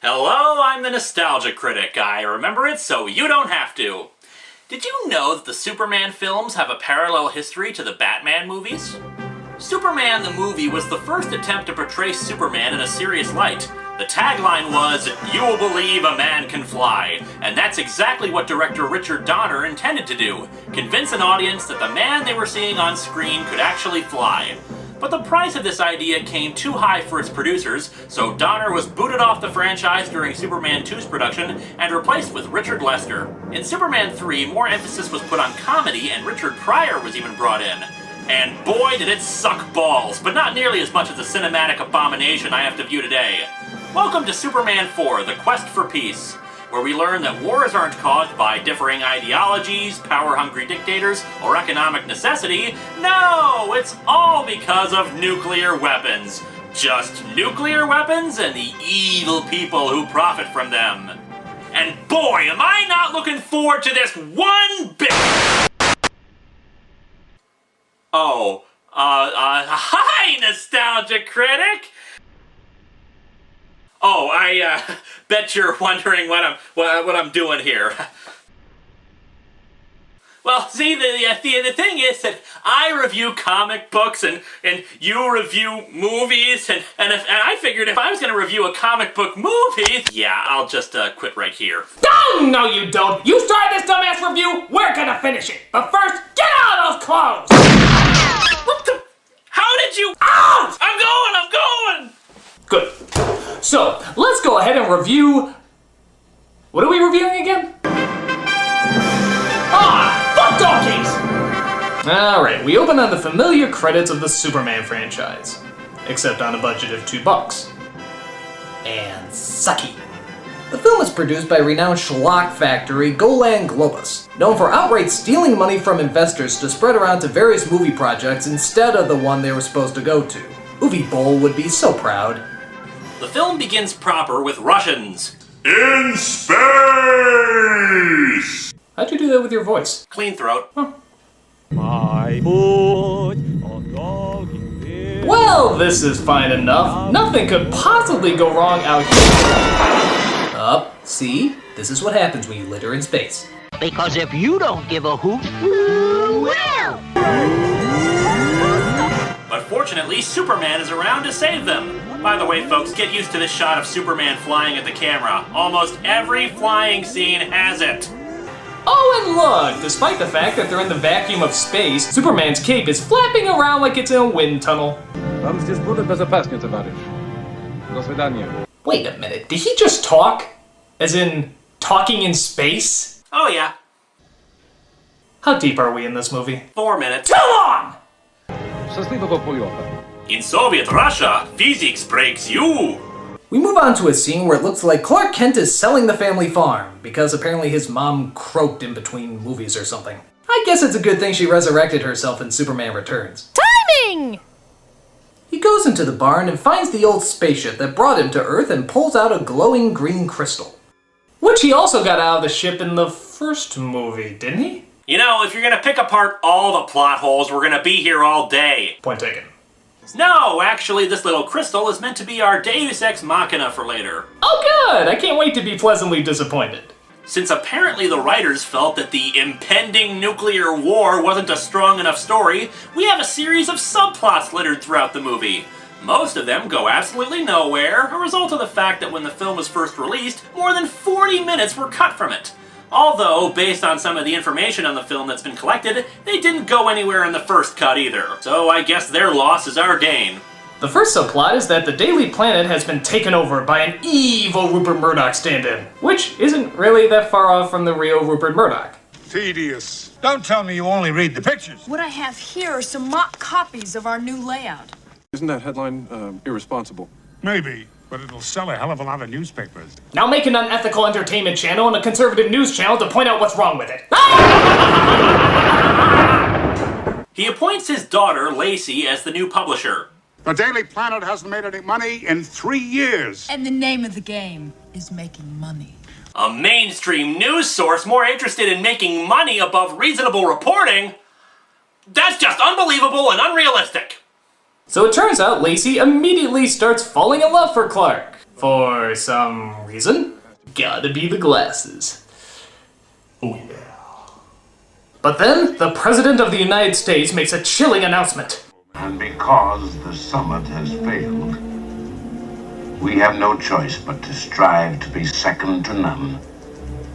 Hello, I'm the Nostalgia Critic. I remember it so you don't have to. Did you know that the Superman films have a parallel history to the Batman movies? Superman the movie was the first attempt to portray Superman in a serious light. The tagline was, "You will believe a man can fly," and that's exactly what director Richard Donner intended to do, convince an audience that the man they were seeing on screen could actually fly. But the price of this idea came too high for its producers, so Donner was booted off the franchise during Superman 2's production and replaced with Richard Lester. In Superman 3, more emphasis was put on comedy and Richard Pryor was even brought in. And boy did it suck balls, but not nearly as much as the cinematic abomination I have to view today. Welcome to Superman 4, The Quest for Peace, where we learn that wars aren't caused by differing ideologies, power-hungry dictators, or economic necessity. No, it's all because of nuclear weapons. Just nuclear weapons and the evil people who profit from them. And boy, am I not looking forward to this one bit! Hi, Nostalgia Critic! Oh, I bet you're wondering what I'm doing here. Well, see, the thing is that I review comic books and you review movies, and I figured if I was going to review a comic book movie, yeah, I'll just quit right here. No, you don't! You started this dumbass review, we're gonna finish it! But first, get out of those clothes! What the? How did you? Out! I'm going! Good. So, let's go ahead and review... What are we reviewing again? Fuck donkeys! Alright, we open on the familiar credits of the Superman franchise. Except on a budget of $2. And sucky. The film is produced by renowned schlock factory Golan Globus, known for outright stealing money from investors to spread around to various movie projects instead of the one they were supposed to go to. Uwe Boll would be so proud. The film begins proper with Russians. In space! How'd you do that with your voice? Clean throat. Huh. My foot on doggy. Well, this is fine enough. Nothing could possibly go wrong out here. See? This is what happens when you litter in space. Because if you don't give a hoot, who will? But fortunately, Superman is around to save them. By the way, folks, get used to this shot of Superman flying at the camera. Almost every flying scene has it. Oh, and look! Despite the fact that they're in the vacuum of space, Superman's cape is flapping around like it's in a wind tunnel. Вам здесь будет безопаснее, товарищ. До свидания. Wait a minute, did he just talk? As in, talking in space? Oh yeah. How deep are we in this movie? 4 minutes. Too long! Счастливого полета. In Soviet Russia, physics breaks you. We move on to a scene where it looks like Clark Kent is selling the family farm, because apparently his mom croaked in between movies or something. I guess it's a good thing she resurrected herself in Superman Returns. Timing! He goes into the barn and finds the old spaceship that brought him to Earth and pulls out a glowing green crystal. Which he also got out of the ship in the first movie, didn't he? You know, if you're gonna pick apart all the plot holes, we're gonna be here all day. Point taken. No, actually, this little crystal is meant to be our Deus Ex Machina for later. Oh good! I can't wait to be pleasantly disappointed. Since apparently the writers felt that the impending nuclear war wasn't a strong enough story, we have a series of subplots littered throughout the movie. Most of them go absolutely nowhere, a result of the fact that when the film was first released, more than 40 minutes were cut from it. Although, based on some of the information on the film that's been collected, they didn't go anywhere in the first cut either. So I guess their loss is our gain. The first subplot is that the Daily Planet has been taken over by an evil Rupert Murdoch stand-in, which isn't really that far off from the real Rupert Murdoch. Tedious. Don't tell me you only read the pictures. What I have here are some mock copies of our new layout. Isn't that headline irresponsible? Maybe, but it'll sell a hell of a lot of newspapers. Now make an unethical entertainment channel and a conservative news channel to point out what's wrong with it. He appoints his daughter, Lacey, as the new publisher. The Daily Planet hasn't made any money in 3 years. And the name of the game is making money. A mainstream news source more interested in making money above reasonable reporting? That's just unbelievable and unrealistic. So it turns out Lacey immediately starts falling in love for Clark. For some reason. Gotta be the glasses. Oh yeah. But then, the President of the United States makes a chilling announcement. And because the summit has failed, we have no choice but to strive to be second to none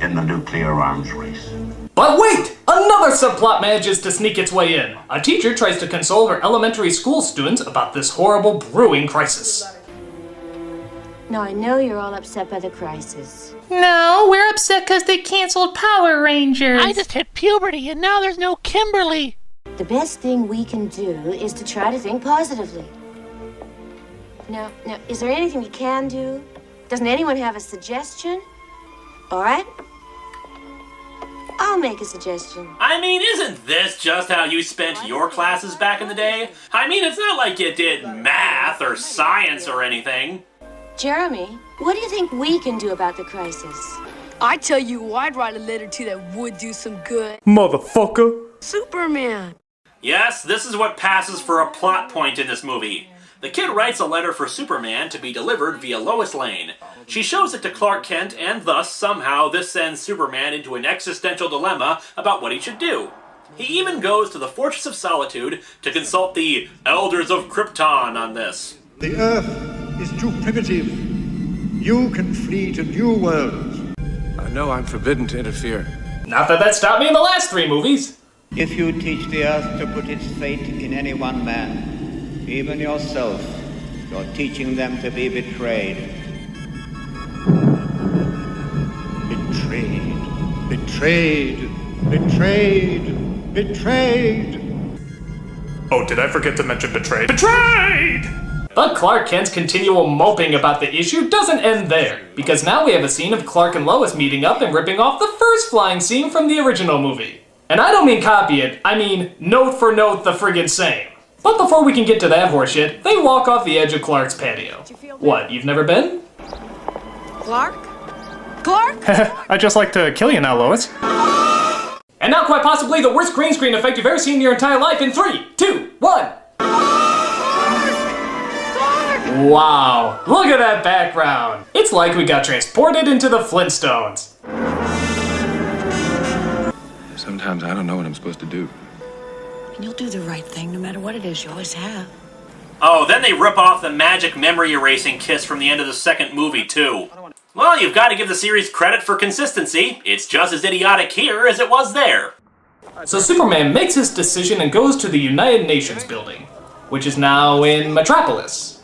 in the nuclear arms race. But wait! Another subplot manages to sneak its way in. A teacher tries to console her elementary school students about this horrible brewing crisis. Now, I know you're all upset by the crisis. No, we're upset because they canceled Power Rangers. I just hit puberty and now there's no Kimberly. The best thing we can do is to try to think positively. Now, is there anything we can do? Doesn't anyone have a suggestion? All right. I'll make a suggestion. I mean, isn't this just how you spent your classes back in the day? I mean, it's not like you did math or science or anything. Jeremy, what do you think we can do about the crisis? I tell you, I'd write a letter to that would do some good. Motherfucker. Superman. Yes, this is what passes for a plot point in this movie. The kid writes a letter for Superman to be delivered via Lois Lane. She shows it to Clark Kent, and thus, somehow, this sends Superman into an existential dilemma about what he should do. He even goes to the Fortress of Solitude to consult the Elders of Krypton on this. The Earth is too primitive. You can flee to new worlds. I know I'm forbidden to interfere. Not that stopped me in the last 3 movies. If you teach the Earth to put its fate in any one man, even yourself, you're teaching them to be betrayed. Betrayed. Betrayed. Betrayed. Betrayed. Oh, did I forget to mention betrayed? Betrayed! But Clark Kent's continual moping about the issue doesn't end there, because now we have a scene of Clark and Lois meeting up and ripping off the first flying scene from the original movie. And I don't mean copy it, I mean note for note the friggin' same. But before we can get to that horseshit, they walk off the edge of Clark's patio. What, you've never been? Clark? Clark? I'd just like to kill you now, Lois. And now quite possibly the worst green screen effect you've ever seen in your entire life in 3, 2, 1. Wow, look at that background. It's like we got transported into the Flintstones. Sometimes I don't know what I'm supposed to do. And you'll do the right thing no matter what it is. You always have. Oh, then they rip off the magic memory erasing kiss from the end of the second movie, too. Well, you've got to give the series credit for consistency. It's just as idiotic here as it was there. So Superman makes his decision and goes to the United Nations building, which is now in Metropolis.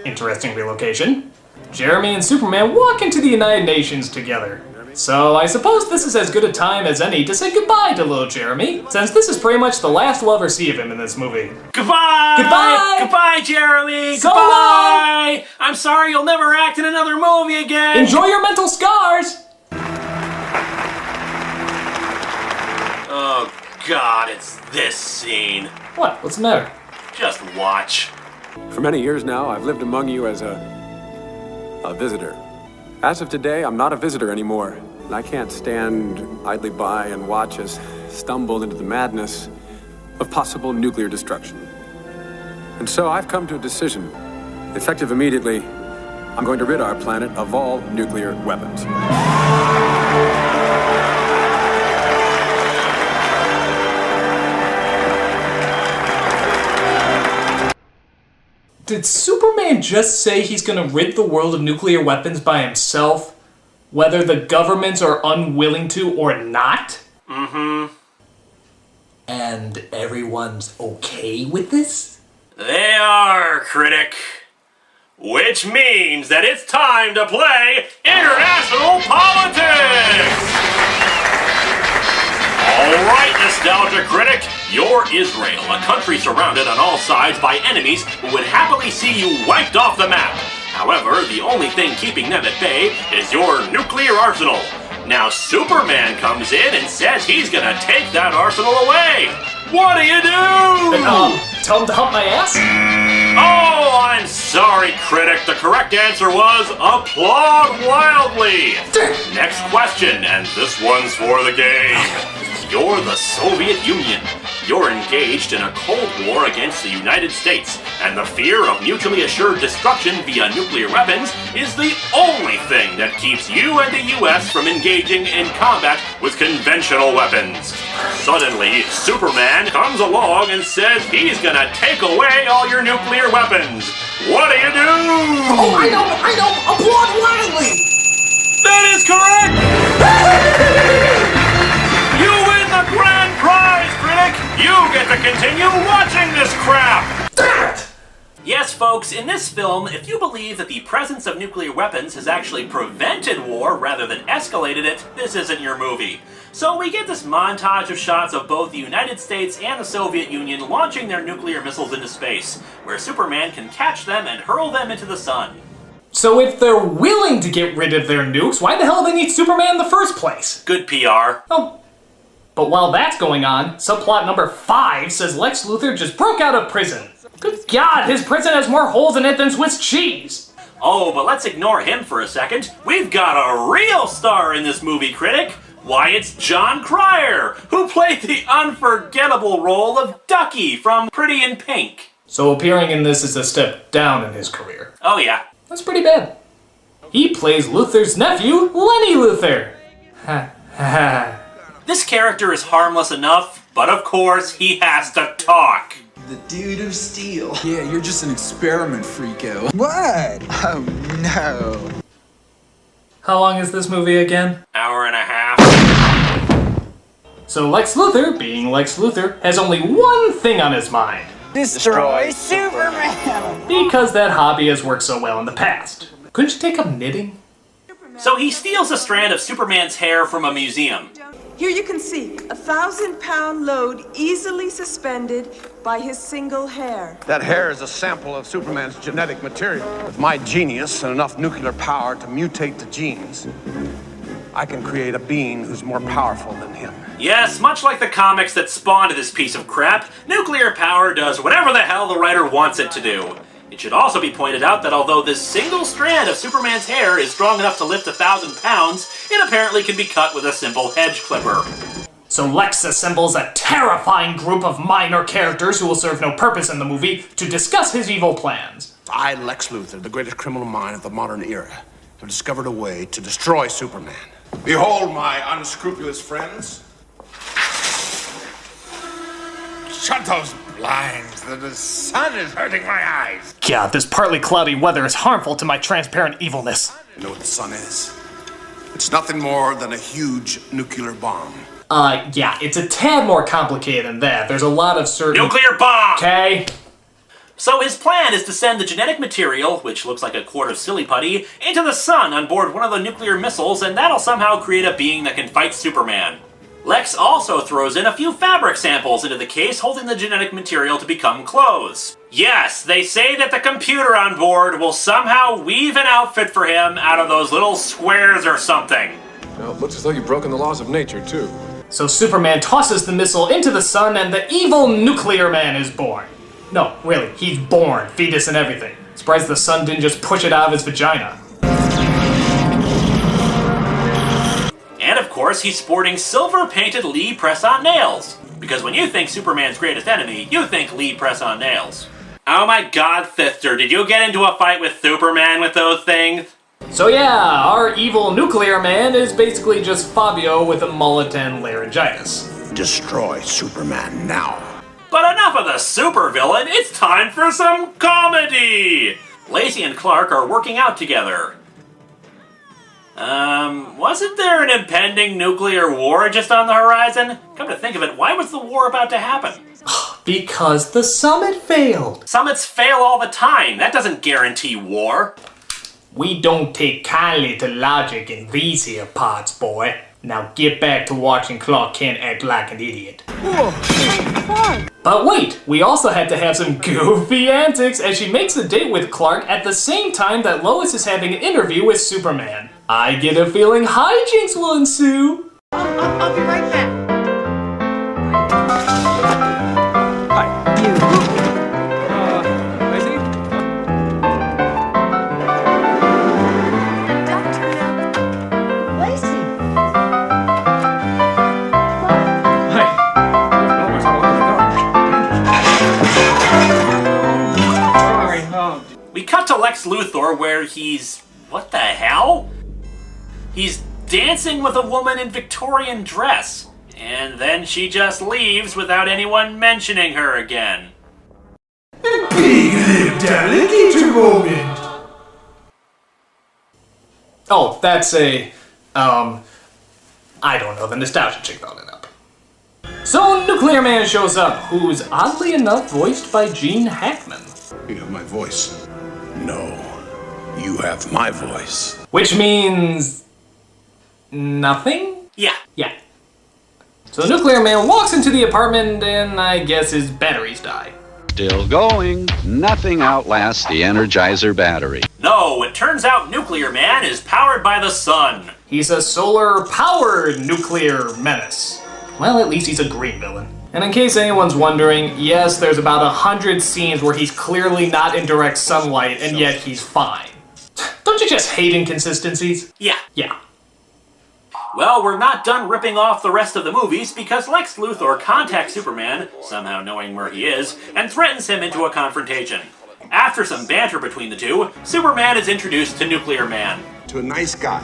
Interesting relocation. Jeremy and Superman walk into the United Nations together. So I suppose this is as good a time as any to say goodbye to little Jeremy, since this is pretty much the last we'll ever see of him in this movie. Goodbye! Goodbye! Goodbye, Jeremy! So Goodbye! I'm sorry you'll never act in another movie again! Enjoy your mental scars! Oh God, it's this scene. What? What's the matter? Just watch. For many years now, I've lived among you as a visitor. As of today, I'm not a visitor anymore, and I can't stand idly by and watch us stumble into the madness of possible nuclear destruction. And so I've come to a decision. Effective immediately, I'm going to rid our planet of all nuclear weapons. Did Superman just say he's gonna rid the world of nuclear weapons by himself, whether the governments are unwilling to or not? Mm-hmm. And everyone's okay with this? They are, critic. Which means that it's time to play international politics! Alright, Nostalgia Critic, you're Israel, a country surrounded on all sides by enemies who would happily see you wiped off the map. However, the only thing keeping them at bay is your nuclear arsenal. Now Superman comes in and says he's gonna take that arsenal away. What do you do? Tell him to hump my ass? Oh, I'm sorry, critic. The correct answer was applaud wildly. Next question, and this one's for the game. You're the Soviet Union. You're engaged in a Cold War against the United States, and the fear of mutually assured destruction via nuclear weapons is the only thing that keeps you and the US from engaging in combat with conventional weapons. Suddenly, Superman comes along and says he's gonna take away all your nuclear weapons. What do you do? Oh, I know! Applaud wildly! That is correct! You win the grand prize, critic! You get to continue watching this crap! Yes, folks, in this film, if you believe that the presence of nuclear weapons has actually prevented war rather than escalated it, this isn't your movie. So we get this montage of shots of both the United States and the Soviet Union launching their nuclear missiles into space, where Superman can catch them and hurl them into the sun. So if they're willing to get rid of their nukes, why the hell do they need Superman in the first place? Good PR. Oh. But while that's going on, subplot number 5 says Lex Luthor just broke out of prison. Good God, his prison has more holes in it than Swiss cheese! Oh, but let's ignore him for a second. We've got a real star in this movie, critic! Why, it's John Cryer, who played the unforgettable role of Ducky from Pretty in Pink. So appearing in this is a step down in his career. Oh yeah. That's pretty bad. He plays Luthor's nephew, Lenny Luthor. Ha ha. This character is harmless enough, but of course he has to talk. The dude of steel. Yeah, you're just an experiment, freako. What? Oh no. How long is this movie again? Hour and a half. So Lex Luthor, being Lex Luthor, has only one thing on his mind. Destroy Superman! Because that hobby has worked so well in the past. Couldn't you take up knitting? So he steals a strand of Superman's hair from a museum. Here you can see a 1,000-pound load easily suspended by his single hair. That hair is a sample of Superman's genetic material. With my genius and enough nuclear power to mutate the genes, I can create a being who's more powerful than him. Yes, much like the comics that spawned this piece of crap, nuclear power does whatever the hell the writer wants it to do. It should also be pointed out that although this single strand of Superman's hair is strong enough to lift 1,000 pounds, it apparently can be cut with a simple hedge clipper. So Lex assembles a terrifying group of minor characters who will serve no purpose in the movie to discuss his evil plans. I, Lex Luthor, the greatest criminal mind of the modern era, have discovered a way to destroy Superman. Behold, my unscrupulous friends. Shut those blinds. The sun is hurting my eyes. God, this partly cloudy weather is harmful to my transparent evilness. You know what the sun is? It's nothing more than a huge nuclear bomb. Yeah, it's a tad more complicated than that. There's a lot of certain... Nuclear bomb! Okay. So his plan is to send the genetic material, which looks like a quart of silly putty, into the sun on board one of the nuclear missiles, and that'll somehow create a being that can fight Superman. Lex also throws in a few fabric samples into the case, holding the genetic material to become clothes. Yes, they say that the computer on board will somehow weave an outfit for him out of those little squares or something. Well, it looks as though you've broken the laws of nature, too. So Superman tosses the missile into the sun, and the evil nuclear man is born. No, really, he's born, fetus and everything. Surprised the sun didn't just push it out of his vagina. And of course, he's sporting silver-painted Lee press-on nails. Because when you think Superman's greatest enemy, you think Lee press-on nails. Oh my god, Sister, did you get into a fight with Superman with those things? So yeah, our evil nuclear man is basically just Fabio with a mullet and laryngitis. Destroy Superman now. But enough of the supervillain, it's time for some comedy! Lacey and Clark are working out together. Wasn't there an impending nuclear war just on the horizon? Come to think of it, why was the war about to happen? Because the summit failed. Summits fail all the time. That doesn't guarantee war. We don't take kindly to logic in these here parts, boy. Now get back to watching Clark Kent act like an idiot. But wait, we also had to have some goofy antics as she makes a date with Clark at the same time that Lois is having an interview with Superman. I get a feeling hijinks will ensue. I'll be right back. Lex Luthor where he's... what the hell? He's dancing with a woman in Victorian dress. And then she just leaves without anyone mentioning her again. Big-lipped alligator moment! Oh, that's a... I don't know, the Nostalgia Chick brought it up. So, Nuclear Man shows up, who's oddly enough voiced by Gene Hackman. You have my voice. No, you have my voice. Which means... nothing? Yeah. Yeah. So Nuclear Man walks into the apartment and I guess his batteries die. Still going. Nothing outlasts the Energizer battery. No, it turns out Nuclear Man is powered by the sun. He's a solar-powered nuclear menace. Well, at least he's a green villain. And in case anyone's wondering, yes, there's about 100 scenes where he's clearly not in direct sunlight and yet he's fine. Don't you just hate inconsistencies? Yeah. Yeah. Well, we're not done ripping off the rest of the movies because Lex Luthor contacts Superman, somehow knowing where he is, and threatens him into a confrontation. After some banter between the two, Superman is introduced to Nuclear Man. To a nice guy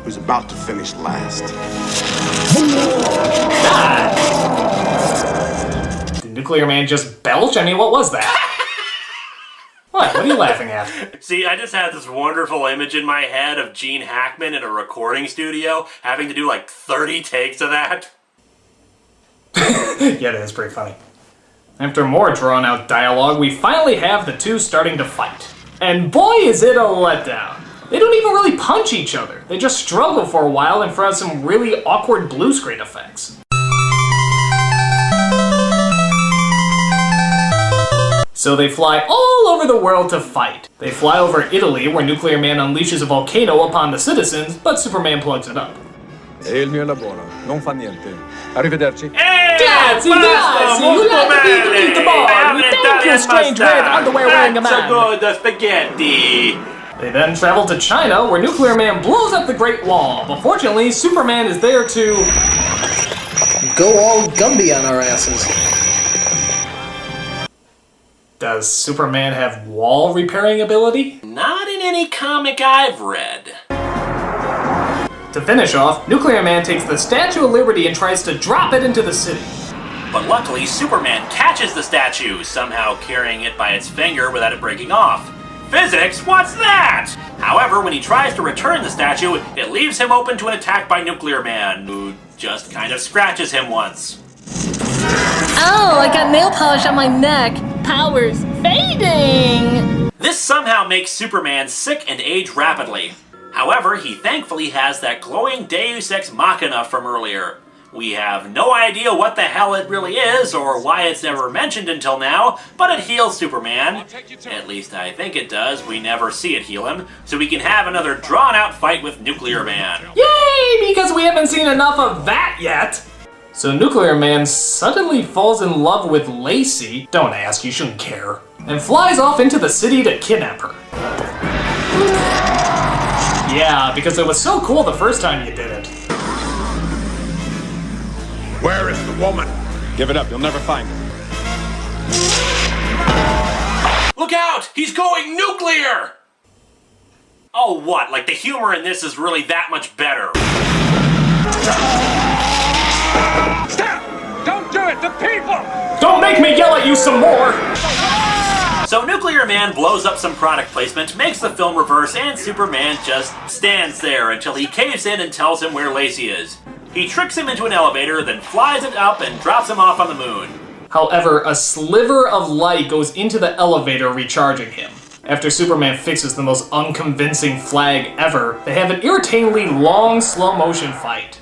who's about to finish last. Did Nuclear Man just belch? I mean, what was that? What are you laughing at? See, I just had this wonderful image in my head of Gene Hackman in a recording studio having to do like 30 takes of that. Yeah, that is pretty funny. After more drawn-out dialogue, we finally have the two starting to fight. And boy, is it a letdown. They don't even really punch each other. They just struggle for a while in front of some really awkward blue screen effects. So they fly all over the world to fight. They fly over Italy, where Nuclear Man unleashes a volcano upon the citizens, but Superman plugs it up. E il mio lavoro non fa niente. Arrivederci. Grazie, you like to eat the meatball. Thank you, strange red underwear wearing a man. So good, the spaghetti. They then travel to China, where Nuclear Man blows up the Great Wall, but fortunately, Superman is there to... go all Gumby on our asses. Does Superman have wall repairing ability? Not in any comic I've read. To finish off, Nuclear Man takes the Statue of Liberty and tries to drop it into the city. But luckily, Superman catches the statue, somehow carrying it by its finger without it breaking off. Physics? What's that? However, when he tries to return the statue, it leaves him open to an attack by Nuclear Man, who just kind of scratches him once. Oh, I got nail polish on my neck. Powers fading! This somehow makes Superman sick and age rapidly. However, he thankfully has that glowing Deus Ex Machina from earlier. We have no idea what the hell it really is, or why it's never mentioned until now, but it heals Superman. At least I think it does, we never see it heal him, so we can have another drawn-out fight with Nuclear Man. Yay! Because we haven't seen enough of that yet! So Nuclear Man suddenly falls in love with Lacey, don't ask, you shouldn't care, and flies off into the city to kidnap her. Yeah, because it was so cool the first time you did it. Where is the woman? Give it up, you'll never find her. Look out! He's going nuclear! Oh, what? Like the humor in this is really that much better. Stop! Don't do it! The people! Don't make me yell at you some more! So Nuclear Man blows up some product placement, makes the film reverse, and Superman just stands there until he caves in and tells him where Lacey is. He tricks him into an elevator, then flies it up and drops him off on the moon. However, a sliver of light goes into the elevator, recharging him. After Superman fixes the most unconvincing flag ever, they have an irritatingly long slow-motion fight.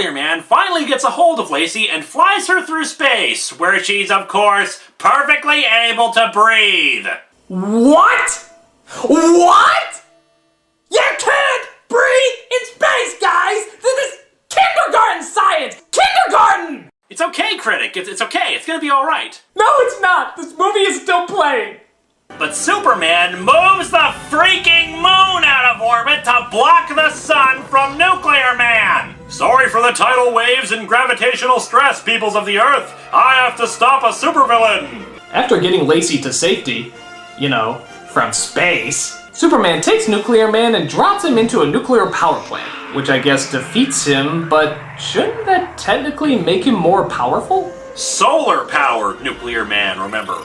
Nuclear Man finally gets a hold of Lacey and flies her through space, where she's, of course, perfectly able to breathe. What? What? You can't breathe in space, guys! This is kindergarten science! Kindergarten! It's okay, Critic. It's okay. It's gonna be alright. No, it's not! This movie is still playing! But Superman moves the freaking moon out of orbit to block the sun from Nuclear Man! Sorry for the tidal waves and gravitational stress, peoples of the Earth. I have to stop a supervillain! After getting Lacey to safety, you know, from space, Superman takes Nuclear Man and drops him into a nuclear power plant, which I guess defeats him, but shouldn't that technically make him more powerful? Solar-powered Nuclear Man, remember.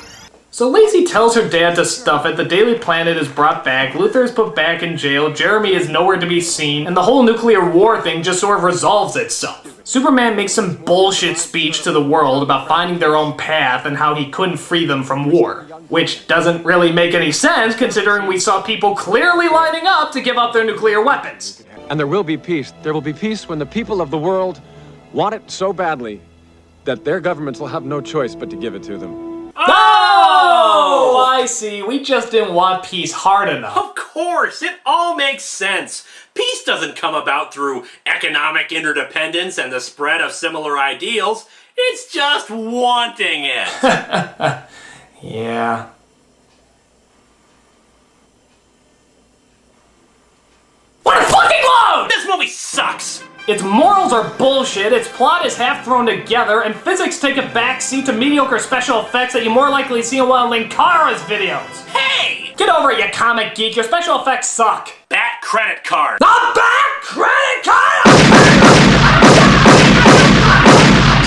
So Lacey tells her dad to stuff it, the Daily Planet is brought back, Luthor is put back in jail, Jeremy is nowhere to be seen, and the whole nuclear war thing just sort of resolves itself. Superman makes some bullshit speech to the world about finding their own path and how he couldn't free them from war. Which doesn't really make any sense considering we saw people clearly lining up to give up their nuclear weapons. And there will be peace. There will be peace when the people of the world want it so badly that their governments will have no choice but to give it to them. Oh, I see. We just didn't want peace hard enough. Of course, it all makes sense. Peace doesn't come about through economic interdependence and the spread of similar ideals. It's just wanting it. Yeah. What a fucking load! This movie sucks! Its morals are bullshit, its plot is half thrown together, and physics take a backseat to mediocre special effects that you more likely see in one of Linkara's videos. Hey! Get over it, you comic geek, your special effects suck. Bat credit card. The Bat credit card!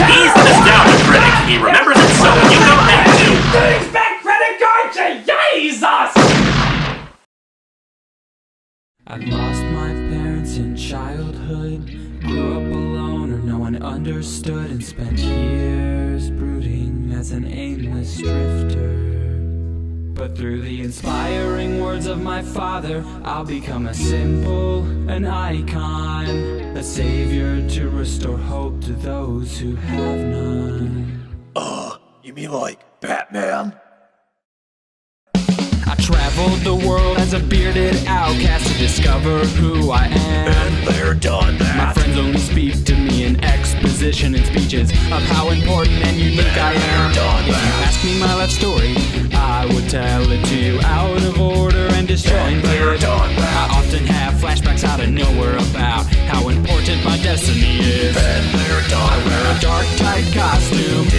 He's the Nostalgia Critic. He remembers it so you don't have to. Thanks, Bat credit card to Jesus! I've lost my parents in childhood. Grew up alone or no one understood, and spent years brooding as an aimless drifter. But through the inspiring words of my father, I'll become a symbol, an icon, a savior to restore hope to those who have none. You mean like Batman? I traveled the world as a bearded outcast to discover who I am. And they're done that. My friends only speak to me in exposition and speeches of how important and unique I am. Done if you that. ask me my life story, I would tell it to you out of order and disjointed. I often have flashbacks out of nowhere about how important my destiny is. And they're done. I wear a dark, tight costume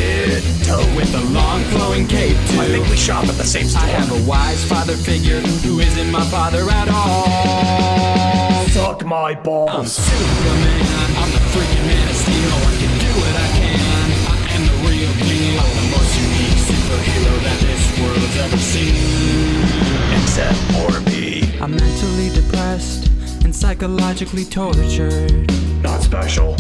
with a long, flowing cape too. I think we shop at the same store. I have a wise father figure who isn't my father at all. Suck my balls. I'm Superman. I'm the freaking Man of Steel. I can do what I can. I am the real deal. I'm the most unique superhero that this world's ever seen. Except for me. I'm mentally depressed and psychologically tortured. Not special.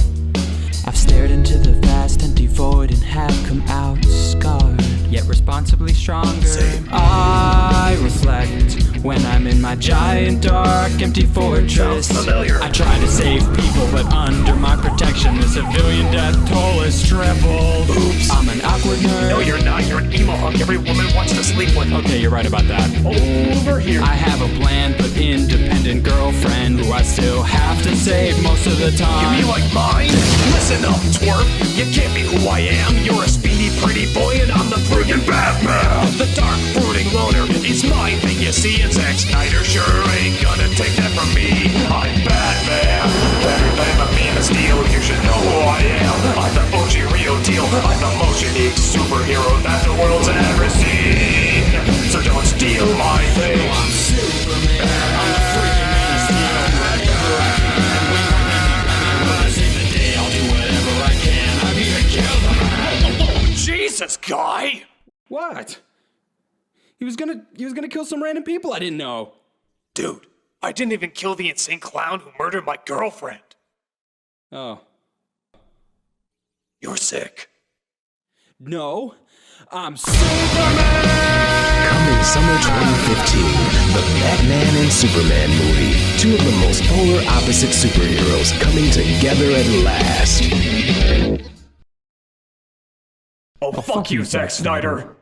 I've stared into the vast empty void and have come out scarred, yet responsibly stronger. Same. I reflect when I'm in my giant dark empty fortress. Sounds familiar. I try to save people, but under my protection the civilian death toll has tripled. Oops. I'm an awkward nerd. No, you're not. You're an emo hunk every woman wants to sleep with. Okay, you're right about that. Over here. I have a bland but independent girlfriend who I still have to save most of the time. You mean like mine? Listen up, twerp. You can't be who I am. You're a speedy, pretty boy, and I'm the friggin' Batman. The dark, brooding loner. It's my thing, you see. And Zack Snyder sure ain't gonna take that from me. I'm Batman. Better than a Man of Steel. You should know who I am. I'm the OG real deal. I'm the most unique superhero that the world's ever seen. So don't steal my thing. I'm Superman. I'm the freaking Man of Steel. Whatever I can. When I save the day, I'll do whatever I can. I'm here to kill them. Jesus, guy. What? He was gonna kill some random people I didn't know. Dude, I didn't even kill the insane clown who murdered my girlfriend. Oh. You're sick. No, I'm Superman! Coming summer 2015, the Batman and Superman movie. Two of the most polar opposite superheroes coming together at last. Oh, fuck you, Zack Snyder.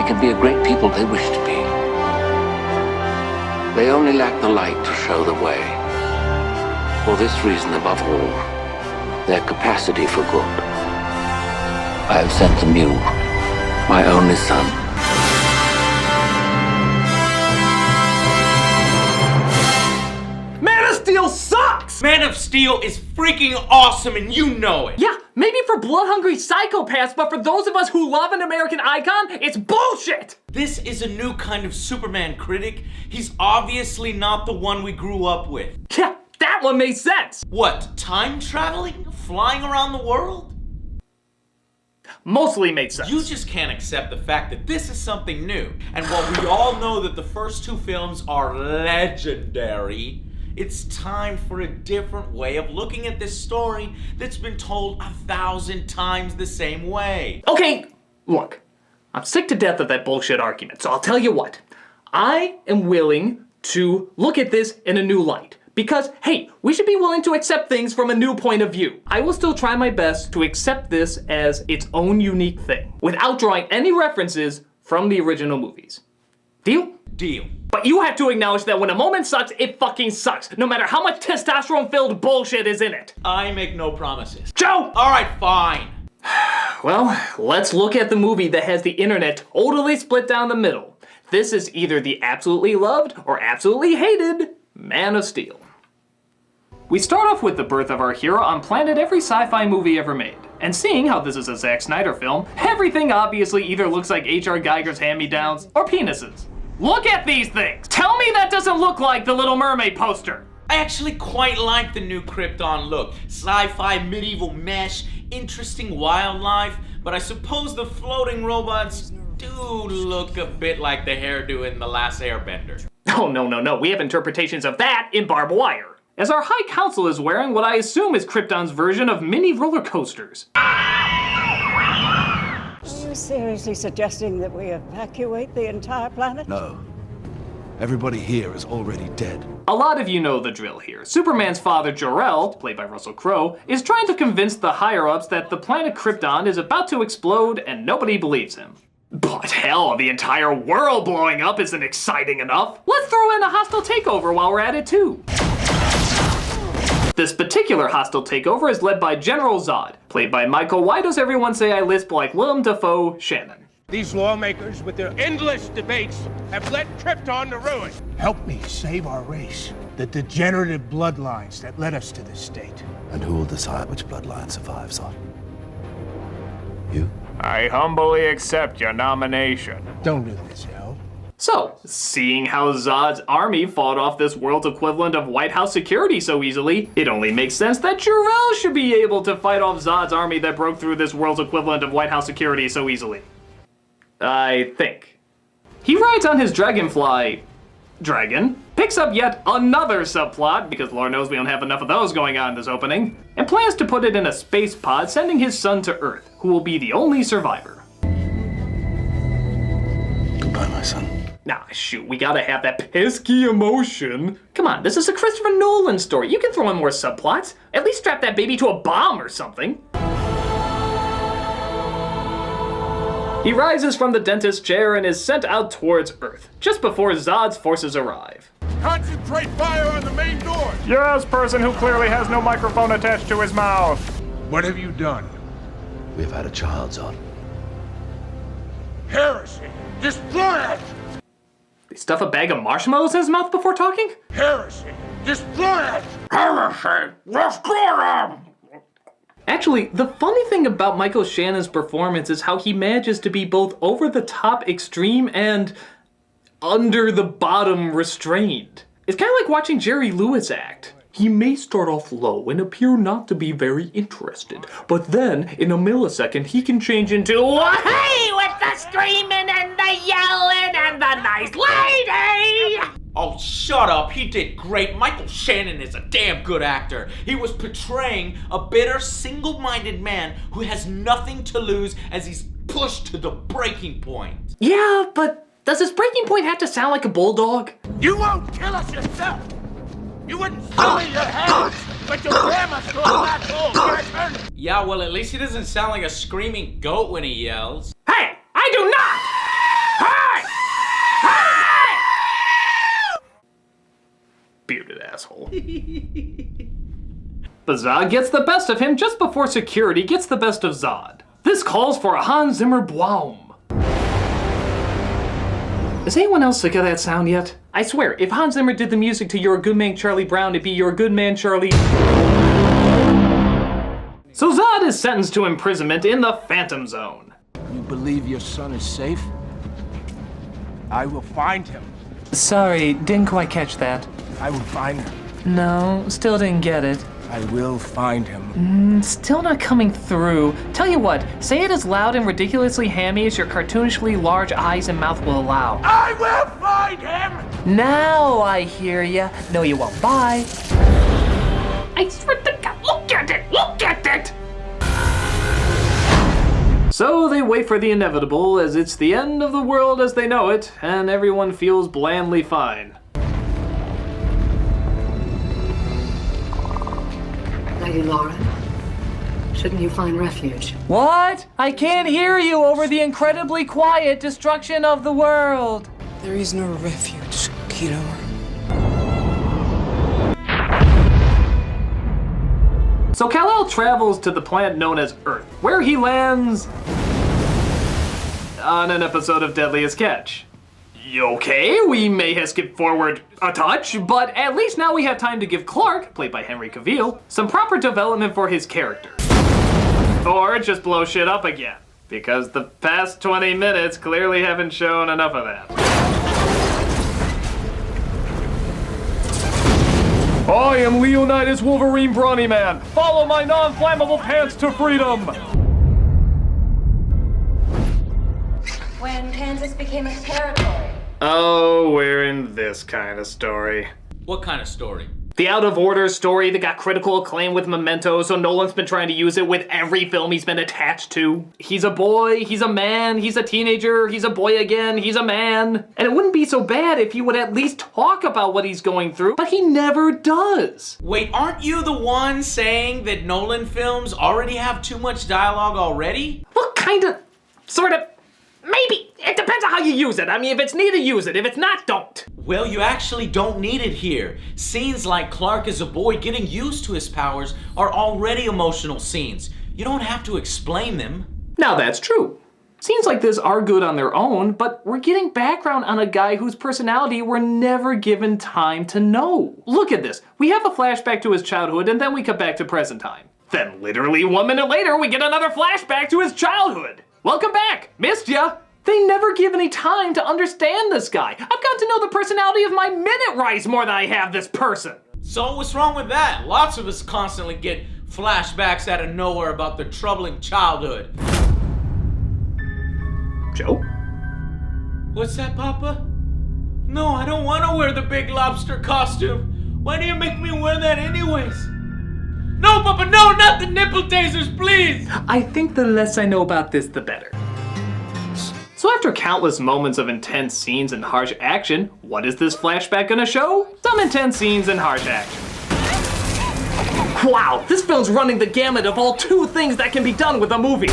They can be a great people they wish to be. They only lack the light to show the way. For this reason, above all, their capacity for good. I have sent them you, my only son. Man of Steel sucks! Man of Steel is freaking awesome and you know it! Yeah, maybe for blood-hungry psychopaths, but for those of us who love an American icon, it's bullshit! This is a new kind of Superman critic. He's obviously not the one we grew up with. Yeah, that one makes sense! What, time traveling? Flying around the world? Mostly makes sense. You just can't accept the fact that this is something new. And while we all know that the first two films are legendary, it's time for a different way of looking at this story that's been told 1,000 times the same way. Okay, look, I'm sick to death of that bullshit argument, so I'll tell you what. I am willing to look at this in a new light. Because, hey, we should be willing to accept things from a new point of view. I will still try my best to accept this as its own unique thing, without drawing any references from the original movies. Deal? Deal. But you have to acknowledge that when a moment sucks, it fucking sucks, no matter how much testosterone-filled bullshit is in it. I make no promises. Joe! Alright, fine. Well, let's look at the movie that has the internet totally split down the middle. This is either the absolutely loved or absolutely hated Man of Steel. We start off with the birth of our hero on planet every sci-fi movie ever made. And seeing how this is a Zack Snyder film, everything obviously either looks like H.R. Geiger's hand-me-downs or penises. Look at these things! Tell me that doesn't look like the Little Mermaid poster! I actually quite like the new Krypton look. Sci-fi, medieval mesh, interesting wildlife, but I suppose the floating robots do look a bit like the hairdo in The Last Airbender. Oh, no. We have interpretations of that in Barbed Wire. As our High Council is wearing what I assume is Krypton's version of mini roller coasters. Are you seriously suggesting that we evacuate the entire planet? No. Everybody here is already dead. A lot of you know the drill here. Superman's father, Jor-El, played by Russell Crowe, is trying to convince the higher-ups that the planet Krypton is about to explode and nobody believes him. But hell, the entire world blowing up isn't exciting enough. Let's throw in a hostile takeover while we're at it too. This particular hostile takeover is led by General Zod, played by Michael Why Does Everyone Say I Lisp Like Willem Dafoe Shannon. These lawmakers, with their endless debates, have led Krypton to ruin. Help me save our race. The degenerative bloodlines that led us to this state. And who will decide which bloodline survives, Zod? You? I humbly accept your nomination. Don't do this, Hal. So, seeing how Zod's army fought off this world's equivalent of White House security so easily, it only makes sense that Jor-El should be able to fight off Zod's army that broke through this world's equivalent of White House security so easily. I think. He rides on his dragonfly dragon, picks up yet another subplot, because Lord knows we don't have enough of those going on in this opening, and plans to put it in a space pod, sending his son to Earth, who will be the only survivor. Goodbye, my son. Nah, shoot, we gotta have that pesky emotion. Come on, this is a Christopher Nolan story. You can throw in more subplots. At least strap that baby to a bomb or something. He rises from the dentist's chair and is sent out towards Earth, just before Zod's forces arrive. Concentrate fire on the main door! Yes, person who clearly has no microphone attached to his mouth. What have you done? We've had a child, Zod. Heresy! Destroy it! They stuff a bag of marshmallows in his mouth before talking? Heresy! Destroy it! Heresy! Destroy him! Actually, the funny thing about Michael Shannon's performance is how he manages to be both over-the-top extreme and under-the-bottom restrained. It's kind of like watching Jerry Lewis act. He may start off low and appear not to be very interested, but then, in a millisecond, he can change into hey, with the screaming and the yelling and the nice lady! Oh, shut up. He did great. Michael Shannon is a damn good actor. He was portraying a bitter, single-minded man who has nothing to lose as he's pushed to the breaking point. Yeah, but does his breaking point have to sound like a bulldog? You won't kill us yourself! You wouldn't sully your hands, but you'll ram us to a black hole. Your turn. Yeah, well, at least he doesn't sound like a screaming goat when he yells. Hey, I do not! But Zod gets the best of him just before security gets the best of Zod. This calls for a Hans Zimmer Bwaum. Has anyone else got that sound yet? I swear, if Hans Zimmer did the music to You're a Good Man, Charlie Brown, it'd be You're a Good Man, Charlie... So Zod is sentenced to imprisonment in the Phantom Zone. You believe your son is safe? I will find him. Sorry, didn't quite catch that. I will find him. No, still didn't get it. I will find him. Still not coming through. Tell you what, say it as loud and ridiculously hammy as your cartoonishly large eyes and mouth will allow. I will find him! Now I hear ya. No, you won't. Bye. I swear to God, look at it! Look at it! So they wait for the inevitable, as it's the end of the world as they know it, and everyone feels blandly fine. Lady Lauren, shouldn't you find refuge? What? I can't hear you over the incredibly quiet destruction of the world. There is no refuge, Kilo. So Kal-El travels to the planet known as Earth, where he lands on an episode of Deadliest Catch. Okay, we may have skipped forward a touch, but at least now we have time to give Clark, played by Henry Cavill, some proper development for his character. Or just blow shit up again, because the past 20 minutes clearly haven't shown enough of that. I am Leonidas Wolverine Brawny Man. Follow my non-flammable pants to freedom. When Kansas became a territory. Oh, we're in this kind of story. What kind of story? The out of order story that got critical acclaim with Memento, so Nolan's been trying to use it with every film he's been attached to. He's a boy, he's a man, he's a teenager, he's a boy again, he's a man. And it wouldn't be so bad if he would at least talk about what he's going through, but he never does. Wait, aren't you the one saying that Nolan films already have too much dialogue already? Well, kind of, sort of, maybe. It depends on how you use it. I mean, if it's needed, use it. If it's not, don't. Well, you actually don't need it here. Scenes like Clark as a boy getting used to his powers are already emotional scenes. You don't have to explain them. Now that's true. Scenes like this are good on their own, but we're getting background on a guy whose personality we're never given time to know. Look at this. We have a flashback to his childhood, and then we cut back to present time. Then literally 1 minute later, we get another flashback to his childhood. Welcome back. Missed ya. They never give any time to understand this guy. I've got to know the personality of my minute rice more than I have this person. So what's wrong with that? Lots of us constantly get flashbacks out of nowhere about their troubling childhood. Joe? What's that, Papa? No, I don't want to wear the big lobster costume. Why do you make me wear that anyways? No, Papa, no, not the nipple tasers, please! I think the less I know about this, the better. So after countless moments of intense scenes and harsh action, what is this flashback gonna show? Some intense scenes and harsh action. Wow, this film's running the gamut of all 2 things that can be done with a movie.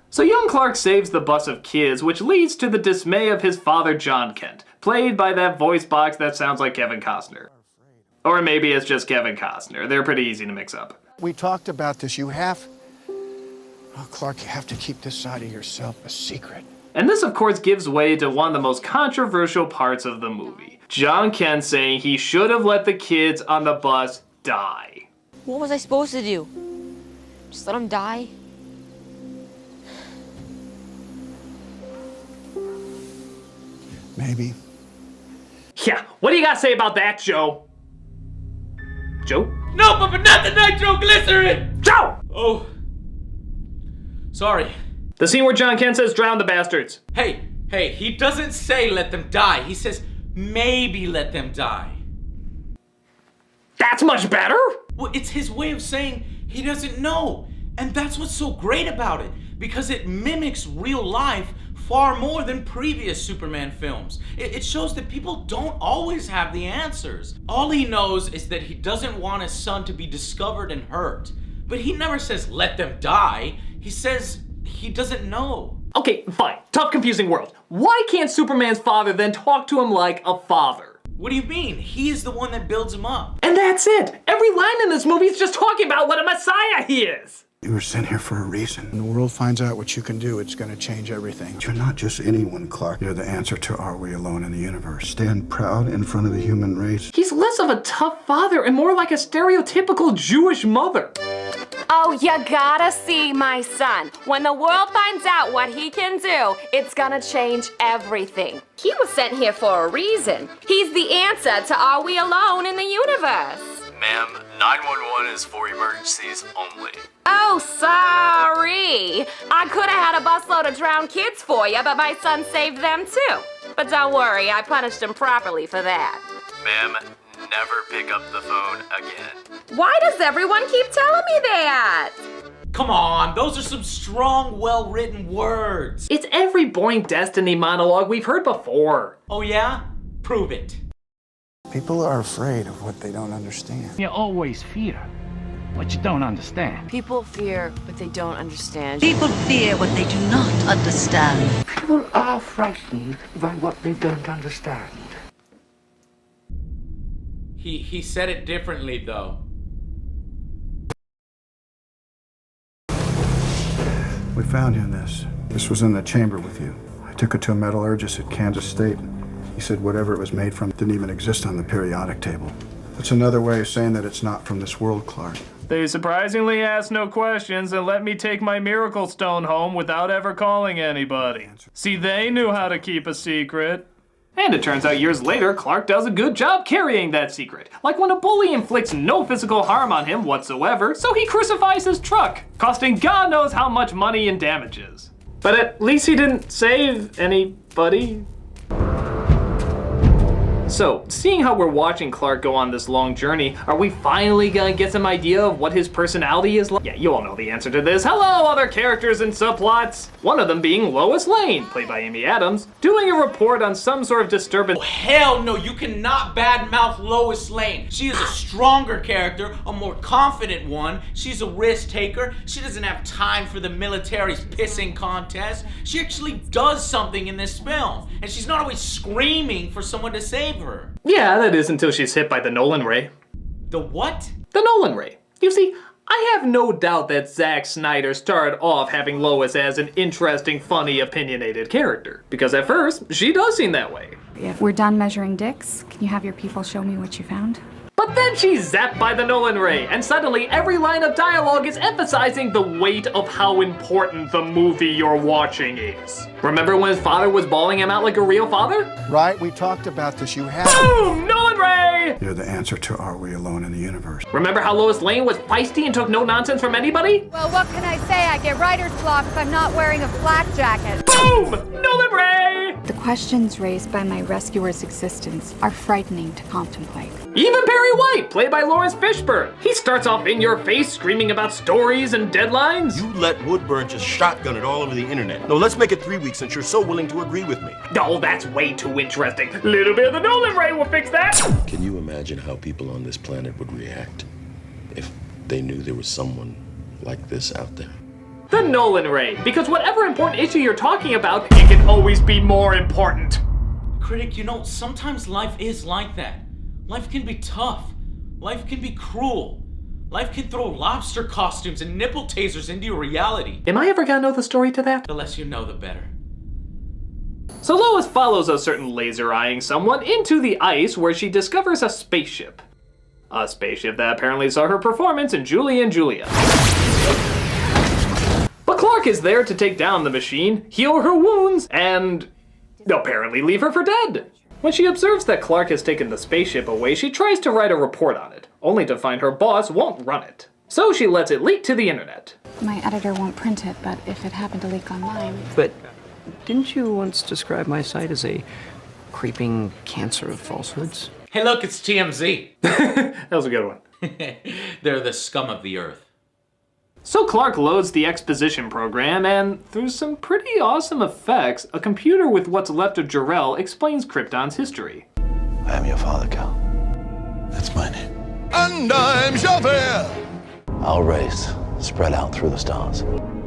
So young Clark saves the bus of kids, which leads to the dismay of his father, John Kent, played by that voice box that sounds like Kevin Costner. Or maybe it's just Kevin Costner. They're pretty easy to mix up. We talked about this. Clark, you have to keep this side of yourself a secret. And this, of course, gives way to one of the most controversial parts of the movie. John Kent saying he should have let the kids on the bus die. What was I supposed to do? Just let them die? Maybe. Yeah, what do you gotta say about that, Joe? Joe? No, Papa, not the nitroglycerin! Joe! Oh. Sorry. The scene where John Kent says drown the bastards. Hey, he doesn't say let them die. He says maybe let them die. That's much better? Well, it's his way of saying he doesn't know. And that's what's so great about it, because it mimics real life far more than previous Superman films. It shows that people don't always have the answers. All he knows is that he doesn't want his son to be discovered and hurt. But he never says let them die. He says he doesn't know. Okay, fine. Tough, confusing world. Why can't Superman's father then talk to him like a father? What do you mean? He is the one that builds him up. And that's it! Every line in this movie is just talking about what a messiah he is! You were sent here for a reason. When the world finds out what you can do, it's going to change everything. You're not just anyone, Clark. You're the answer to Are We Alone in the Universe. Stand proud in front of the human race. He's less of a tough father and more like a stereotypical Jewish mother. Oh, you gotta see my son. When the world finds out what he can do, it's gonna change everything. He was sent here for a reason. He's the answer to Are We Alone in the Universe? Ma'am, 911 is for emergencies only. Oh, sorry. I could have had a busload of drowned kids for you, but my son saved them too. But don't worry, I punished him properly for that. Ma'am, never pick up the phone again. Why does everyone keep telling me that? Come on, those are some strong, well-written words. It's every boring Destiny monologue we've heard before. Oh yeah? Prove it. People are afraid of what they don't understand. You always fear what you don't understand. People fear what they don't understand. People fear what they do not understand. People are frightened by what they don't understand. He said it differently, though. We found you in this. This was in the chamber with you. I took it to a metallurgist at Kansas State. He said whatever it was made from didn't even exist on the periodic table. That's another way of saying that it's not from this world, Clark. They surprisingly asked no questions and let me take my miracle stone home without ever calling anybody. See, they knew how to keep a secret. And it turns out years later, Clark does a good job carrying that secret. Like when a bully inflicts no physical harm on him whatsoever, so he crucifies his truck, costing God knows how much money in damages. But at least he didn't save anybody. So, seeing how we're watching Clark go on this long journey, are we finally gonna get some idea of what his personality is like? Yeah, you all know the answer to this. Hello, other characters and subplots! One of them being Lois Lane, played by Amy Adams, doing a report on some sort of disturbance. Oh, hell no, you cannot badmouth Lois Lane. She is a stronger character, a more confident one. She's a risk taker. She doesn't have time for the military's pissing contest. She actually does something in this film, and she's not always screaming for someone to save her. Yeah, that is until she's hit by the Nolan ray. The what? The Nolan ray. You see, I have no doubt that Zack Snyder started off having Lois as an interesting, funny, opinionated character. Because at first, she does seem that way. If we're done measuring dicks, can you have your people show me what you found? But then she's zapped by the Nolan ray, and suddenly every line of dialogue is emphasizing the weight of how important the movie you're watching is. Remember when his father was bawling him out like a real father? Right, we talked about this. You have. Boom! Nolan ray! You're the answer to Are We Alone in the Universe. Remember how Lois Lane was feisty and took no nonsense from anybody? Well, what can I say? I get writer's block if I'm not wearing a flak jacket. Boom! Nolan ray! The questions raised by my rescuer's existence are frightening to contemplate. Even Perry White, played by Lawrence Fishburne. He starts off in your face screaming about stories and deadlines. You let Woodburn just shotgun it all over the internet. No, let's make it 3 weeks since you're so willing to agree with me. Oh, that's way too interesting. Little bit of the Nolan ray will fix that. Can you imagine how people on this planet would react if they knew there was someone like this out there? The Nolan ray, because whatever important issue you're talking about, it can always be more important. Critic, you know, sometimes life is like that. Life can be tough. Life can be cruel. Life can throw lobster costumes and nipple tasers into your reality. Am I ever gonna know the story to that? The less you know, the better. So Lois follows a certain laser-eyeing someone into the ice where she discovers a spaceship. A spaceship that apparently saw her performance in Julie and Julia. But Clark is there to take down the machine, heal her wounds, and apparently leave her for dead. When she observes that Clark has taken the spaceship away, she tries to write a report on it, only to find her boss won't run it. So she lets it leak to the internet. My editor won't print it, but if it happened to leak online... But didn't you once describe my site as a creeping cancer of falsehoods? Hey look, it's TMZ. That was a good one. They're the scum of the earth. So Clark loads the exposition program, and through some pretty awesome effects, a computer with what's left of Jor-El explains Krypton's history. I am your father, Cal. That's my name. And I'm Javert! Our race spread out through the stars.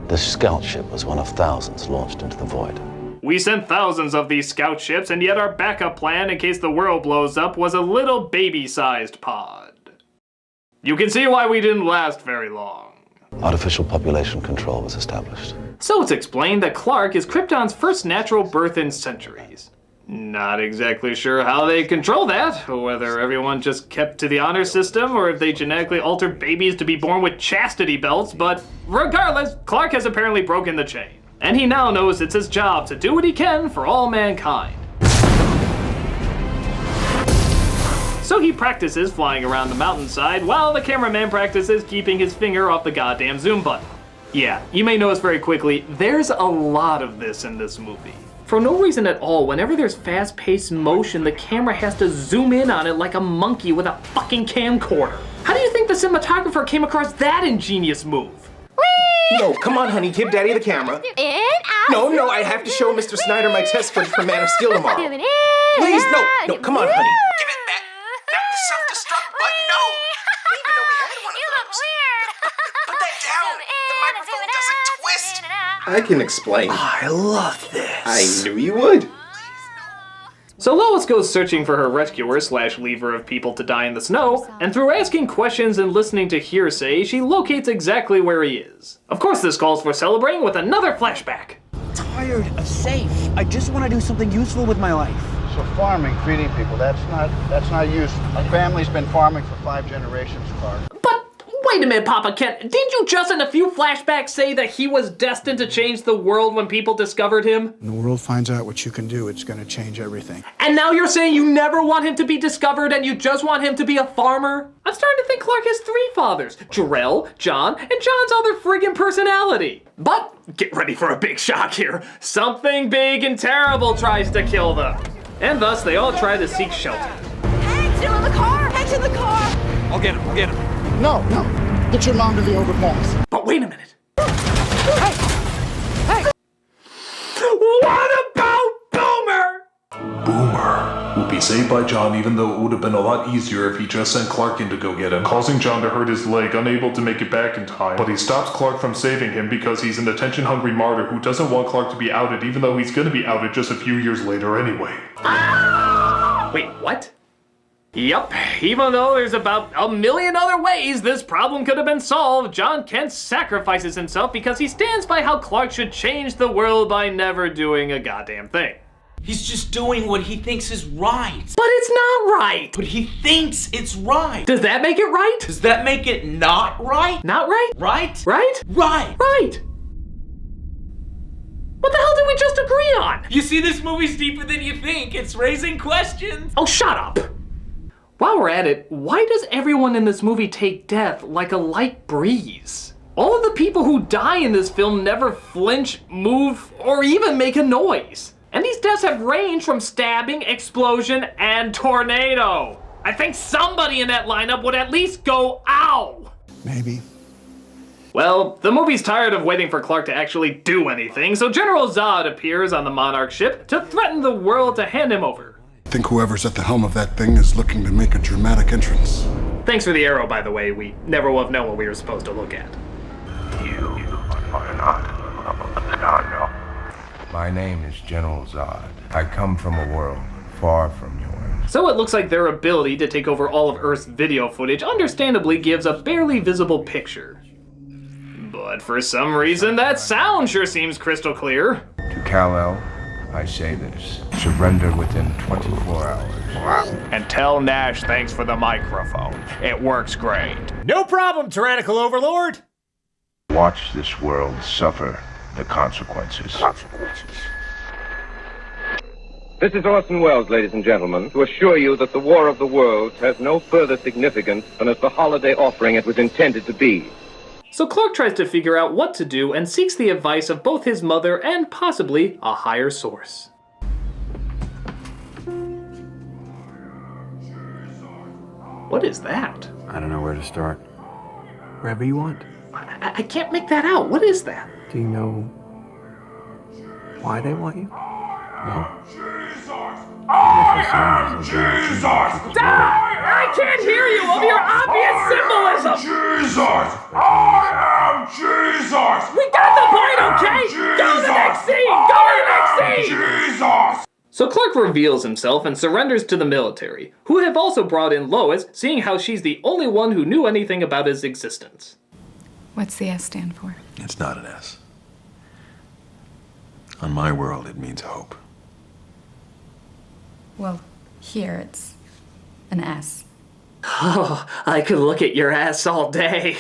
This scout ship was one of thousands launched into the void. We sent thousands of these scout ships, and yet our backup plan in case the world blows up was a little baby-sized pod. You can see why we didn't last very long. Artificial population control was established. So it's explained that Clark is Krypton's first natural birth in centuries. Not exactly sure how they control that, whether everyone just kept to the honor system or if they genetically altered babies to be born with chastity belts, but regardless, Clark has apparently broken the chain. And he now knows it's his job to do what he can for all mankind. So he practices flying around the mountainside while the cameraman practices keeping his finger off the goddamn zoom button. Yeah, you may notice very quickly, there's a lot of this in this movie. For no reason at all, whenever there's fast-paced motion, the camera has to zoom in on it like a monkey with a fucking camcorder. How do you think the cinematographer came across that ingenious move? No, come on, honey, give Daddy the camera. No, I have to show Mr. Snyder my test footage for Man of Steel tomorrow. Please, no, come on, honey. Give it back. Not the self-destruct button, no. I didn't even know we had one of those. Put that down. The microphone doesn't twist. I can explain. I love this. I knew you would. So Lois goes searching for her rescuer/leaver of people to die in the snow, and through asking questions and listening to hearsay, she locates exactly where he is. Of course, this calls for celebrating with another flashback. Tired of safe. I just want to do something useful with my life. So farming, feeding people, that's not useful. My family's been farming for 5 generations, Clark. But wait a minute, Papa Kent, didn't you just in a few flashbacks say that he was destined to change the world when people discovered him? When the world finds out what you can do, it's gonna change everything. And now you're saying you never want him to be discovered and you just want him to be a farmer? I'm starting to think Clark has 3 fathers. Jor-El, John, and John's other friggin' personality. But get ready for a big shock here. Something big and terrible tries to kill them. And thus they all try to seek shelter. Hey, still in the car! Head to the car! I'll get him. No. Get your mom to the overpass. But wait a minute. Hey! What about Boomer? Boomer will be saved by John, even though it would have been a lot easier if he just sent Clark in to go get him, causing John to hurt his leg, unable to make it back in time. But he stops Clark from saving him because he's an attention-hungry martyr who doesn't want Clark to be outed, even though he's gonna be outed just a few years later anyway. Wait, what? Yup, even though there's about a million other ways this problem could have been solved, John Kent sacrifices himself because he stands by how Clark should change the world by never doing a goddamn thing. He's just doing what he thinks is right. But it's not right! But he thinks it's right. Does that make it right? Does that make it not right? Not right? Right? Right? Right. Right! What the hell did we just agree on? You see, this movie's deeper than you think. It's raising questions. Oh, shut up! While we're at it, why does everyone in this movie take death like a light breeze? All of the people who die in this film never flinch, move, or even make a noise. And these deaths have ranged from stabbing, explosion, and tornado. I think somebody in that lineup would at least go, ow! Maybe. Well, the movie's tired of waiting for Clark to actually do anything, so General Zod appears on the Monarch ship to threaten the world to hand him over. I think whoever's at the helm of that thing is looking to make a dramatic entrance. Thanks for the arrow, by the way. We never will have known what we were supposed to look at. You are not Nostalgia. My name is General Zod. I come from a world far from yours. So it looks like their ability to take over all of Earth's video footage understandably gives a barely visible picture. But for some reason, that sound sure seems crystal clear. To Kal-El, I say this. Surrender within 24 hours. And tell Nash thanks for the microphone. It works great. No problem, tyrannical overlord! Watch this world suffer the consequences. This is Orson Welles, ladies and gentlemen, to assure you that the War of the Worlds has no further significance than as the holiday offering it was intended to be. So Clark tries to figure out what to do and seeks the advice of both his mother and possibly a higher source. What is that? I don't know where to start. Wherever you want. I can't make that out. What is that? Do you know why they want you? No. I can't hear you of your obvious symbolism! Jesus! We got the point, okay? Go to the next scene! Go to the next scene! So Clark reveals himself and surrenders to the military, who have also brought in Lois, seeing how she's the only one who knew anything about his existence. What's the S stand for? It's not an S. On my world, it means hope. Well, here it's an S. Oh, I could look at your ass all day.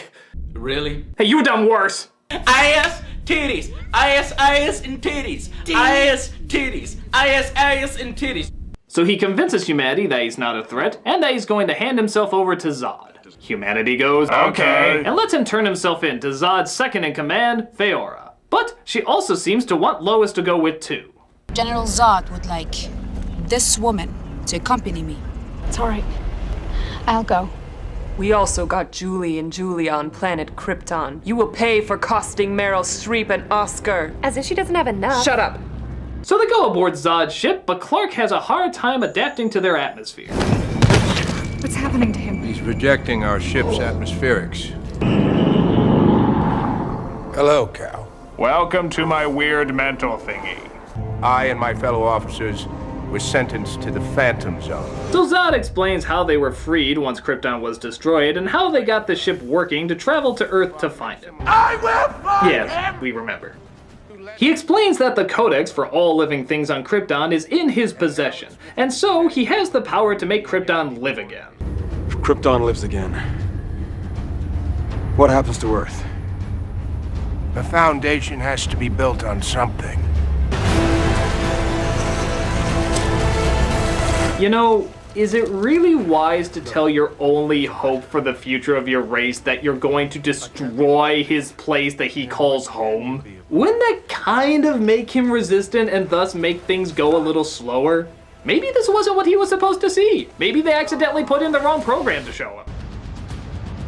Really? Hey, you done worse. Ass, titties. Ass, and titties. Ass, titties. Ass, and titties. So he convinces humanity that he's not a threat, and that he's going to hand himself over to Zod. Humanity goes, okay, and lets him turn himself in to Zod's second in command, Feora. But she also seems to want Lois to go with too. General Zod would like this woman to accompany me. It's all right. I'll go. We also got Julie and Julia on planet Krypton. You will pay for costing Meryl Streep an Oscar. As if she doesn't have enough. Shut up. So they go aboard Zod's ship, but Clark has a hard time adapting to their atmosphere. What's happening to him? He's rejecting our ship's atmospherics. Hello, Cal. Welcome to my weird mental thingy. I and my fellow officers were sentenced to the Phantom Zone. So Zod explains how they were freed once Krypton was destroyed, and how they got the ship working to travel to Earth to find him. I will find him! Yes, we remember. He explains that the codex for all living things on Krypton is in his possession, and so he has the power to make Krypton live again. If Krypton lives again, what happens to Earth? The foundation has to be built on something. You know, is it really wise to tell your only hope for the future of your race that you're going to destroy his place that he calls home? Wouldn't that kind of make him resistant and thus make things go a little slower? Maybe this wasn't what he was supposed to see. Maybe they accidentally put in the wrong program to show him.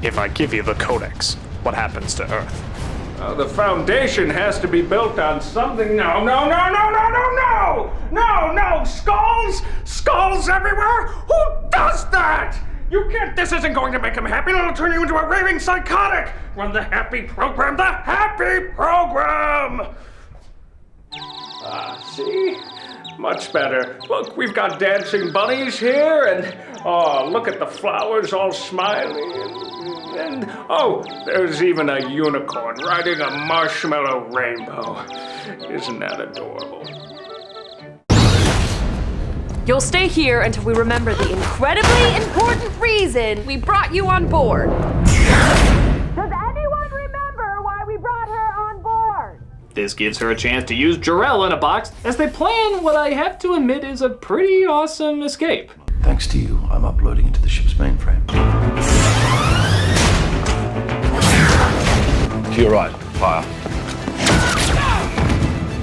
If I give you the Codex, what happens to Earth? The foundation has to be built on something. No! Skulls! Skulls everywhere? Who does that? You can't. This isn't going to make him happy. It'll turn you into a raving psychotic. Run the happy program. The happy program. See? Much better. Look, we've got dancing bunnies here, and oh, look at the flowers all smiling, and oh, there's even a unicorn riding a marshmallow rainbow. Isn't that adorable? You'll stay here until we remember the incredibly important reason we brought you on board. Does anyone remember why we brought her on board? This gives her a chance to use Jor-El in a box as they plan what I have to admit is a pretty awesome escape. Thanks to you, I'm uploading into the ship's mainframe. To your right, fire.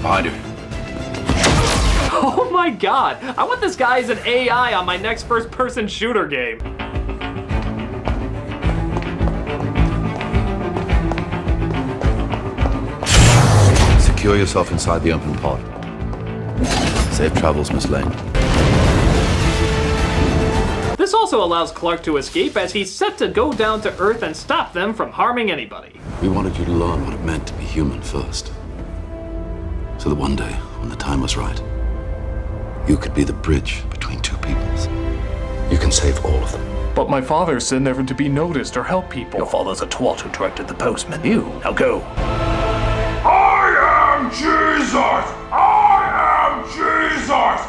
Behind you. Oh my god, I want this guy as an AI on my next first-person shooter game. Secure yourself inside the open pod. Safe travels, Miss Lane. This also allows Clark to escape as he's set to go down to Earth and stop them from harming anybody. We wanted you to learn what it meant to be human first. So that one day, when the time was right, you could be the bridge between two peoples. You can save all of them. But my father said never to be noticed or help people. Your father's a twat who directed the postman. You, now go. I am Jesus! I am Jesus!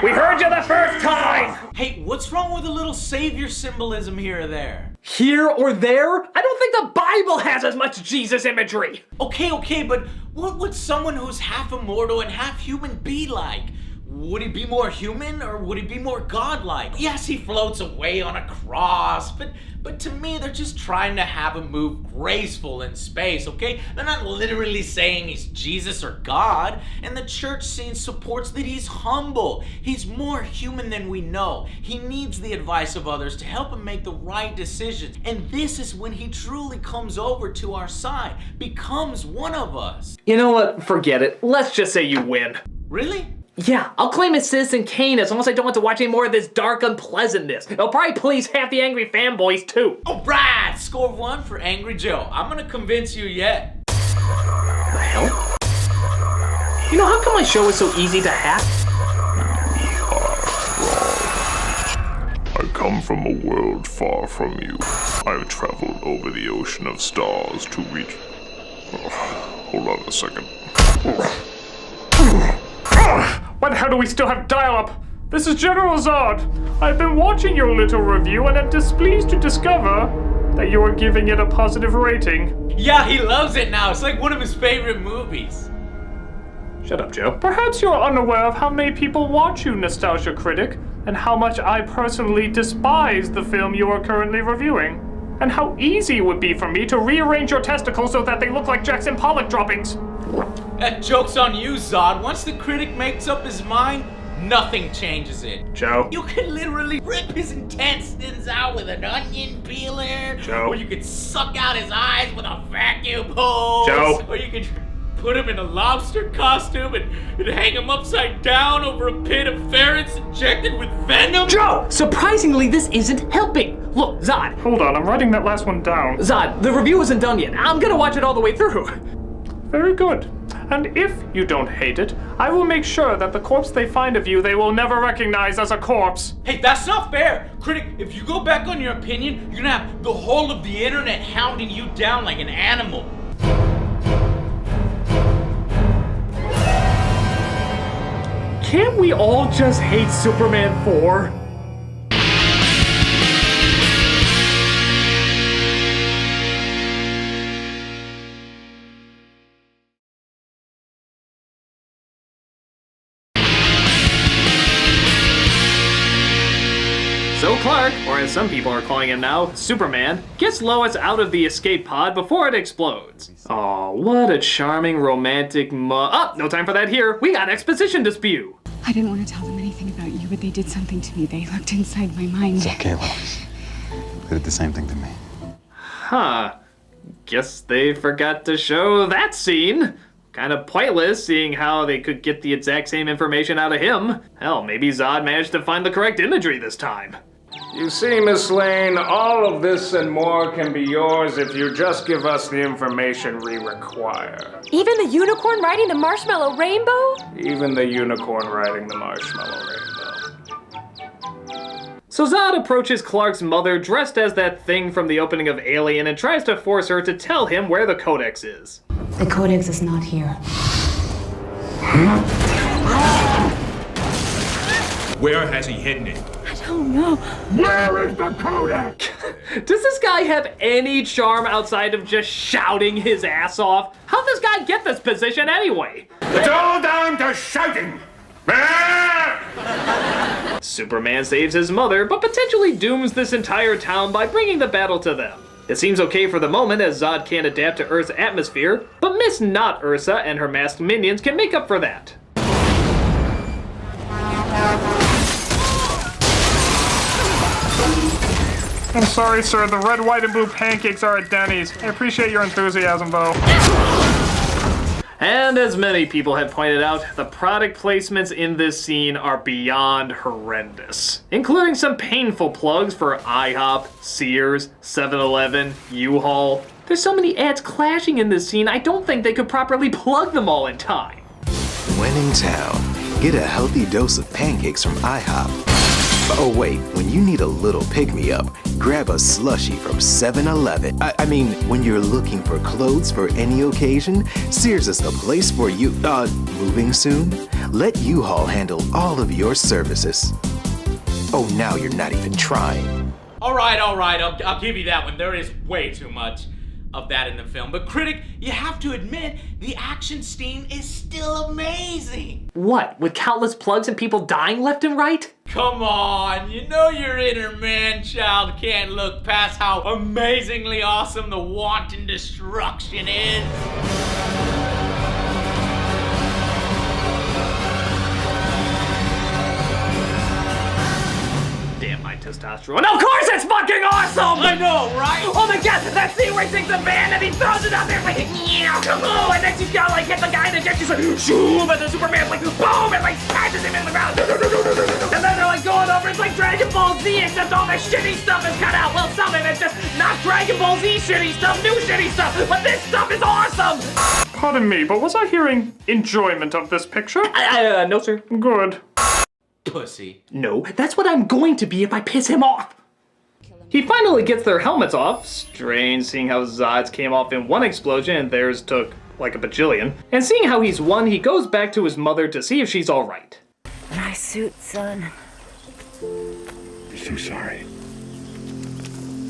We heard you the first time! Hey, what's wrong with a little savior symbolism here or there? Here or there? I don't think the Bible has as much Jesus imagery. Okay, but what would someone who's half immortal and half human be like? Would he be more human or would he be more godlike? Yes, he floats away on a cross, but to me, they're just trying to have him move graceful in space, okay? They're not literally saying he's Jesus or God, and the church scene supports that he's humble. He's more human than we know. He needs the advice of others to help him make the right decisions, and this is when he truly comes over to our side, becomes one of us. You know what? Forget it. Let's just say you win. Really? Yeah, I'll claim as Citizen Kane as long as I don't have to watch any more of this dark unpleasantness. It'll probably please half the angry fanboys too. Alright, score 1 for Angry Joe. I'm gonna convince you yet. The hell? You know, how come my show is so easy to hack? come from a world far from you. I've traveled over the ocean of stars to reach... hold on a second. Why the hell do we still have dial-up? This is General Zod. I've been watching your little review and am displeased to discover that you are giving it a positive rating. Yeah, he loves it now. It's like one of his favorite movies. Shut up, Joe. Perhaps you're unaware of how many people watch you, Nostalgia Critic, and how much I personally despise the film you are currently reviewing, and how easy it would be for me to rearrange your testicles so that they look like Jackson Pollock droppings. That joke's on you, Zod. Once the critic makes up his mind, nothing changes it. Joe. You can literally rip his intestines out with an onion peeler. Joe. Or you could suck out his eyes with a vacuum hose. Joe. Or you could put him in a lobster costume and hang him upside down over a pit of ferrets injected with venom. Joe! Surprisingly, this isn't helping. Look, Zod. Hold on, I'm writing that last one down. Zod, the review isn't done yet. I'm gonna watch it all the way through. Very good. And if you don't hate it, I will make sure that the corpse they find of you they will never recognize as a corpse. Hey, that's not fair. Critic, if you go back on your opinion, you're gonna have the whole of the internet hounding you down like an animal. Can't we all just hate Superman 4? So Clark, or as some people are calling him now, Superman, gets Lois out of the escape pod before it explodes. Aw, what a charming romantic no time for that here. We got exposition to spew. I didn't want to tell them anything about you, but they did something to me. They looked inside my mind. It's okay, Lois. They did the same thing to me. Huh. Guess they forgot to show that scene. Kind of pointless, seeing how they could get the exact same information out of him. Hell, maybe Zod managed to find the correct imagery this time. You see, Miss Lane, all of this and more can be yours if you just give us the information we require. Even the unicorn riding the marshmallow rainbow? Even the unicorn riding the marshmallow rainbow. So Zod approaches Clark's mother dressed as that thing from the opening of Alien and tries to force her to tell him where the Codex is. The Codex is not here. Where has he hidden it? I don't know. Where is the Codex? Does this guy have any charm outside of just shouting his ass off? How'd this guy get this position anyway? It's all down to shouting! Superman saves his mother, but potentially dooms this entire town by bringing the battle to them. It seems okay for the moment as Zod can't adapt to Earth's atmosphere, but Miss Not Ursa and her masked minions can make up for that. I'm sorry, sir. The red, white, and blue pancakes are at Denny's. I appreciate your enthusiasm, though. And as many people have pointed out, the product placements in this scene are beyond horrendous, including some painful plugs for IHOP, Sears, 7-Eleven, U-Haul. There's so many ads clashing in this scene, I don't think they could properly plug them all in time. When in town, get a healthy dose of pancakes from IHOP. Oh wait, when you need a little pick-me-up, grab a slushie from 7-Eleven. I mean, when you're looking for clothes for any occasion, Sears is the place for you. Moving soon? Let U-Haul handle all of your services. Oh, now you're not even trying. All right, I'll give you that one. There is way too much of that in the film. But Critic, you have to admit, the action scene is still amazing. What, with countless plugs and people dying left and right? Come on, you know your inner man-child can't look past how amazingly awesome the wanton destruction is. Damn my testosterone. Of course it's fucking awesome! I know, right? Oh my god, that scene where he takes the van and he throws it out there like, meow, kaboom, and then she's gotta like hit the guy in the jet, she's like, shoom, and then Superman's like, boom, and like smashes him in the ground. And then they're like going over, it's like Dragon Ball Z, except all the shitty stuff is cut out. Well, some of it's just not Dragon Ball Z shitty stuff, new shitty stuff, but this stuff is awesome! Pardon me, but was I hearing enjoyment of this picture? No, sir. Good. pussy. No, that's what I'm going to be if I piss him off. He finally gets their helmets off. Strange seeing how Zod's came off in one explosion and theirs took like a bajillion. And seeing how he's won, he goes back to his mother to see if she's alright. Nice suit, son. I'm so sorry.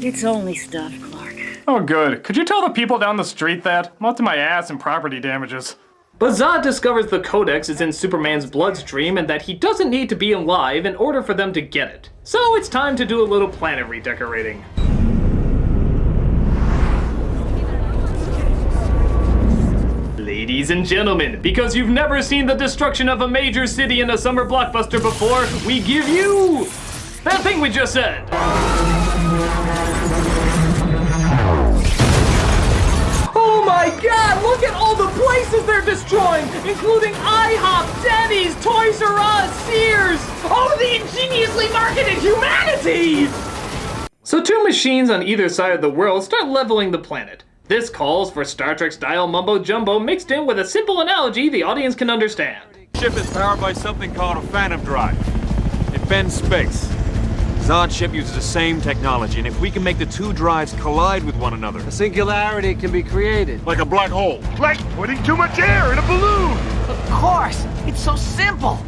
It's only stuff, Clark. Oh good. Could you tell the people down the street that? I'm up to my ass in property damages. But Zod discovers the Codex is in Superman's bloodstream and that he doesn't need to be alive in order for them to get it. So it's time to do a little planet redecorating. Ladies and gentlemen, because you've never seen the destruction of a major city in a summer blockbuster before, we give you that thing we just said. Oh my god, look at all the places they're destroying, including IHOP, Denny's, Toys R Us, Sears. Oh, the ingeniously marketed humanity! So two machines on either side of the world start leveling the planet. This calls for Star Trek style mumbo jumbo mixed in with a simple analogy the audience can understand. The ship is powered by something called a phantom drive. It bends space. Zod's ship uses the same technology, and if we can make the two drives collide with one another, A singularity can be created. like a black hole. Like putting too much air in a balloon! Of course! It's so simple!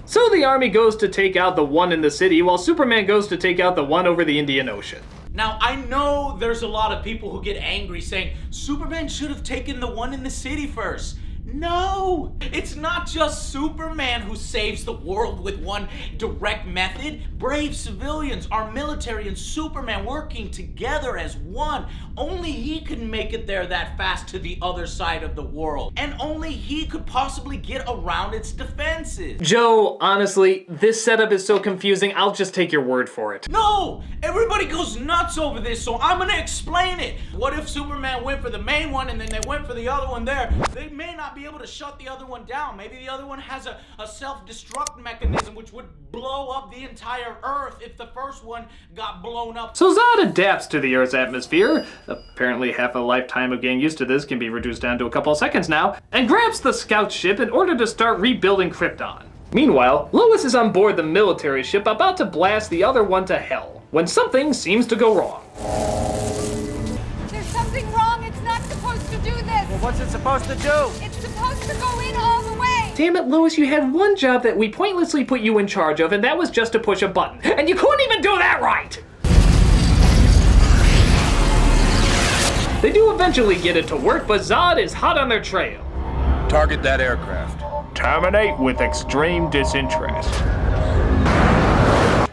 So the army goes to take out the one in the city while Superman goes to take out the one over the Indian Ocean. Now, I know there's a lot of people who get angry saying, Superman should have taken the one in the city first. No! It's not just Superman who saves the world with one direct method. Brave civilians, our military, and Superman working together as one. Only he can make it there that fast to the other side of the world. And only he could possibly get around its defenses. Joe, honestly, this setup is so confusing, I'll just take your word for it. No! Everybody goes nuts over this, so I'm gonna explain it. What if Superman went for the main one and then they went for the other one there? They may not be able to shut the other one down. Maybe the other one has a self-destruct mechanism which would blow up the entire Earth if the first one got blown up. So Zod adapts to the Earth's atmosphere. Apparently half a lifetime of getting used to this can be reduced down to a couple of seconds now, and grabs the scout ship in order to start rebuilding Krypton. Meanwhile, Lois is on board the military ship about to blast the other one to hell, when something seems to go wrong. There's something wrong. It's not supposed to do this. Well, what's it supposed to do? It's supposed to go in all the way. Damn it, Lois, you had one job that we pointlessly put you in charge of, and that was just to push a button. And you couldn't even do that right! They do eventually get it to work, but Zod is hot on their trail. Target that aircraft. Terminate with extreme disinterest.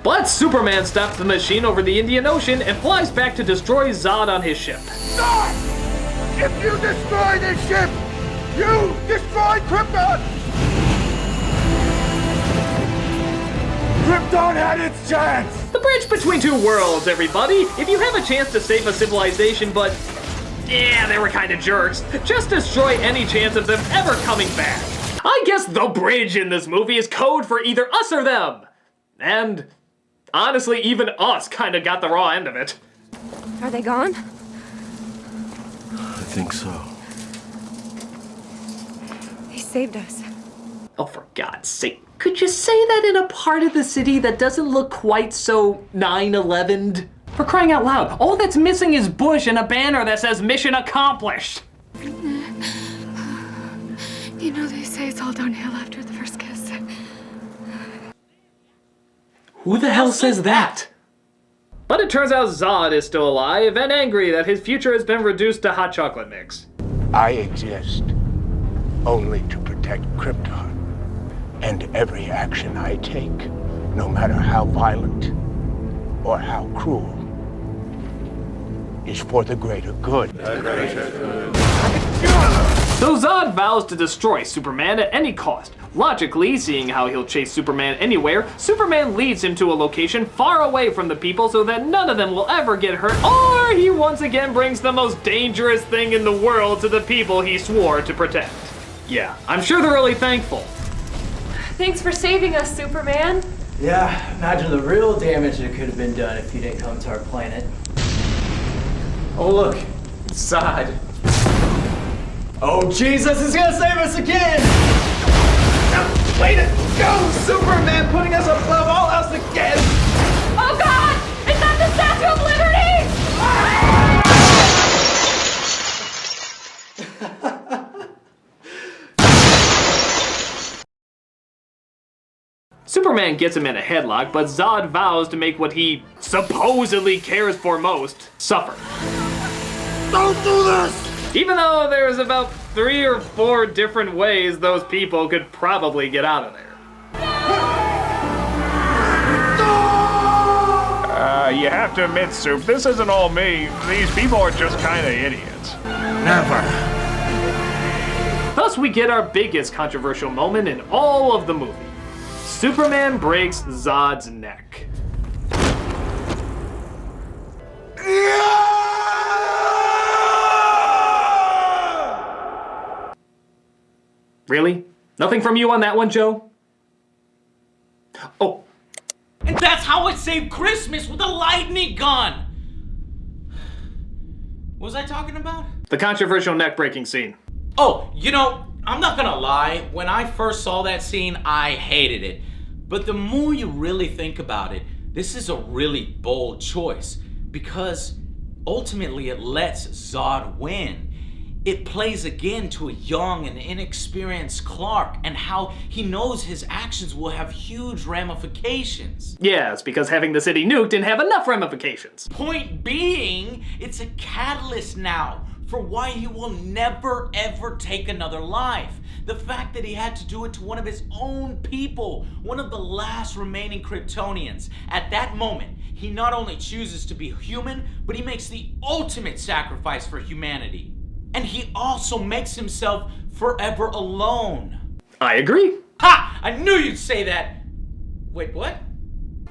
But Superman stops the machine over the Indian Ocean and flies back to destroy Zod on his ship. Stop! If you destroy this ship, you destroy Krypton! Krypton had its chance! The bridge between two worlds, everybody. If you have a chance to save a civilization, but yeah, they were kind of jerks, just destroy any chance of them ever coming back. I guess the bridge in this movie is code for either us or them. And honestly, even us kind of got the raw end of it. Are they gone? I think so. He saved us. Oh, for God's sake. Could you say that in a part of the city that doesn't look quite so 9/11'd? For crying out loud, all that's missing is Bush and a banner that says mission accomplished. You know, they say it's all downhill after the first kiss. Who the hell says that? But it turns out Zod is still alive and angry that his future has been reduced to hot chocolate mix. I exist only to protect Krypton. And every action I take, no matter how violent or how cruel, is for the greater good. So Zod vows to destroy Superman at any cost. Logically, seeing how he'll chase Superman anywhere, Superman leads him to a location far away from the people so that none of them will ever get hurt, or he once again brings the most dangerous thing in the world to the people he swore to protect. Yeah, I'm sure they're really thankful. Thanks for saving us, Superman. Yeah, imagine the real damage that could have been done if you didn't come to our planet. Oh look, it's Zod. Oh Jesus is gonna save us again! Wait! go! Superman putting us above all else again! Oh God! It's not the Statue of Liberty! Superman gets him in a headlock, but Zod vows to make what he supposedly cares for most suffer. Don't do this! Even though there's about 3 or 4 different ways those people could probably get out of there. You have to admit, Soup, this isn't all me. These people are just kind of idiots. Never. Thus we get our biggest controversial moment in all of the movie. Superman breaks Zod's neck. Really? Nothing from you on that one, Joe? Oh. And that's how I saved Christmas with a lightning gun! What was I talking about? The controversial neck-breaking scene. Oh, you know, I'm not gonna lie. When I first saw that scene, I hated it. But the more you really think about it, this is a really bold choice. Because ultimately it lets Zod win. It plays again to a young and inexperienced Clark and how he knows his actions will have huge ramifications. Yes, because having the city nuked didn't have enough ramifications. Point being, it's a catalyst now for why he will never ever take another life. The fact that he had to do it to one of his own people, one of the last remaining Kryptonians. At that moment, he not only chooses to be human, but he makes the ultimate sacrifice for humanity. And he also makes himself forever alone. I agree. Ha! I knew you'd say that! Wait, what?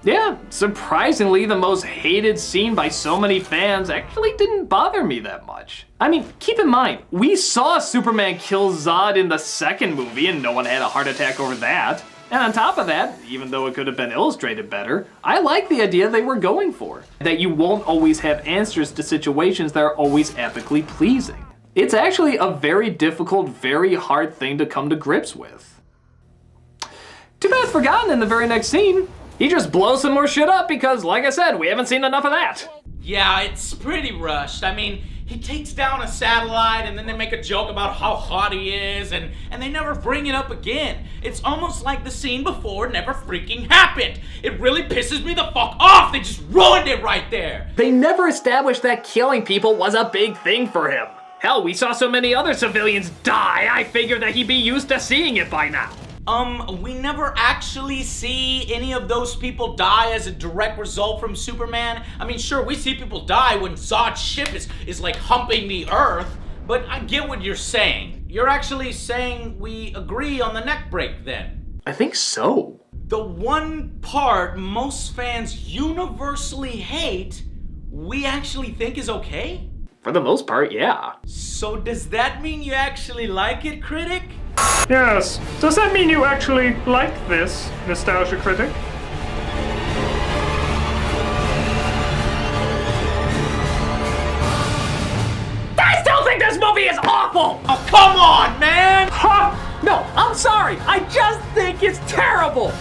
Yeah, surprisingly, the most hated scene by so many fans actually didn't bother me that much. I mean, keep in mind, we saw Superman kill Zod in the second movie and no one had a heart attack over that. And on top of that, even though it could have been illustrated better, I like the idea they were going for. That you won't always have answers to situations that are always epically pleasing. It's actually a very difficult, very hard thing to come to grips with. Too bad it's forgotten in the very next scene. He just blows some more shit up because, like I said, we haven't seen enough of that. Yeah, it's pretty rushed. I mean, he takes down a satellite and then they make a joke about how hot he is and they never bring it up again. It's almost like the scene before never freaking happened. It really pisses me the fuck off. They just ruined it right there. They never established that killing people was a big thing for him. Hell, we saw so many other civilians die, I figured that he'd be used to seeing it by now. We never actually see any of those people die as a direct result from Superman. I mean, sure, we see people die when Zod's ship is like humping the Earth, but I get what you're saying. You're actually saying we agree on the neck break then. I think so. The one part most fans universally hate, we actually think is okay? For the most part, yeah. So does that mean you actually like it, Critic? Yes. Does that mean you actually like this, Nostalgia Critic? I still think this movie is awful! Oh, come on, man! Ha! No, I'm sorry. I just think it's terrible.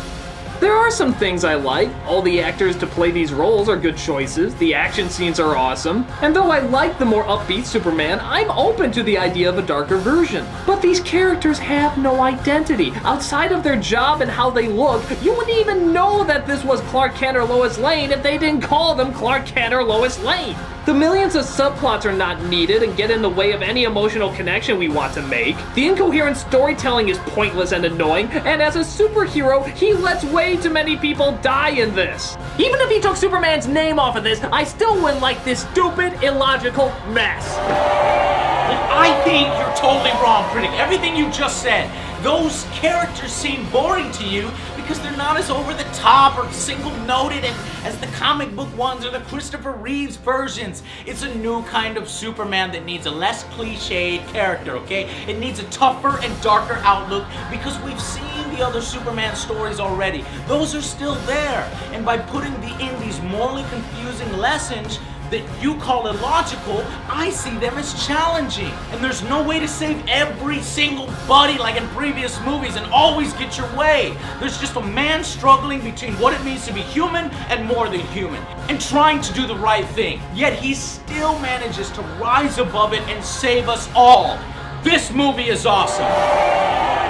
There are some things I like. All the actors to play these roles are good choices. The action scenes are awesome. And though I like the more upbeat Superman, I'm open to the idea of a darker version. But these characters have no identity. Outside of their job and how they look, you wouldn't even know that this was Clark Kent or Lois Lane if they didn't call them Clark Kent or Lois Lane. The millions of subplots are not needed and get in the way of any emotional connection we want to make. The incoherent storytelling is pointless and annoying, and as a superhero, he lets way too many people die in this. Even if he took Superman's name off of this, I still wouldn't like this stupid, illogical mess. I think you're totally wrong, Critic. Everything you just said. Those characters seem boring to you because they're not as over the top or single-noted as the comic book ones or the Christopher Reeves versions. It's a new kind of Superman that needs a less cliched character, okay? It needs a tougher and darker outlook because we've seen the other Superman stories already. Those are still there. And by putting in these morally confusing lessons, that you call illogical, I see them as challenging. And there's no way to save every single buddy like in previous movies and always get your way. There's just a man struggling between what it means to be human and more than human, and trying to do the right thing. Yet he still manages to rise above it and save us all. This movie is awesome.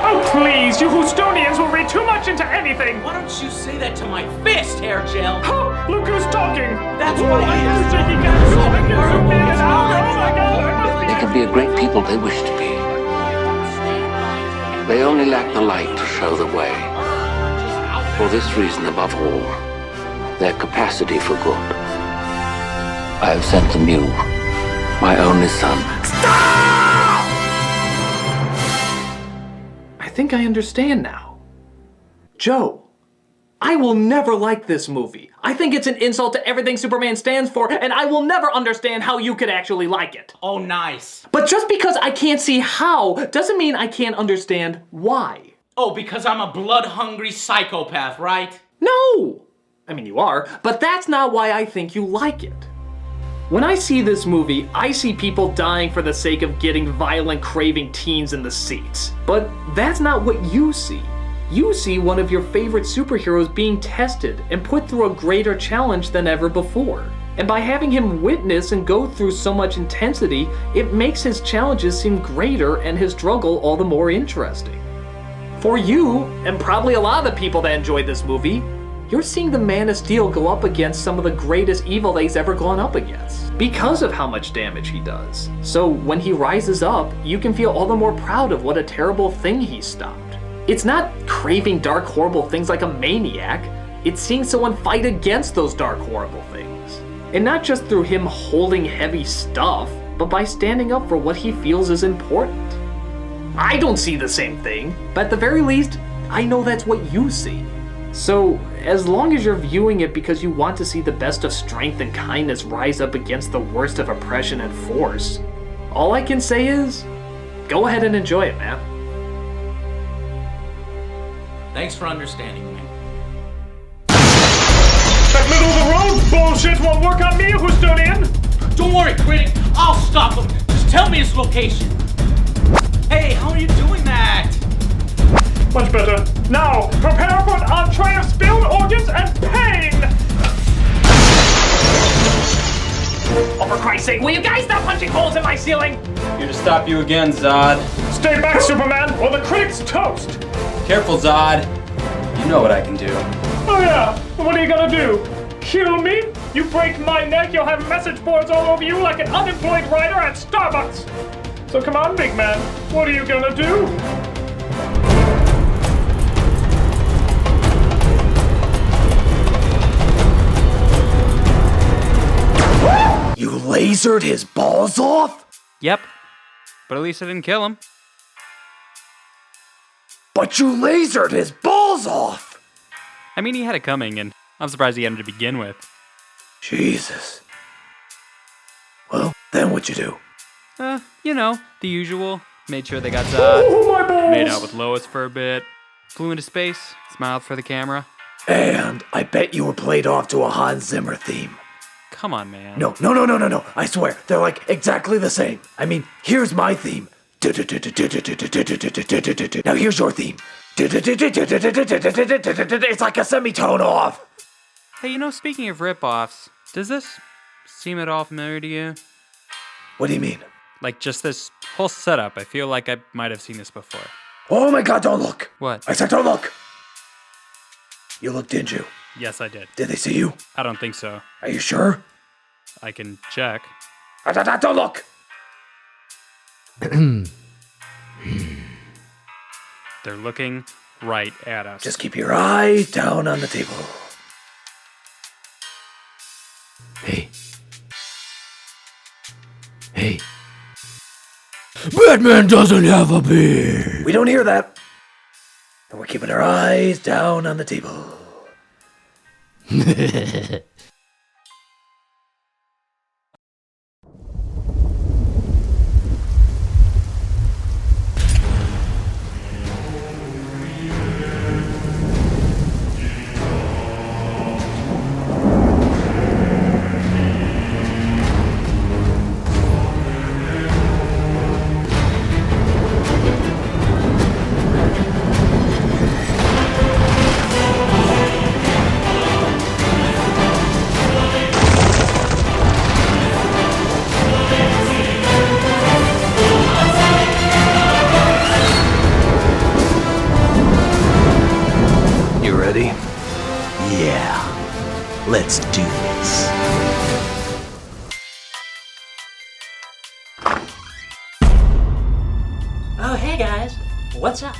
Oh please, you Houstonians will read too much into anything. Why don't you say that to my fist, hair gel? Oh, look who's talking. That's why They can be a great people they wish to be. They only lack the light to show the way. For this reason above all, their capacity for good. I have sent them you, my only son. I think I understand now. Joe, I will never like this movie. I think it's an insult to everything Superman stands for, and I will never understand how you could actually like it. Oh, nice. But just because I can't see how doesn't mean I can't understand why. Oh, because I'm a blood-hungry psychopath, right? No! I mean, you are, but that's not why I think you like it. When I see this movie, I see people dying for the sake of getting violent, craving teens in the seats. But that's not what you see. You see one of your favorite superheroes being tested and put through a greater challenge than ever before. And by having him witness and go through so much intensity, it makes his challenges seem greater and his struggle all the more interesting. For you, and probably a lot of the people that enjoyed this movie, you're seeing the Man of Steel go up against some of the greatest evil that he's ever gone up against, because of how much damage he does. So when he rises up, you can feel all the more proud of what a terrible thing he stopped. It's not craving dark, horrible things like a maniac. It's seeing someone fight against those dark, horrible things. And not just through him holding heavy stuff, but by standing up for what he feels is important. I don't see the same thing, but at the very least, I know that's what you see. So, as long as you're viewing it because you want to see the best of strength and kindness rise up against the worst of oppression and force, all I can say is, go ahead and enjoy it, man. Thanks for understanding me. That middle of the road bullshit won't work on me, Houstonian! Don't worry, Critic. I'll stop him. Just tell me his location. Hey, how are you doing that? Much better. Now, prepare for an entree of spilled organs and pain! Oh, for Christ's sake, will you guys stop punching holes in my ceiling? Here to stop you again, Zod. Stay back, Superman, or the critic's toast! Careful, Zod. You know what I can do. Oh yeah, what are you gonna do? Kill me? You break my neck, you'll have message boards all over you like an unemployed writer at Starbucks! So come on, big man, what are you gonna do? You lasered his balls off? Yep. But at least I didn't kill him. But you lasered his balls off! I mean, he had it coming, and I'm surprised he had him to begin with. Jesus. Well, then what'd you do? You know, the usual. Made sure they got Zod. Made out with Lois for a bit. Flew into space. Smiled for the camera. And I bet you were played off to a Hans Zimmer theme. Come on, man. No. I swear, they're like exactly the same. I mean, here's my theme. Now here's your theme. It's like a semitone off. Hey, you know, speaking of rip-offs, does this seem at all familiar to you? What do you mean? Like, just this whole setup. I feel like I might have seen this before. Oh my god, don't look! What? I said don't look! You looked, didn't you? Yes, I did. Did they see you? I don't think so. Are you sure? I can check. Don't look! They're looking right at us. Just keep your eyes down on the table. Hey. Batman doesn't have a beard! We don't hear that. And we're keeping our eyes down on the table. You ready? Yeah. Let's do this. Oh, hey guys. What's up?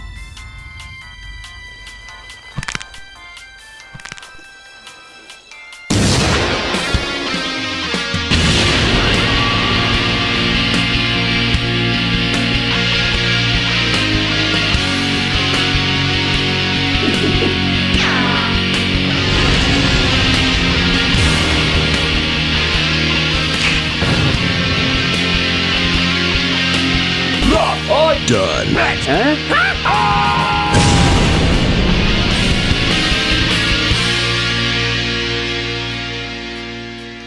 Done.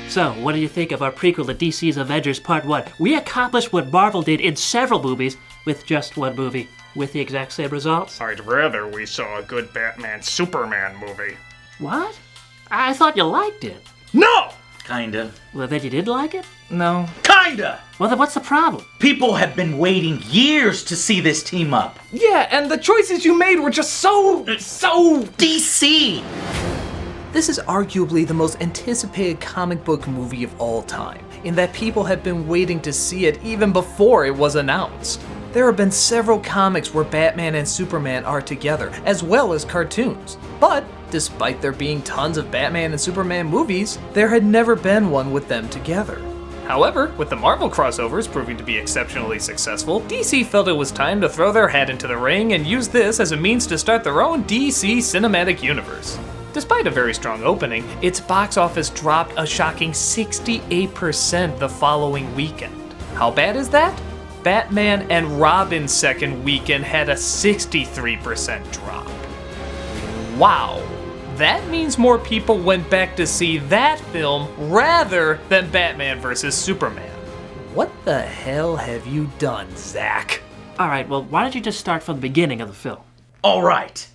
So, what do you think of our prequel to DC's Avengers Part 1? We accomplished what Marvel did in several movies with just one movie, with the exact same results. I'd rather we saw a good Batman-Superman movie. What? I thought you liked it. No! Kinda. Well, then you didn't like it? No. Kinda! Well, then what's the problem? People have been waiting years to see this team up. Yeah, and the choices you made were just so DC! This is arguably the most anticipated comic book movie of all time, in that people have been waiting to see it even before it was announced. There have been several comics where Batman and Superman are together, as well as cartoons. But, despite there being tons of Batman and Superman movies, there had never been one with them together. However, with the Marvel crossovers proving to be exceptionally successful, DC felt it was time to throw their hat into the ring and use this as a means to start their own DC cinematic universe. Despite a very strong opening, its box office dropped a shocking 68% the following weekend. How bad is that? Batman and Robin's second weekend had a 63% drop. Wow. That means more people went back to see that film rather than Batman vs. Superman. What the hell have you done, Zach? Alright, well, why don't you just start from the beginning of the film? Alright.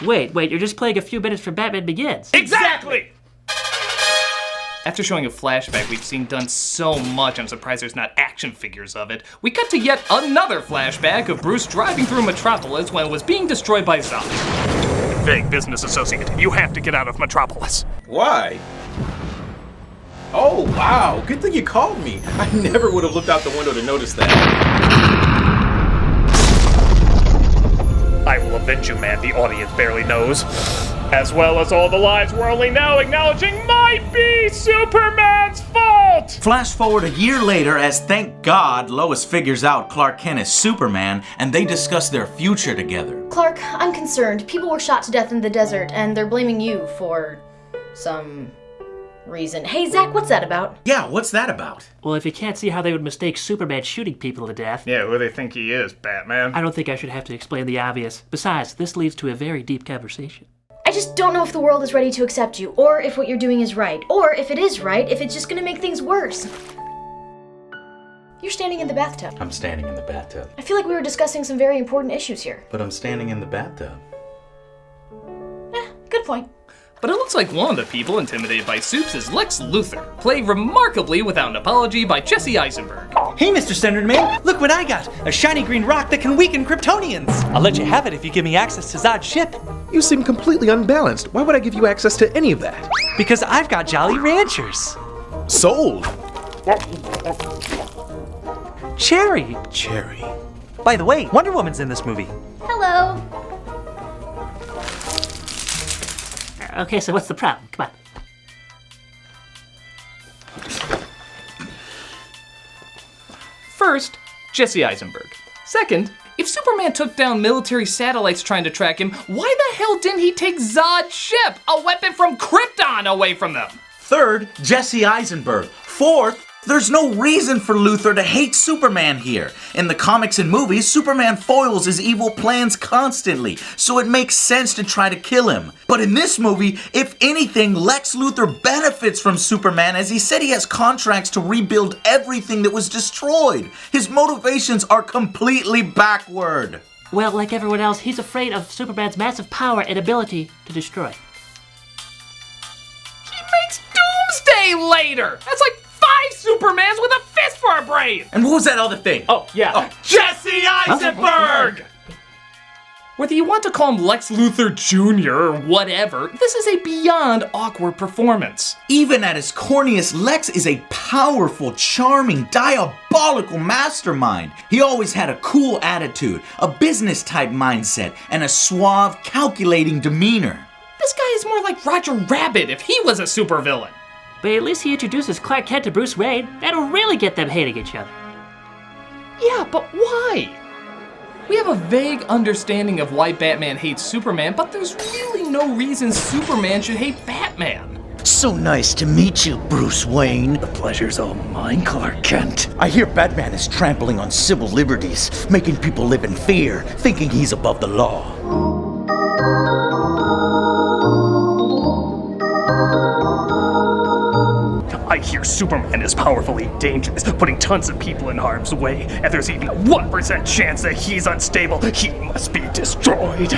Wait, you're just playing a few minutes from Batman Begins. Exactly! After showing a flashback we've seen done so much, I'm surprised there's not action figures of it. We cut to yet another flashback of Bruce driving through Metropolis when it was being destroyed by Zod. Vague business associate, you have to get out of Metropolis. Why? Oh, wow. Good thing you called me. I never would have looked out the window to notice that. I will avenge you, man, the audience barely knows. As well as all the lives we're only now acknowledging might be Superman's fault! Flash forward a year later as, thank God, Lois figures out Clark Kent is Superman and they discuss their future together. Clark, I'm concerned. People were shot to death in the desert and they're blaming you for some reason. Hey, Zach, what's that about? Yeah, what's that about? Well, if you can't see how they would mistake Superman shooting people to death... Yeah, who do they think he is, Batman? I don't think I should have to explain the obvious. Besides, this leads to a very deep conversation. I just don't know if the world is ready to accept you, or if what you're doing is right, or if it is right, if it's just gonna make things worse. You're standing in the bathtub. I'm standing in the bathtub. I feel like we were discussing some very important issues here. But I'm standing in the bathtub. Good point. But it looks like one of the people intimidated by Supes is Lex Luthor, played remarkably without an apology by Jesse Eisenberg. Hey, Mr. Standard Man, look what I got! A shiny green rock that can weaken Kryptonians! I'll let you have it if you give me access to Zod's ship. You seem completely unbalanced. Why would I give you access to any of that? Because I've got Jolly Ranchers. Sold. Cherry. Cherry. By the way, Wonder Woman's in this movie. Hello. Okay, so what's the problem? Come on. First, Jesse Eisenberg. Second, if Superman took down military satellites trying to track him, why the hell didn't he take Zod's ship, a weapon from Krypton, away from them? Third, Jesse Eisenberg. Fourth, there's no reason for Luthor to hate Superman here. In the comics and movies, Superman foils his evil plans constantly, so it makes sense to try to kill him. But in this movie, if anything, Lex Luthor benefits from Superman as he said he has contracts to rebuild everything that was destroyed. His motivations are completely backward. Well, like everyone else, he's afraid of Superman's massive power and ability to destroy. He makes Doomsday later! That's like 5 Supermans with a fist for a brain! And what was that other thing? Oh, yeah. Jesse Eisenberg! Whether you want to call him Lex Luthor Jr. or whatever, this is a beyond awkward performance. Even at his corniest, Lex is a powerful, charming, diabolical mastermind. He always had a cool attitude, a business-type mindset, and a suave, calculating demeanor. This guy is more like Roger Rabbit if he was a supervillain. But at least he introduces Clark Kent to Bruce Wayne. That'll really get them hating each other. Yeah, but why? We have a vague understanding of why Batman hates Superman, but there's really no reason Superman should hate Batman. So nice to meet you, Bruce Wayne. The pleasure's all mine, Clark Kent. I hear Batman is trampling on civil liberties, making people live in fear, thinking he's above the law. I hear Superman is powerfully dangerous, putting tons of people in harm's way, and there's even a 1% chance that he's unstable. He must be destroyed.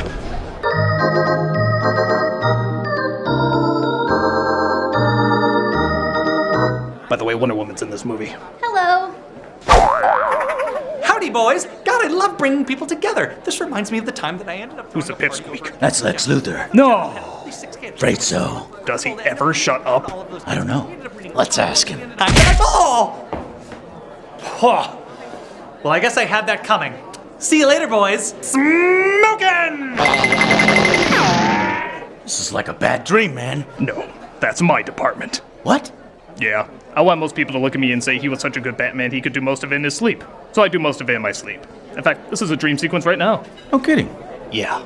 By the way, Wonder Woman's in this movie. Hello. Howdy, boys. God, I love bringing people together. This reminds me of the time that I ended up... Who's the pipsqueak? That's Lex Luthor. No! Afraid so. Does he ever shut up? I don't know. Let's ask him. I'm gonna go! Huh. Well, I guess I had that coming. See you later, boys. Smokin'! This is like a bad dream, man. No, that's my department. What? Yeah, I want most people to look at me and say he was such a good Batman he could do most of it in his sleep. So I do most of it in my sleep. In fact, this is a dream sequence right now. No kidding. Yeah.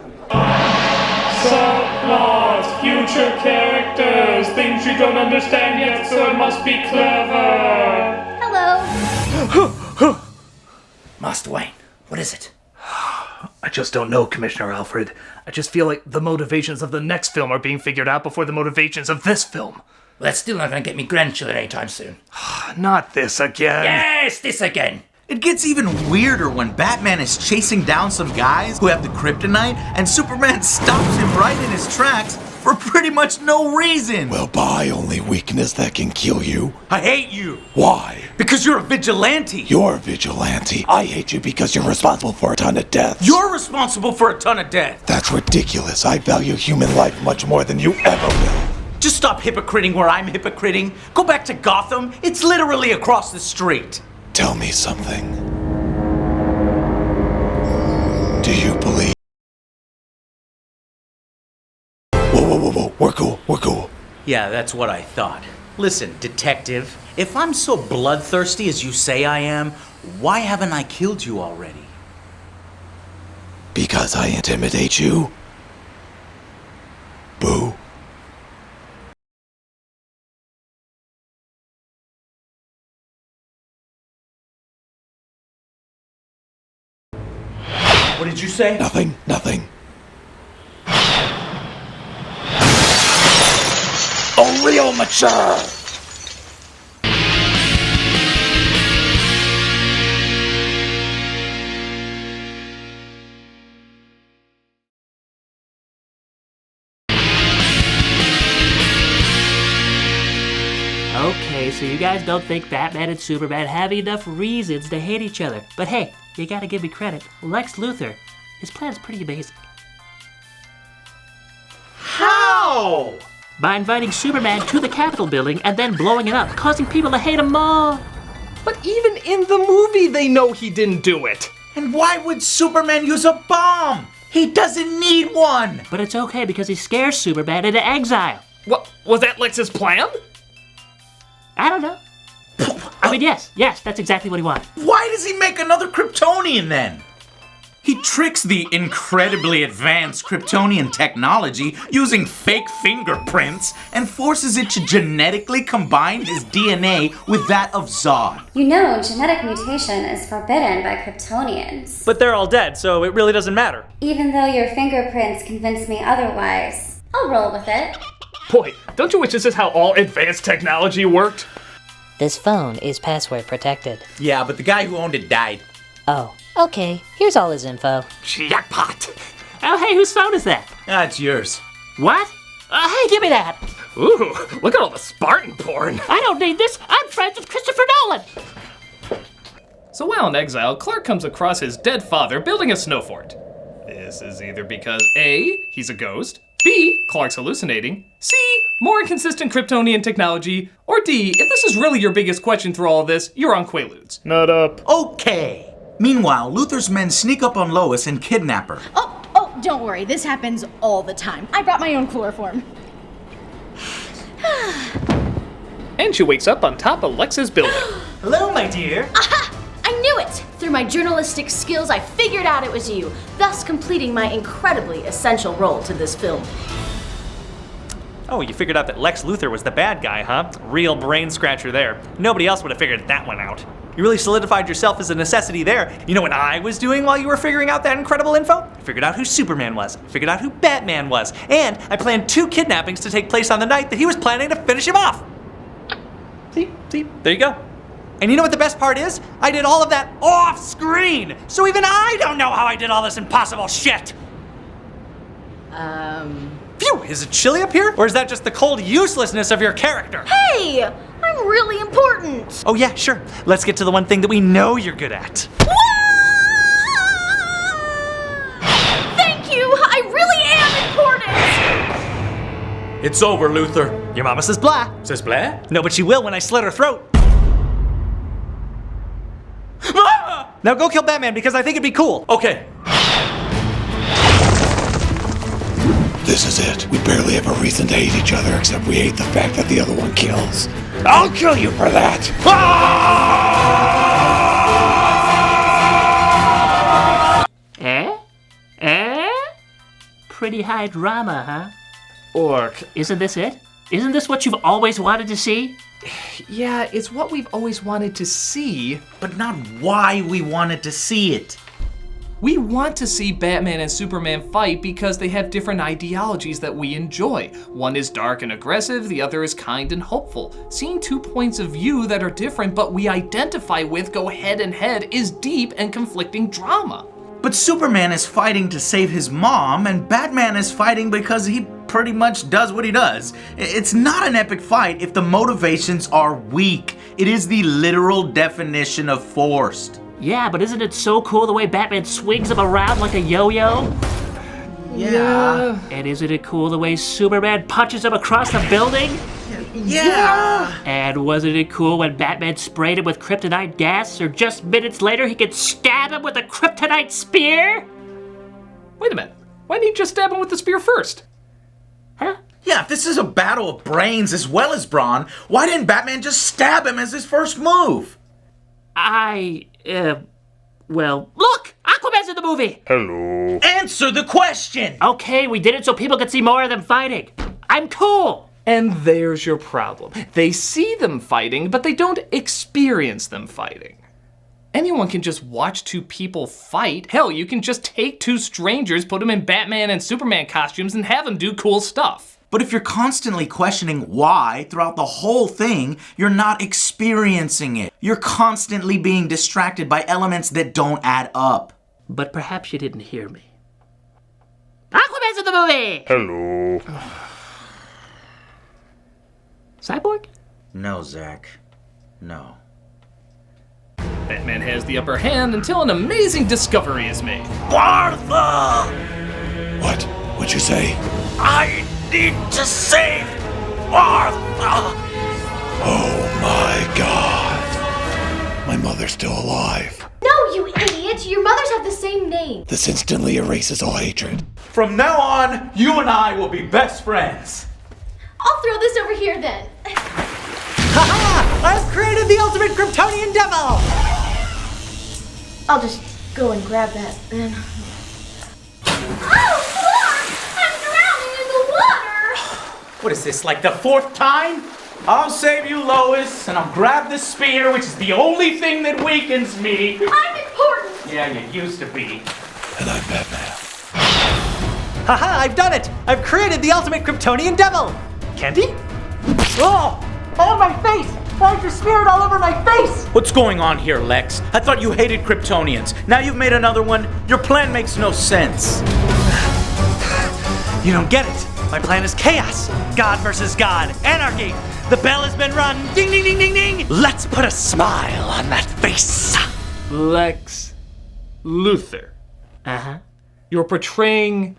Subplots, future characters, things you don't understand yet, so it must be clever. Hello. Master Wayne, what is it? I just don't know, Commissioner Alfred. I just feel like the motivations of the next film are being figured out before the motivations of this film. Well, that's still not gonna get me grandchildren anytime soon. Not this again. Yes, this again. It gets even weirder when Batman is chasing down some guys who have the kryptonite, and Superman stops him right in his tracks for pretty much no reason. Well, buy only weakness that can kill you. I hate you. Why? Because you're a vigilante. You're a vigilante. I hate you because you're responsible for a ton of deaths. You're responsible for a ton of death. That's ridiculous. I value human life much more than you ever will. Just stop hypocriting where I'm hypocriting. Go back to Gotham. It's literally across the street. Tell me something. Do you believe? Whoa. We're cool. Yeah, that's what I thought. Listen, detective, if I'm so bloodthirsty as you say I am, why haven't I killed you already? Because I intimidate you? Boo. What did you say? Nothing. A real mature! Okay, so you guys don't think Batman and Superman have enough reasons to hate each other. But hey, you gotta give me credit. Lex Luthor, his plan's pretty amazing. How? By inviting Superman to the Capitol building and then blowing it up, causing people to hate him more. But even in the movie, they know he didn't do it. And why would Superman use a bomb? He doesn't need one. But it's okay because he scares Superman into exile. What, was that Lex's plan? I don't know. I mean, yes, that's exactly what he wanted. Why does he make another Kryptonian then? He tricks the incredibly advanced Kryptonian technology using fake fingerprints and forces it to genetically combine his DNA with that of Zod. You know, genetic mutation is forbidden by Kryptonians. But they're all dead, so it really doesn't matter. Even though your fingerprints convince me otherwise, I'll roll with it. Boy, don't you wish this is how all advanced technology worked? This phone is password protected. Yeah, but the guy who owned it died. Oh, okay. Here's all his info. Jackpot! Oh, hey, whose phone is that? It's yours. What? Hey, give me that! Ooh, look at all the Spartan porn. I don't need this. I'm friends with Christopher Nolan. So while in exile, Clark comes across his dead father building a snow fort. This is either because A, he's a ghost, B, Clark's hallucinating, C, more inconsistent Kryptonian technology, or D, if this is really your biggest question through all of this, you're on Quaaludes. Not up. Okay. Meanwhile, Luthor's men sneak up on Lois and kidnap her. Oh, don't worry. This happens all the time. I brought my own chloroform. And she wakes up on top of Lex's building. Hello, my dear. Aha! I knew it! Through my journalistic skills, I figured out it was you, thus completing my incredibly essential role to this film. Oh, you figured out that Lex Luthor was the bad guy, huh? Real brain scratcher there. Nobody else would have figured that one out. You really solidified yourself as a necessity there. You know what I was doing while you were figuring out that incredible info? I figured out who Superman was, figured out who Batman was, and I planned 2 kidnappings to take place on the night that he was planning to finish him off. See, there you go. And you know what the best part is? I did all of that off screen, so even I don't know how I did all this impossible shit. Phew, is it chilly up here? Or is that just the cold uselessness of your character? Hey! I'm really important! Oh yeah, sure. Let's get to the one thing that we know you're good at. Thank you! I really am important! It's over, Luthor. Your mama says blah. Says blah? No, but she will when I slit her throat. Now go kill Batman because I think it'd be cool. Okay. This is it. We barely have a reason to hate each other except we hate the fact that the other one kills. I'll kill you for that! Pretty high drama, huh? Orc. Isn't this it? Isn't this what you've always wanted to see? Yeah, it's what we've always wanted to see. But not why we wanted to see it. We want to see Batman and Superman fight because they have different ideologies that we enjoy. One is dark and aggressive, the other is kind and hopeful. Seeing 2 points of view that are different but we identify with go head and head is deep and conflicting drama. But Superman is fighting to save his mom, and Batman is fighting because he pretty much does what he does. It's not an epic fight if the motivations are weak. It is the literal definition of forced. Yeah, but isn't it so cool the way Batman swings him around like a yo-yo? Yeah. And isn't it cool the way Superman punches him across the building? Yeah. And wasn't it cool when Batman sprayed him with kryptonite gas, or just minutes later he could stab him with a kryptonite spear? Wait a minute. Why didn't he just stab him with the spear first? Huh? Yeah, if this is a battle of brains as well as brawn, why didn't Batman just stab him as his first move? Well, look! Aquaman's in the movie! Hello. Answer the question! Okay, we did it so people could see more of them fighting. I'm cool! And there's your problem. They see them fighting, but they don't experience them fighting. Anyone can just watch 2 people fight. Hell, you can just take 2 strangers, put them in Batman and Superman costumes, and have them do cool stuff. But if you're constantly questioning why throughout the whole thing, you're not experiencing it. You're constantly being distracted by elements that don't add up. But perhaps you didn't hear me. Aquaman's in the movie! Hello. Cyborg? No, Zach. No. Batman has the upper hand until an amazing discovery is made. Martha! What? What'd you say? I need to save Martha! Oh my God. My mother's still alive. No, you idiot! Your mothers have the same name. This instantly erases all hatred. From now on, you and I will be best friends. I'll throw this over here then. Haha! I've created the ultimate Kryptonian devil! I'll just go and grab that then. Oh, Clark! I'm drowning in the water! What is this, like the 4th time? I'll save you, Lois, and I'll grab the spear, which is the only thing that weakens me. I'm important! Yeah, you used to be. And I'm Batman. Haha, I've done it! I've created the ultimate Kryptonian devil! Candy? Oh! On my face! Why'd you smear it all over my face? What's going on here, Lex? I thought you hated Kryptonians. Now you've made another one. Your plan makes no sense. You don't get it. My plan is chaos. God versus God. Anarchy. The bell has been rung. Ding, ding, ding, ding, ding. Let's put a smile on that face. Lex Luthor. Uh-huh. You're portraying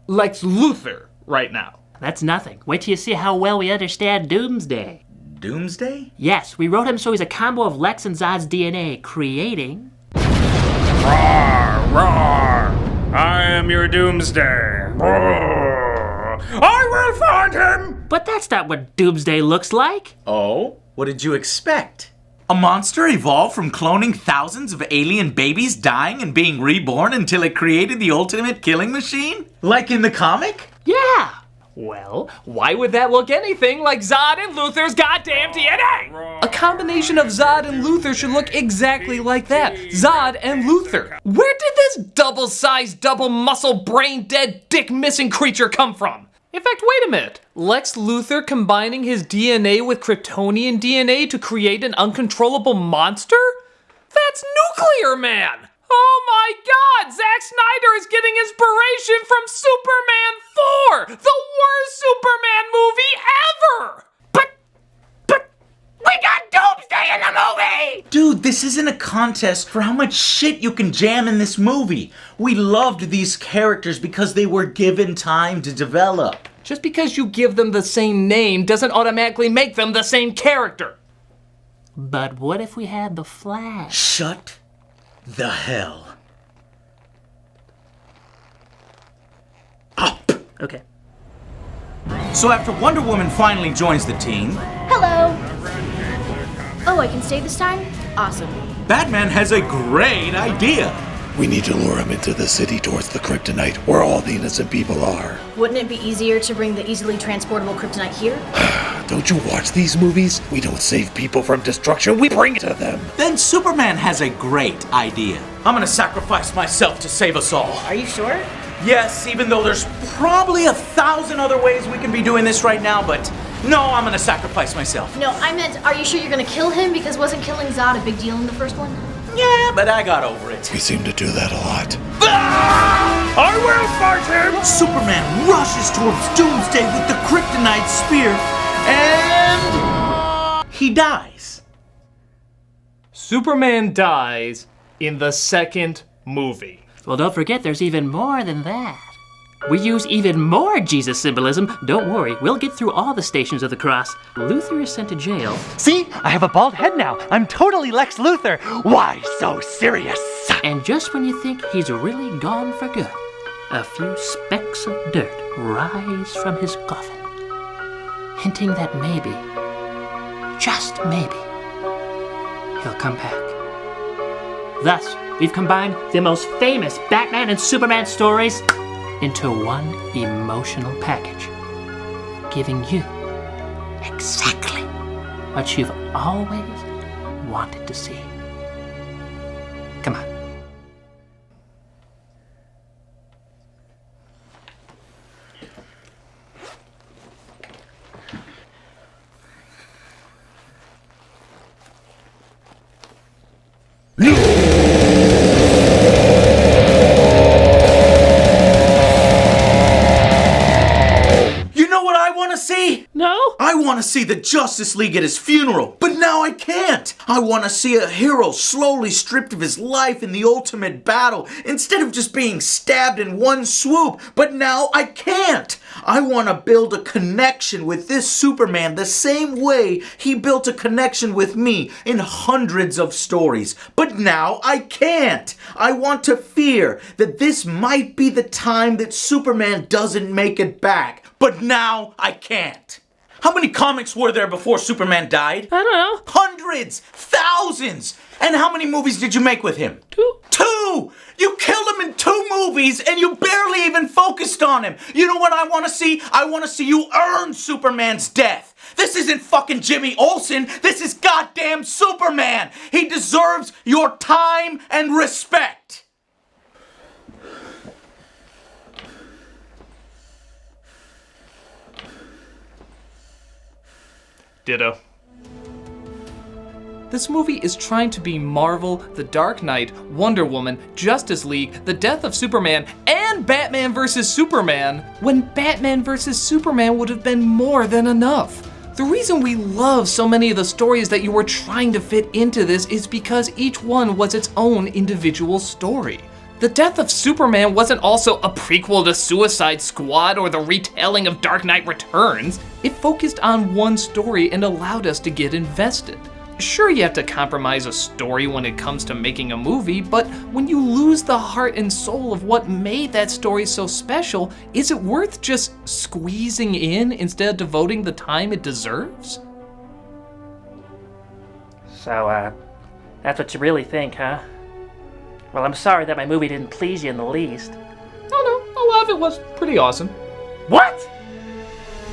Lex Luthor right now. That's nothing. Wait till you see how well we understand Doomsday. Doomsday? Yes, we wrote him so he's a combo of Lex and Zod's DNA, creating... Roar, roar! I am your Doomsday. Roar. I will find him! But that's not what Doomsday looks like. Oh? What did you expect? A monster evolved from cloning thousands of alien babies dying and being reborn until it created the ultimate killing machine? Like in the comic? Yeah! Well, why would that look anything like Zod and Luthor's goddamn DNA? A combination of Zod and Luthor should look exactly like that. Zod and Luthor. Where did this double-sized, double-muscle, brain-dead, dick-missing creature come from? In fact, wait a minute. Lex Luthor combining his DNA with Kryptonian DNA to create an uncontrollable monster? That's Nuclear Man! Oh my god! Zack Snyder is getting inspiration from Superman 4! The worst Superman movie ever! But we got Doomsday in the movie! Dude, this isn't a contest for how much shit you can jam in this movie. We loved these characters because they were given time to develop. Just because you give them the same name doesn't automatically make them the same character. But what if we had the Flash? Shut the hell up. Okay. So after Wonder Woman finally joins the team... Hello! Oh, I can stay this time? Awesome. Batman has a great idea. We need to lure him into the city towards the kryptonite, where all the innocent people are. Wouldn't it be easier to bring the easily transportable kryptonite here? Don't you watch these movies? We don't save people from destruction, we bring it to them. Then Superman has a great idea. I'm gonna sacrifice myself to save us all. Are you sure? Yes, even though there's probably 1,000 other ways we can be doing this right now, but no, I'm gonna sacrifice myself. No, I meant, are you sure you're gonna kill him? Because wasn't killing Zod a big deal in the first one? Yeah, but I got over it. We seem to do that a lot. I will fight him! Superman rushes towards Doomsday with the kryptonite spear, and he dies. Superman dies in the second movie. Well, don't forget there's even more than that. We use even more Jesus symbolism. Don't worry, we'll get through all the stations of the cross. Luthor is sent to jail. See? I have a bald head now. I'm totally Lex Luthor. Why so serious? And just when you think he's really gone for good, a few specks of dirt rise from his coffin, hinting that maybe, just maybe, he'll come back. Thus, we've combined the most famous Batman and Superman stories into one emotional package, giving you exactly what you've always wanted to see. Come on. No? I want to see the Justice League at his funeral, but now I can't. I want to see a hero slowly stripped of his life in the ultimate battle instead of just being stabbed in one swoop, but now I can't. I want to build a connection with this Superman the same way he built a connection with me in hundreds of stories, but now I can't. I want to fear that this might be the time that Superman doesn't make it back, but now I can't. How many comics were there before Superman died? I don't know. Hundreds! Thousands! And how many movies did you make with him? 2. 2! You killed him in 2 movies and you barely even focused on him. You know what I want to see? I want to see you earn Superman's death. This isn't fucking Jimmy Olsen. This is goddamn Superman. He deserves your time and respect. Ditto. This movie is trying to be Marvel, The Dark Knight, Wonder Woman, Justice League, The Death of Superman, and Batman vs. Superman, when Batman vs. Superman would have been more than enough. The reason we love so many of the stories that you were trying to fit into this is because each one was its own individual story. The death of Superman wasn't also a prequel to Suicide Squad or the retelling of Dark Knight Returns. It focused on one story and allowed us to get invested. Sure, you have to compromise a story when it comes to making a movie, but when you lose the heart and soul of what made that story so special, is it worth just squeezing in instead of devoting the time it deserves? So, that's what you really think, huh? Well, I'm sorry that my movie didn't please you in the least. Oh no, a lot of it was pretty awesome. What?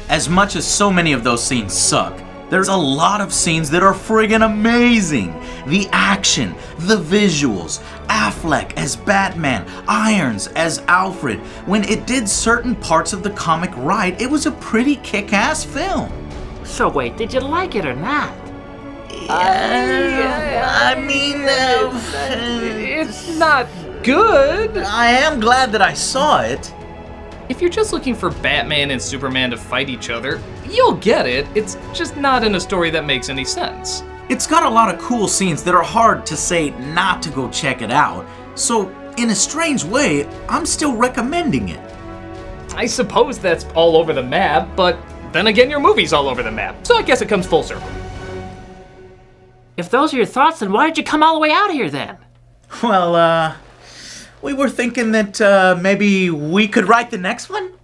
As much as so many of those scenes suck, there's a lot of scenes that are friggin' amazing. The action, the visuals, Affleck as Batman, Irons as Alfred. When it did certain parts of the comic right, it was a pretty kick-ass film. So wait, did you like it or not? It's not good. I am glad that I saw it. If you're just looking for Batman and Superman to fight each other, you'll get it. It's just not in a story that makes any sense. It's got a lot of cool scenes that are hard to say not to go check it out. So, in a strange way, I'm still recommending it. I suppose that's all over the map, but then again, your movie's all over the map, so I guess it comes full circle. If those are your thoughts, then why did you come all the way out here then? Well, we were thinking that maybe we could write the next one?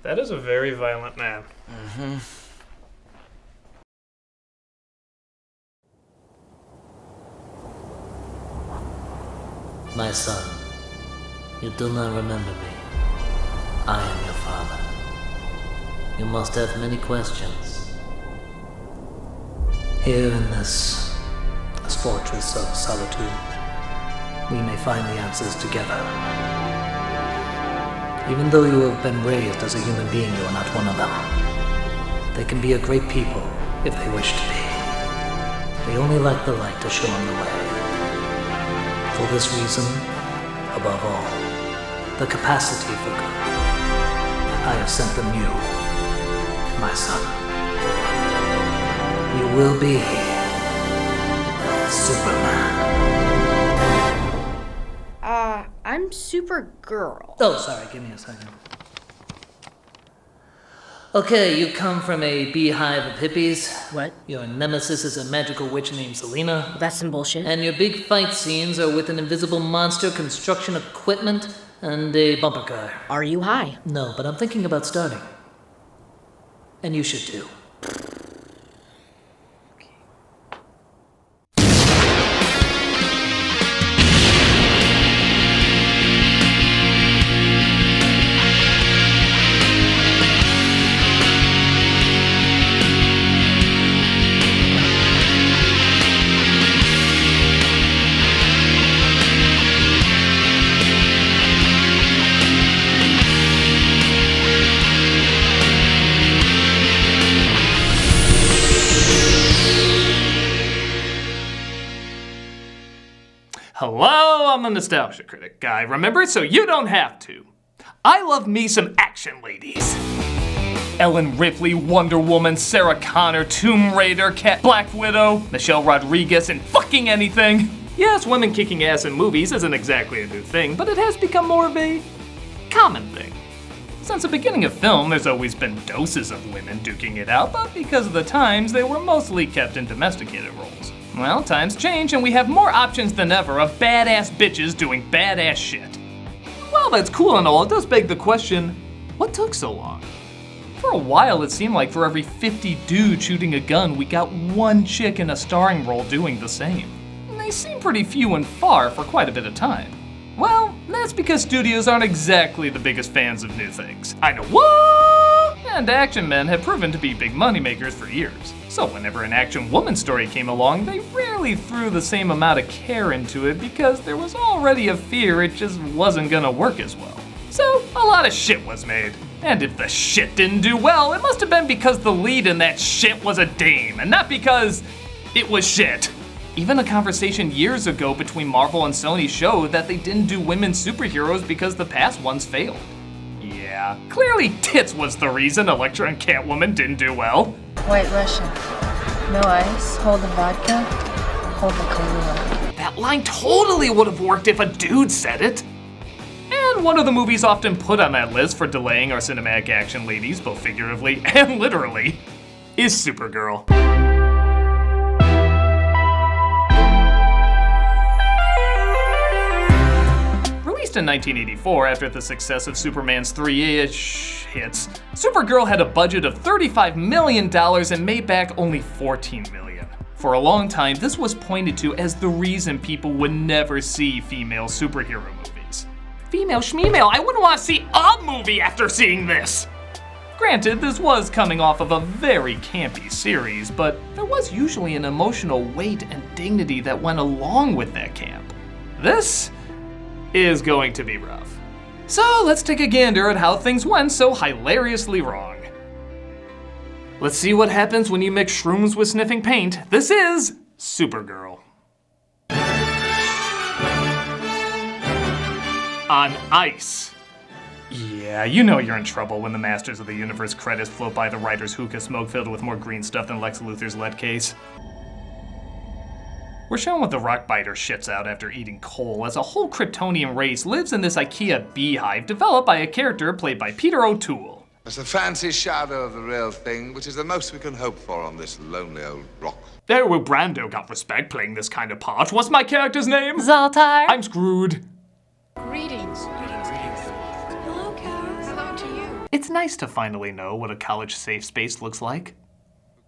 That is a very violent man. Mm-hmm. My son, you do not remember me. I am your father. You must have many questions. Here in this fortress of solitude, we may find the answers together. Even though you have been raised as a human being, you are not one of them. They can be a great people if they wish to be. They only lack the light to show them the way. For this reason, above all, the capacity for good, I have sent them you, my son. You will be Superman. I'm Supergirl. Oh, sorry, give me a second. Okay, you come from a beehive of hippies. What? Your nemesis is a magical witch named Selena. That's some bullshit. And your big fight scenes are with an invisible monster, construction equipment, and a bumper car. Are you high? No, but I'm thinking about starting. And you should too. Hello, I'm the Nostalgia Critic guy, remember? So you don't have to. I love me some action ladies. Ellen Ripley, Wonder Woman, Sarah Connor, Tomb Raider, Black Widow, Michelle Rodriguez, and fucking anything. Yes, women kicking ass in movies isn't exactly a new thing, but it has become more of a common thing. Since the beginning of film, there's always been doses of women duking it out, but because of the times, they were mostly kept in domesticated roles. Well, times change and we have more options than ever of badass bitches doing badass shit. Well, that's cool and all, it does beg the question, what took so long? For a while, it seemed like for every 50 dudes shooting a gun, we got one chick in a starring role doing the same. And they seem pretty few and far for quite a bit of time. Well, that's because studios aren't exactly the biggest fans of new things. I know what? And action men have proven to be big moneymakers for years. So whenever an action woman story came along, they rarely threw the same amount of care into it because there was already a fear it just wasn't gonna work as well. So a lot of shit was made. And if the shit didn't do well, it must have been because the lead in that shit was a dame, and not because it was shit. Even a conversation years ago between Marvel and Sony showed that they didn't do women superheroes because the past ones failed. Yeah, clearly tits was the reason Elektra and Catwoman didn't do well. White Russian. No ice, hold the vodka, hold the Kahlua. That line totally would have worked if a dude said it. And one of the movies often put on that list for delaying our cinematic action ladies, both figuratively and literally, is Supergirl. Released in 1984 after the success of Superman's 3-ish hits, Supergirl had a budget of $35 million and made back only $14 million. For a long time, this was pointed to as the reason people would never see female superhero movies. Female schmemale, I wouldn't want to see a movie after seeing this! Granted, this was coming off of a very campy series, but there was usually an emotional weight and dignity that went along with that camp. This is going to be rough. So let's take a gander at how things went so hilariously wrong. Let's see what happens when you mix shrooms with sniffing paint. This is Supergirl. On ice. Yeah, you know you're in trouble when the Masters of the Universe credits float by the writer's hookah smoke filled with more green stuff than Lex Luthor's lead case. We're shown what the rockbiter shits out after eating coal, as a whole Kryptonian race lives in this IKEA beehive developed by a character played by Peter O'Toole. It's a fancy shadow of the real thing, which is the most we can hope for on this lonely old rock. There, well, Brando got respect playing this kind of part. What's my character's name? Zoltar. I'm screwed. Greetings. Hello, Kara. Hello to you. It's nice to finally know what a college safe space looks like.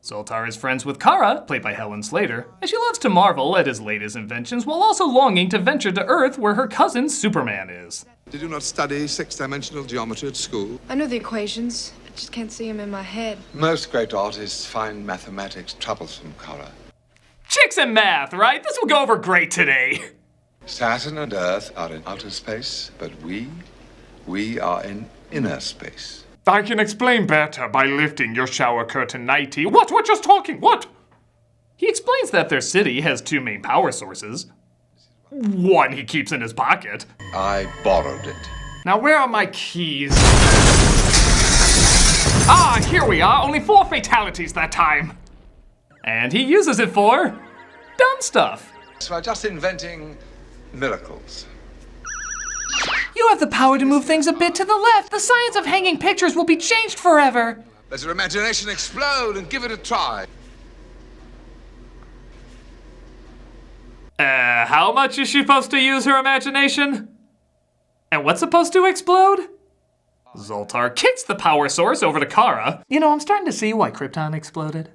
Zoltar is friends with Kara, played by Helen Slater, and she loves to marvel at his latest inventions while also longing to venture to Earth where her cousin Superman is. Did you not study six-dimensional geometry at school? I know the equations. I just can't see them in my head. Most great artists find mathematics troublesome, Kara. Chicks and math, right? This will go over great today. Saturn and Earth are in outer space, but we are in inner space. I can explain better by lifting your shower curtain nightie. What? We're just talking. What? He explains that their city has two main power sources. One he keeps in his pocket. I borrowed it. Now where are my keys? Ah, here we are. Only 4 fatalities that time. And he uses it for dumb stuff. So I'm just inventing miracles. You have the power to move things a bit to the left. The science of hanging pictures will be changed forever. Let your imagination explode and give it a try. How much is she supposed to use her imagination? And what's supposed to explode? Zoltar kicks the power source over to Kara. You know, I'm starting to see why Krypton exploded.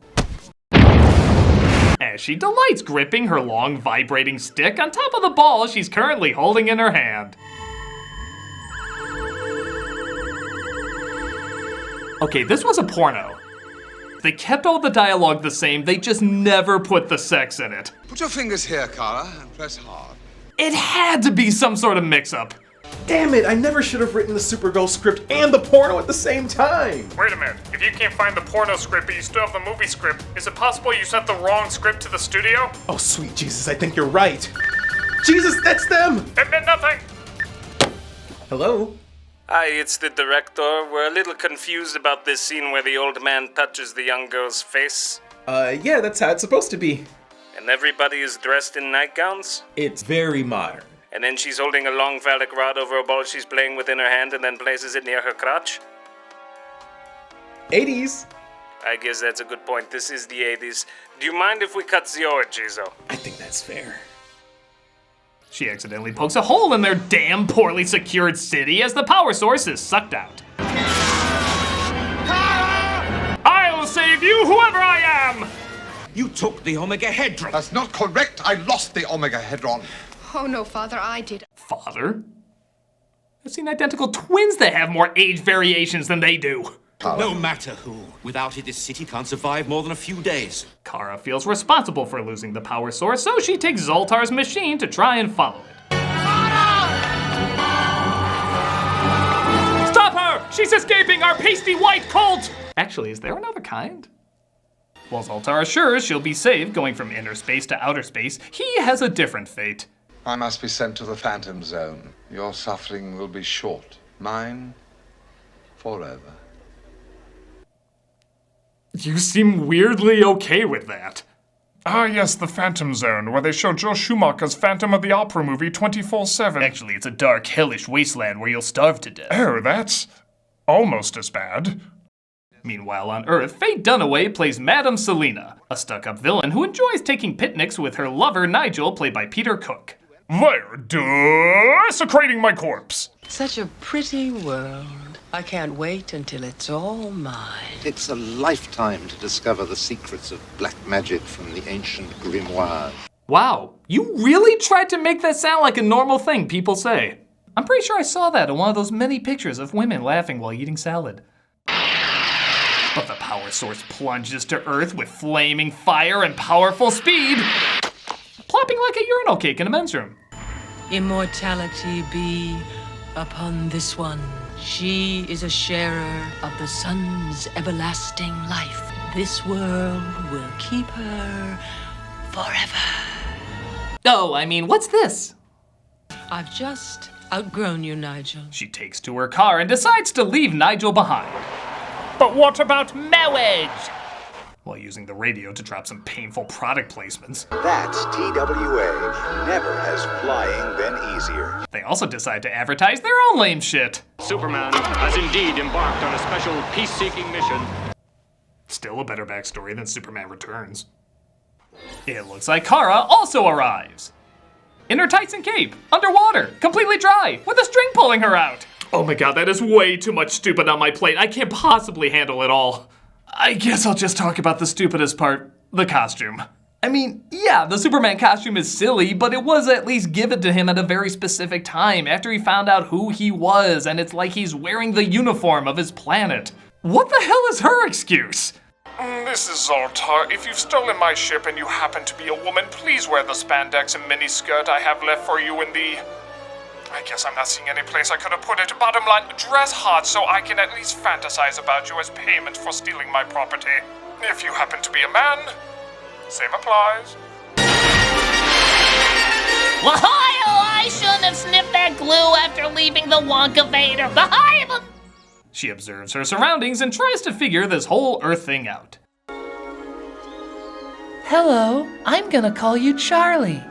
As she delights gripping her long, vibrating stick on top of the ball she's currently holding in her hand. Okay, this was a porno. They kept all the dialogue the same, they just never put the sex in it. Put your fingers here, Kara, and press hard. It had to be some sort of mix-up. Damn it, I never should have written the Supergirl script and the porno at the same time. Wait a minute. If you can't find the porno script but you still have the movie script, is it possible you sent the wrong script to the studio? Oh, sweet Jesus, I think you're right. Jesus, that's them! It meant nothing. Hello? Hi, it's the director. We're a little confused about this scene where the old man touches the young girl's face. Yeah, that's how it's supposed to be. And everybody is dressed in nightgowns? It's very modern. And then she's holding a long phallic rod over a ball she's playing with in her hand and then places it near her crotch? 80s. I guess that's a good point. This is the 80s. Do you mind if we cut the orgies, though? I think that's fair. She accidentally pokes a hole in their damn poorly secured city as the power source is sucked out. I'll save you, whoever I am! You took the Omega Hedron. That's not correct. I lost the Omega Hedron. Oh no, Father, I did. Father? I've seen identical twins that have more age variations than they do. No matter who. Without it, this city can't survive more than a few days. Kara feels responsible for losing the power source, so she takes Zoltar's machine to try and follow it. Stop her! She's escaping our pasty white cult! Actually, is there another kind? While Zoltar assures she'll be safe going from inner space to outer space, he has a different fate. I must be sent to the Phantom Zone. Your suffering will be short. Mine, forever. You seem weirdly okay with that. Ah, yes, the Phantom Zone, where they show Joel Schumacher's Phantom of the Opera movie 24/7. Actually, it's a dark, hellish wasteland where you'll starve to death. Oh, that's almost as bad. Meanwhile, on Earth, Faye Dunaway plays Madame Selina, a stuck-up villain who enjoys taking picnics with her lover Nigel, played by Peter Cook. They're desecrating my corpse. Such a pretty world. I can't wait until it's all mine. It's a lifetime to discover the secrets of black magic from the ancient grimoire. Wow, you really tried to make that sound like a normal thing people say. I'm pretty sure I saw that in one of those many pictures of women laughing while eating salad. But the power source plunges to Earth with flaming fire and powerful speed, plopping like a urinal cake in a men's room. Immortality be upon this one. She is a sharer of the sun's everlasting life. This world will keep her forever. Oh, I mean, what's this? I've just outgrown you, Nigel. She takes to her car and decides to leave Nigel behind. But what about marriage? While using the radio to drop some painful product placements. That's TWA. Never has flying been easier. They also decide to advertise their own lame shit. Superman has indeed embarked on a special peace-seeking mission. Still a better backstory than Superman Returns. It looks like Kara also arrives. In her tights and cape, underwater, completely dry, with a string pulling her out. Oh my god, that is way too much stupid on my plate. I can't possibly handle it all. I guess I'll just talk about the stupidest part, the costume. I mean, yeah, the Superman costume is silly, but it was at least given to him at a very specific time after he found out who he was, and it's like he's wearing the uniform of his planet. What the hell is her excuse? Mrs. Zoltar, if you've stolen my ship and you happen to be a woman, please wear the spandex and miniskirt I have left for you in the... I guess I'm not seeing any place I could have put it. Bottom line, dress hot so I can at least fantasize about you as payment for stealing my property. If you happen to be a man, same applies. I shouldn't have sniffed that glue after leaving the Wonka Vader. She observes her surroundings and tries to figure this whole Earth thing out. Hello, I'm gonna call you Charlie.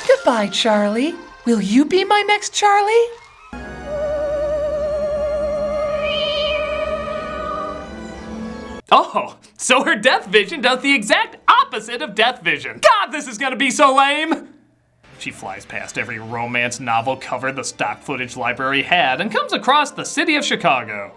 Goodbye, Charlie. Will you be my next Charlie? Oh, so her Death Vision does the exact opposite of Death Vision. God, this is gonna be so lame! She flies past every romance novel cover the stock footage library had and comes across the city of Chicago.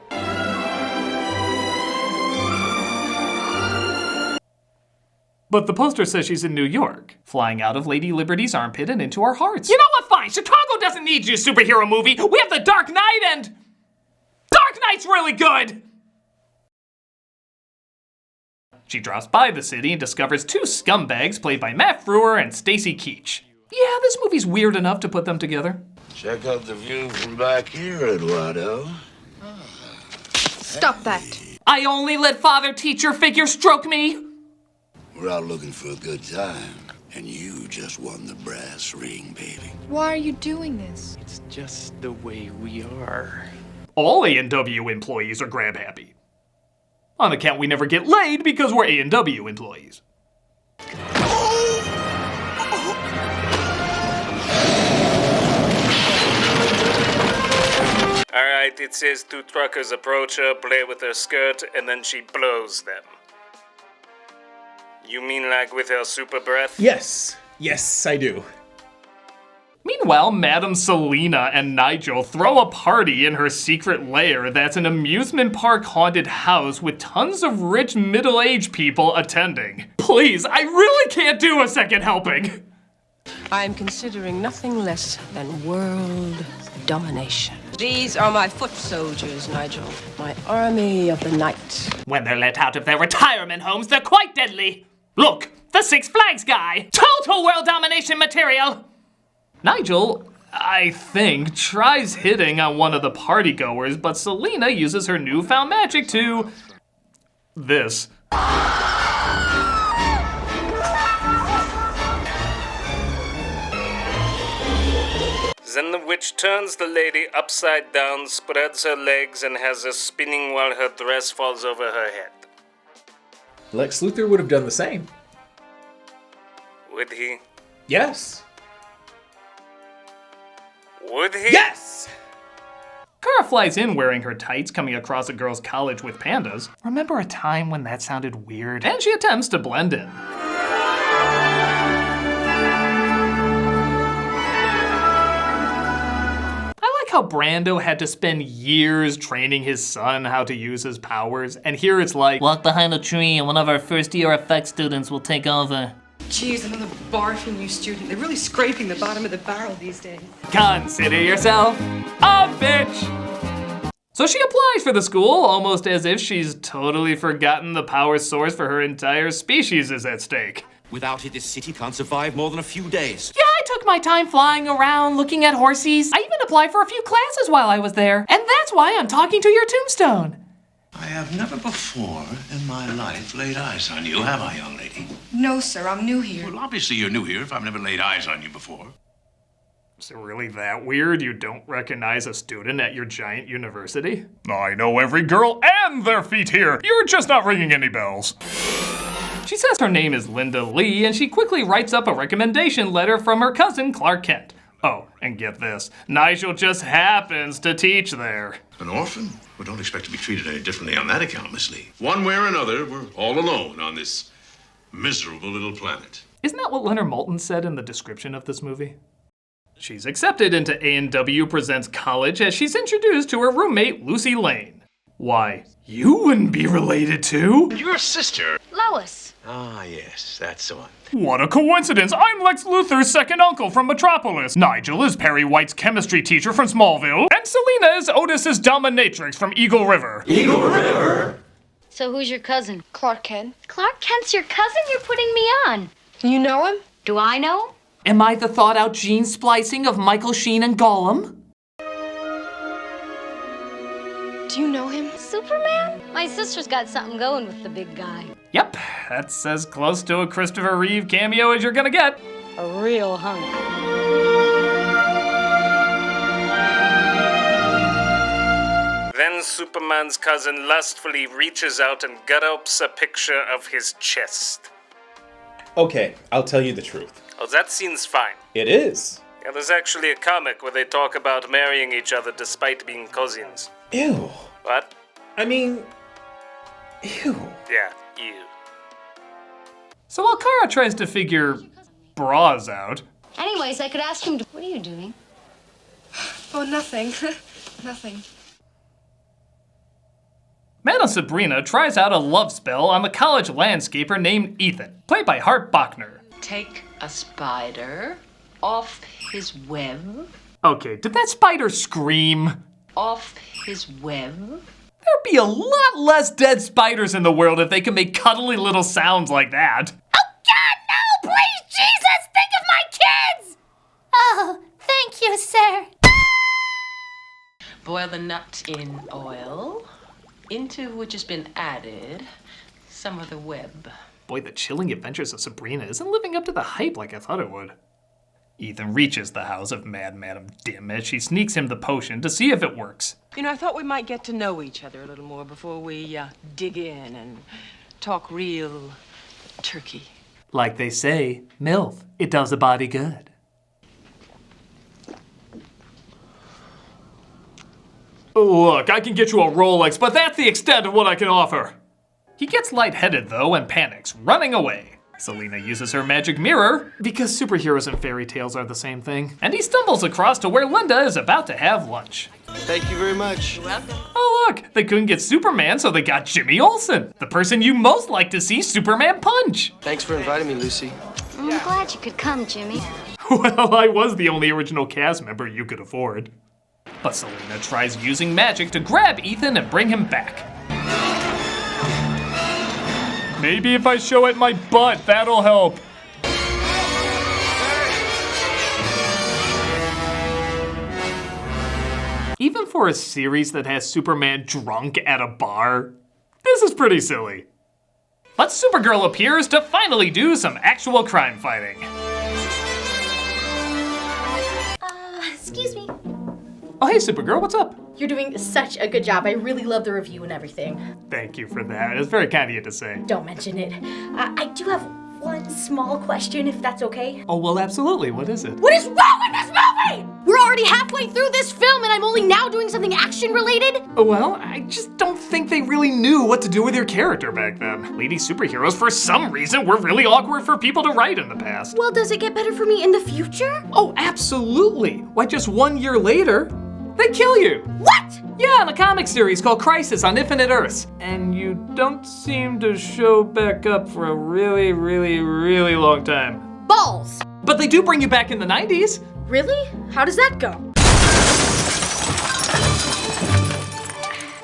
But the poster says she's in New York, flying out of Lady Liberty's armpit and into our hearts. You know what, fine, Chicago doesn't need you, superhero movie. We have the Dark Knight and... Dark Knight's really good! She drops by the city and discovers two scumbags played by Matt Frewer and Stacy Keach. Yeah, this movie's weird enough to put them together. Check out the view from back here, Eduardo. Stop that. I only let father-teacher figure stroke me. We're out looking for a good time, and you just won the brass ring, baby. Why are you doing this? It's just the way we are. All A&W employees are grab happy. On account we never get laid because we're A&W employees. Alright, it says two truckers approach her, play with her skirt, and then she blows them. You mean like with her super breath? Yes, I do. Meanwhile, Madame Selina and Nigel throw a party in her secret lair that's an amusement park haunted house with tons of rich middle-aged people attending. Please, I really can't do a second helping. I'm considering nothing less than world domination. These are my foot soldiers, Nigel. My army of the night. When they're let out of their retirement homes, they're quite deadly. Look, the Six Flags guy. Total world domination material. Nigel, I think, tries hitting on one of the partygoers, but Selina uses her newfound magic to... this. Then the witch turns the lady upside down, spreads her legs, and has her spinning while her dress falls over her head. Lex Luthor would have done the same. Would he? Yes. Would he? Yes! Kara flies in wearing her tights, coming across a girl's college with pandas. Remember a time when that sounded weird? And she attempts to blend in. How Brando had to spend years training his son how to use his powers, and here it's like, walk behind a tree and one of our first-year effects students will take over. Geez, another barfing new student. They're really scraping the bottom of the barrel these days. Consider yourself a bitch! So she applies for the school, almost as if she's totally forgotten the power source for her entire species is at stake. Without it, this city can't survive more than a few days. Yeah, I took my time flying around, looking at horses. I even applied for a few classes while I was there. And that's why I'm talking to your tombstone. I have never before in my life laid eyes on you, have I, young lady? No, sir, I'm new here. Well, obviously you're new here if I've never laid eyes on you before. Is it really that weird you don't recognize a student at your giant university? I know every girl and their feet here. You're just not ringing any bells. She says her name is Linda Lee, and she quickly writes up a recommendation letter from her cousin Clark Kent. Oh, and get this, Nigel just happens to teach there. An orphan? Well, don't expect to be treated any differently on that account, Miss Lee. One way or another, we're all alone on this miserable little planet. Isn't that what Leonard Maltin said in the description of this movie? She's accepted into A&W Presents College as she's introduced to her roommate, Lucy Lane. Why, you wouldn't be related to... Your sister. Lois. Ah, yes, that's the one. What a coincidence! I'm Lex Luthor's second uncle from Metropolis. Nigel is Perry White's chemistry teacher from Smallville. And Selena is Otis's dominatrix from Eagle River. Eagle River? So who's your cousin? Clark Kent. Clark Kent's your cousin? You're putting me on. You know him? Do I know him? Am I the thought-out gene splicing of Michael Sheen and Gollum? Do you know him? Superman? My sister's got something going with the big guy. Yep, that's as close to a Christopher Reeve cameo as you're gonna get. A real hunk. Then Superman's cousin lustfully reaches out and gulps a picture of his chest. Okay, I'll tell you the truth. Oh, that scene's fine. It is. Yeah, there's actually a comic where they talk about marrying each other despite being cousins. Ew. What? I mean, ew. Yeah, ew. So while Kara tries to figure bras out... Anyways, I could ask him to... What are you doing? Oh, nothing. Nothing. Madame Sabrina tries out a love spell on the college landscaper named Ethan, played by Hart Bachner. Take a spider off his web. Okay, did that spider scream? Off his web. There'd be a lot less dead spiders in the world if they could make cuddly little sounds like that. Oh God, no! Please, Jesus, think of my kids! Oh, thank you, sir. Boil the nut in oil, into which has been added some of the web. Boy, the chilling adventures of Sabrina isn't living up to the hype like I thought it would. Ethan reaches the house of Mad Madam Dim as she sneaks him the potion to see if it works. You know, I thought we might get to know each other a little more before we dig in and talk real turkey. Like they say, MILF, it does a body good. Look, I can get you a Rolex, but that's the extent of what I can offer. He gets lightheaded though and panics, running away. Selena uses her magic mirror, because superheroes and fairy tales are the same thing, and he stumbles across to where Linda is about to have lunch. Thank you very much. You're welcome. Oh look, they couldn't get Superman, so they got Jimmy Olsen, the person you most like to see Superman punch. Thanks for inviting me, Lucy. I'm glad you could come, Jimmy. Well, I was the only original cast member you could afford. But Selena tries using magic to grab Ethan and bring him back. Maybe if I show it my butt, that'll help. Even for a series that has Superman drunk at a bar, this is pretty silly. But Supergirl appears to finally do some actual crime fighting. Excuse me. Oh, hey, Supergirl, what's up? You're doing such a good job. I really love the review and everything. Thank you for that. It's very kind of you to say. Don't mention it. I do have one small question, if that's okay. Oh, well, absolutely. What is it? What is wrong with this movie? We're already halfway through this film and I'm only now doing something action-related? Well, I just don't think they really knew what to do with your character back then. Lady superheroes, for some reason, were really awkward for people to write in the past. Well, does it get better for me in the future? Oh, absolutely. Why, just 1 year later, they kill you. What? Yeah, in a comic series called Crisis on Infinite Earths. And you don't seem to show back up for a really, really, really long time. Balls! But they do bring you back in the 90s. Really? How does that go?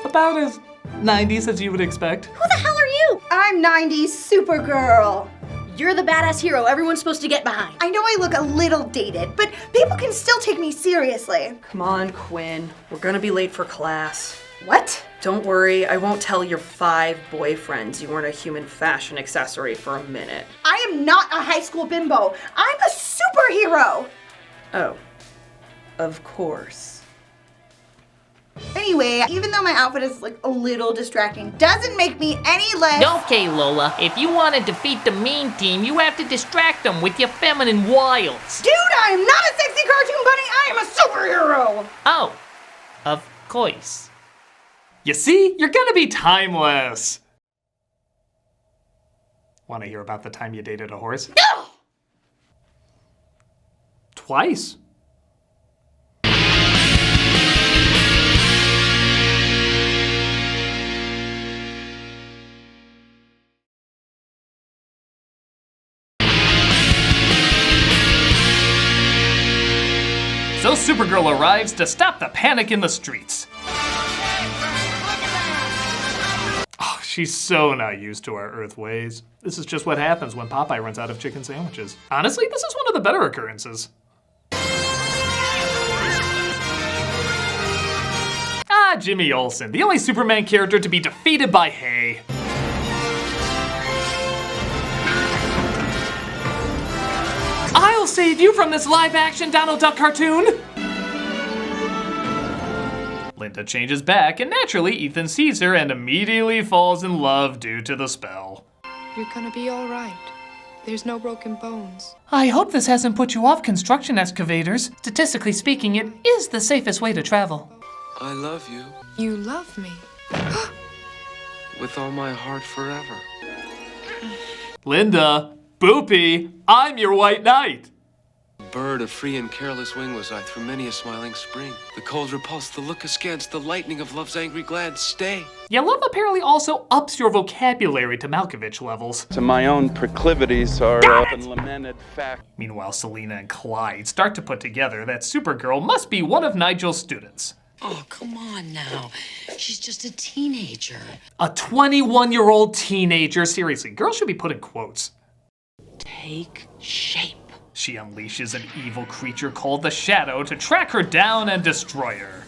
About as 90s as you would expect. Who the hell are you? I'm 90s Supergirl. You're the badass hero everyone's supposed to get behind. I know I look a little dated, but people can still take me seriously. Come on, Quinn. We're gonna be late for class. What? Don't worry, I won't tell your 5 boyfriends you weren't a human fashion accessory for a minute. I am not a high school bimbo. I'm a superhero. Oh, of course. Anyway, even though my outfit is like a little distracting, doesn't make me any less... Okay, Lola, if you want to defeat the mean team, you have to distract them with your feminine wiles. Dude, I am not a sexy cartoon bunny, I am a superhero! Oh, of course. You see, you're gonna be timeless. Want to hear about the time you dated a horse? No! Twice. So Supergirl arrives to stop the panic in the streets. Oh, she's so not used to our Earth ways. This is just what happens when Popeye runs out of chicken sandwiches. Honestly, this is one of the better occurrences. Ah, Jimmy Olsen, the only Superman character to be defeated by hay. I'll save you from this live-action Donald Duck cartoon! Linda changes back, and naturally Ethan sees her and immediately falls in love due to the spell. You're gonna be all right. There's no broken bones. I hope this hasn't put you off construction excavators. Statistically speaking, it is the safest way to travel. I love you. You love me. With all my heart forever. Linda, Boopy, I'm your white knight. Bird of free and careless wing was I through many a smiling spring. The cold repulse, the look askance, the lightning of love's angry glad stay. Yeah, love apparently also ups your vocabulary to Malkovich levels. To my own proclivities are often lamented fact. Meanwhile, Selena and Clyde start to put together that Supergirl must be one of Nigel's students. Oh, come on now. She's just a teenager. A 21-year-old teenager? Seriously, girls should be put in quotes. Take shape. She unleashes an evil creature called the Shadow to track her down and destroy her.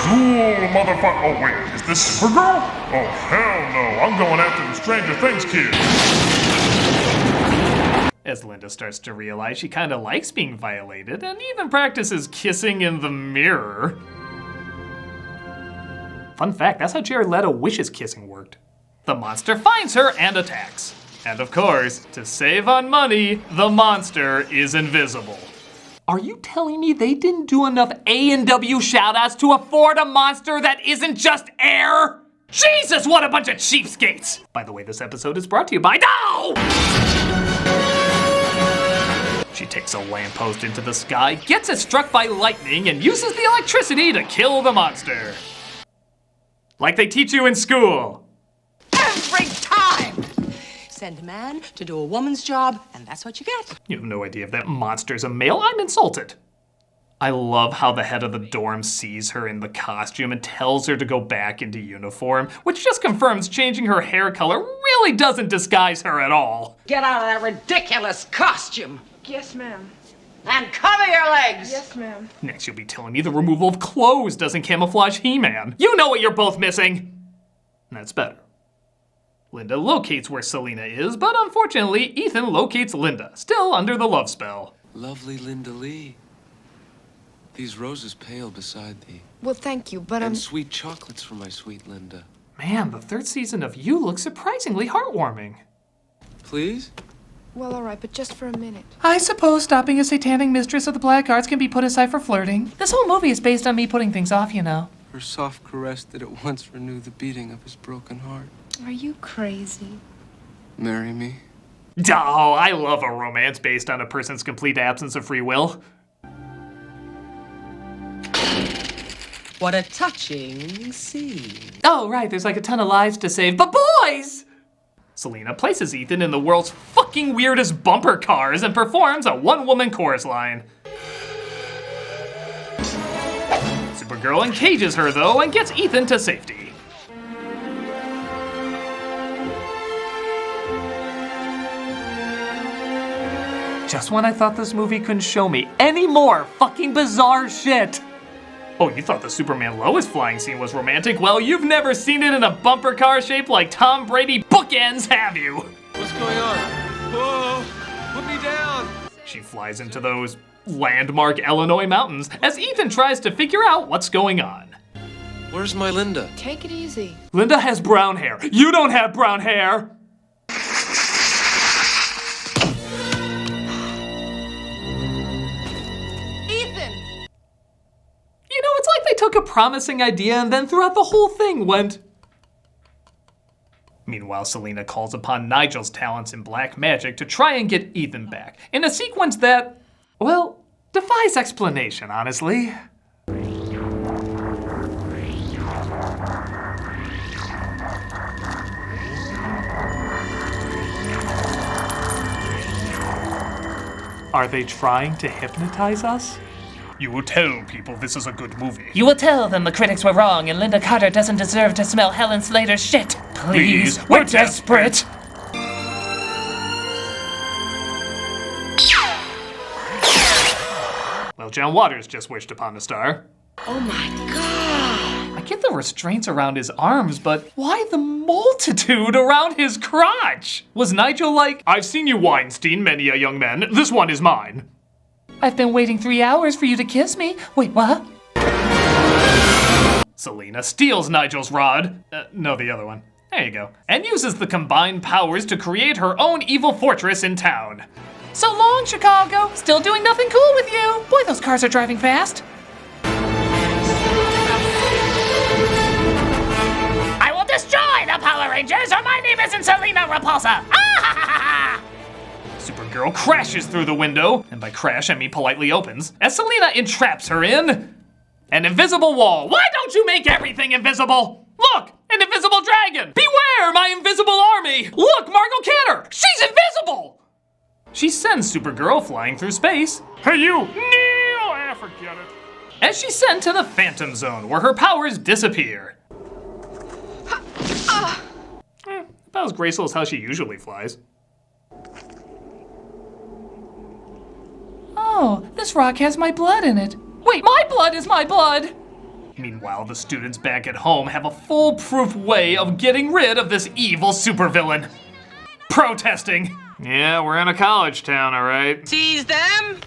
Fool, motherfucker. Oh, wait, is this Supergirl? Oh, hell no. I'm going after the Stranger Things kid. As Linda starts to realize she kinda likes being violated and even practices kissing in the mirror. Fun fact, that's how Jared Leto wishes kissing worked. The monster finds her and attacks. And of course, to save on money, the monster is invisible. Are you telling me they didn't do enough A&W shoutouts to afford a monster that isn't just air? Jesus, what a bunch of cheapskates! By the way, this episode is brought to you by No! She takes a lamppost into the sky, gets it struck by lightning, and uses the electricity to kill the monster. Like they teach you in school. Every time! Send a man to do a woman's job, and that's what you get. You have no idea if that monster's a male. I'm insulted. I love how the head of the dorm sees her in the costume and tells her to go back into uniform, which just confirms changing her hair color really doesn't disguise her at all. Get out of that ridiculous costume. Yes, ma'am. And cover your legs. Yes, ma'am. Next you'll be telling me the removal of clothes doesn't camouflage He-Man. You know what you're both missing. And that's better. Linda locates where Selena is, but unfortunately, Ethan locates Linda, still under the love spell. Lovely Linda Lee. These roses pale beside thee. Well, thank you, but And sweet chocolates for my sweet Linda. Man, the 3rd season of You looks surprisingly heartwarming. Please? Well, all right, but just for a minute. I suppose stopping a satanic mistress of the black arts can be put aside for flirting. This whole movie is based on me putting things off, you know. Her soft caress did at once renew the beating of his broken heart. Are you crazy? Marry me? Oh, I love a romance based on a person's complete absence of free will. What a touching scene. Oh, right, there's like a ton of lives to save, but boys! Selena places Ethan in the world's fucking weirdest bumper cars and performs a one-woman chorus line. Supergirl encages her, though, and gets Ethan to safety. Just when I thought this movie couldn't show me any more fucking bizarre shit. Oh, you thought the Superman Lois flying scene was romantic? Well, you've never seen it in a bumper car shaped like Tom Brady bookends, have you? What's going on? Whoa! Put me down! She flies into those landmark Illinois mountains as Ethan tries to figure out what's going on. Where's my Linda? Take it easy. Linda has brown hair. You don't have brown hair! You know, it's like they took a promising idea and then throughout the whole thing went... Meanwhile, Selena calls upon Nigel's talents in black magic to try and get Ethan back, in a sequence that, well, defies explanation, honestly. Are they trying to hypnotize us? You will tell people this is a good movie. You will tell them the critics were wrong and Linda Carter doesn't deserve to smell Helen Slater's shit. Please, we're desperate. Well, John Waters just wished upon a star. Oh my God. I get the restraints around his arms, but why the multitude around his crotch? Was Nigel like, I've seen you Weinstein many a young man, this one is mine? I've been waiting 3 hours for you to kiss me. Wait, what? Selena steals Nigel's rod. No, the other one. There you go. And uses the combined powers to create her own evil fortress in town. So long, Chicago. Still doing nothing cool with you. Boy, those cars are driving fast. I will destroy the Power Rangers, or my name isn't Selena Repulsa. Supergirl crashes through the window, and by crash I mean politely opens, as Selena entraps her in an invisible wall. Why don't you make everything invisible? Look, an invisible dragon. Beware, my invisible army. Look, Margot Kidder, she's invisible. She sends Supergirl flying through space. Hey you, Neil, forget it. As she's sent to the Phantom Zone, where her powers disappear. About as graceful as how she usually flies. Oh, this rock has my blood in it. Wait, my blood is my blood! Meanwhile, the students back at home have a foolproof way of getting rid of this evil supervillain. Protesting. Yeah, we're in a college town, all right? Seize them!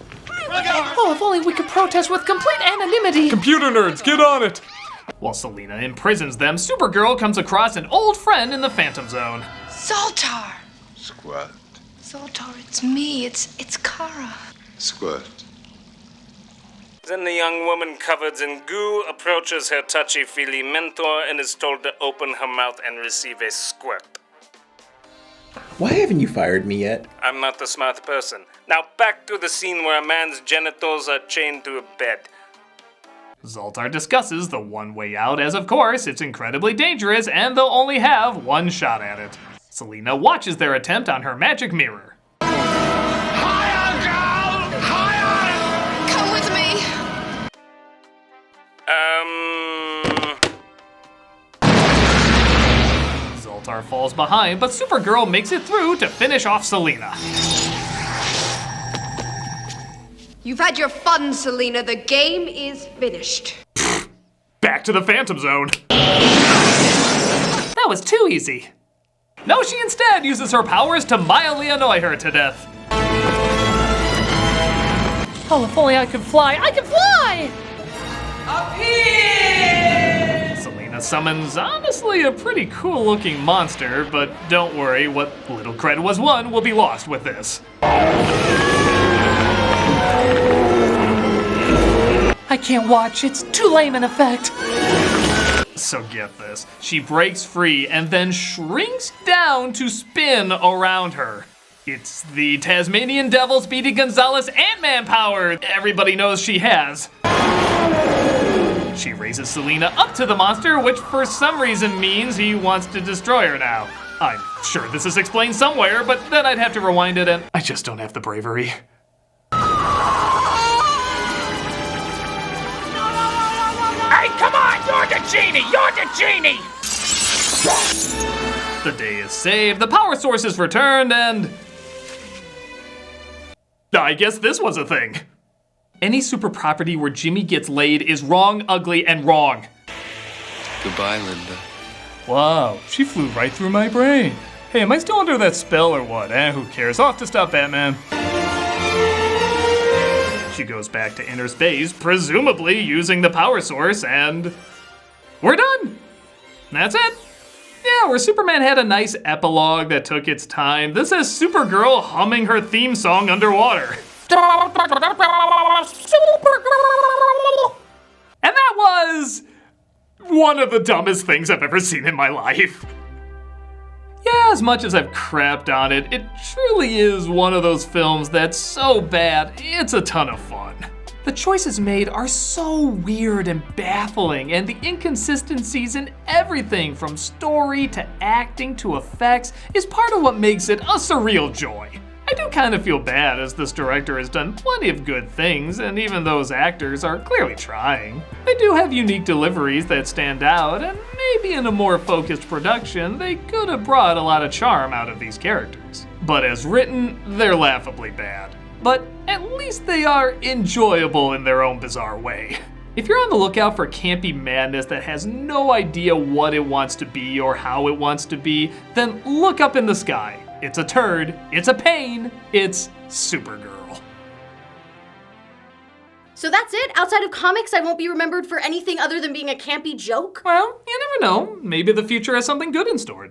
Oh, if only we could protest with complete anonymity. Computer nerds, get on it! While Selena imprisons them, Supergirl comes across an old friend in the Phantom Zone. Zoltar! Squirt. Zoltar, it's me. It's Kara. Squirt. Then the young woman covered in goo approaches her touchy-feely mentor and is told to open her mouth and receive a squirt. Why haven't you fired me yet? I'm not a smart person. Now back to the scene where a man's genitals are chained to a bed. Zoltar discusses the one way out, as of course, it's incredibly dangerous and they'll only have one shot at it. Selena watches their attempt on her magic mirror. Higher, girl! Higher! Come with me! Zoltar falls behind, but Supergirl makes it through to finish off Selena. You've had your fun, Selena. The game is finished. Back to the Phantom Zone. That was too easy. No, she instead uses her powers to mildly annoy her to death. Oh, if only I could fly. I can fly! Appear! Selena summons, honestly, a pretty cool looking monster, but don't worry, what little credit was won will be lost with this. I can't watch, it's too lame an effect. So get this, she breaks free and then shrinks down to spin around her. It's the Tasmanian Devil Speedy Gonzalez Ant-Man power everybody knows she has. She raises Selena up to the monster, which for some reason means he wants to destroy her now. I'm sure this is explained somewhere, but then I'd have to rewind it and I just don't have the bravery. Hey, come on! You're the genie! You're the genie! The day is saved, the power source is returned, and I guess this was a thing. Any super property where Jimmy gets laid is wrong, ugly, and wrong. Goodbye, Linda. Wow, she flew right through my brain. Hey, am I still under that spell or what? Who cares? Off to stop Batman. She goes back to inner space, presumably using the power source, and we're done. That's it. Yeah, where Superman had a nice epilogue that took its time, this has Supergirl humming her theme song underwater. And that was one of the dumbest things I've ever seen in my life. Yeah, as much as I've crapped on it, it truly is one of those films that's so bad, it's a ton of fun. The choices made are so weird and baffling, and the inconsistencies in everything from story to acting to effects is part of what makes it a surreal joy. I do kind of feel bad as this director has done plenty of good things, and even those actors are clearly trying. They do have unique deliveries that stand out, and maybe in a more focused production, they could have brought a lot of charm out of these characters. But as written, they're laughably bad. But at least they are enjoyable in their own bizarre way. If you're on the lookout for campy madness that has no idea what it wants to be or how it wants to be, then look up in the sky. It's a turd, it's a pain, it's Supergirl. So that's it? Outside of comics, I won't be remembered for anything other than being a campy joke? Well, you never know. Maybe the future has something good in store.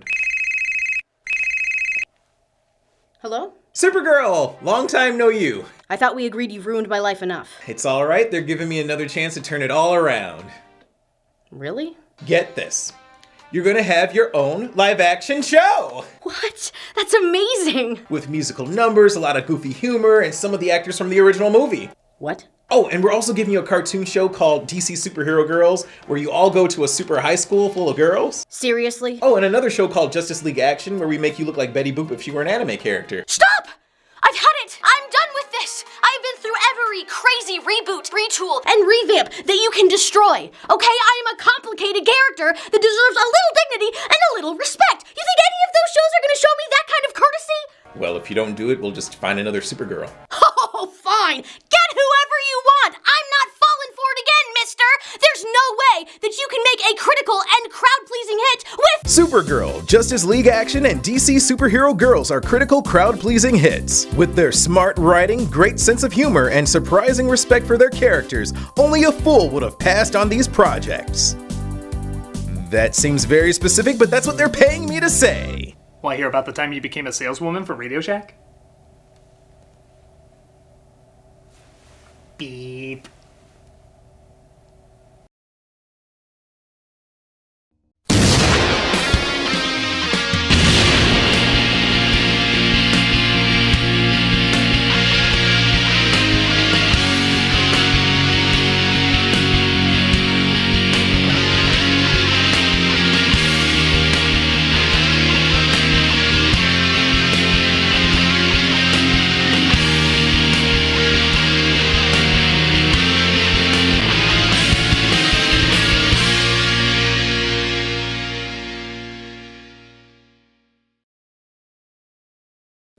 Hello? Supergirl! Long time no you. I thought we agreed you've ruined my life enough. It's alright, they're giving me another chance to turn it all around. Really? Get this. You're gonna have your own live-action show! What? That's amazing! With musical numbers, a lot of goofy humor, and some of the actors from the original movie. What? Oh, and we're also giving you a cartoon show called DC Superhero Girls, where you all go to a super high school full of girls. Seriously? Oh, and another show called Justice League Action, where we make you look like Betty Boop if she were an anime character. Stop! I've had it! I'm done with this! I've been through every crazy reboot, retool, and revamp that you can destroy. Okay, I am a complicated character that deserves a little dignity and a little respect. You think any of those shows are gonna show me that kind of courtesy? Well, if you don't do it, we'll just find another Supergirl. Oh, fine! Get whoever you want! I'm not falling for it again, mister! There's no way that you can make a critical and crowd-pleasing hit with Supergirl, Justice League Action, and DC Superhero Girls are critical, crowd-pleasing hits. With their smart writing, great sense of humor, and surprising respect for their characters, only a fool would have passed on these projects. That seems very specific, but that's what they're paying me to say. Want to hear about the time you became a saleswoman for Radio Shack? Beep.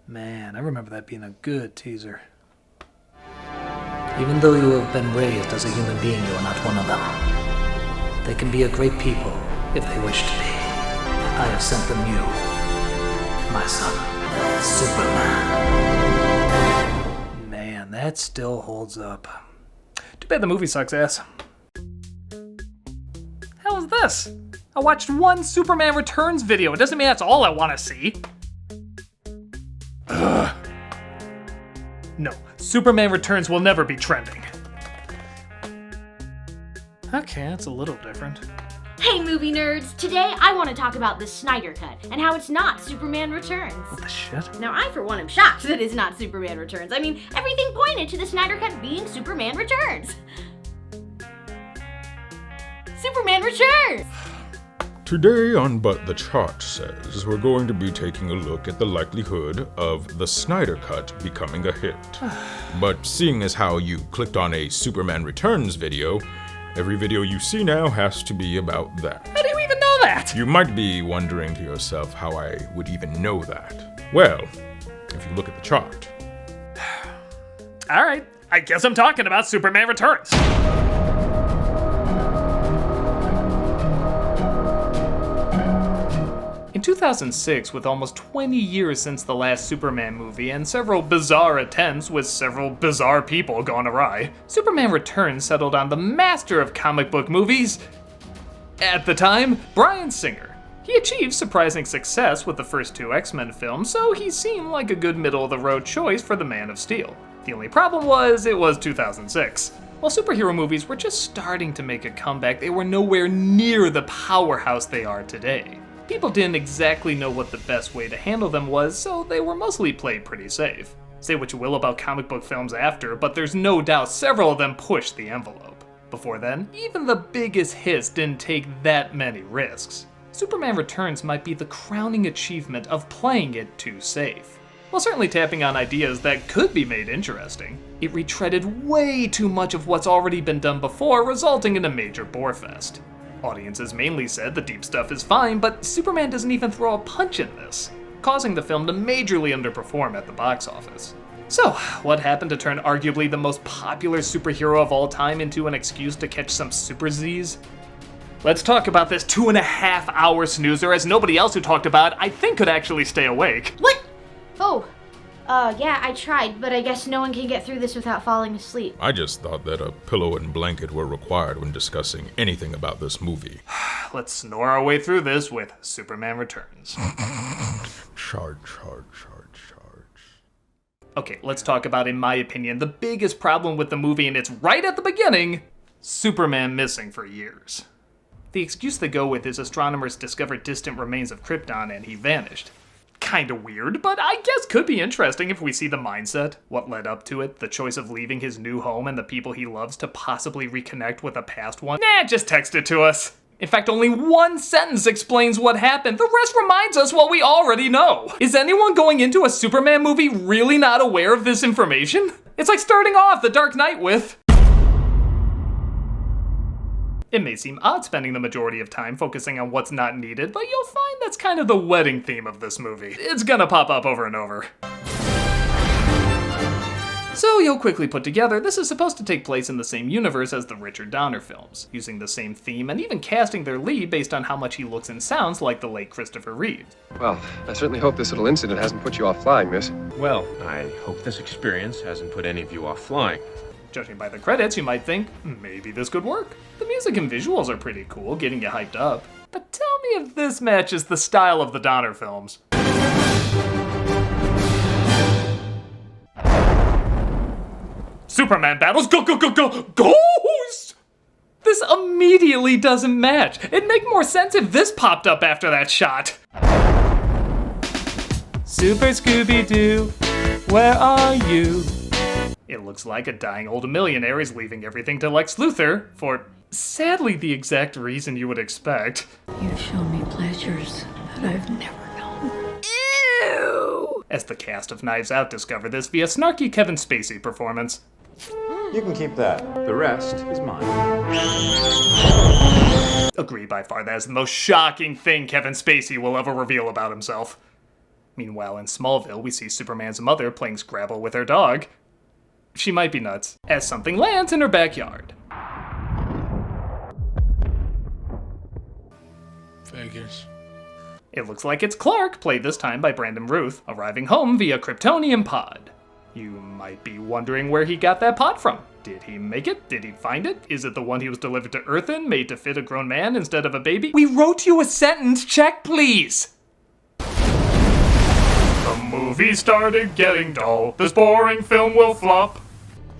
Man, I remember that being a good teaser. Even though you have been raised as a human being, you are not one of them. They can be a great people if they wish to be. I have sent them you, my son, Superman. Man, that still holds up. Too bad the movie sucks ass. hell's this? I watched one Superman Returns video. It doesn't mean that's all I want to see. Ugh. No, Superman Returns will never be trending. Okay, that's a little different. Hey movie nerds! Today I want to talk about the Snyder Cut and how it's not Superman Returns. What the shit? Now I for one am shocked that it's not Superman Returns. I mean, everything pointed to the Snyder Cut being Superman Returns. Superman Returns! Today on But the Chart Says, we're going to be taking a look at the likelihood of the Snyder Cut becoming a hit. But seeing as how you clicked on a Superman Returns video, every video you see now has to be about that. How do you even know that? You might be wondering to yourself how I would even know that. Well, if you look at the chart. Alright, I guess I'm talking about Superman Returns. In 2006, with almost 20 years since the last Superman movie and several bizarre attempts with several bizarre people gone awry, Superman Returns settled on the master of comic book movies, at the time, Bryan Singer. He achieved surprising success with the first two X-Men films, so he seemed like a good middle-of-the-road choice for the Man of Steel. The only problem was, it was 2006. While superhero movies were just starting to make a comeback, they were nowhere near the powerhouse they are today. People didn't exactly know what the best way to handle them was, so they were mostly played pretty safe. Say what you will about comic book films after, but there's no doubt several of them pushed the envelope. Before then, even the biggest hits didn't take that many risks. Superman Returns might be the crowning achievement of playing it too safe. While certainly tapping on ideas that could be made interesting, it retreaded way too much of what's already been done before, resulting in a major borefest. Audiences mainly said the deep stuff is fine, but Superman doesn't even throw a punch in this, causing the film to majorly underperform at the box office. So, what happened to turn arguably the most popular superhero of all time into an excuse to catch some Super Z's? Let's talk about this 2.5-hour snoozer, as nobody else who talked about it I think could actually stay awake. What? Oh. Yeah, I tried, but I guess no one can get through this without falling asleep. I just thought that a pillow and blanket were required when discussing anything about this movie. Let's snore our way through this with Superman Returns. Charge. Okay, let's talk about, in my opinion, the biggest problem with the movie, and it's right at the beginning: Superman missing for years. The excuse they go with is astronomers discovered distant remains of Krypton and he vanished. Kinda weird, but I guess could be interesting if we see the mindset, what led up to it, the choice of leaving his new home and the people he loves to possibly reconnect with a past one. Nah, just text it to us. In fact, only one sentence explains what happened. The rest reminds us what we already know. Is anyone going into a Superman movie really not aware of this information? It's like starting off The Dark Knight with... It may seem odd spending the majority of time focusing on what's not needed, but you'll find that's kind of the wedding theme of this movie. It's gonna pop up over and over. So you'll quickly put together, this is supposed to take place in the same universe as the Richard Donner films, using the same theme and even casting their lead based on how much he looks and sounds like the late Christopher Reeve. Well, I certainly hope this little incident hasn't put you off flying, miss. Well, I hope this experience hasn't put any of you off flying. Judging by the credits, you might think, maybe this could work. The music and visuals are pretty cool, getting you hyped up. But tell me if this matches the style of the Donner films. Superman battles Ghost! This immediately doesn't match. It'd make more sense if this popped up after that shot. Super Scooby-Doo, where are you? It looks like a dying old millionaire is leaving everything to Lex Luthor for, sadly, the exact reason you would expect. You've shown me pleasures that I've never known. Ew! As the cast of Knives Out discover this via snarky Kevin Spacey performance. You can keep that. The rest is mine. Agree, by far that is the most shocking thing Kevin Spacey will ever reveal about himself. Meanwhile, in Smallville, we see Superman's mother playing Scrabble with her dog. She might be nuts, as something lands in her backyard. Vegas. It looks like it's Clark, played this time by Brandon Routh, arriving home via Kryptonian pod. You might be wondering where he got that pot from. Did he make it? Did he find it? Is it the one he was delivered to Earth in, made to fit a grown man instead of a baby? We wrote you a sentence, check please! The movie started getting dull. This boring film will flop.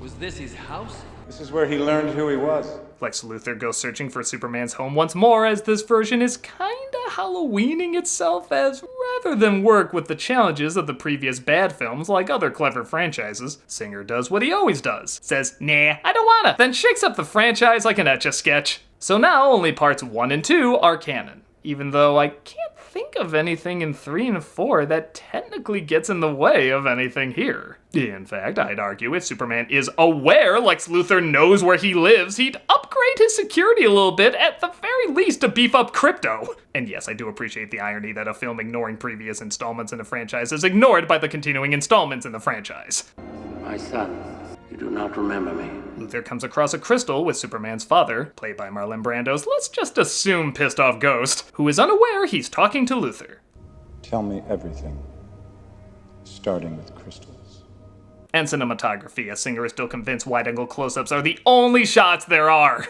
Was this his house? This is where he learned who he was. Lex Luthor goes searching for Superman's home once more, as this version is kinda Halloweening itself as, rather than work with the challenges of the previous bad films like other clever franchises, Singer does what he always does. Says, nah, I don't wanna, then shakes up the franchise like an Etch-a-Sketch. So now only parts 1 and 2 are canon, even though I can't think of anything in 3 and 4 that technically gets in the way of anything here. In fact, I'd argue if Superman is aware Lex Luthor knows where he lives, he'd upgrade his security a little bit, at the very least to beef up crypto. And yes, I do appreciate the irony that a film ignoring previous installments in a franchise is ignored by the continuing installments in the franchise. My son, you do not remember me. Luthor comes across a crystal with Superman's father, played by Marlon Brando's, let's just assume pissed off ghost, who is unaware he's talking to Luthor. Tell me everything, starting with crystals. And cinematography, as Singer is still convinced wide-angle close-ups are the only shots there are.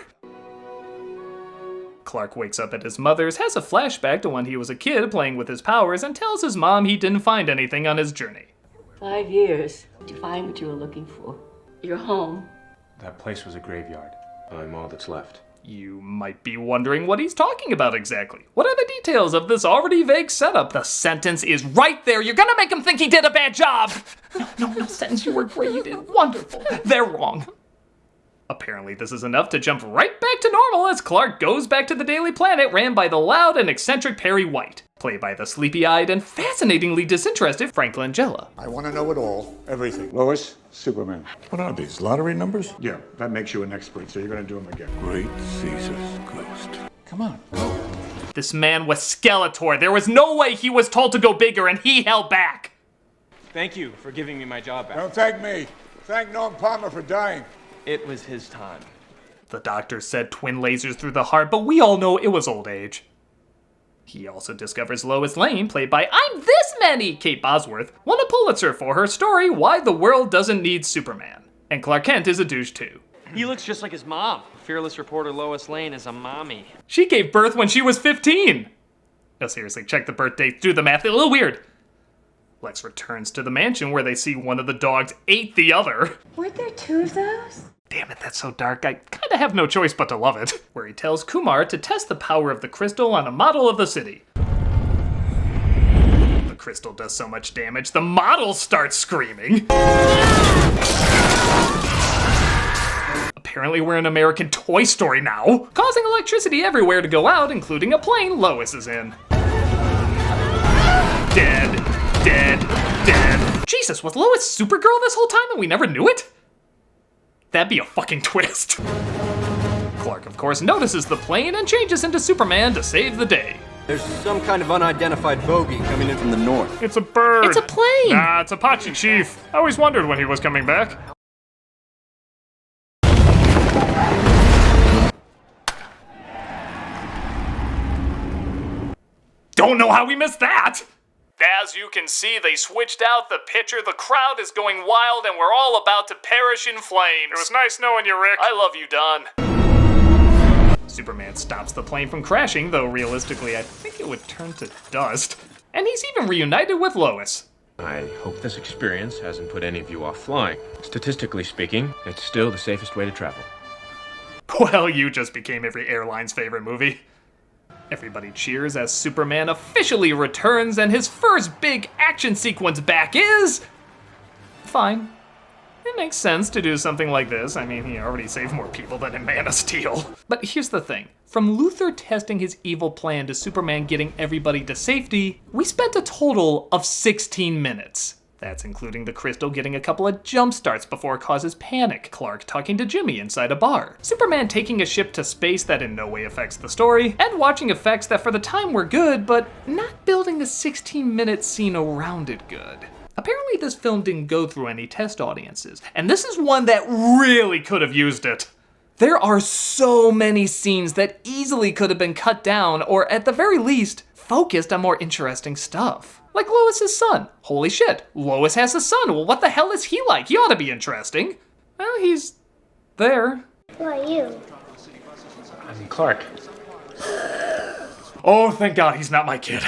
Clark wakes up at his mother's, has a flashback to when he was a kid playing with his powers, and tells his mom he didn't find anything on his journey. 5 years to find what you were looking for. You're home. That place was a graveyard. I'm all that's left. You might be wondering what he's talking about exactly. What are the details of this already vague setup? The sentence is right there. You're gonna make him think he did a bad job. No, sentence, you were great. You did wonderful. They're wrong. Apparently this is enough to jump right back to normal as Clark goes back to the Daily Planet ran by the loud and eccentric Perry White, played by the sleepy-eyed and fascinatingly disinterested Frank Langella. I want to know it all, everything. Lois, Superman. What are these, lottery numbers? Yeah, that makes you an expert, so you're going to do them again. Great Caesar's ghost. Come on. This man was Skeletor. There was no way he was told to go bigger and he held back. Thank you for giving me my job back. Don't thank me. Thank Norm Palmer for dying. It was his time. The doctor said twin lasers through the heart, but we all know it was old age. He also discovers Lois Lane, played by I'm this many Kate Bosworth, won a Pulitzer for her story Why the World Doesn't Need Superman. And Clark Kent is a douche too. He looks just like his mom. Fearless reporter Lois Lane is a mommy. She gave birth when she was 15. No, seriously, check the birth date, do the math, it's a little weird. Lex returns to the mansion where they see one of the dogs ate the other. Weren't there 2 of those? Damn it, that's so dark. I kinda have no choice but to love it. Where he tells Kumar to test the power of the crystal on a model of the city. The crystal does so much damage, the model starts screaming. Apparently we're in American Toy Story now, causing electricity everywhere to go out, including a plane Lois is in. Dead. Jesus, was Lois Supergirl this whole time and we never knew it? That'd be a fucking twist. Clark, of course, notices the plane and changes into Superman to save the day. There's some kind of unidentified bogey coming in from the north. It's a bird. It's a plane. Nah, it's Apache Chief. I always wondered when he was coming back. Don't know how we missed that. As you can see, they switched out the picture, the crowd is going wild, and we're all about to perish in flames. It was nice knowing you, Rick. I love you, Don. Superman stops the plane from crashing, though realistically I think it would turn to dust. And he's even reunited with Lois. I hope this experience hasn't put any of you off flying. Statistically speaking, it's still the safest way to travel. Well, you just became every airline's favorite movie. Everybody cheers as Superman officially returns, and his first big action sequence back is... fine. It makes sense to do something like this. I mean, he already saved more people than in Man of Steel. But here's the thing. From Luthor testing his evil plan to Superman getting everybody to safety, we spent a total of 16 minutes. That's including the crystal getting a couple of jump starts before it causes panic, Clark talking to Jimmy inside a bar, Superman taking a ship to space that in no way affects the story, and watching effects that for the time were good, but not building a 16-minute scene around it good. Apparently this film didn't go through any test audiences, and this is one that really could have used it. There are so many scenes that easily could have been cut down, or at the very least, focused on more interesting stuff. Like Lois's son. Holy shit, Lois has a son. Well, what the hell is he like? He ought to be interesting. Well, he's there. Who are you? I'm Clark. Oh, thank God he's not my kid.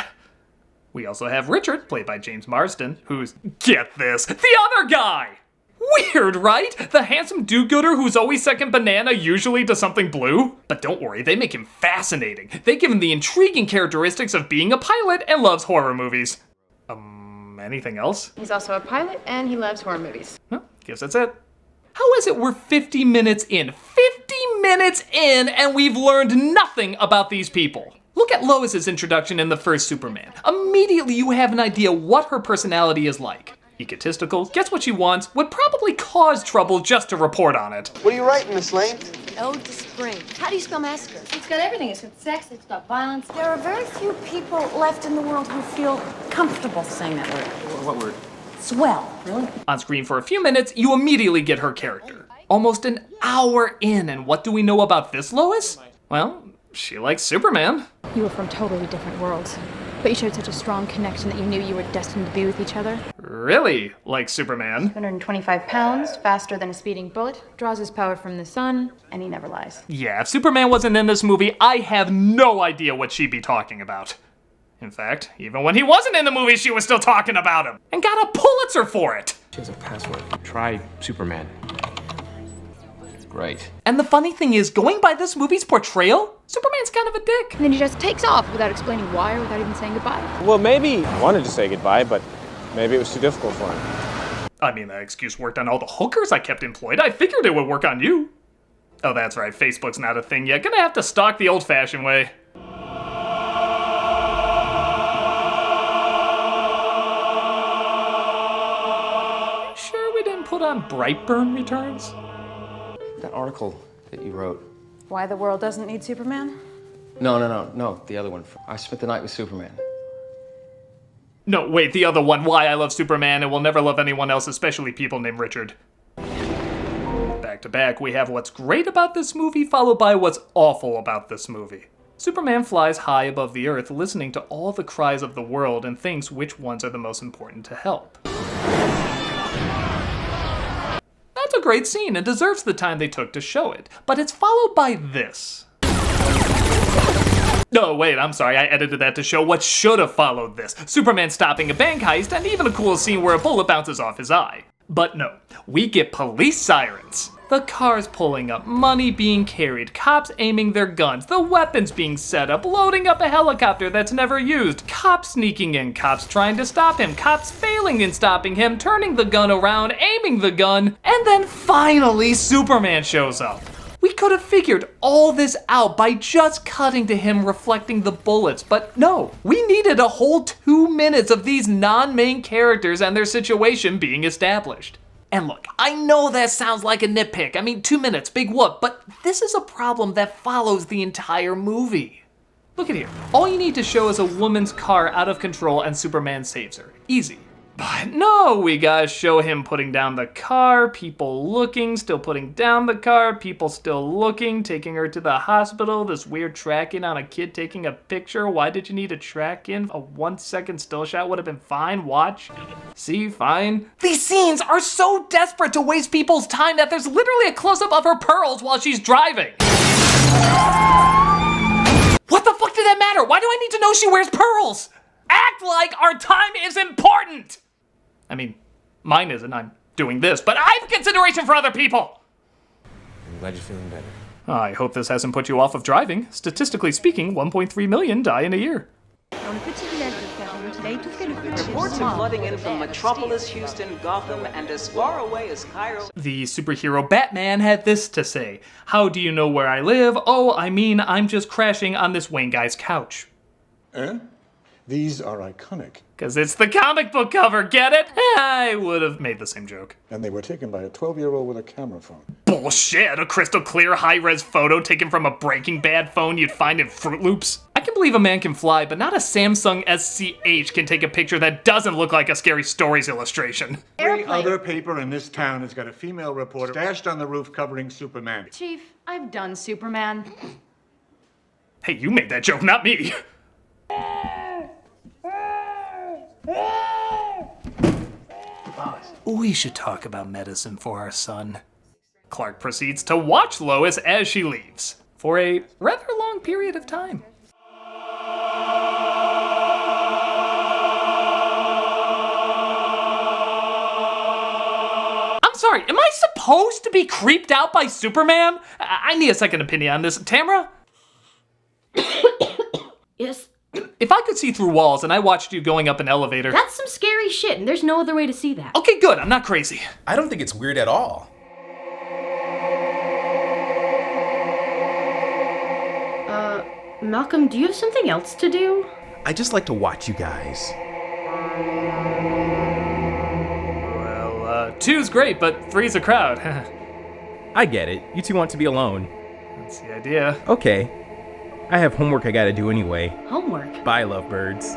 We also have Richard, played by James Marsden, who's, get this, the other guy! Weird, right? The handsome do-gooder who's always second banana, usually to something blue. But don't worry, they make him fascinating. They give him the intriguing characteristics of being a pilot and loves horror movies. Anything else? He's also a pilot, and he loves horror movies. Well, guess that's it. How is it we're 50 minutes in? 50 minutes in, and we've learned nothing about these people. Look at Lois's introduction in the first Superman. Immediately you have an idea what her personality is like. Egotistical, gets what she wants, would probably cause trouble just to report on it. What are you writing, Miss Lane? Ode to Spring. How do you spell massacre? It's got everything. It's got sex, it's got violence. There are very few people left in the world who feel comfortable saying that word. What word? Swell. Really? On screen for a few minutes, you immediately get her character. Almost an hour in, and what do we know about this Lois? Well, she likes Superman. You were from totally different worlds, but you showed such a strong connection that you knew you were destined to be with each other. Really like Superman. 125 pounds, faster than a speeding bullet, draws his power from the sun, and he never lies. Yeah, if Superman wasn't in this movie, I have no idea what she'd be talking about. In fact, even when he wasn't in the movie, she was still talking about him, and got a Pulitzer for it. She has a password. Try Superman. Great. And the funny thing is, going by this movie's portrayal, Superman's kind of a dick. And then he just takes off without explaining why or without even saying goodbye. Well, maybe he wanted to say goodbye, but maybe it was too difficult for him. I mean, that excuse worked on all the hookers I kept employed. I figured it would work on you. Oh, that's right, Facebook's not a thing yet. Gonna have to stalk the old-fashioned way. Sure we didn't put on Brightburn Returns? That article that you wrote. Why the world doesn't need Superman? No, the other one. I spent the night with Superman. No, wait, the other one, Why I Love Superman and Will Never Love Anyone Else, especially people named Richard. Back to back, we have what's great about this movie, followed by what's awful about this movie. Superman flies high above the earth, listening to all the cries of the world and thinks which ones are the most important to help. That's a great scene and deserves the time they took to show it, but it's followed by this. No, wait, I'm sorry, I edited that to show what should have followed this. Superman stopping a bank heist and even a cool scene where a bullet bounces off his eye. But no, we get police sirens. The cars pulling up, money being carried, cops aiming their guns, the weapons being set up, loading up a helicopter that's never used, cops sneaking in, cops trying to stop him, cops failing in stopping him, turning the gun around, aiming the gun, and then finally Superman shows up. We could have figured all this out by just cutting to him reflecting the bullets, but no, we needed a whole 2 minutes of these non-main characters and their situation being established. And look, I know that sounds like a nitpick. I mean, 2 minutes, big whoop, but this is a problem that follows the entire movie. Look at here. All you need to show is a woman's car out of control and Superman saves her. Easy. But no, we gotta show him putting down the car, people looking, still putting down the car, people still looking, taking her to the hospital, this weird track-in on a kid taking a picture. Why did you need a track-in? A 1 second still shot would have been fine, watch. See, fine. These scenes are so desperate to waste people's time that there's literally a close-up of her pearls while she's driving. What the fuck did that matter? Why do I need to know she wears pearls? Act like our time is important! I mean, mine isn't, I'm doing this, but I have consideration for other people! I'm glad you're feeling better. I hope this hasn't put you off of driving. Statistically speaking, 1.3 million die in a year. Reports of flooding in from Metropolis, Houston, Gotham, and as far away as Cairo. The superhero Batman had this to say. How do you know where I live? Oh, I mean, I'm just crashing on this Wayne guy's couch. Eh? These are iconic. Because it's the comic book cover, get it? I would have made the same joke. And they were taken by a 12-year-old with a camera phone. Bullshit! A crystal clear, high-res photo taken from a Breaking Bad phone you'd find in Fruit Loops? I can believe a man can fly, but not a Samsung SCH can take a picture that doesn't look like a Scary Stories illustration. Every other paper in this town has got a female reporter stashed on the roof covering Superman. Chief, I've done Superman. Hey, you made that joke, not me. We should talk about medicine for our son. Clark proceeds to watch Lois as she leaves, for a rather long period of time. I'm sorry, am I supposed to be creeped out by Superman? I need a second opinion on this. Tamara? Yes? If I could see through walls and I watched you going up an elevator... That's some scary shit, and there's no other way to see that. Okay, good, I'm not crazy. I don't think it's weird at all. Malcolm, do you have something else to do? I just like to watch you guys. Well, 2's great, but 3's a crowd. I get it. You two want to be alone. That's the idea. Okay. I have homework I gotta do anyway. Homework? Bye, lovebirds.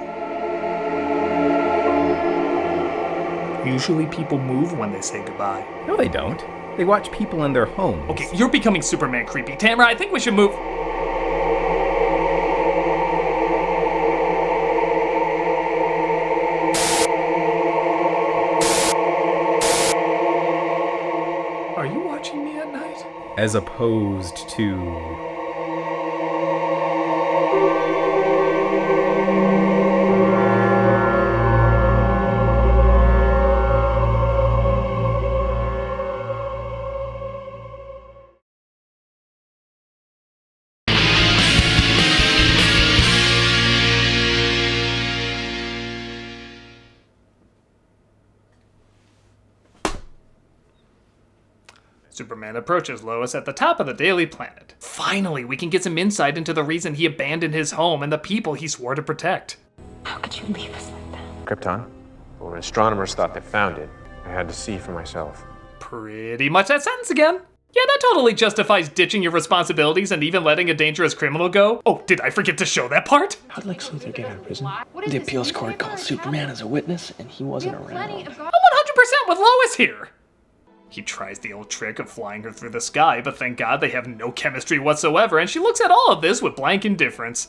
Usually people move when they say goodbye. No, they don't. They watch people in their homes. Okay, you're becoming Superman creepy. Tamara, I think we should move... Are you watching me at night? As opposed to... Superman approaches Lois at the top of the Daily Planet. Finally, we can get some insight into the reason he abandoned his home and the people he swore to protect. How could you leave us like that? Krypton? Well, when astronomers thought they found it, I had to see for myself. Pretty much that sentence again. Yeah, that totally justifies ditching your responsibilities and even letting a dangerous criminal go. Oh, did I forget to show that part? How'd Lex Luthor get out of prison? The appeals court called Superman as a witness, and he wasn't around. I'm 100% with Lois here. He tries the old trick of flying her through the sky, but thank God they have no chemistry whatsoever, and she looks at all of this with blank indifference.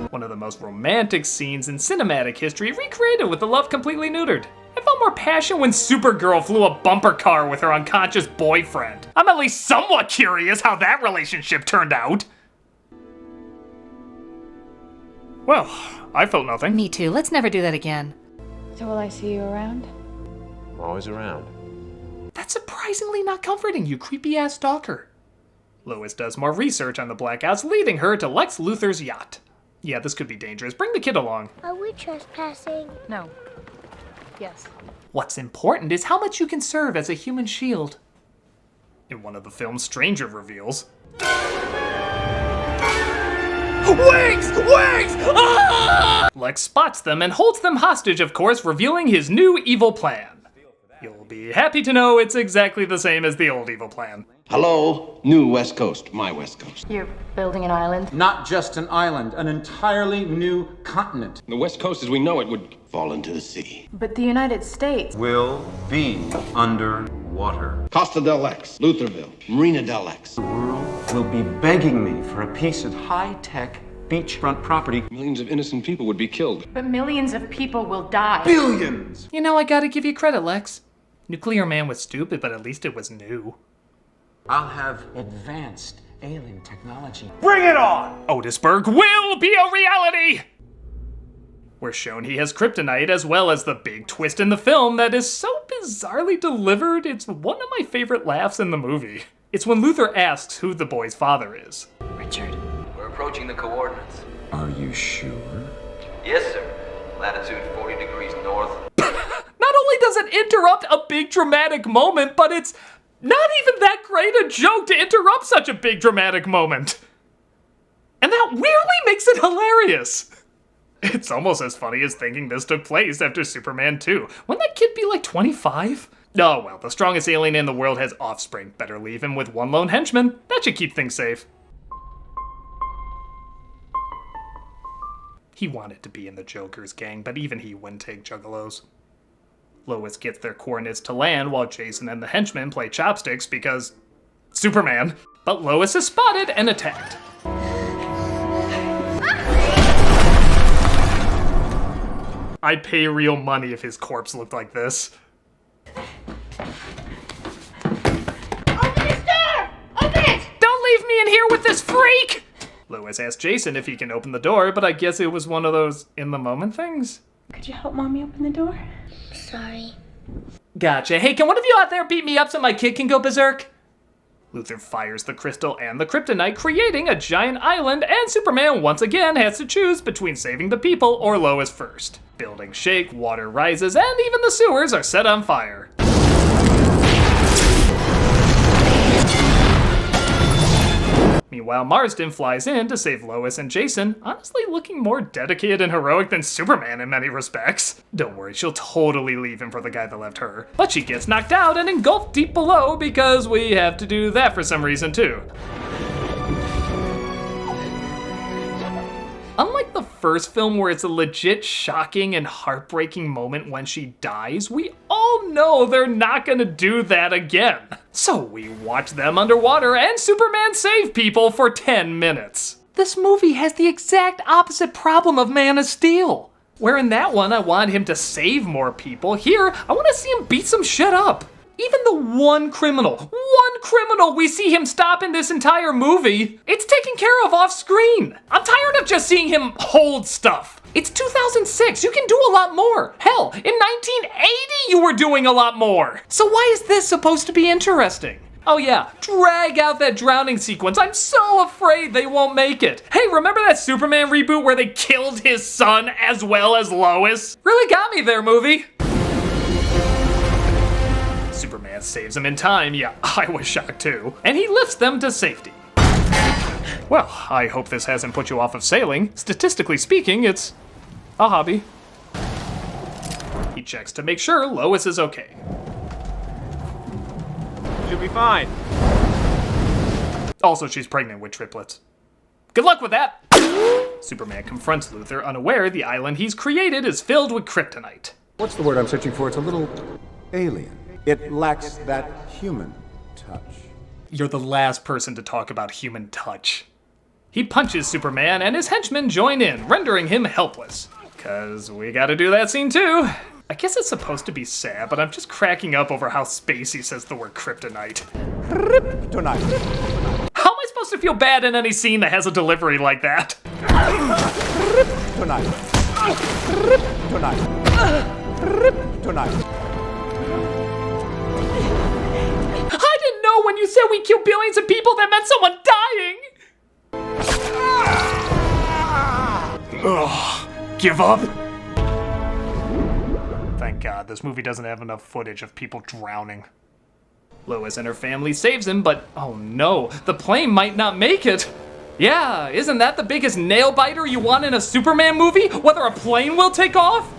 One of the most romantic scenes in cinematic history, recreated with the love completely neutered. I felt more passion when Supergirl flew a bumper car with her unconscious boyfriend. I'm at least somewhat curious how that relationship turned out. Well, I felt nothing. Me too. Let's never do that again. So will I see you around? I'm always around. That's surprisingly not comforting, you creepy-ass stalker. Lois does more research on the blackouts, leading her to Lex Luthor's yacht. Yeah, this could be dangerous. Bring the kid along. Are we trespassing? No. Yes. What's important is how much you can serve as a human shield. In one of the film's stranger reveals... Wings! Wings! Ah! Lex spots them and holds them hostage, of course, revealing his new evil plan. You'll be happy to know it's exactly the same as the old evil plan. Hello, new West Coast, my West Coast. You're building an island? Not just an island, an entirely new continent. The West Coast as we know it would fall into the sea. But the United States Will be underwater. Costa del Lex, Lutherville, Marina del Lex. The world will be begging me for a piece of high-tech beachfront property. Millions of innocent people would be killed. But millions of people will die. Billions! You know, I gotta give you credit, Lex. Nuclear Man was stupid, but at least it was new. I'll have advanced alien technology. Bring it on! Otisburg will be a reality! We're shown he has kryptonite, as well as the big twist in the film that is so bizarrely delivered, it's one of my favorite laughs in the movie. It's when Luthor asks who the boy's father is. Richard. We're approaching the coordinates. Are you sure? Yes, sir. Latitude 40 degrees north. Not only does it interrupt a big dramatic moment, but it's not even that great a joke to interrupt such a big dramatic moment. And that weirdly makes it hilarious. It's almost as funny as thinking this took place after Superman 2. Wouldn't that kid be like 25? Oh well, the strongest alien in the world has offspring. Better leave him with one lone henchman. That should keep things safe. He wanted to be in the Joker's gang, but even he wouldn't take juggalos. Lois gets their coordinates to land while Jason and the henchmen play chopsticks because... Superman. But Lois is spotted and attacked. I'd pay real money if his corpse looked like this. Don't leave me in here with this freak! Lois asks Jason if he can open the door, but I guess it was one of those in-the-moment things. Could you help Mommy open the door? Sorry. Gotcha. Hey, can one of you out there beat me up so my kid can go berserk? Luthor fires the crystal and the kryptonite, creating a giant island, and Superman once again has to choose between saving the people or Lois first. Buildings shake, water rises, and even the sewers are set on fire. Meanwhile, Marsden flies in to save Lois and Jason, honestly looking more dedicated and heroic than Superman in many respects. Don't worry, she'll totally leave him for the guy that left her. But she gets knocked out and engulfed deep below because we have to do that for some reason too. Unlike the first film where it's a legit shocking and heartbreaking moment when she dies, we all know they're not gonna do that again. So we watch them underwater and Superman save people for 10 minutes. This movie has the exact opposite problem of Man of Steel. Where in that one I want him to save more people, here I want to see him beat some shit up. Even the one criminal we see him stop in this entire movie, it's taken care of off screen. I'm tired of just seeing him hold stuff. It's 2006, you can do a lot more. Hell, in 1980 you were doing a lot more. So why is this supposed to be interesting? Oh yeah, drag out that drowning sequence. I'm so afraid they won't make it. Hey, remember that Superman reboot where they killed his son as well as Lois? Really got me there, movie. Superman saves him in time, yeah, I was shocked too, and he lifts them to safety. Well, I hope this hasn't put you off of sailing. Statistically speaking, it's a hobby. He checks to make sure Lois is okay. She'll be fine. Also, she's pregnant with triplets. Good luck with that! Superman confronts Luthor, unaware the island he's created is filled with kryptonite. What's the word I'm searching for? It's a little alien. It lacks that human touch. You're the last person to talk about human touch. He punches Superman and his henchmen join in, rendering him helpless. Cause we gotta do that scene too. I guess it's supposed to be sad, but I'm just cracking up over how Spacey says the word kryptonite. Kryptonite. How am I supposed to feel bad in any scene that has a delivery like that? Kryptonite. Kryptonite. Kryptonite. I didn't know when you said we kill billions of people that meant someone dying! Ugh, give up? Thank God, this movie doesn't have enough footage of people drowning. Lois and her family saves him, but oh no, the plane might not make it! Yeah, isn't that the biggest nail-biter you want in a Superman movie? Whether a plane will take off?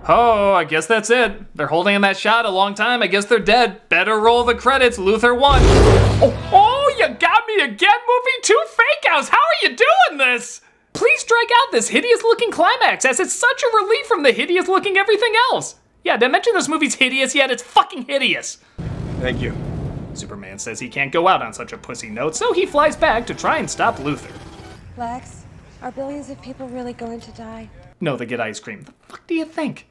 Oh, I guess that's it. They're holding in that shot a long time. I guess they're dead. Better roll the credits. Luthor won. Oh, you got me again, movie? 2 fake outs. How are you doing this? Please drag out this hideous-looking climax, as it's such a relief from the hideous-looking everything else. Yeah, did I mention this movie's hideous yet? It's fucking hideous. Thank you. Superman says he can't go out on such a pussy note, so he flies back to try and stop Luthor. Lex, are billions of people really going to die? No, they get ice cream. The fuck do you think?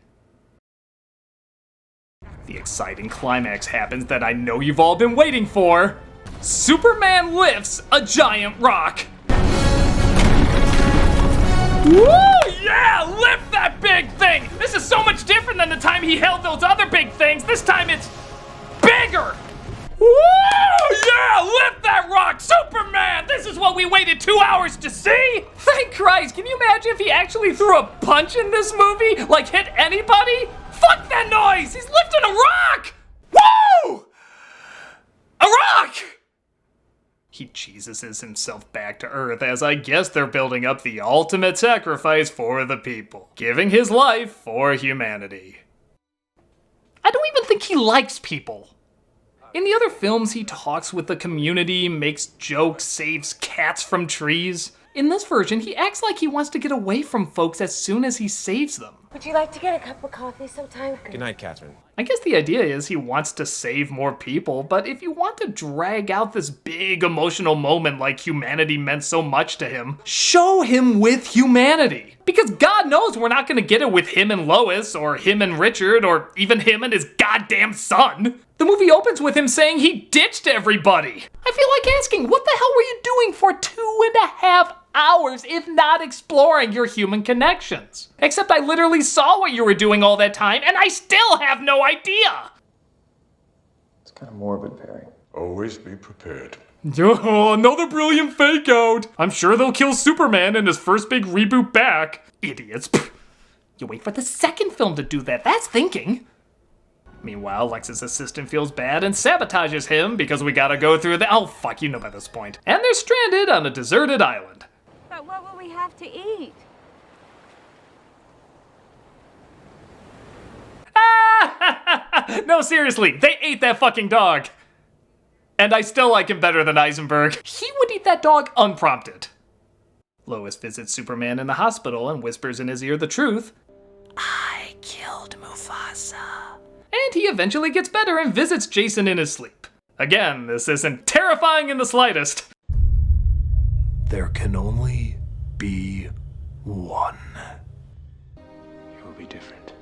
The exciting climax happens that I know you've all been waiting for. Superman lifts a giant rock. Woo! Yeah! Lift that big thing! This is so much different than the time he held those other big things. This time it's bigger! Woo! Yeah! Lift that rock! Superman! This is what we waited 2 hours to see! Thank Christ! Can you imagine if he actually threw a punch in this movie? Like hit anybody? Fuck that noise! He's lifting a rock! Woo! A rock! He Jesuses himself back to Earth as I guess they're building up the ultimate sacrifice for the people, giving his life for humanity. I don't even think he likes people. In the other films, he talks with the community, makes jokes, saves cats from trees. In this version, he acts like he wants to get away from folks as soon as he saves them. Would you like to get a cup of coffee sometime? Good night, Catherine. I guess the idea is he wants to save more people, but if you want to drag out this big emotional moment like humanity meant so much to him, show him with humanity. Because God knows we're not going to get it with him and Lois, or him and Richard, or even him and his goddamn son. The movie opens with him saying he ditched everybody. I feel like asking, what the hell were you doing for 2.5 hours if not exploring your human connections? Except I literally saw what you were doing all that time, and I still have no idea. It's kind of morbid, Perry. Always be prepared. Oh, another brilliant fake out. I'm sure they'll kill Superman in his first big reboot back. Idiots. You wait for the second film to do that. That's thinking. Meanwhile, Lex's assistant feels bad and sabotages him because we gotta go through the— oh fuck, you know by this point. And they're stranded on a deserted island. But what will we have to eat? No, seriously, they ate that fucking dog. And I still like him better than Eisenberg. He would eat that dog unprompted. Lois visits Superman in the hospital and whispers in his ear the truth. I killed Mufasa. And he eventually gets better and visits Jason in his sleep. Again, this isn't terrifying in the slightest. There can only be one. You will be different.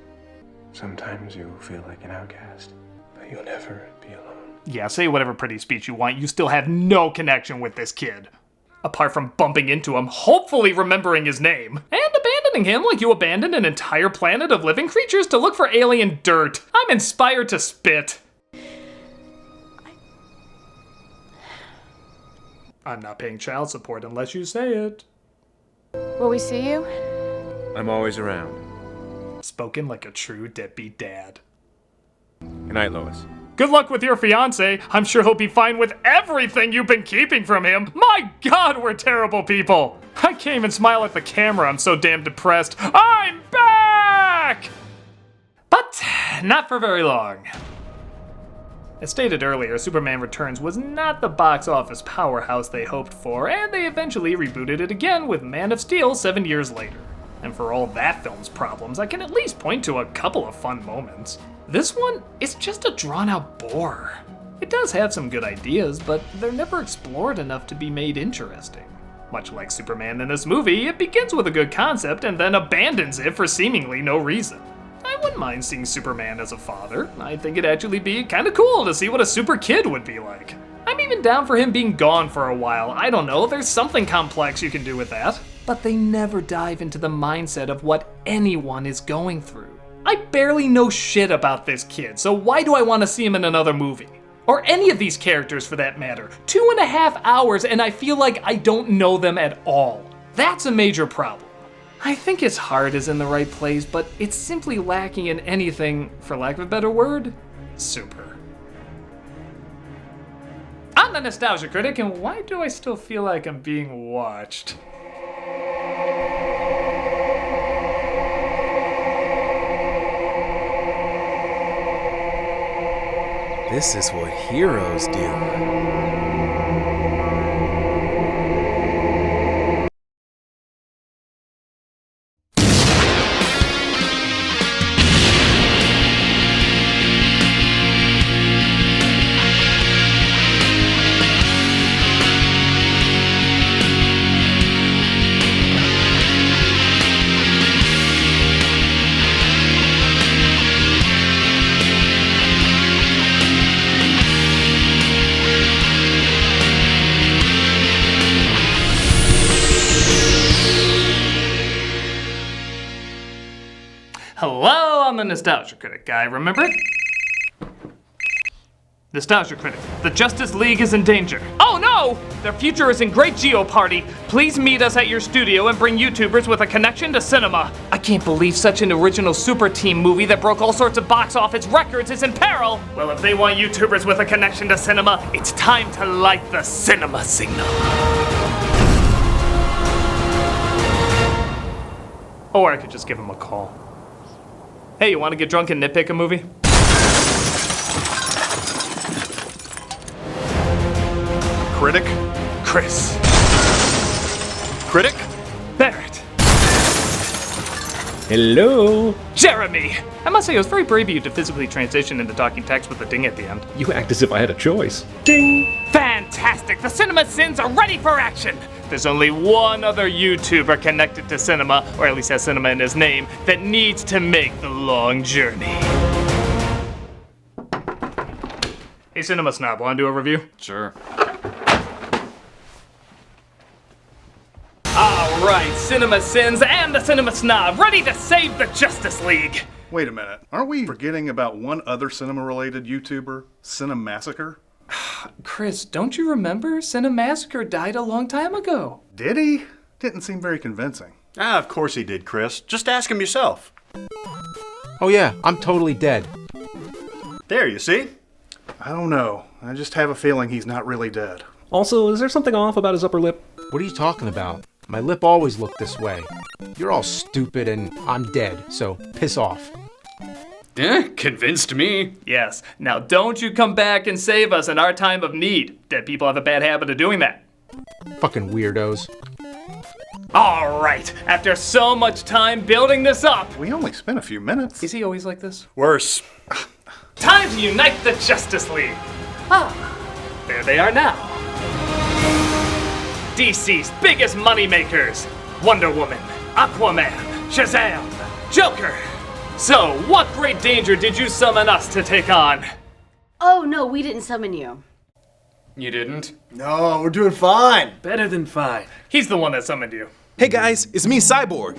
Sometimes you will feel like an outcast, but you'll never be alone. Yeah, say whatever pretty speech you want, you still have no connection with this kid. Apart from bumping into him, hopefully remembering his name, and abandoning him like you abandoned an entire planet of living creatures to look for alien dirt. I'm inspired to spit. I'm not paying child support unless you say it. Will we see you? I'm always around. Spoken like a true deadbeat dad. Good night, Lois. Good luck with your fiancé. I'm sure he'll be fine with everything you've been keeping from him. My God, we're terrible people. I can't even smile at the camera. I'm so damn depressed. I'm back! But not for very long. As stated earlier, Superman Returns was not the box office powerhouse they hoped for, and they eventually rebooted it again with Man of Steel 7 years later. And for all that film's problems, I can at least point to a couple of fun moments. This one is just a drawn-out bore. It does have some good ideas, but they're never explored enough to be made interesting. Much like Superman in this movie, it begins with a good concept and then abandons it for seemingly no reason. I wouldn't mind seeing Superman as a father. I think it'd actually be kind of cool to see what a super kid would be like. I'm even down for him being gone for a while. I don't know, there's something complex you can do with that. But they never dive into the mindset of what anyone is going through. I barely know shit about this kid, so why do I want to see him in another movie? Or any of these characters for that matter. 2.5 hours and I feel like I don't know them at all. That's a major problem. I think his heart is in the right place, but it's simply lacking in anything, for lack of a better word, super. I'm the Nostalgia Critic, and why do I still feel like I'm being watched? This is what heroes do. Hello, I'm the Nostalgia Critic guy, remember? Nostalgia Critic, the Justice League is in danger. Oh no! Their future is in great Geoparty. Please meet us at your studio and bring YouTubers with a connection to cinema. I can't believe such an original super team movie that broke all sorts of box office records is in peril. Well, if they want YouTubers with a connection to cinema, it's time to light the cinema signal. Or I could just give him a call. Hey, you want to get drunk and nitpick a movie? Critic? Chris. Critic? Barrett. Hello? Jeremy! I must say, it was very brave of you to physically transition into talking text with a ding at the end. You act as if I had a choice. Ding! Fantastic! The Cinema Sins are ready for action! There's only one other YouTuber connected to cinema, or at least has cinema in his name, that needs to make the long journey. Hey, Cinema Snob, wanna do a review? Sure. Alright, Cinema Sins and the Cinema Snob, ready to save the Justice League! Wait a minute, aren't we forgetting about one other cinema-related YouTuber, Cinemassacre? Chris, don't you remember? Cinemassacre died a long time ago. Did he? Didn't seem very convincing. Ah, of course he did, Chris. Just ask him yourself. Oh yeah, I'm totally dead. There, you see? I don't know. I just have a feeling he's not really dead. Also, is there something off about his upper lip? What are you talking about? My lip always looked this way. You're all stupid and I'm dead, so piss off. Convinced me. Yes. Now don't you come back and save us in our time of need. Dead people have a bad habit of doing that. Fucking weirdos. Alright, after so much time building this up. We only spent a few minutes. Is he always like this? Worse. Time to unite the Justice League. Ah, there they are now. DC's biggest moneymakers. Wonder Woman, Aquaman, Shazam, Joker. So, what great danger did you summon us to take on? Oh, no, we didn't summon you. You didn't? No, we're doing fine. Better than fine. He's the one that summoned you. Hey guys, it's me, Cyborg.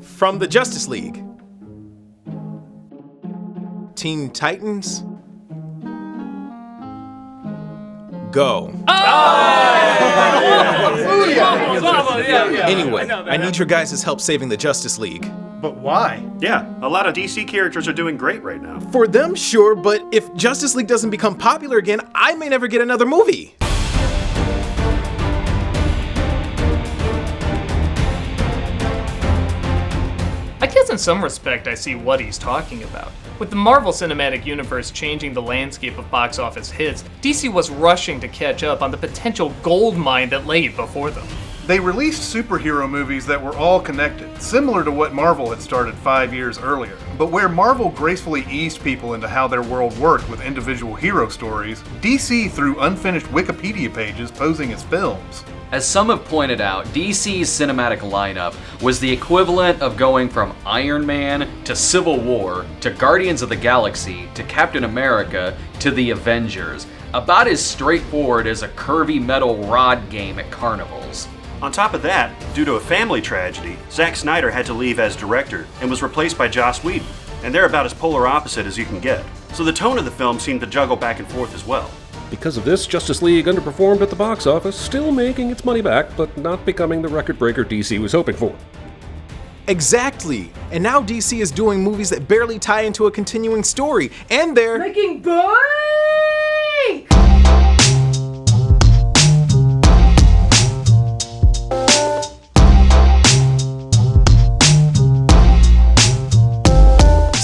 From the Justice League. Teen Titans? Go. Anyway, I need your guys' help saving the Justice League. But why? Yeah, a lot of DC characters are doing great right now. For them, sure, but if Justice League doesn't become popular again, I may never get another movie. I guess in some respect I see what he's talking about. With the Marvel Cinematic Universe changing the landscape of box office hits, DC was rushing to catch up on the potential gold mine that laid before them. They released superhero movies that were all connected, similar to what Marvel had started 5 years earlier. But where Marvel gracefully eased people into how their world worked with individual hero stories, DC threw unfinished Wikipedia pages posing as films. As some have pointed out, DC's cinematic lineup was the equivalent of going from Iron Man to Civil War to Guardians of the Galaxy to Captain America to the Avengers, about as straightforward as a curvy metal rod game at carnivals. On top of that, due to a family tragedy, Zack Snyder had to leave as director and was replaced by Joss Whedon, and they're about as polar opposite as you can get. So the tone of the film seemed to juggle back and forth as well. Because of this, Justice League underperformed at the box office, still making its money back, but not becoming the record breaker DC was hoping for. Exactly! And now DC is doing movies that barely tie into a continuing story, and they're making bank!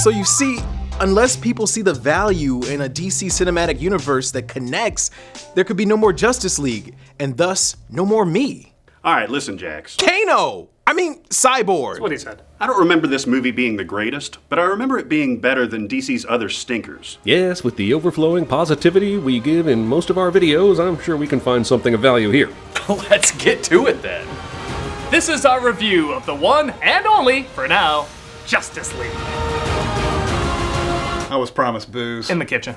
So you see, unless people see the value in a DC cinematic universe that connects, there could be no more Justice League, and thus, no more me. Alright, listen, Jax. Kano! I mean, Cyborg! That's what he said. I don't remember this movie being the greatest, but I remember it being better than DC's other stinkers. Yes, with the overflowing positivity we give in most of our videos, I'm sure we can find something of value here. Let's get to it then. This is our review of the one and only, for now, Justice League. I was promised booze. In the kitchen.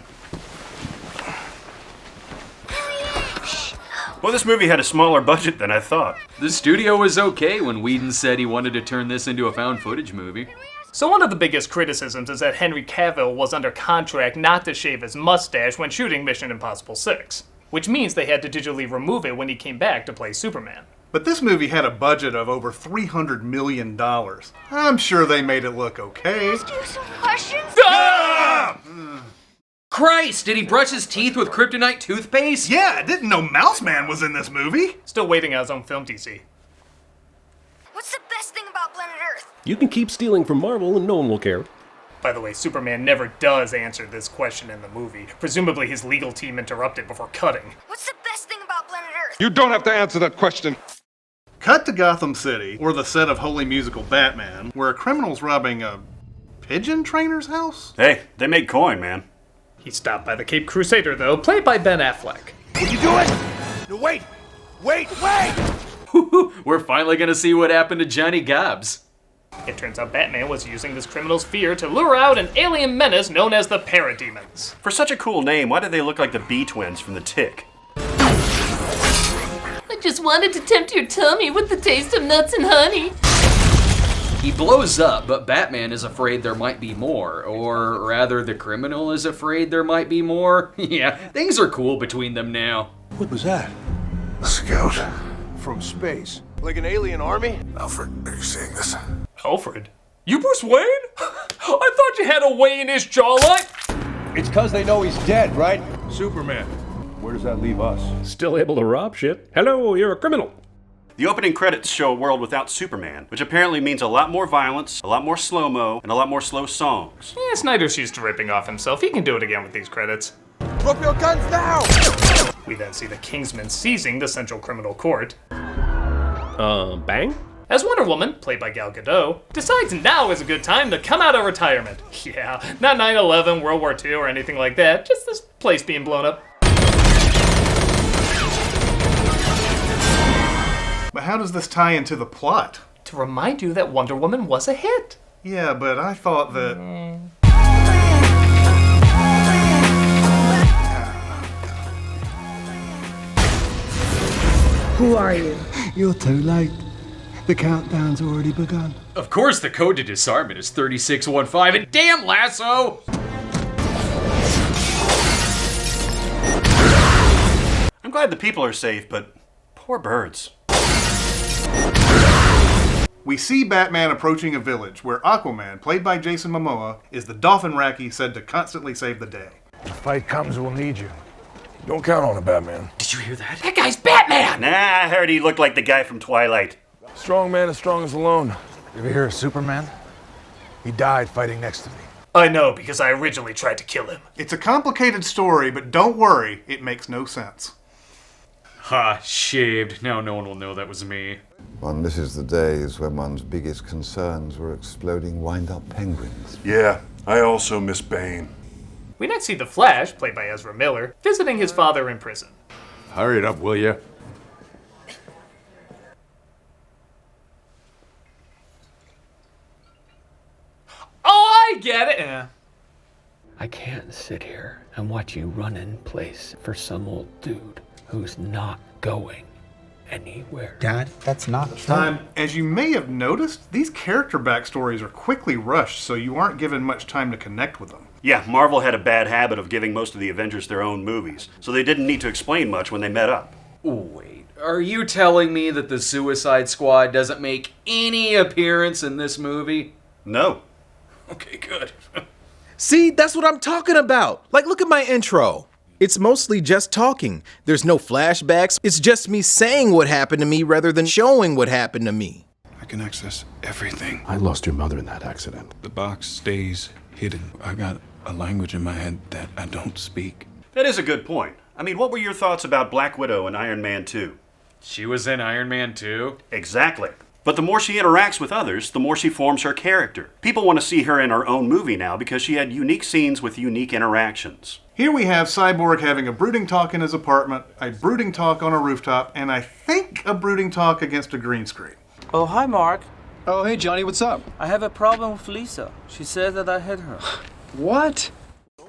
Well, this movie had a smaller budget than I thought. The studio was okay when Whedon said he wanted to turn this into a found footage movie. So one of the biggest criticisms is that Henry Cavill was under contract not to shave his mustache when shooting Mission Impossible 6, which means they had to digitally remove it when he came back to play Superman. But this movie had a budget of over $300 million. I'm sure they made it look okay. Ask you some questions? Christ, did he brush his teeth with kryptonite toothpaste? Yeah, I didn't know Mouse Man was in this movie. Still waiting on his own film, DC. What's the best thing about Planet Earth? You can keep stealing from Marvel and no one will care. By the way, Superman never does answer this question in the movie. Presumably his legal team interrupted before cutting. What's the best thing about Planet Earth? You don't have to answer that question. Cut to Gotham City, or the set of Holy Musical Batman, where a criminal's robbing a pigeon trainer's house? Hey, they make coin, man. He's stopped by the Cape Crusader, though, played by Ben Affleck. What are you doing? No, wait! Wait! We're finally gonna see what happened to Johnny Gabs. It turns out Batman was using this criminal's fear to lure out an alien menace known as the Parademons. For such a cool name, why do they look like the bee twins from The Tick? I just wanted to tempt your tummy with the taste of nuts and honey. He blows up, but Batman is afraid there might be more. Or rather, the criminal is afraid there might be more. Yeah, things are cool between them now. What was that? A scout. From space. Like an alien army? Alfred, are you seeing this? Alfred? You Bruce Wayne? I thought you had a Wayne-ish jawline. It's cause they know he's dead, right? Superman. Where does that leave us? Still able to rob shit? Hello, you're a criminal. The opening credits show a world without Superman, which apparently means a lot more violence, a lot more slow-mo, and a lot more slow songs. Yeah, Snyder's used to ripping off himself. He can do it again with these credits. Drop your guns now! We then see the Kingsman seizing the Central Criminal Court. Bang? As Wonder Woman, played by Gal Gadot, decides now is a good time to come out of retirement. Yeah, not 9/11, World War II, or anything like that, just this place being blown up. But how does this tie into the plot? To remind you that Wonder Woman was a hit. Yeah, but I thought that... Who are you? You're too late. The countdown's already begun. Of course the code to disarmament is 3615, and damn Lasso! I'm glad the people are safe, but poor birds. We see Batman approaching a village where Aquaman, played by Jason Momoa, is the dolphin Raki said to constantly save the day. If the fight comes, we'll need you. Don't count on it, Batman. Did you hear that? That guy's Batman! Nah, I heard he looked like the guy from Twilight. Strong man as strong as alone. You ever hear of Superman? He died fighting next to me. I know, because I originally tried to kill him. It's a complicated story, but don't worry, it makes no sense. Ha, shaved. Now no one will know that was me. One misses the days when one's biggest concerns were exploding wind-up penguins. Yeah, I also miss Bane. We next see the Flash, played by Ezra Miller, visiting his father in prison. Hurry it up, will ya? Oh, I get it! Yeah. I can't sit here and watch you run in place for some old dude who's not going anywhere. Dad, that's not Time. As you may have noticed, these character backstories are quickly rushed, so you aren't given much time to connect with them. Yeah, Marvel had a bad habit of giving most of the Avengers their own movies, so they didn't need to explain much when they met up. Wait, are you telling me that the Suicide Squad doesn't make any appearance in this movie? No. Okay, good. See, that's what I'm talking about. Like, look at my intro. It's mostly just talking. There's no flashbacks. It's just me saying what happened to me rather than showing what happened to me. I can access everything. I lost your mother in that accident. The box stays hidden. I got a language in my head that I don't speak. That is a good point. I mean, what were your thoughts about Black Widow and Iron Man 2? She was in Iron Man 2? Exactly. But the more she interacts with others, the more she forms her character. People want to see her in her own movie now because she had unique scenes with unique interactions. Here we have Cyborg having a brooding talk in his apartment, a brooding talk on a rooftop, and I think a brooding talk against a green screen. Oh, hi, Mark. Oh, hey, Johnny, what's up? I have a problem with Lisa. She says that I hit her. What?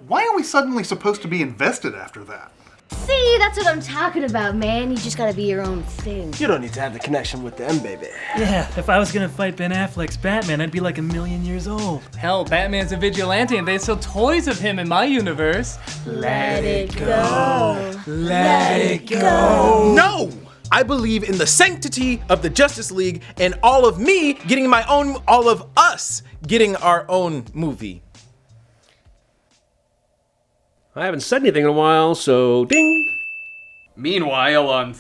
Why are we suddenly supposed to be invested after that? See, that's what I'm talking about, man. You just gotta be your own thing. You don't need to have the connection with them, baby. Yeah, if I was gonna fight Ben Affleck's Batman, I'd be like 1,000,000 years old. Hell, Batman's a vigilante and they sell toys of him in my universe. Let it go. Let it go. No! I believe in the sanctity of the Justice League and all of me getting my own, all of us getting our own movie. I haven't said anything in a while, so ding! Meanwhile, on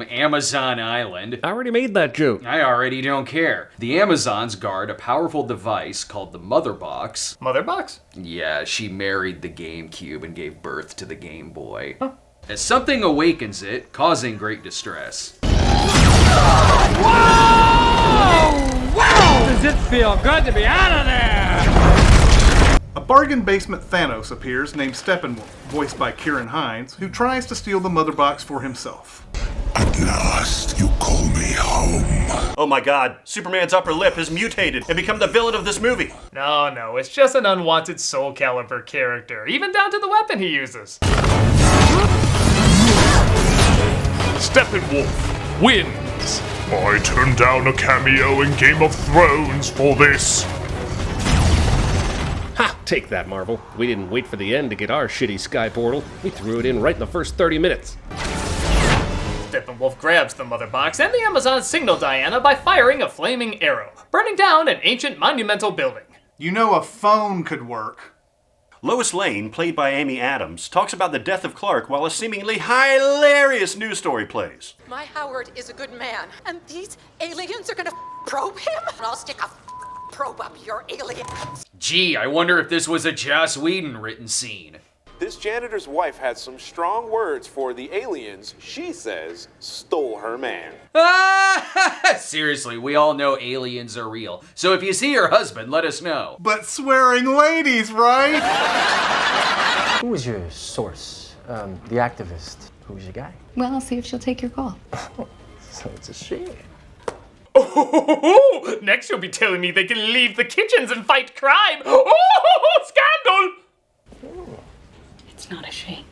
Amazon Island... I already made that joke. I already don't care. The Amazons guard a powerful device called the Mother Box. Mother Box? Yeah, she married the GameCube and gave birth to the Game Boy. Huh. As something awakens it, causing great distress. Does it feel good to be out of there? A bargain basement Thanos appears named Steppenwolf, voiced by Kieran Hines, who tries to steal the mother box for himself. At last, you call me home. Oh my god, Superman's upper lip has mutated and become the villain of this movie. No, it's just an unwanted Soul Calibur character, even down to the weapon he uses. Steppenwolf wins. I turned down a cameo in Game of Thrones for this. Ha! Take that, Marvel. We didn't wait for the end to get our shitty sky portal. We threw it in right in the first 30 minutes. Steppenwolf grabs the mother box, and the Amazons signal Diana by firing a flaming arrow, burning down an ancient monumental building. You know a phone could work. Lois Lane, played by Amy Adams, talks about the death of Clark while a seemingly hilarious news story plays. My Howard is a good man, and these aliens are gonna probe him? And I'll stick a probe up your alien. Gee, I wonder if this was a Joss Whedon written scene. This janitor's wife had some strong words for the aliens she says stole her man. Seriously, we all know aliens are real. So if you see your husband, let us know. But swearing ladies, right? Who was your source? The activist. Who was your guy? Well, I'll see if she'll take your call. So it's a she. Oh, next you'll be telling me they can leave the kitchens and fight crime. Oh, scandal! It's not a she.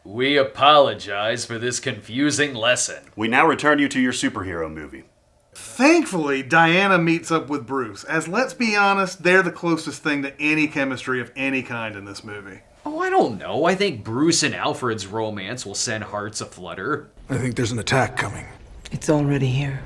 We apologize for this confusing lesson. We now return you to your superhero movie. Thankfully, Diana meets up with Bruce, as let's be honest, they're the closest thing to any chemistry of any kind in this movie. Oh, I don't know. I think Bruce and Alfred's romance will send hearts aflutter. I think there's an attack coming. It's already here.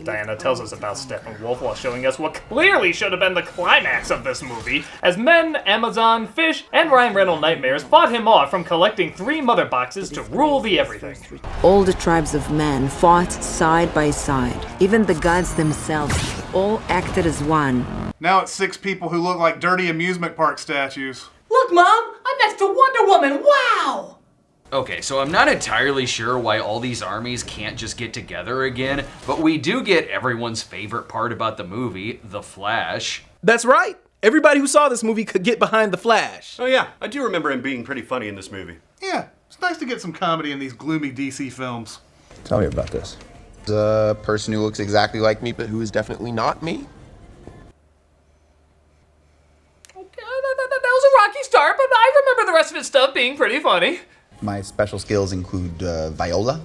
Diana tells us about Steppenwolf while showing us what clearly should have been the climax of this movie, as men, Amazon, Fish, and Ryan Reynolds Nightmares fought him off from collecting 3 mother boxes to rule the everything. All the tribes of men fought side by side. Even the gods themselves all acted as one. Now it's 6 people who look like dirty amusement park statues. Look, Mom! I'm next to Wonder Woman! Wow! Okay, so I'm not entirely sure why all these armies can't just get together again, but we do get everyone's favorite part about the movie, The Flash. That's right! Everybody who saw this movie could get behind The Flash. Oh yeah, I do remember him being pretty funny in this movie. Yeah, it's nice to get some comedy in these gloomy DC films. Tell me about this. The person who looks exactly like me, but who is definitely not me? That was a rocky start, but I remember the rest of his stuff being pretty funny. My special skills include viola,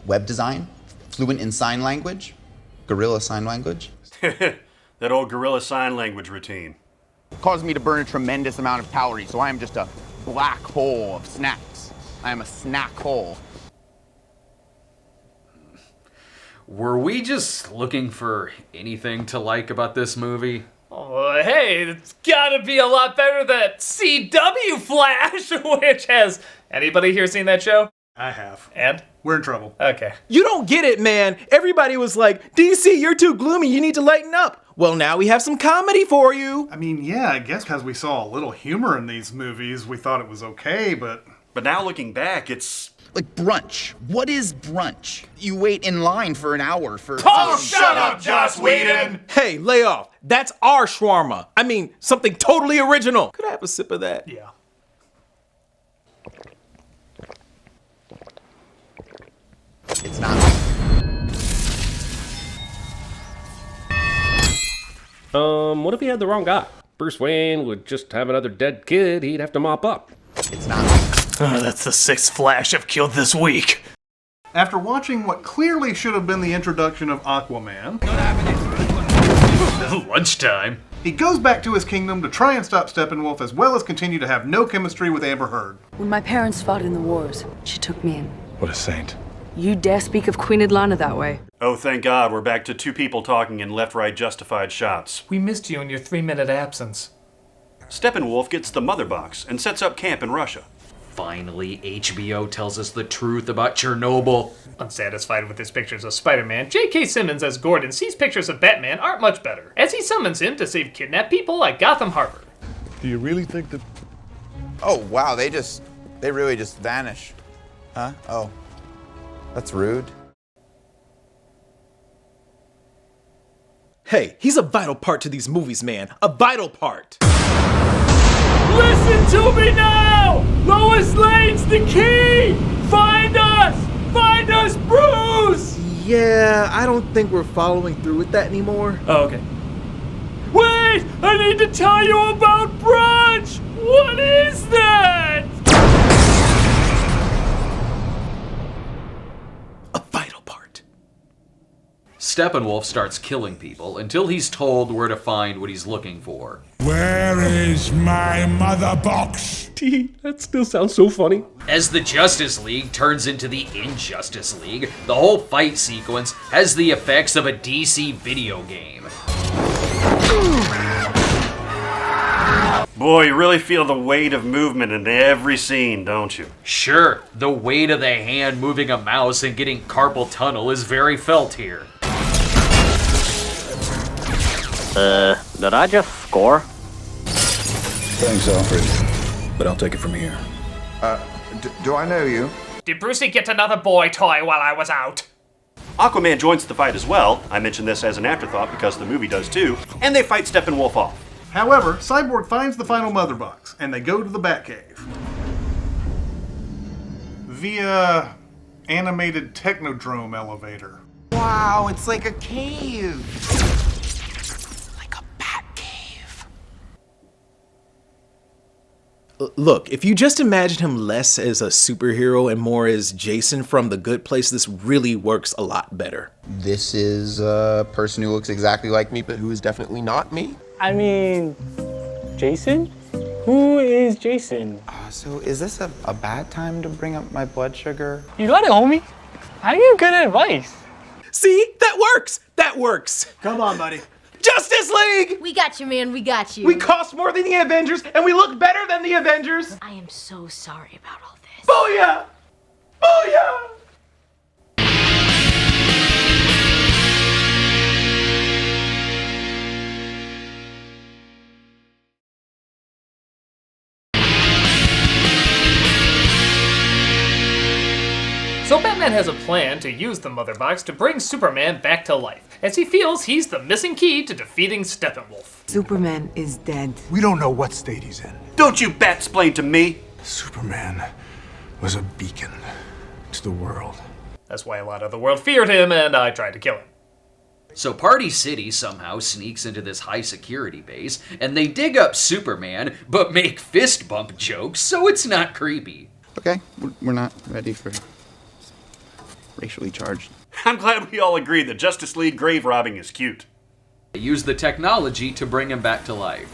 web design, fluent in sign language, gorilla sign language. That old gorilla sign language routine. Caused me to burn a tremendous amount of calories, so I am just a black hole of snacks. I am a snack hole. Were we just looking for anything to like about this movie? Oh, hey, it's gotta be a lot better than CW Flash, which has... Anybody here seen that show? I have. And? We're in trouble. Okay. You don't get it, man. Everybody was like, DC, you're too gloomy, you need to lighten up. Well, now we have some comedy for you. I mean, yeah, I guess because we saw a little humor in these movies, we thought it was okay, but... But now looking back, it's... Like brunch. What is brunch? You wait in line for an hour for... Oh, shut up, Joss Whedon! Hey, lay off. That's our shawarma. I mean, something totally original. Could I have a sip of that? Yeah. It's not. What if he had the wrong guy? Bruce Wayne would just have another dead kid he'd have to mop up. It's not. That's the 6th Flash I've killed this week. After watching what clearly should have been the introduction of Aquaman... Lunchtime. He goes back to his kingdom to try and stop Steppenwolf, as well as continue to have no chemistry with Amber Heard. When my parents fought in the wars, she took me in. What a saint. You dare speak of Queen Adlana that way? Oh, thank God, we're back to 2 people talking in left-right justified shots. We missed you in your 3-minute absence. Steppenwolf gets the mother box and sets up camp in Russia. Finally, HBO tells us the truth about Chernobyl. Unsatisfied with his pictures of Spider-Man, J.K. Simmons as Gordon sees pictures of Batman aren't much better, as he summons him to save kidnapped people like Gotham Harbor. Do you really think that... Oh, wow, they really just vanish. Huh? Oh. That's rude. Hey, he's a vital part to these movies, man. A vital part. Listen to me now! Lois Lane's the key! Find us! Find us, Bruce! Yeah, I don't think we're following through with that anymore. Oh, okay. Wait! I need to tell you about brunch! What is that? A vital part. Steppenwolf starts killing people until he's told where to find what he's looking for. Where is my mother box? That still sounds so funny. As the Justice League turns into the Injustice League, the whole fight sequence has the effects of a DC video game. Boy, you really feel the weight of movement in every scene, don't you? Sure, the weight of the hand moving a mouse and getting carpal tunnel is very felt here. Did I just score? Thanks, Alfred. But I'll take it from here. Do I know you? Did Brucey get another boy toy while I was out? Aquaman joins the fight as well. I mention this as an afterthought because the movie does too. And they fight Steppenwolf off. However, Cyborg finds the final mother box, and they go to the Batcave. Via animated technodrome elevator. Wow, it's like a cave. Look, if you just imagine him less as a superhero and more as Jason from The Good Place, this really works a lot better. This is a person who looks exactly like me, but who is definitely not me. I mean, Jason? Who is Jason? So is this a bad time to bring up my blood sugar? You got it, homie. I give good advice. See? That works! That works! Come on, buddy. Justice League! We got you, man. We got you. We cost more than the Avengers, and we look better than the Avengers! I am so sorry about all this. Booyah! Booyah! So Batman has a plan to use the Mother Box to bring Superman back to life, as he feels he's the missing key to defeating Steppenwolf. Superman is dead. We don't know what state he's in. Don't you bat-splain to me! Superman was a beacon to the world. That's why a lot of the world feared him, and I tried to kill him. So Party City somehow sneaks into this high security base, and they dig up Superman, but make fist bump jokes, so it's not creepy. Okay, we're not ready for racially charged. I'm glad we all agree that Justice League grave robbing is cute. They use the technology to bring him back to life.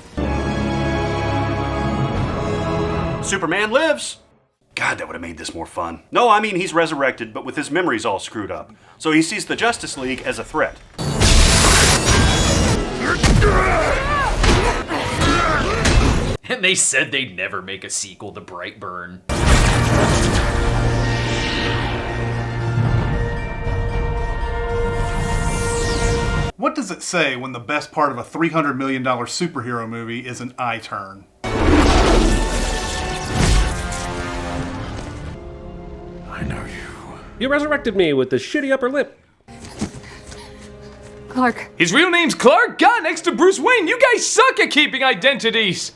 Superman lives! God, that would have made this more fun. No, I mean he's resurrected, but with his memories all screwed up. So he sees the Justice League as a threat. And they said they'd never make a sequel to Brightburn. What does it say when the best part of a $300 million superhero movie is an eye turn? I know you. You resurrected me with the shitty upper lip. Clark. His real name's Clark? God, next to Bruce Wayne, you guys suck at keeping identities!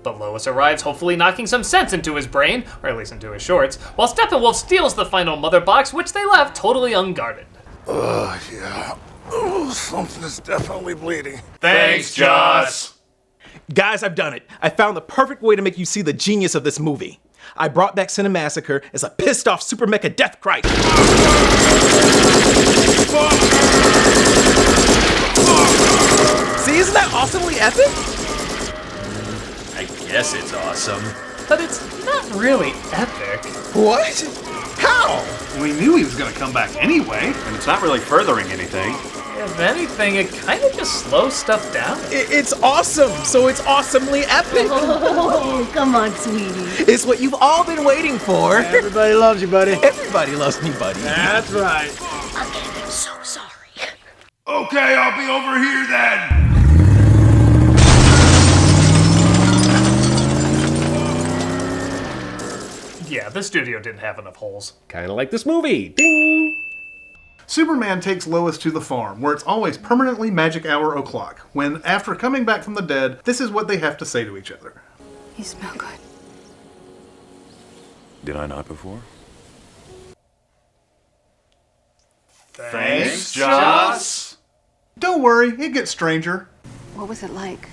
But Lois arrives, hopefully knocking some sense into his brain, or at least into his shorts, while Steppenwolf steals the final Mother Box, which they left totally unguarded. Yeah. Oh, something is definitely bleeding. Thanks, Joss. Guys, I've done it. I found the perfect way to make you see the genius of this movie. I brought back Cinemassacre as a pissed-off super mecha death Christ. See, isn't that awesomely epic? I guess it's awesome. But it's not really epic. What? How? We knew he was going to come back anyway. And it's not really furthering anything. If anything, it kind of just slows stuff down. It's awesome, so it's awesomely epic. Oh, come on, sweetie. It's what you've all been waiting for. Everybody loves you, buddy. Everybody loves me, buddy. That's right. Again, I'm so sorry. Okay, I'll be over here then. Yeah, the studio didn't have enough holes. Kinda like this movie. Ding! Superman takes Lois to the farm, where it's always permanently magic hour o'clock, when, after coming back from the dead, this is what they have to say to each other. You smell good. Did I not before? Thanks, Joss. Don't worry, it gets stranger. What was it like?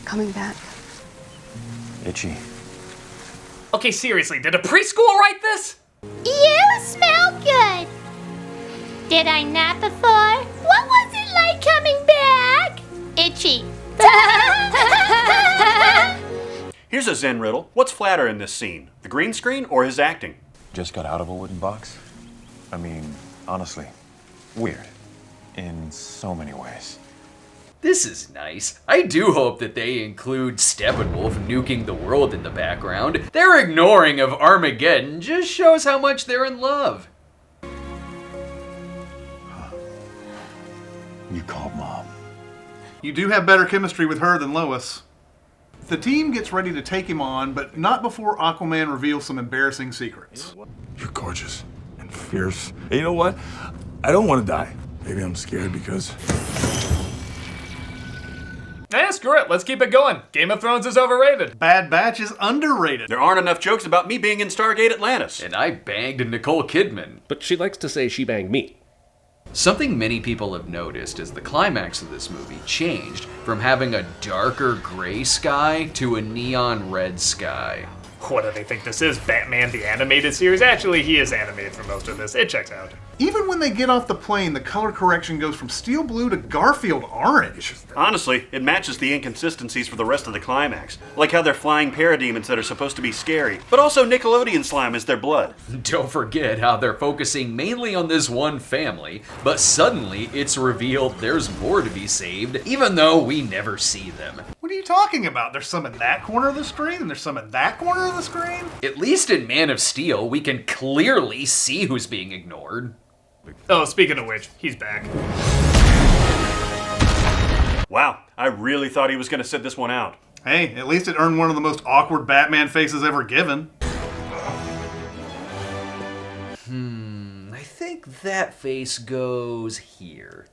Coming back? Itchy. Okay, seriously, did a preschool write this? You smell good. Did I not before? What was it like coming back? Itchy. Here's a Zen riddle. What's flatter in this scene? The green screen or his acting? Just got out of a wooden box? I mean, honestly, weird. In so many ways. This is nice. I do hope that they include Steppenwolf nuking the world in the background. Their ignoring of Armageddon just shows how much they're in love. You called Mom. You do have better chemistry with her than Lois. The team gets ready to take him on, but not before Aquaman reveals some embarrassing secrets. You're gorgeous and fierce. And you know what? I don't want to die. Maybe I'm scared because... Eh, screw it, let's keep it going. Game of Thrones is overrated. Bad Batch is underrated. There aren't enough jokes about me being in Stargate Atlantis. And I banged Nicole Kidman. But she likes to say she banged me. Something many people have noticed is the climax of this movie changed from having a darker gray sky to a neon red sky. What do they think this is, Batman the Animated Series? Actually, he is animated for most of this. It checks out. Even when they get off the plane, the color correction goes from steel blue to Garfield orange. Honestly, it matches the inconsistencies for the rest of the climax. Like how they're flying parademons that are supposed to be scary, but also Nickelodeon slime is their blood. Don't forget how they're focusing mainly on this one family, but suddenly it's revealed there's more to be saved, even though we never see them. What are you talking about? There's some in that corner of the screen, and there's some in that corner of the screen? At least in Man of Steel, we can clearly see who's being ignored. Oh, speaking of which, he's back. Wow, I really thought he was going to sit this one out. Hey, at least it earned one of the most awkward Batman faces ever given. I think that face goes here.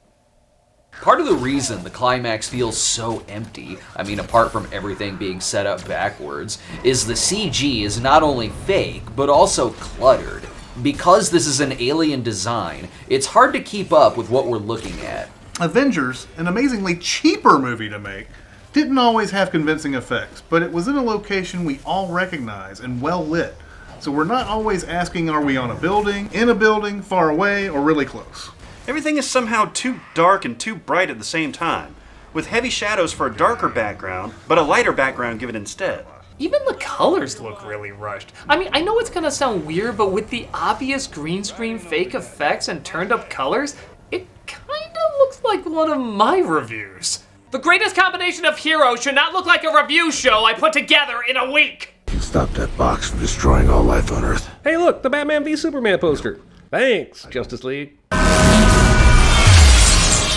Part of the reason the climax feels so empty, I mean apart from everything being set up backwards, is the CG is not only fake, but also cluttered. Because this is an alien design, it's hard to keep up with what we're looking at. Avengers, an amazingly cheaper movie to make, didn't always have convincing effects, but it was in a location we all recognize and well lit. So we're not always asking, are we on a building, in a building, far away, or really close? Everything is somehow too dark and too bright at the same time, with heavy shadows for a darker background, but a lighter background given instead. Even the colors look really rushed. I mean, I know it's gonna sound weird, but with the obvious green screen fake effects and turned up colors, it kinda looks like one of my reviews. The greatest combination of heroes should not look like a review show I put together in a week. Stop that box from destroying all life on Earth. Hey look, the Batman v Superman poster. Thanks, Justice League.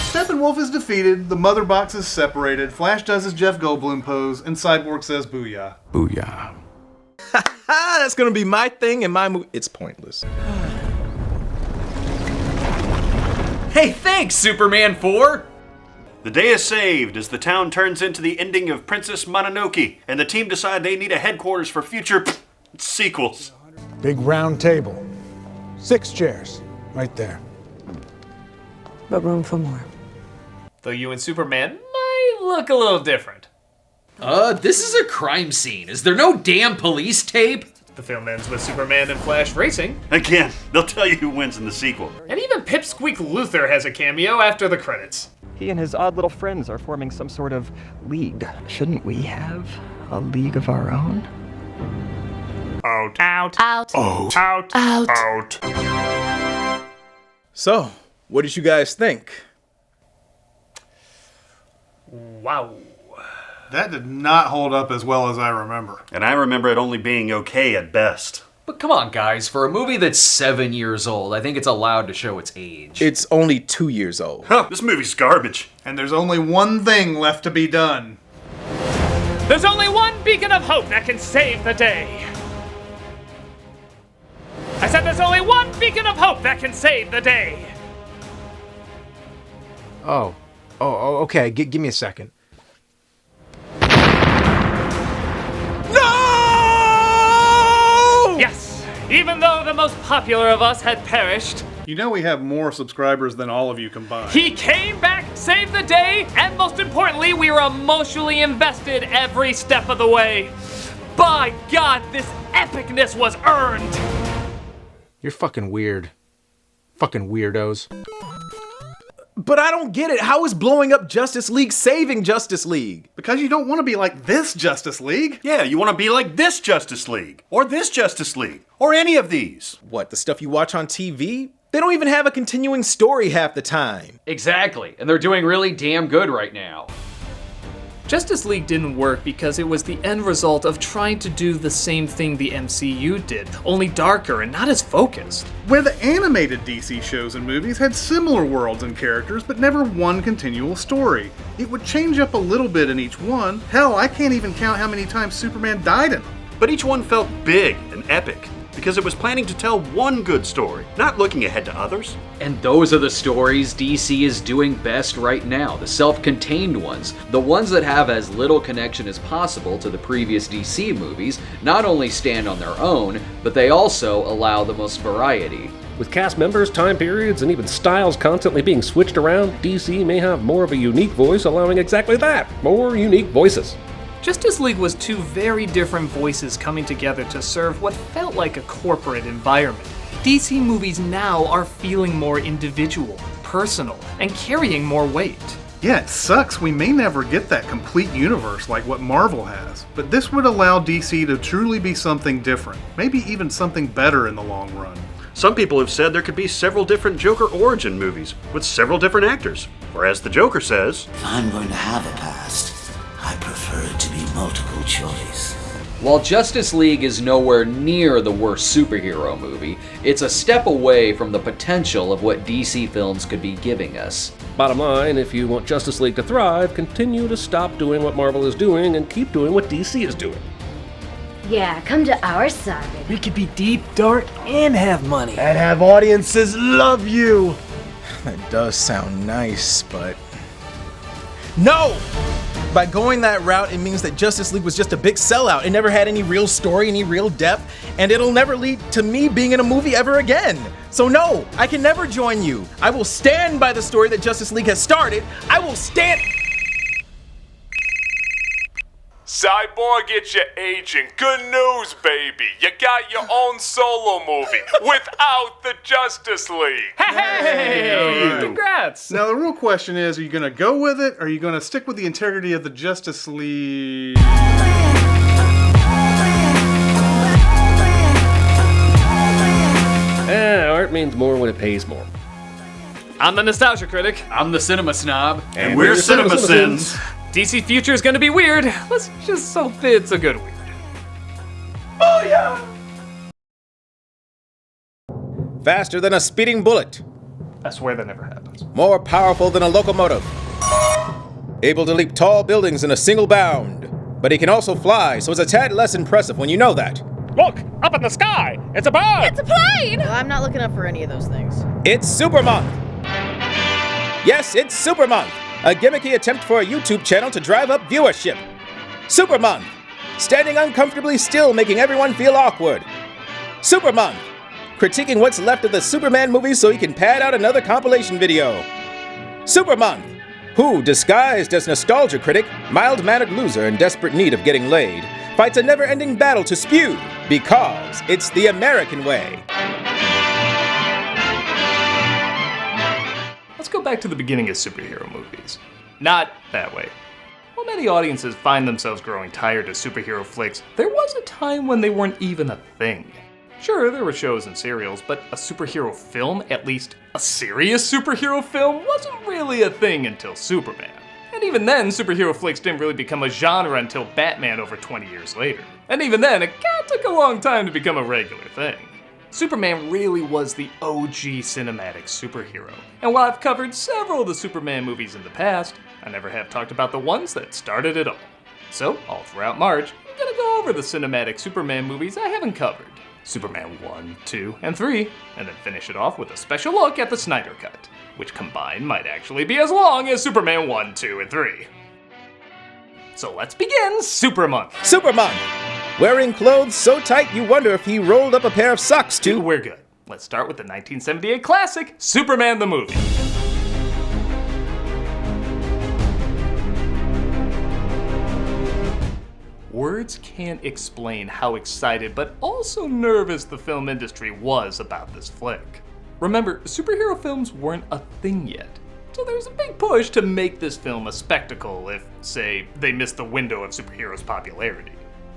Steppenwolf is defeated, the mother box is separated, Flash does his Jeff Goldblum pose, and Cyborg says booyah. Booyah. That's gonna be my thing and my movie. It's pointless. Hey, thanks, Superman 4! The day is saved as the town turns into the ending of Princess Mononoke, and the team decide they need a headquarters for future sequels. Big round table. 6 chairs. Right there. But room for more. Though you and Superman might look a little different. This is a crime scene. Is there no damn police tape? The film ends with Superman and Flash racing. Again, they'll tell you who wins in the sequel. And even Pipsqueak Luthor has a cameo after the credits. He and his odd little friends are forming some sort of league. Shouldn't we have a league of our own? Out. Out. Out. Oh. Out. Out. Out. So, what did you guys think? Wow. That did not hold up as well as I remember. And I remember it only being okay at best. But come on, guys, for a movie that's 7 years old, I think it's allowed to show its age. It's only 2 years old. Huh, this movie's garbage. And there's only one thing left to be done. There's only one beacon of hope that can save the day. I said there's only one beacon of hope that can save the day. Oh, okay. Give me a second. Yes, even though the most popular of us had perished, You know we have more subscribers than all of you combined. he came back, saved the day, and most importantly, we were emotionally invested every step of the way. By God, this epicness was earned. You're fucking weird. Fucking weirdos. But I don't get it. How is blowing up Justice League saving Justice League? Because you don't want to be like this Justice League. Yeah, you want to be like this Justice League, or this Justice League, or any of these. What, the stuff you watch on TV? They don't even have a continuing story half the time. Exactly, and they're doing really damn good right now. Justice League didn't work because it was the end result of trying to do the same thing the MCU did, only darker and not as focused. Where the animated DC shows and movies had similar worlds and characters, but never one continual story. It would change up a little bit in each one. Hell, I can't even count how many times Superman died in them. But each one felt big and epic, because it was planning to tell one good story, not looking ahead to others. And those are the stories DC is doing best right now, the self-contained ones, the ones that have as little connection as possible to the previous DC movies, not only stand on their own, but they also allow the most variety. With cast members, time periods, and even styles constantly being switched around, DC may have more of a unique voice, allowing exactly that, more unique voices. Justice League was two very different voices coming together to serve what felt like a corporate environment. DC movies now are feeling more individual, personal, and carrying more weight. Yeah, it sucks we may never get that complete universe like what Marvel has, but this would allow DC to truly be something different, maybe even something better in the long run. Some people have said there could be several different Joker origin movies with several different actors, whereas the Joker says, If I'm going to have a past, I prefer it to be multiple choice. While Justice League is nowhere near the worst superhero movie, it's a step away from the potential of what DC films could be giving us. Bottom line, if you want Justice League to thrive, continue to stop doing what Marvel is doing and keep doing what DC is doing. Yeah, come to our side. We could be deep, dark, and have money. And have audiences love you. That does sound nice, but... No! By going that route, it means that Justice League was just a big sellout. It never had any real story, any real depth, and it'll never lead to me being in a movie ever again. So no, I can never join you. I will stand by the story that Justice League has started. I will stand... Cyborg, it's your agent. Good news, baby. You got your own solo movie without the Justice League. Hey! Congrats! Now the real question is, are you going to go with it, or are you going to stick with the integrity of the Justice League? Art means more when it pays more. I'm the Nostalgia Critic. I'm the Cinema Snob. And we're CinemaSins. DC Future is gonna be weird. Let's just hope it's a good weird. Oh yeah! Faster than a speeding bullet. I swear that never happens. More powerful than a locomotive. Able to leap tall buildings in a single bound. But he can also fly, so it's a tad less impressive when you know that. Look, up in the sky! It's a bird! It's a plane! Well, I'm not looking up for any of those things. It's Super Month! Yes, it's Super Month! A gimmicky attempt for a YouTube channel to drive up viewership. Super Month! Standing uncomfortably still, making everyone feel awkward. Super Month! Critiquing what's left of the Superman movies so he can pad out another compilation video. Super Month! Who, disguised as Nostalgia Critic, mild-mannered loser in desperate need of getting laid, fights a never-ending battle to spew, because it's the American way. Let's go back to the beginning of superhero movies. Not that way. While many audiences find themselves growing tired of superhero flicks, there was a time when they weren't even a thing. Sure, there were shows and serials, but a superhero film, at least a serious superhero film, wasn't really a thing until Superman. And even then, superhero flicks didn't really become a genre until Batman over 20 years later. And even then, it kinda took a long time to become a regular thing. Superman really was the OG cinematic superhero. And while I've covered several of the Superman movies in the past, I never have talked about the ones that started it all. So, all throughout March, I'm gonna go over the cinematic Superman movies I haven't covered. Superman 1, 2, and 3, and then finish it off with a special look at the Snyder Cut, which combined might actually be as long as Superman 1, 2, and 3. So let's begin Super Month. Super Month! Wearing clothes so tight you wonder if he rolled up a pair of socks too. We're good. Let's start with the 1978 classic, Superman the Movie. Words can't explain how excited but also nervous the film industry was about this flick. Remember, superhero films weren't a thing yet, so there's a big push to make this film a spectacle if, say, they missed the window of superheroes' popularity.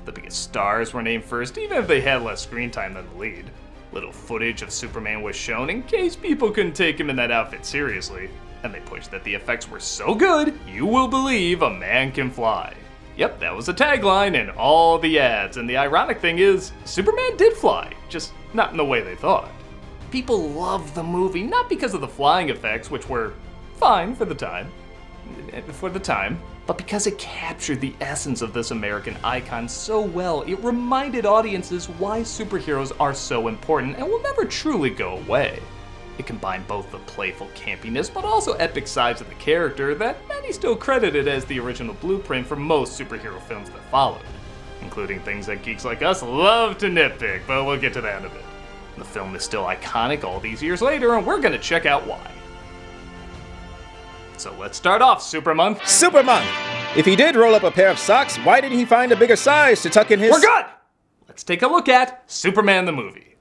The biggest stars were named first, even if they had less screen time than the lead. Little footage of Superman was shown in case people couldn't take him in that outfit seriously, and they pushed that the effects were so good, you will believe a man can fly. Yep, that was a tagline in all the ads, and the ironic thing is, Superman did fly, just not in the way they thought. People loved the movie, not because of the flying effects, which were fine for the time, but because it captured the essence of this American icon so well, it reminded audiences why superheroes are so important and will never truly go away. It combined both the playful campiness but also epic sides of the character that many still credited as the original blueprint for most superhero films that followed, including things that geeks like us love to nitpick, but we'll get to that in a bit. The film is still iconic all these years later, and we're gonna check out why. So let's start off Super Month. Super Month! If he did roll up a pair of socks, why didn't he find a bigger size to tuck in his... We're good! Let's take a look at Superman the Movie.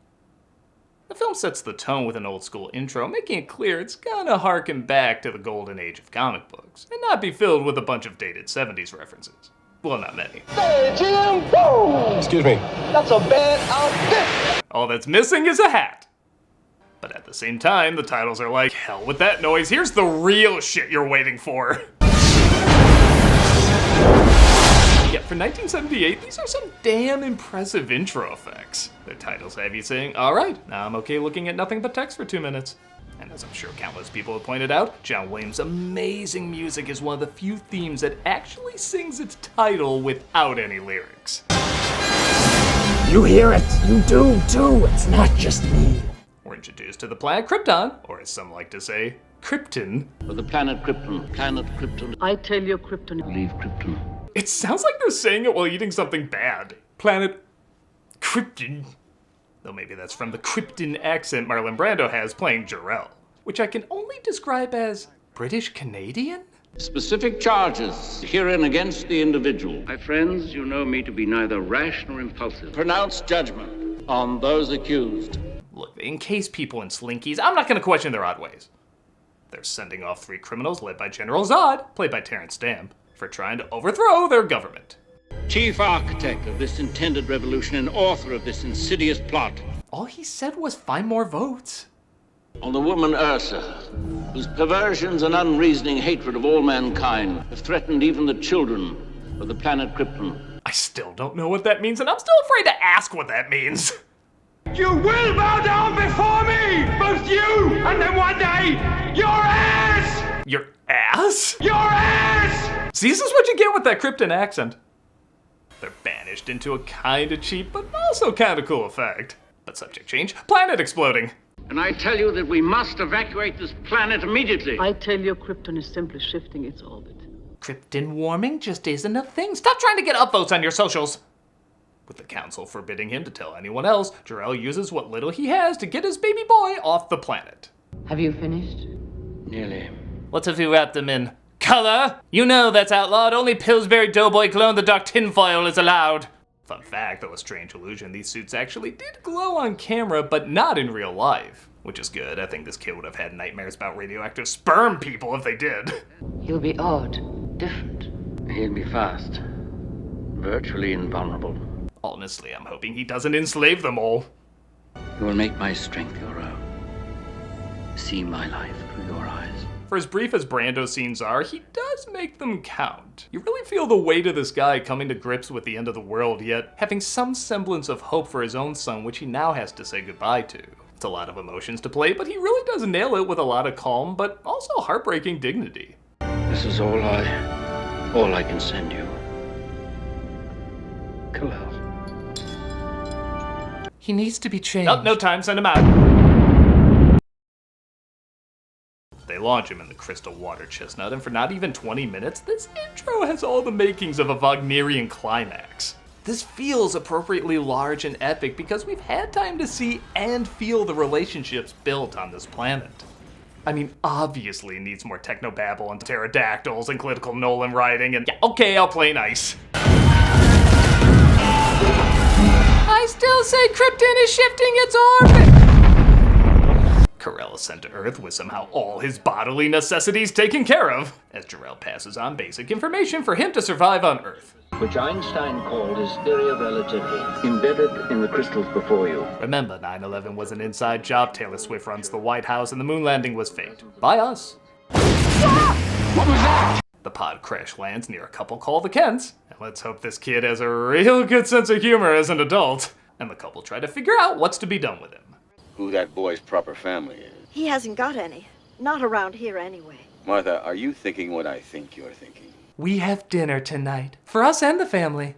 The film sets the tone with an old school intro, making it clear it's gonna harken back to the golden age of comic books, and not be filled with a bunch of dated 70s references. Well, not many. Hey, Jim! Whoa! Excuse me. That's a bad outfit! All that's missing is a hat. But at the same time, the titles are like, hell with that noise, here's the real shit you're waiting for. Yeah, for 1978, these are some damn impressive intro effects. Their titles have you saying, alright, now I'm okay looking at nothing but text for 2 minutes. And as I'm sure countless people have pointed out, John Williams' amazing music is one of the few themes that actually sings its title without any lyrics. You hear it! You do, too! It's not just me. We're introduced to the planet Krypton, or as some like to say, Krypton. For the planet Krypton. Planet Krypton. I tell you, Krypton. Leave Krypton. It sounds like they're saying it while eating something bad. Planet Krypton. Though maybe that's from the Krypton accent Marlon Brando has playing Jor-El, which I can only describe as British Canadian? Specific charges herein against the individual. My friends, you know me to be neither rash nor impulsive. Pronounce judgment on those accused. Look, they encase people in slinkies. I'm not gonna question their odd ways. They're sending off 3 criminals led by General Zod, played by Terrence Stamp, for trying to overthrow their government. Chief architect of this intended revolution and author of this insidious plot. All he said was find more votes. On the woman Ursa, whose perversions and unreasoning hatred of all mankind have threatened even the children of the planet Krypton. I still don't know what that means, and I'm still afraid to ask what that means. You will bow down before me! Both you, and then one day, your ass! Your ass? Your ass! See, this is what you get with that Krypton accent. They're banished into a kinda cheap, but also kinda cool effect. But subject change, planet exploding. And I tell you that we must evacuate this planet immediately. I tell you, Krypton is simply shifting its orbit. Krypton warming just isn't a thing. Stop trying to get upvotes on your socials. With the council forbidding him to tell anyone else, Jor-El uses what little he has to get his baby boy off the planet. Have you finished? Nearly. What if we wrap them in color? You know that's outlawed. Only Pillsbury Doughboy glow in the dark tinfoil is allowed. Fun fact, though a strange illusion, these suits actually did glow on camera, but not in real life. Which is good. I think this kid would have had nightmares about radioactive sperm people if they did. He'll be odd, different. He'll be fast. Virtually invulnerable. Honestly, I'm hoping he doesn't enslave them all. You will make my strength your own. See my life through your eyes. For as brief as Brando's scenes are, he does make them count. You really feel the weight of this guy coming to grips with the end of the world, yet having some semblance of hope for his own son, which he now has to say goodbye to. It's a lot of emotions to play, but he really does nail it with a lot of calm, but also heartbreaking dignity. This is all I can send you. Kal-El. He needs to be changed. Oh, no time, send him out. They launch him in the crystal water chestnut, and for not even 20 minutes, this intro has all the makings of a Wagnerian climax. This feels appropriately large and epic because we've had time to see and feel the relationships built on this planet. I mean, obviously it needs more technobabble and pterodactyls and clinical Nolan writing, and yeah, okay, I'll play nice. I still say Krypton is shifting its orbit! Kal-El is sent to Earth with somehow all his bodily necessities taken care of, as Jor-El passes on basic information for him to survive on Earth. Which Einstein called his theory of relativity, embedded in the crystals before you. Remember, 9/11 was an inside job. Taylor Swift runs the White House, and the moon landing was faked. By us. What was that? The pod crash lands near a couple called the Kents, and let's hope this kid has a real good sense of humor as an adult, and the couple try to figure out what's to be done with him. Who that boy's proper family is. He hasn't got any. Not around here anyway. Martha, are you thinking what I think you're thinking? We have dinner tonight, for us and the family.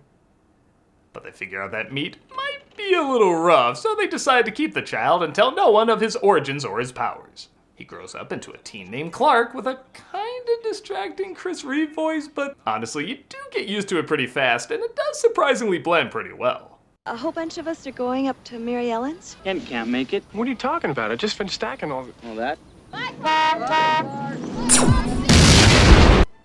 But they figure out that meat might be a little rough, so they decide to keep the child and tell no one of his origins or his powers. He grows up into a teen named Clark with a kind of distracting Chris Reeve voice, but honestly, you do get used to it pretty fast, and it does surprisingly blend pretty well. A whole bunch of us are going up to Mary Ellen's. Ken can't make it. What are you talking about? I just finished stacking all that.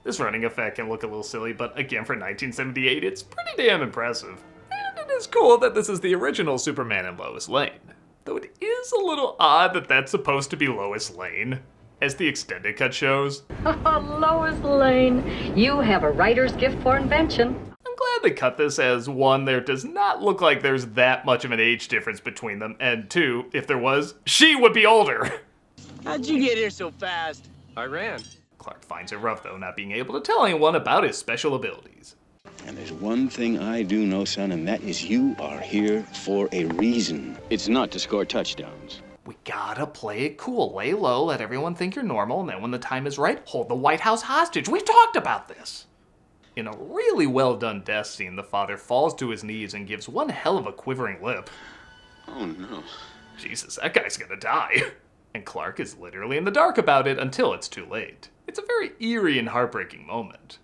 This running effect can look a little silly, but again, for 1978, it's pretty damn impressive. And it is cool that this is the original Superman and Lois Lane. Though it is a little odd that that's supposed to be Lois Lane, as the extended cut shows. Lois Lane, you have a writer's gift for invention. I'm glad they cut this as, one, there does not look like there's that much of an age difference between them, and two, if there was, she would be older. How'd you get here so fast? I ran. Clark finds it rough, though, not being able to tell anyone about his special abilities. And there's one thing I do know, son, and that is you are here for a reason. It's not to score touchdowns. We gotta play it cool. Lay low, let everyone think you're normal, and then when the time is right, hold the White House hostage. We've talked about this. In a really well-done death scene, the father falls to his knees and gives one hell of a quivering lip. Oh, no. Jesus, that guy's gonna die. And Clark is literally in the dark about it until it's too late. It's a very eerie and heartbreaking moment.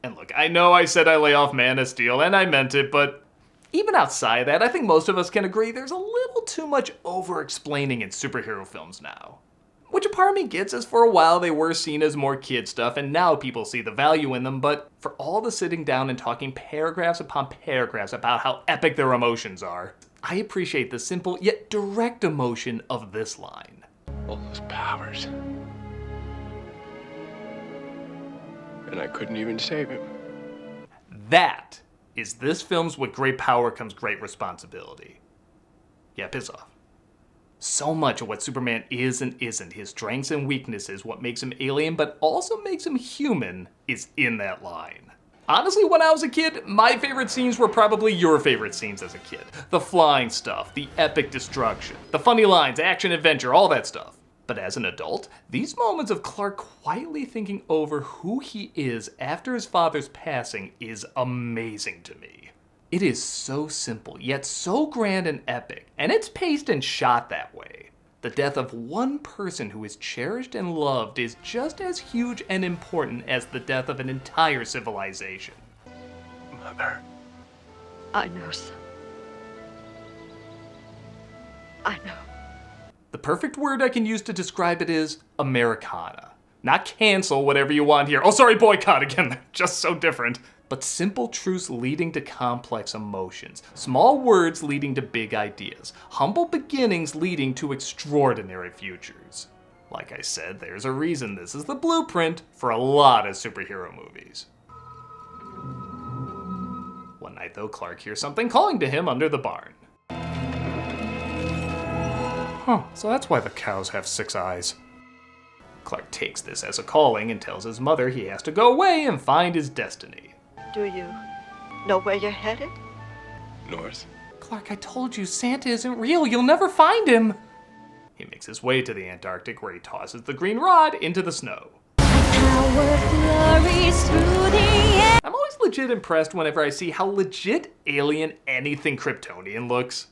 And look, I know I said I lay off Man of Steel, and I meant it, but even outside of that, I think most of us can agree there's a little too much over-explaining in superhero films now. Which a part of me gets, as for a while they were seen as more kid stuff, and now people see the value in them, but for all the sitting down and talking paragraphs upon paragraphs about how epic their emotions are, I appreciate the simple yet direct emotion of this line. All those powers. And I couldn't even save him. That is this film's with great power comes great responsibility. Yeah, piss off. So much of what Superman is and isn't, his strengths and weaknesses, what makes him alien but also makes him human, is in that line. Honestly, when I was a kid, my favorite scenes were probably your favorite scenes as a kid. The flying stuff, the epic destruction, the funny lines, action, adventure, all that stuff. But as an adult, these moments of Clark quietly thinking over who he is after his father's passing is amazing to me. It is so simple, yet so grand and epic, and it's paced and shot that way. The death of one person who is cherished and loved is just as huge and important as the death of an entire civilization. Mother. I know, son. I know. The perfect word I can use to describe it is Americana. Not cancel, whatever you want here. Oh, sorry, boycott again. They're just so different. But simple truths leading to complex emotions. Small words leading to big ideas. Humble beginnings leading to extraordinary futures. Like I said, there's a reason this is the blueprint for a lot of superhero movies. One night, though, Clark hears something calling to him under the barn. Huh, so that's why the cows have 6 eyes. Clark takes this as a calling and tells his mother he has to go away and find his destiny. Do you know where you're headed? North. Clark, I told you, Santa isn't real. You'll never find him. He makes his way to the Antarctic where he tosses the green rod into the snow. Our glories through the air. I'm always legit impressed whenever I see how legit alien anything Kryptonian looks.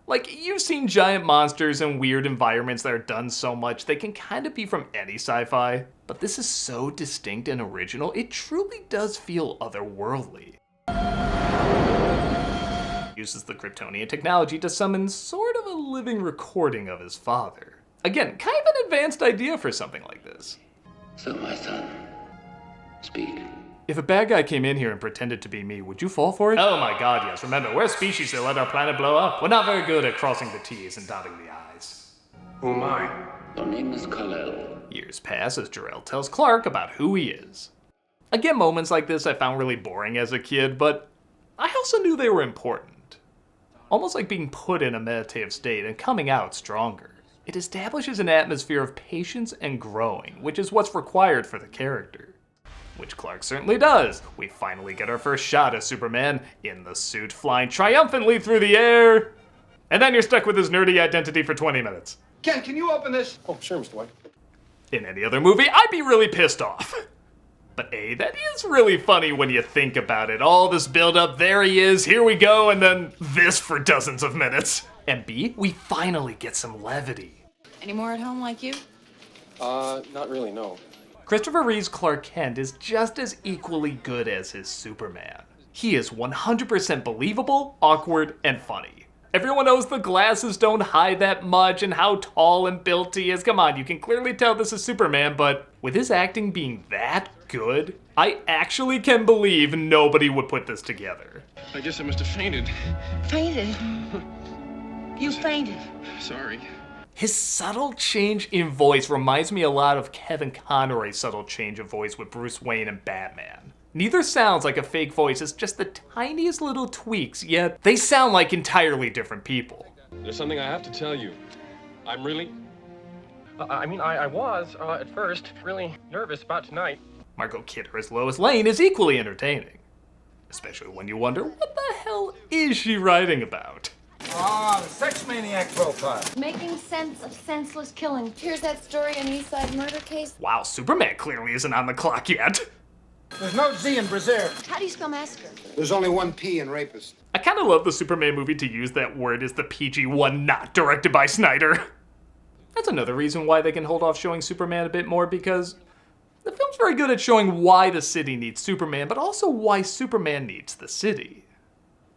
Like, you've seen giant monsters and weird environments that are done so much they can kind of be from any sci-fi, but this is so distinct and original, it truly does feel otherworldly. Uses the Kryptonian technology to summon sort of a living recording of his father. Again, kind of an advanced idea for something like this. So, my son, speak. If a bad guy came in here and pretended to be me, would you fall for it? Oh my god, yes. Remember, we're a species that let our planet blow up. We're not very good at crossing the T's and dotting the I's. Who am I? Your name is Kal-El. Years pass as Jor-El tells Clark about who he is. Again, moments like this I found really boring as a kid, but I also knew they were important. Almost like being put in a meditative state and coming out stronger. It establishes an atmosphere of patience and growing, which is what's required for the character. Which Clark certainly does. We finally get our first shot of Superman in the suit flying triumphantly through the air. And then you're stuck with his nerdy identity for 20 minutes. Ken, can you open this? Oh, sure, Mr. White. In any other movie, I'd be really pissed off. But A, that is really funny when you think about it. All this build-up, there he is, here we go, and then this for dozens of minutes. And B, we finally get some levity. Any more at home like you? Not really, no. Christopher Reeve's Clark Kent is just as equally good as his Superman. He is 100% believable, awkward, and funny. Everyone knows the glasses don't hide that much and how tall and built he is. Come on, you can clearly tell this is Superman, but with his acting being that good, I actually can believe nobody would put this together. I guess I must have fainted. Fainted? You fainted. Sorry. His subtle change in voice reminds me a lot of Kevin Conroy's subtle change of voice with Bruce Wayne and Batman. Neither sounds like a fake voice, it's just the tiniest little tweaks, yet they sound like entirely different people. There's something I have to tell you. I'm really... I was, at first, really nervous about tonight. Margot Kidder as Lois Lane is equally entertaining. Especially when you wonder, what the hell is she writing about? Ah, the sex maniac profile. Making sense of senseless killing. Here's that story on East Side murder case. Wow, Superman clearly isn't on the clock yet. There's no Z in Brazil. How do you spell massacre? There's only one P in rapist. I kind of love the Superman movie to use that word as the PG one not directed by Snyder. That's another reason why they can hold off showing Superman a bit more, because the film's very good at showing why the city needs Superman, but also why Superman needs the city.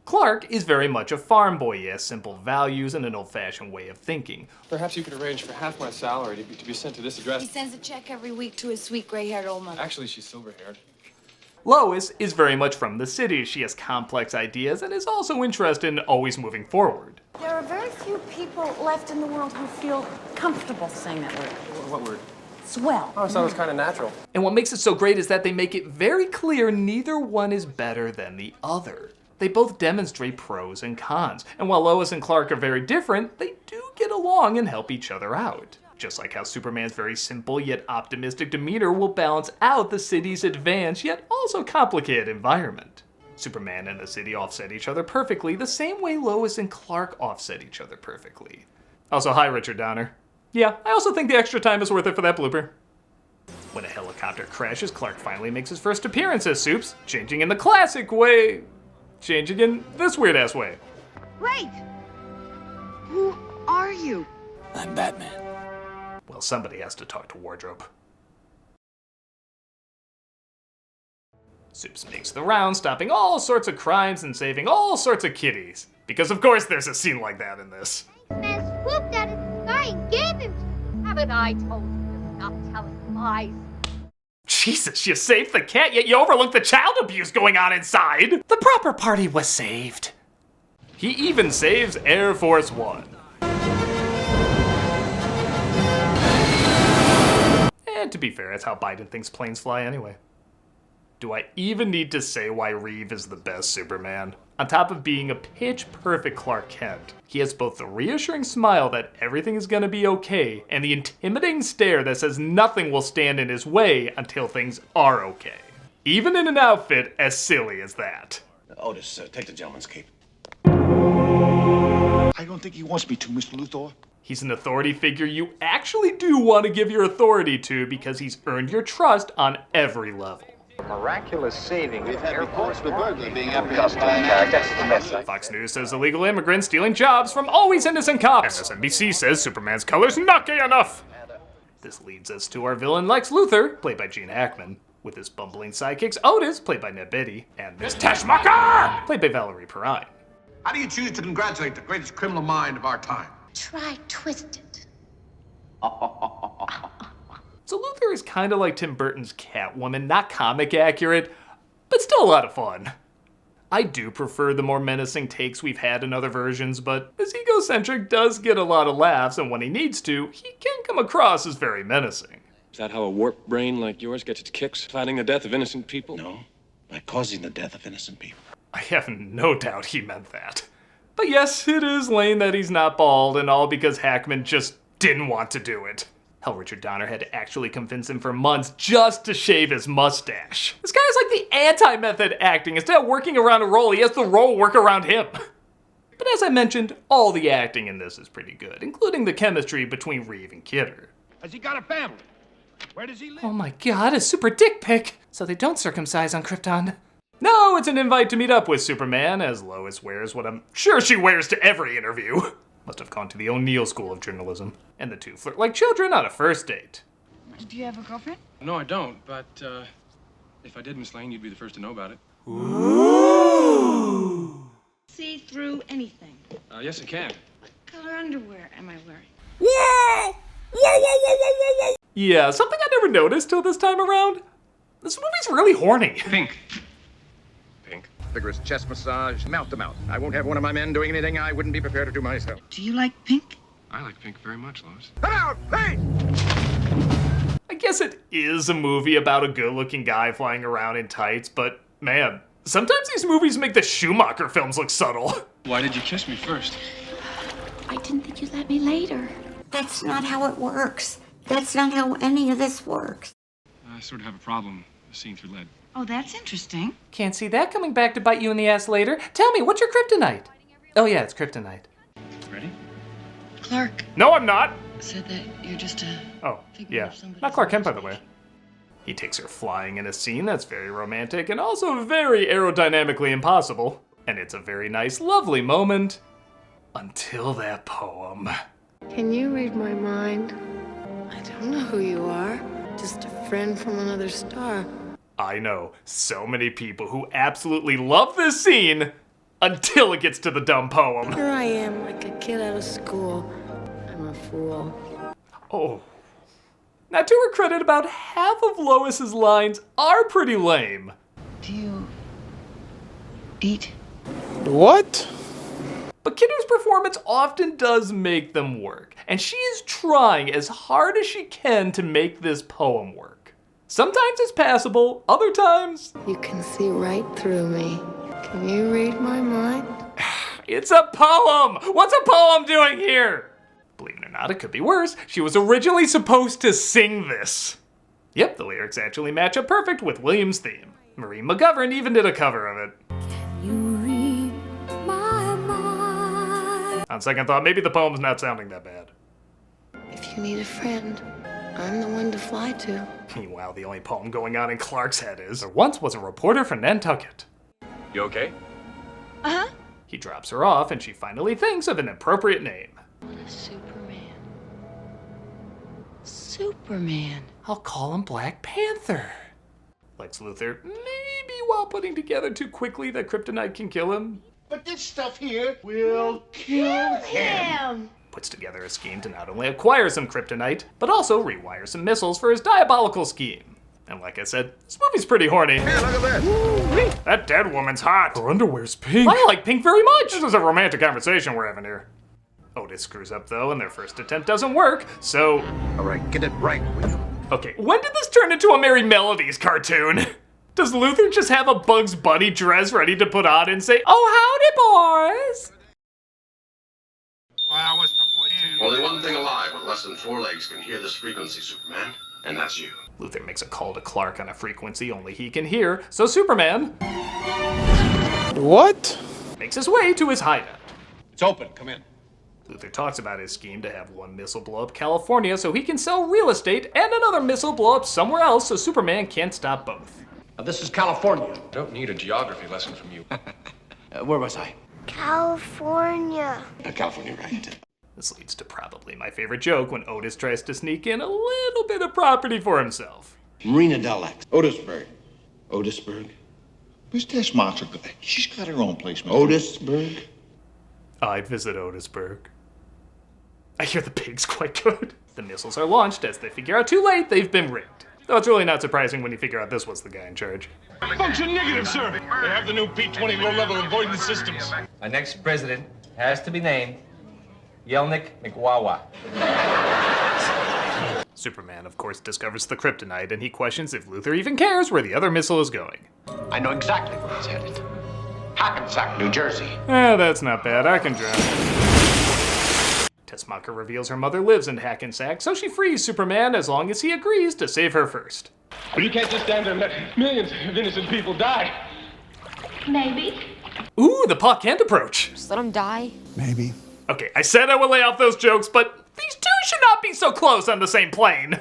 Clark is very much a farm boy. He has simple values and an old-fashioned way of thinking. Perhaps you could arrange for half my salary to be sent to this address. He sends a check every week to his sweet gray-haired old mother. Actually, she's silver-haired. Lois is very much from the city. She has complex ideas and is also interested in always moving forward. There are very few people left in the world who feel comfortable saying that word. What word? Swell. Oh, sounds kind of natural. And what makes it so great is that they make it very clear neither one is better than the other. They both demonstrate pros and cons, and while Lois and Clark are very different, they do get along and help each other out. Just like how Superman's very simple yet optimistic demeanor will balance out the city's advanced yet also complicated environment. Superman and the city offset each other perfectly, the same way Lois and Clark offset each other perfectly. Also, hi Richard Donner. Yeah, I also think the extra time is worth it for that blooper. When a helicopter crashes, Clark finally makes his first appearance as Supes, changing in the classic way. Changing in this weird-ass way. Wait! Who are you? I'm Batman. Well, somebody has to talk to Wardrobe. Supes makes the round, stopping all sorts of crimes and saving all sorts of kitties. Because of course there's a scene like that in this. Man swooped out of the sky and gave him to me. Haven't I told you to stop telling lies? Jesus, you saved the cat, yet you overlooked the child abuse going on inside! The proper party was saved. He even saves Air Force One. And to be fair, that's how Biden thinks planes fly anyway. Do I even need to say why Reeve is the best Superman? On top of being a pitch-perfect Clark Kent, he has both the reassuring smile that everything is gonna be okay, and the intimidating stare that says nothing will stand in his way until things are okay. Even in an outfit as silly as that. Otis, take the gentleman's cape. I don't don't think he wants me to, Mr. Luthor. He's an authority figure you actually do want to give your authority to because he's earned your trust on every level. Miraculous saving. We've had reports of a burglar being apprehended. Fox News says illegal immigrants stealing jobs from always innocent cops. MSNBC says Superman's color's not gay enough. This leads us to our villain Lex Luthor, played by Gene Hackman, with his bumbling sidekicks Otis, played by Ned Beatty, and Miss Tashmacher, played by Valerie Perrine. How do you choose to congratulate the greatest criminal mind of our time? Try twisted. So Luthor is kind of like Tim Burton's Catwoman, not comic accurate, but still a lot of fun. I do prefer the more menacing takes we've had in other versions, but his egocentric does get a lot of laughs, and when he needs to, he can come across as very menacing. Is that how a warped brain like yours gets its kicks? Planning the death of innocent people? No, by causing the death of innocent people. I have no doubt he meant that. But yes, it is lame that he's not bald, and all because Hackman just didn't want to do it. Hell, Richard Donner had to actually convince him for months just to shave his mustache. This guy is like the anti-method acting. Instead of working around a role, he has the role work around him. But as I mentioned, all the acting in this is pretty good, including the chemistry between Reeve and Kidder. Has he got a family? Where does he live? Oh my god, a super dick pic! So they don't circumcise on Krypton. No, it's an invite to meet up with Superman, as Lois wears what I'm sure she wears to every interview. Must have gone to the O'Neill School of Journalism. And the two flirt like children on a first date. Do you have a girlfriend? No, I don't, but if I did, Miss Lane, you'd be the first to know about it. Ooh. See through anything. Yes, I can. What color underwear am I wearing? Yeah, something I never noticed till this time around. This movie's really horny. Pink. Vigorous chest massage, mouth to mouth. I won't have one of my men doing anything I wouldn't be prepared to do myself. Do you like pink? I like pink very much, Lois. Come out! Hey! I guess it is a movie about a good-looking guy flying around in tights, but man, sometimes these movies make the Schumacher films look subtle. Why did you kiss me first? I didn't think you'd let me later. That's not how it works. That's not how any of this works. I sort of have a problem seeing through lead. Oh, that's interesting. Can't see that coming back to bite you in the ass later. Tell me, what's your kryptonite? Oh yeah, it's kryptonite. Ready? Clark No, I'm not! said that you're just a... Oh, yeah. Not Clark Kent, by the way. He takes her flying in a scene that's very romantic and also very aerodynamically impossible. And it's a very nice, lovely moment. Until that poem. Can you read my mind? I don't know who you are. Just a friend from another star. I know so many people who absolutely love this scene until it gets to the dumb poem. Here I am, like a kid out of school. I'm a fool. Oh. Now, to her credit, about half of Lois's lines are pretty lame. Do you... eat? What? But Kidder's performance often does make them work, and she is trying as hard as she can to make this poem work. Sometimes it's passable, other times... You can see right through me. Can you read my mind? It's a poem! What's a poem doing here? Believe it or not, it could be worse. She was originally supposed to sing this. Yep, the lyrics actually match up perfect with Williams' theme. Maureen McGovern even did a cover of it. Can you read my mind? On second thought, maybe the poem's not sounding that bad. If you need a friend, I'm the one to fly to. Meanwhile, the only poem going on in Clark's head is, there once was a reporter for Nantucket. You okay? Uh-huh. He drops her off, and she finally thinks of an appropriate name. What a Superman. Superman. I'll call him Black Panther. Lex Luthor, maybe while putting together too quickly that kryptonite can kill him. But this stuff here will kill him. Puts together a scheme to not only acquire some kryptonite, but also rewire some missiles for his diabolical scheme. And like I said, this movie's pretty horny. Hey, look at this. That dead woman's hot. Her underwear's pink. I like pink very much. This is a romantic conversation we're having here. Otis screws up though, and their first attempt doesn't work, so... All right, get it right, will you? Okay, when did this turn into a Merry Melodies cartoon? Does Luthor just have a Bugs Bunny dress ready to put on and say, "Oh, howdy, boys"? Well, what's the point? Only one thing alive with less than 4 legs can hear this frequency, Superman, and that's you. Luthor makes a call to Clark on a frequency only he can hear, so Superman... What? Makes his way to his hideout. It's open. Come in. Luthor talks about his scheme to have one missile blow up California so he can sell real estate and another missile blow up somewhere else so Superman can't stop both. This is California. Don't need a geography lesson from you. Where was I? California. California, right. This leads to probably my favorite joke when Otis tries to sneak in a little bit of property for himself. Marina Del X. Otisburg. Otisburg? Where's this monster? She's got her own place, man. Otisburg? I'd visit Otisburg. I hear the pig's quite good. The missiles are launched as they figure out too late they've been rigged. Though it's really not surprising when you figure out this was the guy in charge. Function negative, sir. They have the new P-20 low-level avoidance systems. Our next president has to be named Yelnik McWawa. Superman, of course, discovers the kryptonite, and he questions if Luthor even cares where the other missile is going. I know exactly where he's headed. Hackensack, New Jersey. That's not bad. I can drive. Tessmacher reveals her mother lives in Hackensack, so she frees Superman as long as he agrees to save her first. But you can't just stand there and let millions of innocent people die. Maybe. Ooh, the Pa Kent approach. Just let him die. Maybe. Okay, I said I would lay off those jokes, but these two should not be so close on the same plane.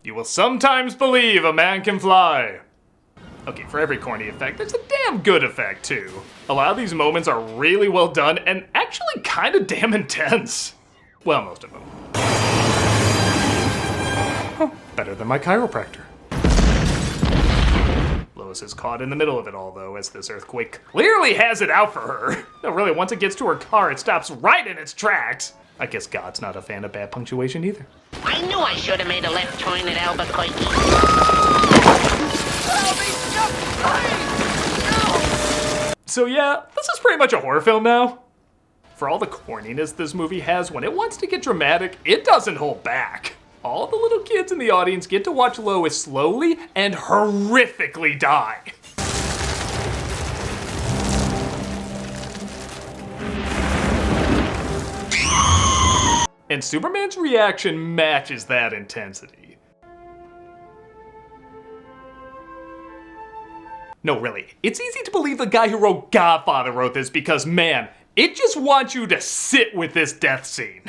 You will sometimes believe a man can fly. Okay, for every corny effect, there's a damn good effect, too. A lot of these moments are really well done and actually kind of damn intense. Well, most of them. Huh, better than my chiropractor. Lois is caught in the middle of it all, though, as this earthquake clearly has it out for her. No, really, once it gets to her car, it stops right in its tracks. I guess God's not a fan of bad punctuation either. I knew I should have made a left turn at Albuquerque. So yeah, this is pretty much a horror film now. For all the corniness this movie has, when it wants to get dramatic, it doesn't hold back. All the little kids in the audience get to watch Lois slowly and horrifically die. And Superman's reaction matches that intensity. No, really, it's easy to believe the guy who wrote Godfather wrote this because, man, it just wants you to sit with this death scene.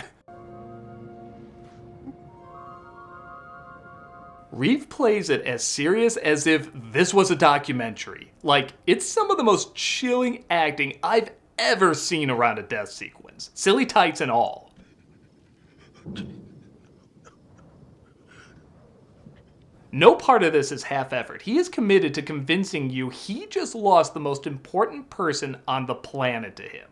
Reeve plays it as serious as if this was a documentary. Like, it's some of the most chilling acting I've ever seen around a death sequence. Silly tights and all. No part of this is half-effort. He is committed to convincing you he just lost the most important person on the planet to him.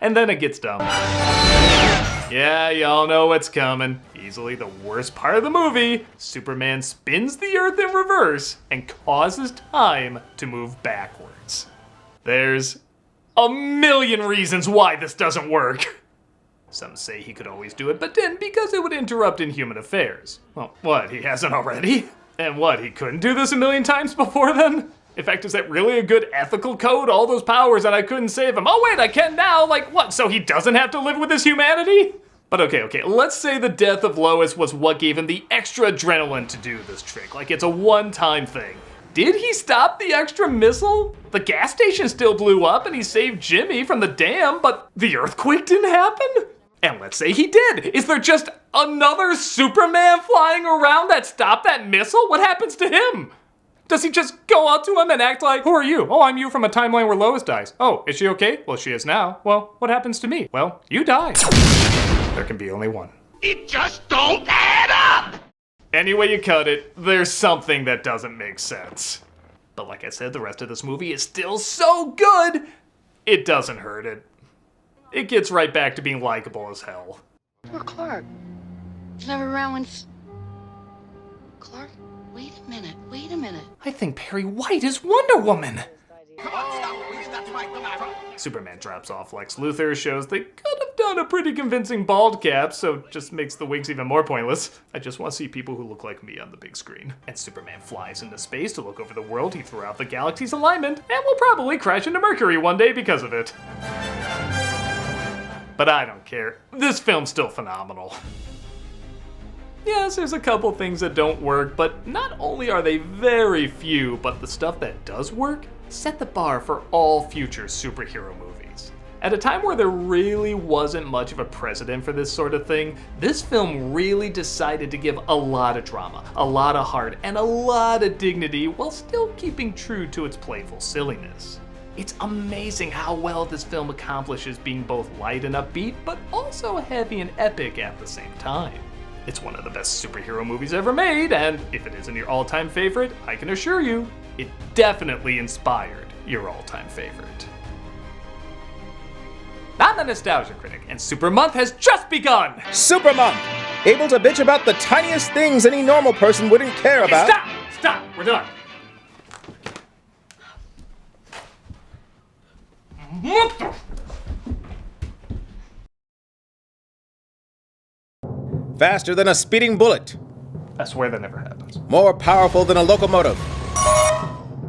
And then it gets dumb. Yeah, y'all know what's coming. Easily the worst part of the movie. Superman spins the Earth in reverse and causes time to move backwards. There's a million reasons why this doesn't work. Some say he could always do it, but didn't because it would interrupt inhuman affairs. Well, what, he hasn't already? And what, he couldn't do this a million times before then? In fact, is that really a good ethical code? All those powers and I couldn't save him. Oh wait, I can now! Like what, so he doesn't have to live with his humanity? But okay, let's say the death of Lois was what gave him the extra adrenaline to do this trick. Like it's a one-time thing. Did he stop the extra missile? The gas station still blew up and he saved Jimmy from the dam, but the earthquake didn't happen? And let's say he did. Is there just another Superman flying around that stopped that missile? What happens to him? Does he just go up to him and act like, who are you? Oh, I'm you from a timeline where Lois dies. Oh, is she okay? Well, she is now. Well, what happens to me? Well, you die. There can be only one. It just don't add up! Any way you cut it, there's something that doesn't make sense. But like I said, the rest of this movie is still so good, it doesn't hurt it. It gets right back to being likable as hell. Poor Clark. He's never around when... Clark, wait a minute. I think Perry White is Wonder Woman. Superman drops off Lex Luthor, shows they could have done a pretty convincing bald cap, so just makes the wigs even more pointless. I just want to see people who look like me on the big screen. And Superman flies into space to look over the world he threw out the galaxy's alignment, and will probably crash into Mercury one day because of it. But I don't care. This film's still phenomenal. Yes, there's a couple things that don't work, but not only are they very few, but the stuff that does work set the bar for all future superhero movies. At a time where there really wasn't much of a precedent for this sort of thing, this film really decided to give a lot of drama, a lot of heart, and a lot of dignity while still keeping true to its playful silliness. It's amazing how well this film accomplishes being both light and upbeat, but also heavy and epic at the same time. It's one of the best superhero movies ever made, and if it isn't your all-time favorite, I can assure you, it definitely inspired your all-time favorite. I'm the Nostalgia Critic, and Super Month has just begun! Super Month! Able to bitch about the tiniest things any normal person wouldn't care about. Stop! Stop! We're done. What the? Faster than a speeding bullet. I swear that never happens. More powerful than a locomotive.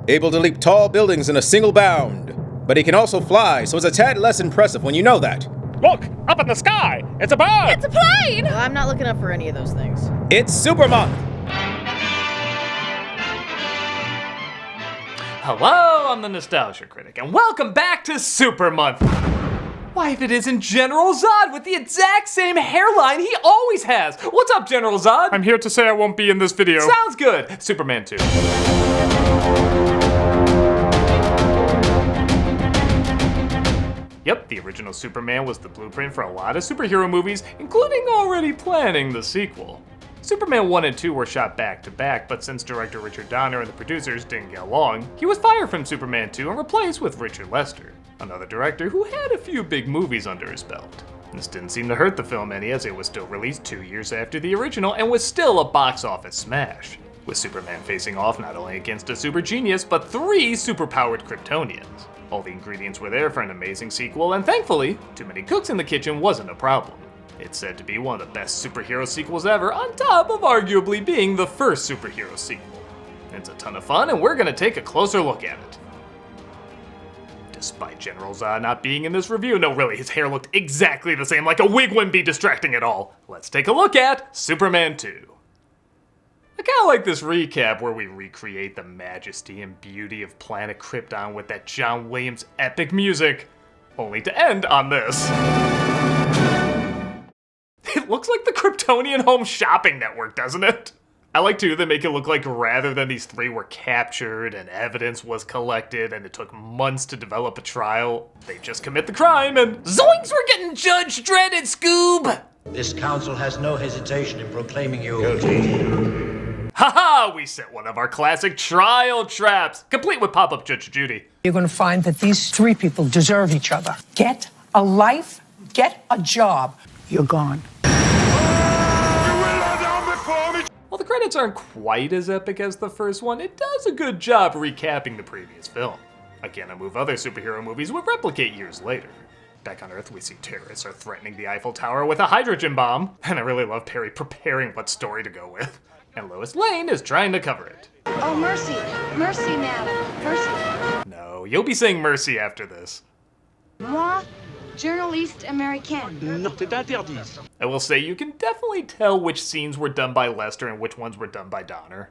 Able to leap tall buildings in a single bound. But he can also fly, so it's a tad less impressive when you know that. Look! Up in the sky! It's a bird! It's a plane! Well, I'm not looking up for any of those things. It's Super Month! Hello, I'm the Nostalgia Critic, and welcome back to Super Month. Why, if it isn't General Zod with the exact same hairline he always has. What's up, General Zod? I'm here to say I won't be in this video. Sounds good. Superman 2. Yep, the original Superman was the blueprint for a lot of superhero movies, including already planning the sequel. Superman 1 and 2 were shot back to back, but since director Richard Donner and the producers didn't get along, he was fired from Superman 2 and replaced with Richard Lester, another director who had a few big movies under his belt. This didn't seem to hurt the film any, as it was still released 2 years after the original and was still a box office smash, with Superman facing off not only against a super genius, but 3 superpowered Kryptonians. All the ingredients were there for an amazing sequel, and thankfully, too many cooks in the kitchen wasn't a problem. It's said to be one of the best superhero sequels ever, on top of arguably being the first superhero sequel. It's a ton of fun, and we're gonna take a closer look at it. Despite General Zod not being in this review, no really, his hair looked exactly the same, like a wig wouldn't be distracting at all. Let's take a look at Superman 2. I kinda like this recap where we recreate the majesty and beauty of planet Krypton with that John Williams epic music, only to end on this. It looks like the Kryptonian Home Shopping Network, doesn't it? I like too, they make it look like rather than these 3 were captured and evidence was collected and it took months to develop a trial, they just commit the crime and zoinks, we're getting Judge Dredded, Scoob! This council has no hesitation in proclaiming you guilty. Haha, we set one of our classic trial traps, complete with pop-up Judge Judy. You're going to find that these 3 people deserve each other. Get a life, get a job. You're gone. While the credits aren't quite as epic as the first one, it does a good job recapping the previous film. Again, a move other superhero movies would replicate years later. Back on Earth, we see terrorists are threatening the Eiffel Tower with a hydrogen bomb, and I really love Perry preparing what story to go with. And Lois Lane is trying to cover it. Oh, mercy. Mercy, madam. Mercy. No, you'll be saying mercy after this. Moi, journaliste américaine. Not interdit. I will say you can definitely tell which scenes were done by Lester and which ones were done by Donner.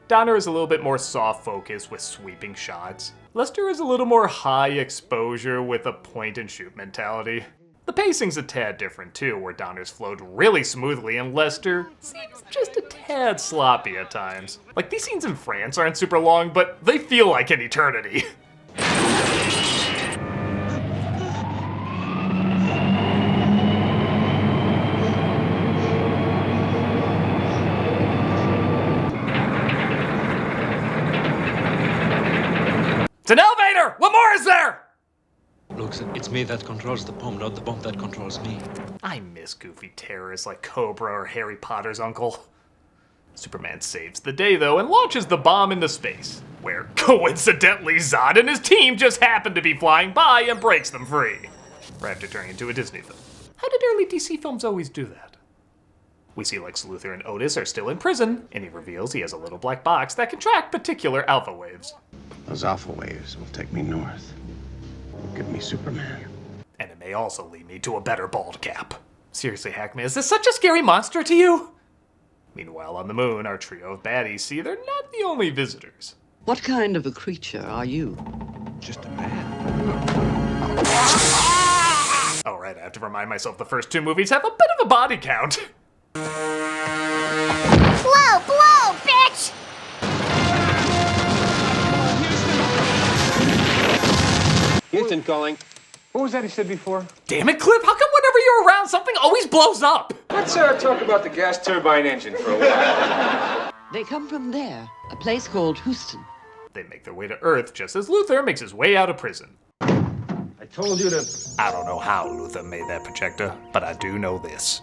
Donner is a little bit more soft focus with sweeping shots. Lester is a little more high exposure with a point and shoot mentality. The pacing's a tad different too, where Donner's flowed really smoothly and Lester seems just a tad sloppy at times. Like, these scenes in France aren't super long, but they feel like an eternity. It's an elevator! What more is there? Look, it's me that controls the bomb, not the bomb that controls me. I miss goofy terrorists like Cobra or Harry Potter's uncle. Superman saves the day, though, and launches the bomb into space, where, coincidentally, Zod and his team just happen to be flying by and breaks them free. Right after turning into a Disney film. How did early DC films always do that? We see Lex Luthor and Otis are still in prison, and he reveals he has a little black box that can track particular alpha waves. Those alpha waves will take me north. Give me Superman. And it may also lead me to a better bald cap. Seriously, Hackman, is this such a scary monster to you? Meanwhile, on the moon, our trio of baddies see they're not the only visitors. What kind of a creature are you? Just a man. Oh, right, I have to remind myself the first two movies have a bit of a body count. Blow, blow, bitch! Houston calling. What was that he said before? Damn it, Cliff, how come whenever you're around, something always blows up? Let's talk about the gas turbine engine for a while. They come from there, a place called Houston. They make their way to Earth just as Luthor makes his way out of prison. I told you to... I don't know how Luthor made that projector, but I do know this.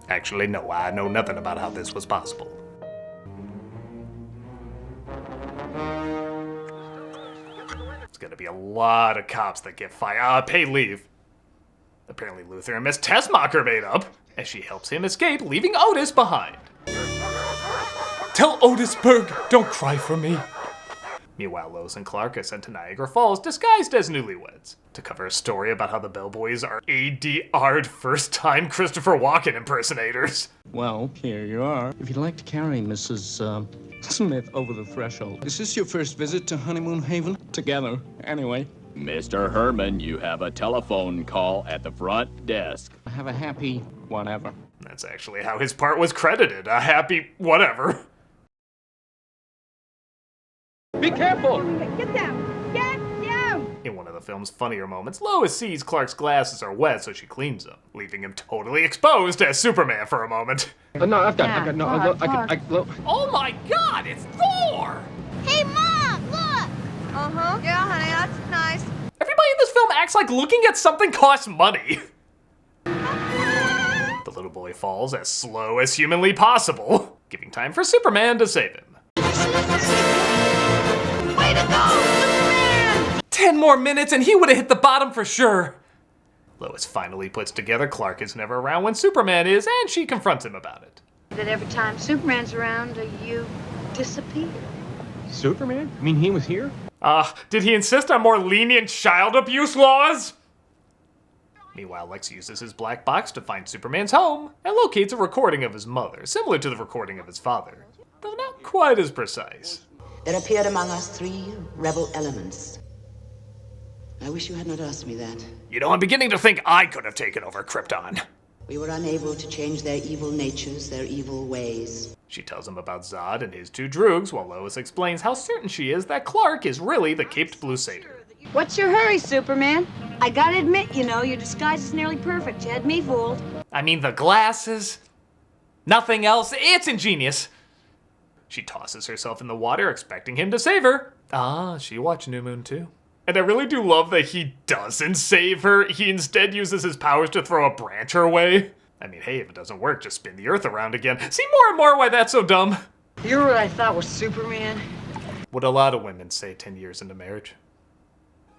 Actually, no, I know nothing about how this was possible. It's gonna be a lot of cops that get paid leave. Apparently Luthor and Miss Tessmacher made up, as she helps him escape, leaving Otis behind. Tell Otis Berg, don't cry for me. Meanwhile, Lois and Clark are sent to Niagara Falls disguised as newlyweds to cover a story about how the bellboys are ADR'd first-time Christopher Walken impersonators. Well, here you are. If you'd like to carry Mrs. Smith over the threshold. Is this your first visit to Honeymoon Haven? Together, anyway. Mr. Herman, you have a telephone call at the front desk. Have a happy whatever. That's actually how his part was credited, a happy whatever. Be careful! Get down! Get down! In one of the film's funnier moments, Lois sees Clark's glasses are wet, so she cleans them, leaving him totally exposed as Superman for a moment. No, I've got, no, look. Oh my god, it's Thor! Hey, Mom, look! Uh-huh. Yeah, honey, that's nice. Everybody in this film acts like looking at something costs money. The little boy falls as slow as humanly possible, giving time for Superman to save him. Way to go, Superman! 10 more minutes and he would have hit the bottom for sure. Lois finally puts together Clark is never around when Superman is, and she confronts him about it. That every time Superman's around, you disappear. Superman? You mean he was here? Did he insist on more lenient child abuse laws? Meanwhile, Lex uses his black box to find Superman's home and locates a recording of his mother, similar to the recording of his father, though not quite as precise. There appeared among us 3 rebel elements. I wish you had not asked me that. You know, I'm beginning to think I could have taken over Krypton. We were unable to change their evil natures, their evil ways. She tells him about Zod and his 2 droogs, while Lois explains how certain she is that Clark is really the Caped Blue Satyr. What's your hurry, Superman? I gotta admit, your disguise is nearly perfect. You had me fooled. I mean, the glasses. Nothing else. It's ingenious. She tosses herself in the water, expecting him to save her. She watched New Moon too. And I really do love that he doesn't save her. He instead uses his powers to throw a branch her way. I mean, hey, if it doesn't work, just spin the Earth around again. See more and more why that's so dumb. You're what I thought was Superman. What a lot of women say 10 years into marriage.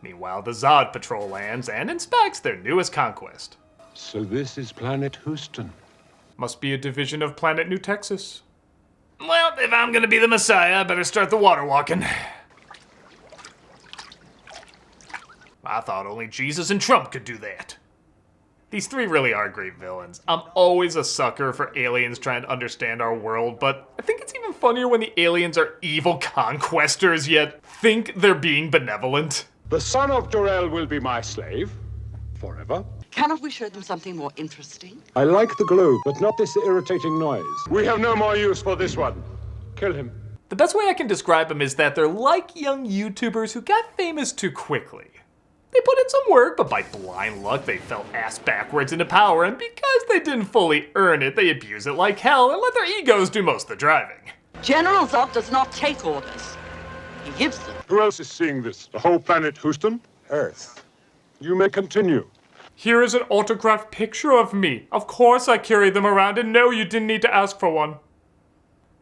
Meanwhile, the Zod Patrol lands and inspects their newest conquest. So this is Planet Houston. Must be a division of Planet New Texas. Well, if I'm gonna be the Messiah, I better start the water walking. I thought only Jesus and Trump could do that. These 3 really are great villains. I'm always a sucker for aliens trying to understand our world, but I think it's even funnier when the aliens are evil conquestors, yet think they're being benevolent. The son of Jor-El will be my slave. Forever. Cannot we show them something more interesting? I like the globe, but not this irritating noise. We have no more use for this one. Kill him. The best way I can describe them is that they're like young YouTubers who got famous too quickly. They put in some work, but by blind luck, they fell ass backwards into power, and because they didn't fully earn it, they abuse it like hell and let their egos do most of the driving. General Zod does not take orders. He gives them. Who else is seeing this? The whole planet Houston? Earth. You may continue. Here is an autographed picture of me. Of course I carry them around, and no, you didn't need to ask for one.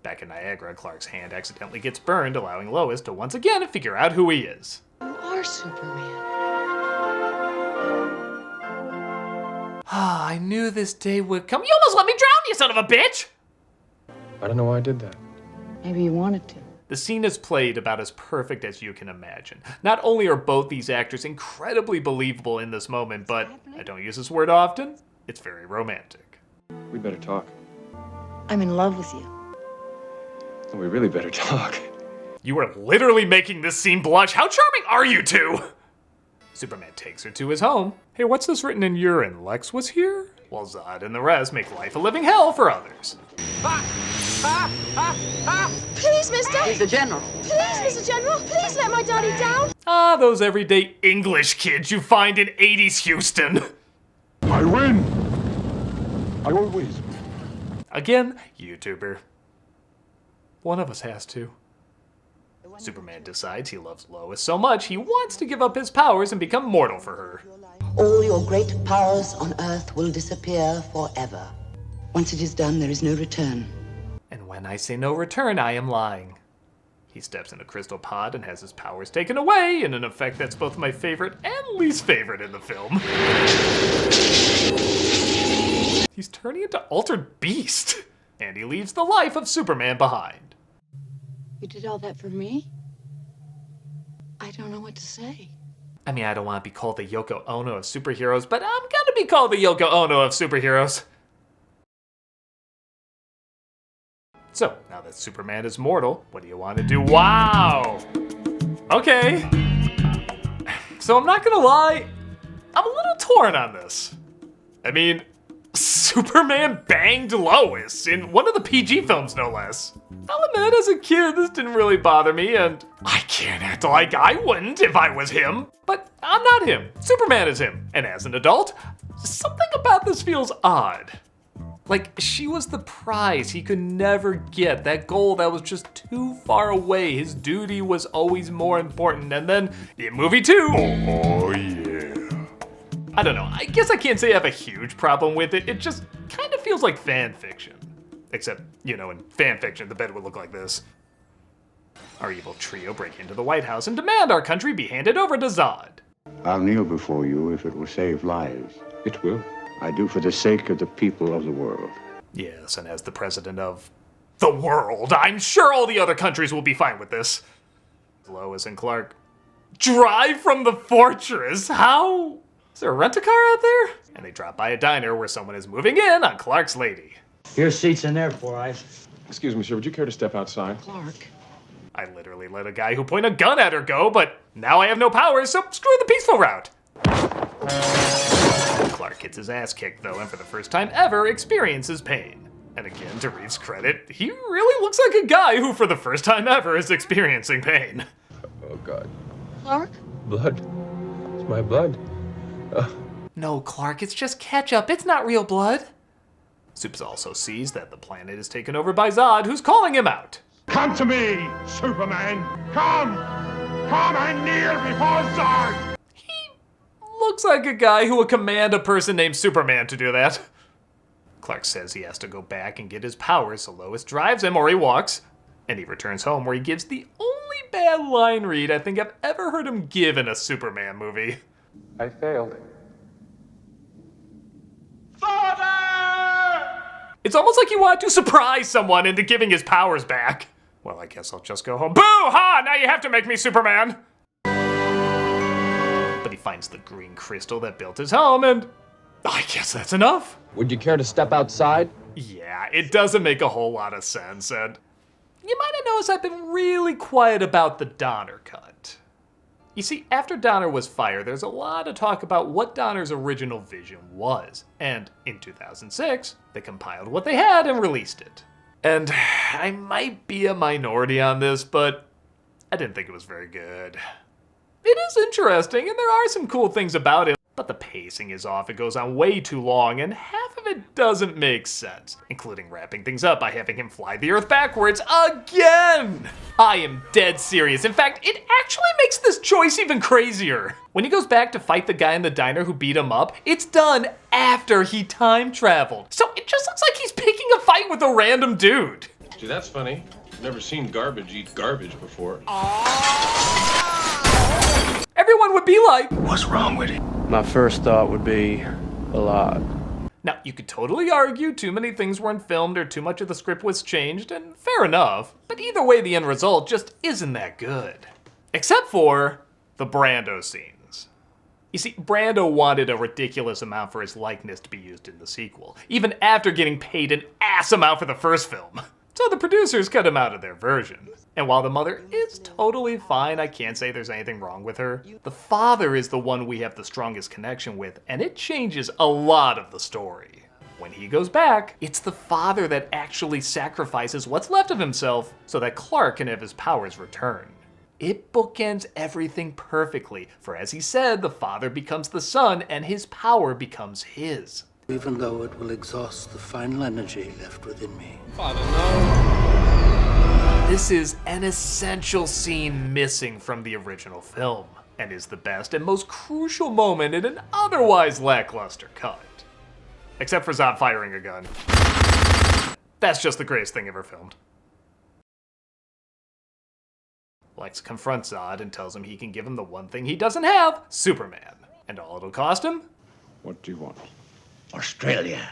Back in Niagara, Clark's hand accidentally gets burned, allowing Lois to once again figure out who he is. You are Superman. I knew this day would come. You almost let me drown, you son of a bitch! I don't know why I did that. Maybe you wanted to. The scene is played about as perfect as you can imagine. Not only are both these actors incredibly believable in this moment, but I don't use this word often, it's very romantic. We'd better talk. I'm in love with you. We really better talk. You are literally making this scene blush. How charming are you two? Superman takes her to his home. Hey, what's this written in urine? Lex was here? While Zod and the rest make life a living hell for others. Please, mister. He's the general. Please, Mr. General. Please let my daddy down. Ah, those everyday English kids you find in 80s Houston. I win. I always. Again, YouTuber. One of us has to. Superman decides he loves Lois so much he wants to give up his powers and become mortal for her. All your great powers on Earth will disappear forever. Once it is done, there is no return. And when I say no return, I am lying. He steps in a crystal pod and has his powers taken away in an effect that's both my favorite and least favorite in the film. He's turning into Altered Beast, and he leaves the life of Superman behind. You did all that for me? I don't know what to say. I mean, I don't want to be called the Yoko Ono of superheroes, but I'm gonna be called the Yoko Ono of superheroes. So, now that Superman is mortal, what do you want to do? Wow! Okay. So I'm not gonna lie, I'm a little torn on this. I mean, Superman banged Lois in one of the PG films, no less. I'll admit, as a kid, this didn't really bother me, and I can't act like I wouldn't if I was him. But I'm not him. Superman is him. And as an adult, something about this feels odd. Like, she was the prize he could never get, that goal that was just too far away. His duty was always more important. And then, in movie 2, oh yeah. I don't know, I guess I can't say I have a huge problem with it. It just kind of feels like fan fiction. Except, you know, in fan fiction, the bed would look like this. Our evil trio break into the White House and demand our country be handed over to Zod. I'll kneel before you if it will save lives. It will. I do for the sake of the people of the world. Yes, and as the president of the world, I'm sure all the other countries will be fine with this. Lois and Clark drive from the fortress. How? Is there a rent-a-car out there? And they drop by a diner where someone is moving in on Clark's lady. Your seat's in there, boys. Excuse me, sir, would you care to step outside? Clark. I literally let a guy who pointed a gun at her go, but now I have no powers, so screw the peaceful route. Clark gets his ass kicked, though, and for the first time ever experiences pain. And again, to Reeve's credit, he really looks like a guy who, for the first time ever, is experiencing pain. Oh, God. Clark? Blood. It's my blood. No, Clark, it's just ketchup. It's not real blood. Supes also sees that the planet is taken over by Zod, who's calling him out. Come to me, Superman! Come! Come and kneel before Zod! Looks like a guy who would command a person named Superman to do that. Clark says he has to go back and get his powers, so Lois drives him, or he walks, and he returns home where he gives the only bad line read I think I've ever heard him give in a Superman movie. I failed. Father! It's almost like he wanted to surprise someone into giving his powers back. Well, I guess I'll just go home. Boo-ha! Now you have to make me Superman! But he finds the green crystal that built his home, and I guess that's enough. Would you care to step outside? Yeah, it doesn't make a whole lot of sense, and you might have noticed I've been really quiet about the Donner Cut. You see, after Donner was fired, there's a lot of talk about what Donner's original vision was, and in 2006, they compiled what they had and released it. And I might be a minority on this, but I didn't think it was very good. It is interesting, and there are some cool things about it, but the pacing is off. It goes on way too long, and half of it doesn't make sense, including wrapping things up by having him fly the Earth backwards again! I am dead serious. In fact, it actually makes this choice even crazier. When he goes back to fight the guy in the diner who beat him up, it's done after he time traveled. So it just looks like he's picking a fight with a random dude. Gee, that's funny. I've never seen garbage eat garbage before. Everyone would be like, what's wrong with it? My first thought would be a lot. Now, you could totally argue too many things weren't filmed or too much of the script was changed, and fair enough, but either way, the end result just isn't that good. Except for the Brando scenes. You see, Brando wanted a ridiculous amount for his likeness to be used in the sequel, even after getting paid an ass amount for the first film. So the producers cut him out of their version. And while the mother is totally fine, I can't say there's anything wrong with her, the father is the one we have the strongest connection with, and it changes a lot of the story. When he goes back, it's the father that actually sacrifices what's left of himself so that Clark can have his powers return. It bookends everything perfectly, for as he said, the father becomes the son and his power becomes his. Even though it will exhaust the final energy left within me. Father, no. This is an essential scene missing from the original film, and is the best and most crucial moment in an otherwise lackluster cut. Except for Zod firing a gun. That's just the greatest thing ever filmed. Lex confronts Zod and tells him he can give him the one thing he doesn't have, Superman. And all it'll cost him? What do you want? Australia.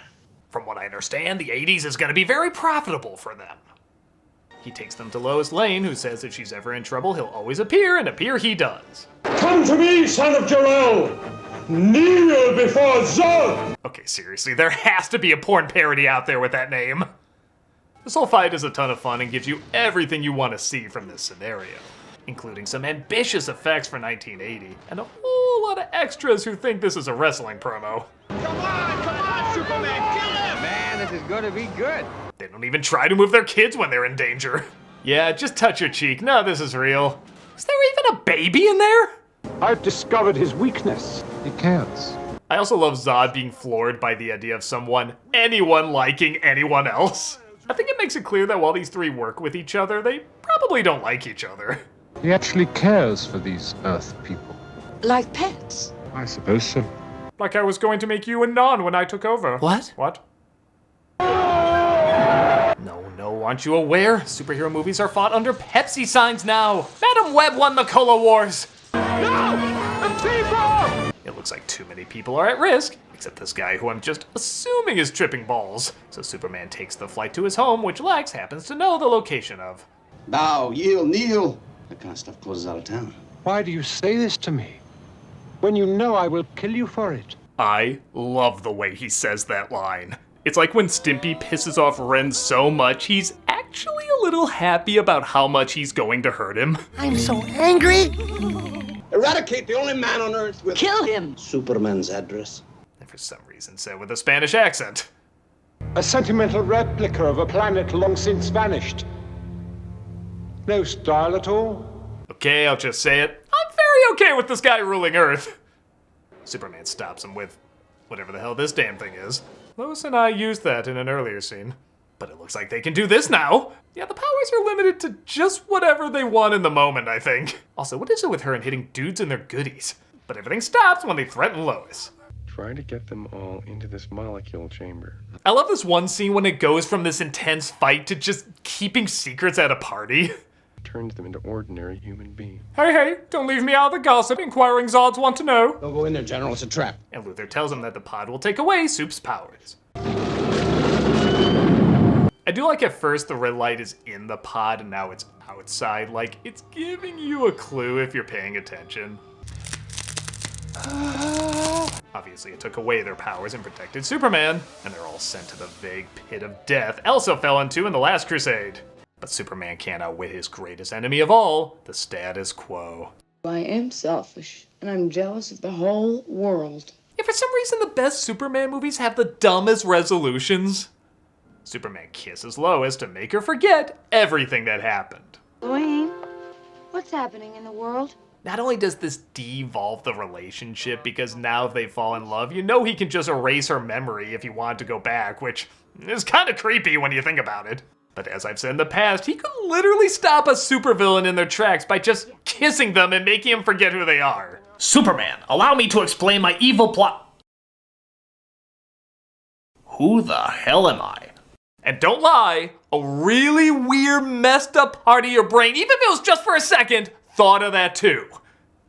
From what I understand, the 80s is going to be very profitable for them. He takes them to Lois Lane, who says if she's ever in trouble, he'll always appear, and appear he does. Come to me, son of Jor-El! Kneel before Zod! Okay, seriously, there has to be a porn parody out there with that name. This whole fight is a ton of fun and gives you everything you want to see from this scenario, including some ambitious effects for 1980, and a whole lot of extras who think this is a wrestling promo. Come on, Superman, kill him! Man, this is gonna be good. They don't even try to move their kids when they're in danger. Yeah, just touch your cheek. No, this is real. Is there even a baby in there? I've discovered his weakness. He can't. I also love Zod being floored by the idea of anyone liking anyone else. I think it makes it clear that while these three work with each other, they probably don't like each other. He actually cares for these Earth people. Like pets? I suppose so. Like I was going to make you a non when I took over. What? What? No, aren't you aware? Superhero movies are fought under Pepsi signs now. Madam Web won the Cola Wars. No! People! It looks like too many people are at risk, except this guy who I'm just assuming is tripping balls. So Superman takes the flight to his home, which Lex happens to know the location of. Bow, yield, kneel. That kind of stuff closes out of town. Why do you say this to me? When you know I will kill you for it. I love the way he says that line. It's like when Stimpy pisses off Ren so much, he's actually a little happy about how much he's going to hurt him. I'm so angry. Eradicate the only man on Earth with... Kill him! Superman's address. And for some reason said with a Spanish accent. A sentimental replica of a planet long since vanished. No style at all. Okay, I'll just say it. I'm very okay with this guy ruling Earth. Superman stops him with whatever the hell this damn thing is. Lois and I used that in an earlier scene. But it looks like they can do this now. Yeah, the powers are limited to just whatever they want in the moment, I think. Also, what is it with her and hitting dudes and their goodies? But everything stops when they threaten Lois. Try to get them all into this molecule chamber. I love this one scene when it goes from this intense fight to just keeping secrets at a party. Turns them into ordinary human beings. Hey, don't leave me out of the gossip. Inquiring Zods want to know. Don't go in there, General. It's a trap. And Luthor tells him that the pod will take away Soup's powers. I do like at first the red light is in the pod and now it's outside. Like, it's giving you a clue if you're paying attention. Obviously, it took away their powers and protected Superman, and they're all sent to the vague pit of death Elsa fell into in the last crusade. But Superman can't outwit his greatest enemy of all, the status quo. I am selfish, and I'm jealous of the whole world. Yeah, for some reason, the best Superman movies have the dumbest resolutions. Superman kisses Lois to make her forget everything that happened. Dwayne, what's happening in the world? Not only does this devolve the relationship, because now if they fall in love, you know he can just erase her memory if he wanted to go back, which is kind of creepy when you think about it. But as I've said in the past, he could literally stop a supervillain in their tracks by just kissing them and making them forget who they are. Superman, allow me to explain my evil plot. Who the hell am I? And don't lie, a really weird, messed up part of your brain, even if it was just for a second, thought of that too.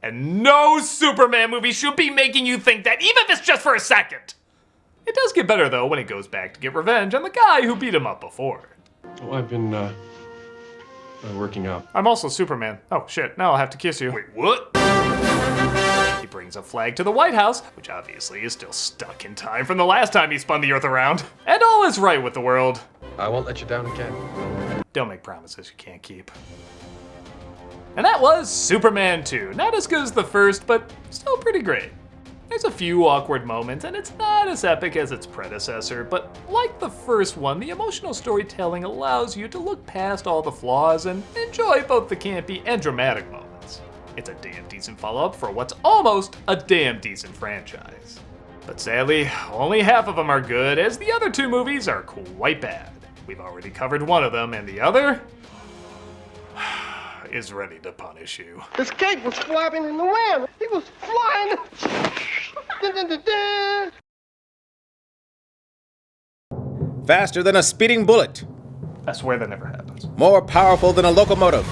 And no Superman movie should be making you think that, even if it's just for a second. It does get better though when he goes back to get revenge on the guy who beat him up before. Oh, I've been, working out. I'm also Superman. Oh shit, now I'll have to kiss you. Wait, what? He brings a flag to the White House, which obviously is still stuck in time from the last time he spun the Earth around. And all is right with the world. I won't let you down again. Don't make promises you can't keep. And that was Superman 2. Not as good as the first, but still pretty great. There's a few awkward moments, and it's not as epic as its predecessor, but like the first one, the emotional storytelling allows you to look past all the flaws and enjoy both the campy and dramatic moments. It's a damn decent follow-up for what's almost a damn decent franchise. But sadly, only half of them are good, as the other 2 movies are quite bad. We've already covered one of them, and the other is ready to punish you. His cape was flapping in the wind. He was flying. Dun, dun, dun, dun. Faster than a speeding bullet. I swear that never happens. More powerful than a locomotive.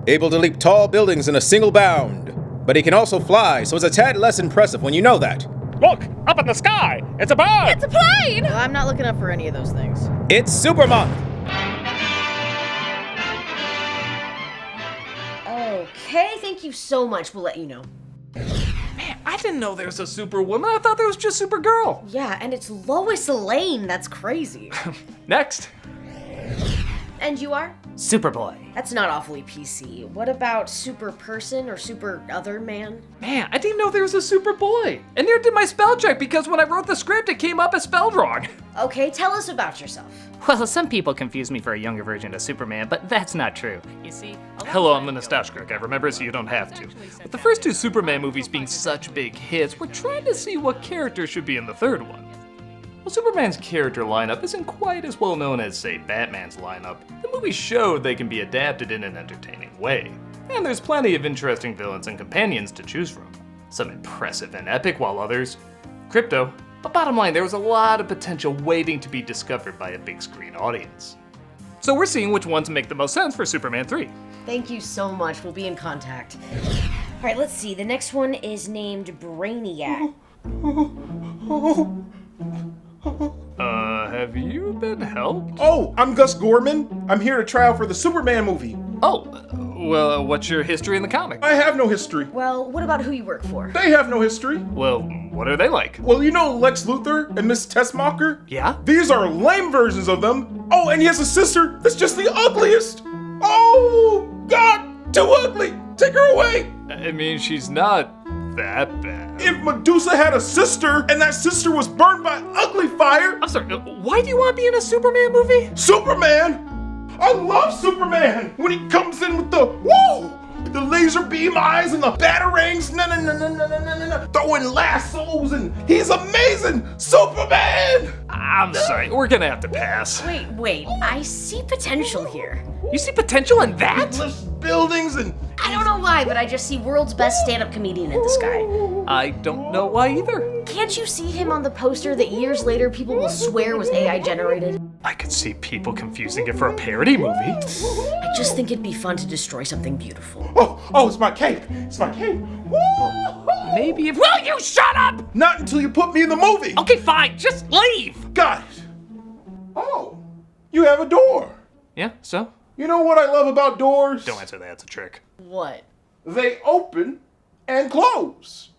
Able to leap tall buildings in a single bound. But he can also fly, so it's a tad less impressive when you know that. Look! Up in the sky! It's a bird! It's a plane! No, I'm not looking up for any of those things. It's Superman! Okay, thank you so much. We'll let you know. Man, I didn't know there was a Superwoman. I thought there was just Supergirl. Yeah, and it's Lois Lane. That's crazy. Next. And you are? Superboy. That's not awfully PC. What about Super Person or Super Other Man? Man, I didn't know there was a Superboy. And neither did my spell check, because when I wrote the script, it came up as spelled wrong. Okay, tell us about yourself. Well, some people confuse me for a younger version of Superman, but that's not true. You see, hello, I'm the Nostalgia Critic. I remember, so you don't have to. With the first 2 Superman movies being such big hits, we're trying to see what character should be in the third one. While Superman's character lineup isn't quite as well known as, say, Batman's lineup, the movie showed they can be adapted in an entertaining way. And there's plenty of interesting villains and companions to choose from. Some impressive and epic, while others crypto. But bottom line, there was a lot of potential waiting to be discovered by a big screen audience. So we're seeing which ones make the most sense for Superman 3. Thank you so much. We'll be in contact. All right, let's see. The next one is named Brainiac. Have you been helped? Oh, I'm Gus Gorman. I'm here to try out for the Superman movie. Oh, well, what's your history in the comic? I have no history. Well, what about who you work for? They have no history. Well, what are they like? Well, you know Lex Luthor and Miss Tessmacher? Yeah? These are lame versions of them. Oh, and he has a sister that's just the ugliest. Oh, God, too ugly. Take her away. I mean, she's not that bad. If Medusa had a sister and that sister was burned by ugly fire. I'm sorry, why do you want to be in a Superman movie? Superman? I love Superman when he comes in with the woo, the laser beam eyes and the batarangs, throwing lassos, and he's amazing. Superman! I'm sorry, we're gonna have to pass. Wait, I see potential here. You see potential in that? He lifts buildings and... I don't know why, but I just see world's best stand-up comedian in this guy. I don't know why either. Can't you see him on the poster that years later people will swear was AI generated? I could see people confusing it for a parody movie. I just think it'd be fun to destroy something beautiful. Oh, it's my cape. It's my cape. Maybe if... Will you shut up? Not until you put me in the movie. Okay, fine, just leave. Got it. Oh, you have a door. Yeah, so? You know what I love about doors? Don't answer that, it's a trick. What? They open and close.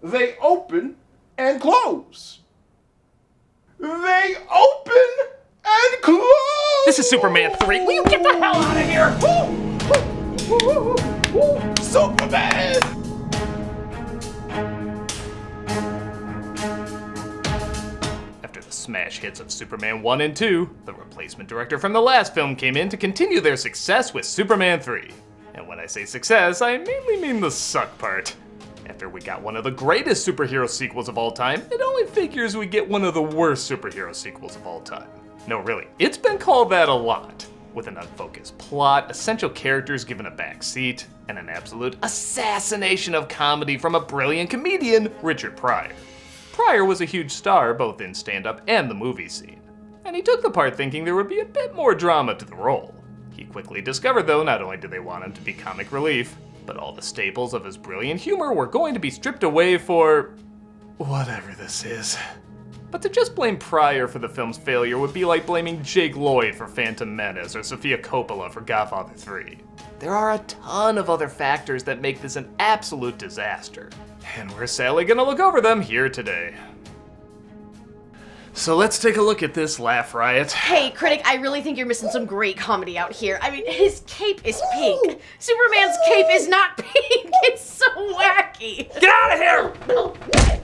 They open and close. They open and close. This is Superman 3. Will you get the hell out of here? Superman! After the smash hits of Superman 1 and 2, the replacement director from the last film came in to continue their success with Superman 3. And when I say success, I mainly mean the suck part. After we got one of the greatest superhero sequels of all time, it only figures we get one of the worst superhero sequels of all time. No, really, it's been called that a lot. With an unfocused plot, essential characters given a back seat, and an absolute assassination of comedy from a brilliant comedian, Richard Pryor. Pryor was a huge star both in stand-up and the movie scene, and he took the part thinking there would be a bit more drama to the role. He quickly discovered, though, not only did they want him to be comic relief, but all the staples of his brilliant humor were going to be stripped away for... whatever this is. But to just blame Pryor for the film's failure would be like blaming Jake Lloyd for Phantom Menace or Sofia Coppola for Godfather 3. There are a ton of other factors that make this an absolute disaster, and we're sadly gonna look over them here today. So let's take a look at this laugh riot. Hey, Critic, I really think you're missing some great comedy out here. I mean, his cape is pink. Superman's cape is not pink. It's so wacky. Get out of here!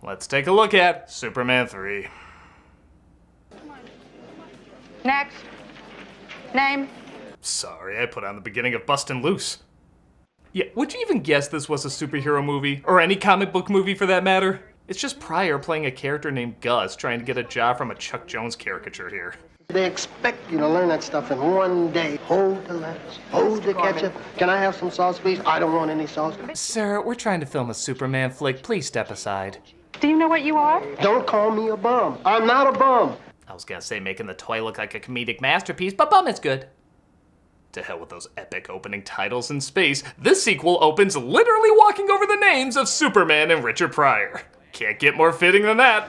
Let's take a look at Superman 3. Next. Name? Sorry, I put on the beginning of Bustin' Loose. Yeah, would you even guess this was a superhero movie? Or any comic book movie for that matter? It's just Pryor playing a character named Gus trying to get a job from a Chuck Jones caricature here. They expect you to learn that stuff in one day. Hold the lettuce, hold the ketchup. Can I have some sauce, please? I don't want any sauce. Sir, we're trying to film a Superman flick. Please step aside. Do you know what you are? Don't call me a bum. I'm not a bum. I was gonna say making the toy look like a comedic masterpiece, but bum is good. To hell with those epic opening titles in space, this sequel opens literally walking over the names of Superman and Richard Pryor. Can't get more fitting than that.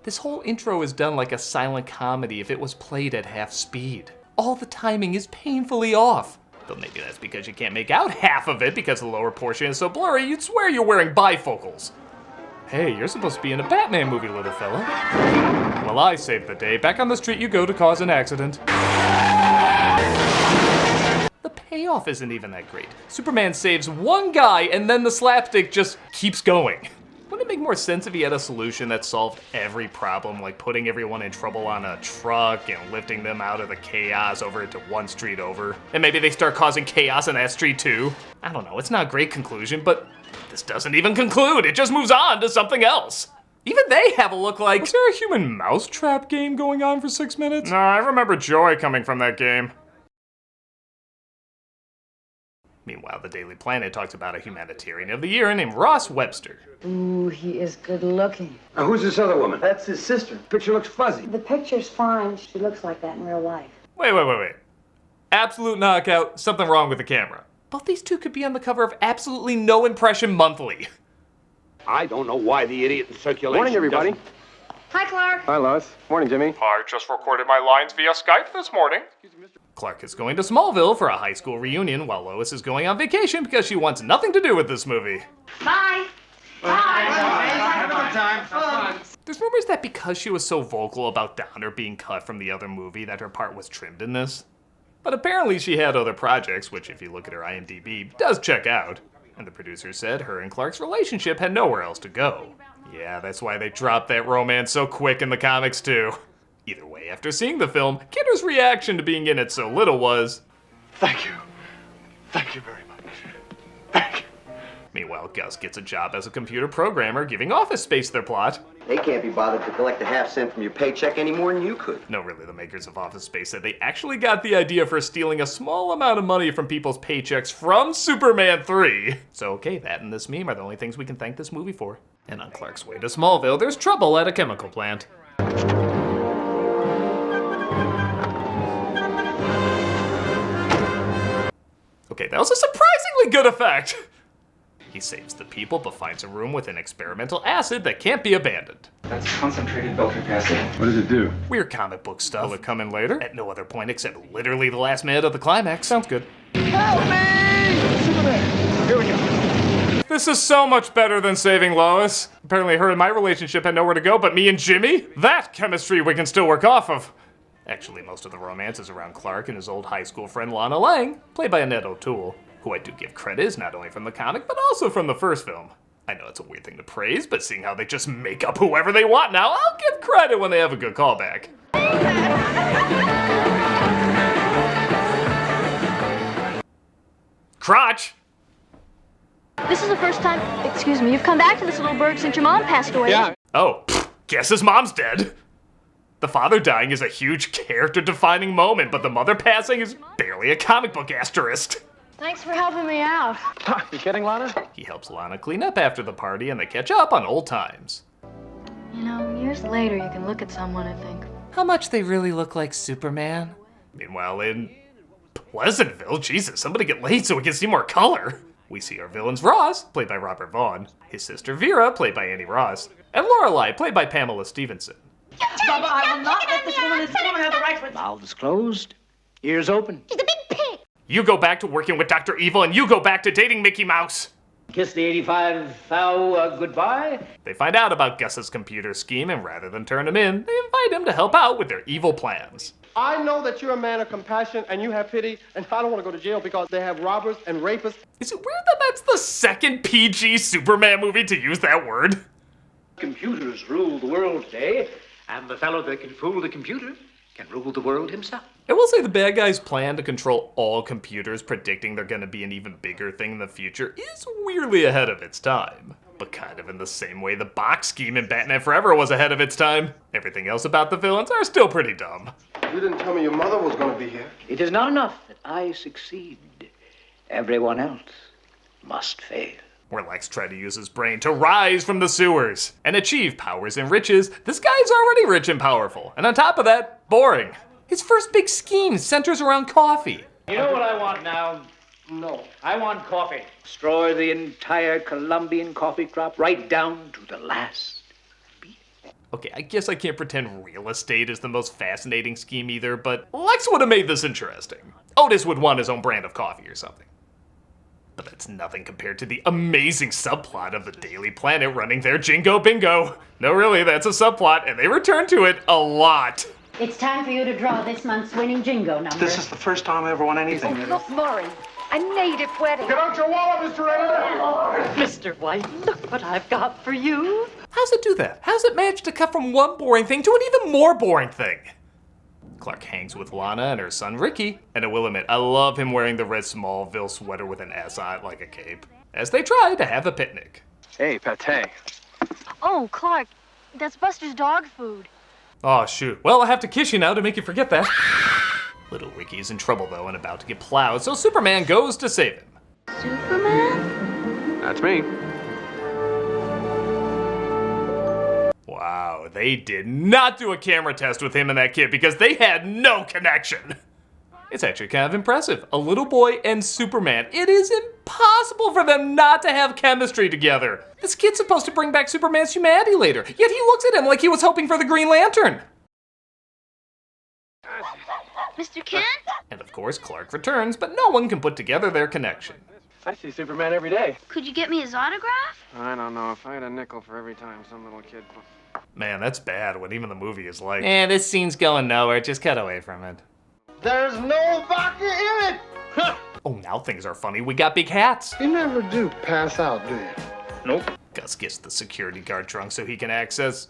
This whole intro is done like a silent comedy if it was played at half speed. All the timing is painfully off. Though maybe that's because you can't make out half of it because the lower portion is so blurry you'd swear you're wearing bifocals. Hey, you're supposed to be in a Batman movie, little fella. Well, I saved the day. Back on the street you go to cause an accident. The payoff isn't even that great. Superman saves one guy and then the slapstick just keeps going. Wouldn't it make more sense if he had a solution that solved every problem, like putting everyone in trouble on a truck and lifting them out of the chaos over into one street over? And maybe they start causing chaos in that street too? I don't know, it's not a great conclusion, but this doesn't even conclude, it just moves on to something else. Even they have a look like... Was there a human mousetrap game going on for 6 minutes? No, I remember joy coming from that game. Meanwhile, the Daily Planet talks about a humanitarian of the year named Ross Webster. Ooh, he is good looking. Now, who's this other woman? That's his sister. Picture looks fuzzy. The picture's fine. She looks like that in real life. Wait. Absolute knockout, something wrong with the camera. Both these two could be on the cover of absolutely no impression monthly. I don't know why the idiot in circulation. Morning, everybody. doesn't- Hi, Clark. Hi, Lois. Morning, Jimmy. I just recorded my lines via Skype this morning. Clark is going to Smallville for a high school reunion while Lois is going on vacation because she wants nothing to do with this movie. Bye. Have a good time. There's rumors that because she was so vocal about Donner being cut from the other movie that her part was trimmed in this. But apparently she had other projects, which if you look at her IMDb, does check out. And the producer said her and Clark's relationship had nowhere else to go. Yeah, that's why they dropped that romance so quick in the comics too. Either way, after seeing the film, Kidder's reaction to being in it so little was... Thank you. Thank you very much. Thank you. Meanwhile, Gus gets a job as a computer programmer, giving Office Space their plot. They can't be bothered to collect a half cent from your paycheck any more than you could. No, really, the makers of Office Space said they actually got the idea for stealing a small amount of money from people's paychecks from Superman 3. So okay, that and this meme are the only things we can thank this movie for. And on Clark's way to Smallville, there's trouble at a chemical plant. Okay, that was a surprisingly good effect. He saves the people, but finds a room with an experimental acid that can't be abandoned. That's concentrated Beltric acid. What does it do? Weird comic book stuff. Will it come in later? At no other point except literally the last minute of the climax. Sounds good. Help me! Superman! Here we go. This is so much better than saving Lois. Apparently her and my relationship had nowhere to go, but me and Jimmy? That chemistry we can still work off of. Actually, most of the romance is around Clark and his old high school friend Lana Lang, played by Annette O'Toole, who I do give credit is not only from the comic, but also from the first film. I know it's a weird thing to praise, but seeing how they just make up whoever they want now, I'll give credit when they have a good callback. Crotch! This is the first time, excuse me, you've come back to this little burg since your mom passed away. Yeah. Oh, guess his mom's dead. The father dying is a huge character-defining moment, but the mother passing is barely a comic book asterisk. Thanks for helping me out. You kidding, Lana? He helps Lana clean up after the party, and they catch up on old times. You know, years later, you can look at someone and think, how much they really look like Superman. Meanwhile, in Pleasantville, Jesus, somebody get laid so we can see more color. We see our villains Ross, played by Robert Vaughn, his sister Vera, played by Annie Ross, and Lorelei, played by Pamela Stevenson. Bubba, I will not let this woman have the right to... Mouth is closed, ears open. She's a big pig. You go back to working with Dr. Evil, and you go back to dating Mickey Mouse. Kiss the 85 thou goodbye. They find out about Gus's computer scheme, and rather than turn him in, they invite him to help out with their evil plans. I know that you're a man of compassion and you have pity, and I don't want to go to jail because they have robbers and rapists. Is it weird that that's the second PG Superman movie to use that word? Computers rule the world today, and the fellow that can fool the computer can rule the world himself. I will say the bad guy's plan to control all computers, predicting they're gonna be an even bigger thing in the future, is weirdly ahead of its time. But kind of in the same way the box scheme in Batman Forever was ahead of its time. Everything else about the villains are still pretty dumb. You didn't tell me your mother was going to be here. It is not enough that I succeed. Everyone else must fail. Where Lex tried to use his brain to rise from the sewers and achieve powers and riches, this guy's already rich and powerful. And on top of that, boring. His first big scheme centers around coffee. You know what I want now? No. I want coffee. Destroy the entire Colombian coffee crop right down to the last. Okay, I guess I can't pretend real estate is the most fascinating scheme either, but Lex would have made this interesting. Otis would want his own brand of coffee or something. But that's nothing compared to the amazing subplot of the Daily Planet running their Jingo Bingo. No, really, that's a subplot, and they return to it a lot. It's time for you to draw this month's winning Jingo number. This is the first time I ever won anything. Oh, look, Maury, a native wedding. Get out your wallet, Mr. Editor! Mr. White, look what I've got for you. How's it do that? How's it manage to cut from one boring thing to an even more boring thing? Clark hangs with Lana and her son Ricky, and I will admit, I love him wearing the red Smallville sweater with an S on it like a cape, as they try to have a picnic. Hey, pate. Oh, Clark, that's Buster's dog food. Oh, shoot. Well, I have to kiss you now to make you forget that. Little Ricky is in trouble, though, and about to get plowed, so Superman goes to save him. Superman? That's me. Wow, they did not do a camera test with him and that kid because they had no connection. It's actually kind of impressive. A little boy and Superman. It is impossible for them not to have chemistry together. This kid's supposed to bring back Superman's humanity later, yet he looks at him like he was hoping for the Green Lantern. Mr. Kent? And of course, Clark returns, but no one can put together their connection. I see Superman every day. Could you get me his autograph? I don't know. If I had a nickel for every time some little kid... Man, that's bad when even the movie is like, this scene's going nowhere, just cut away from it. There's no vodka in it! Oh, now things are funny. We got big hats. You never do pass out, do you? Nope. Gus gets the security guard drunk so he can access...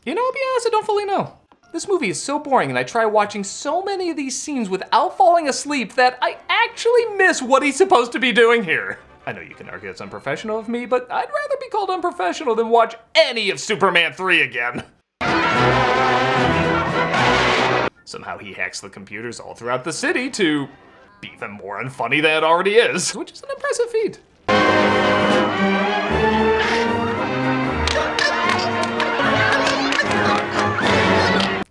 You know, I'll be honest, I don't fully know. This movie is so boring, and I try watching so many of these scenes without falling asleep that I actually miss what he's supposed to be doing here. I know you can argue it's unprofessional of me, but I'd rather be called unprofessional than watch any of Superman 3 again. Somehow he hacks the computers all throughout the city to be even more unfunny than it already is, which is an impressive feat.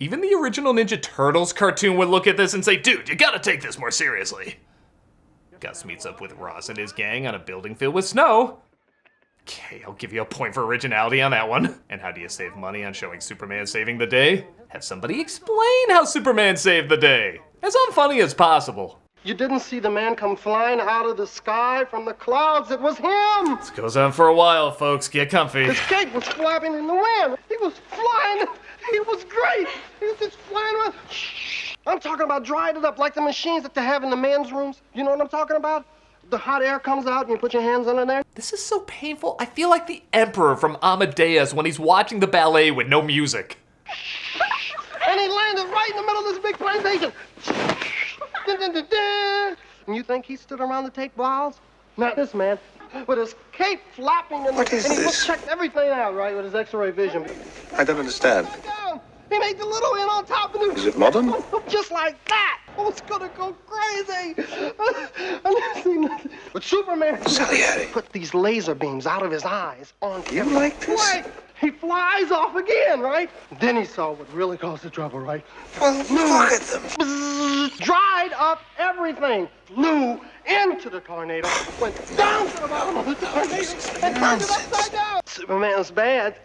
Even the original Ninja Turtles cartoon would look at this and say, dude, you gotta take this more seriously. Gus meets up with Ross and his gang on a building filled with snow. Okay, I'll give you a point for originality on that one. And how do you save money on showing Superman saving the day? Have somebody explain how Superman saved the day. As unfunny as possible. You didn't see the man come flying out of the sky from the clouds. It was him! This goes on for a while, folks. Get comfy. His cape was flapping in the wind. He was flying. He was great. He was just flying around. I'm talking about dried it up like the machines that they have in the men's rooms. You know what I'm talking about? The hot air comes out and you put your hands under there. This is so painful. I feel like the Emperor from Amadeus when he's watching the ballet with no music. And he landed right in the middle of this big plantation. Dun, dun, dun, dun. And you think he stood around to take bows? Not this man. With his cape flapping in What is and he this? checked everything out, right, with his X-ray vision. I don't understand. He made the little end on top of the... Is it modern? Just like that. Oh, it's gonna go crazy. I've never seen nothing. But Superman Salieri. put these laser beams out of his eyes on You like this? Right. He flies off again, right? Then he saw what really caused the trouble, right? Well, look at them. Bzzz, dried up everything. Flew into the tornado. Went down to the bottom of the tornado. And turned it upside down. Superman's bad.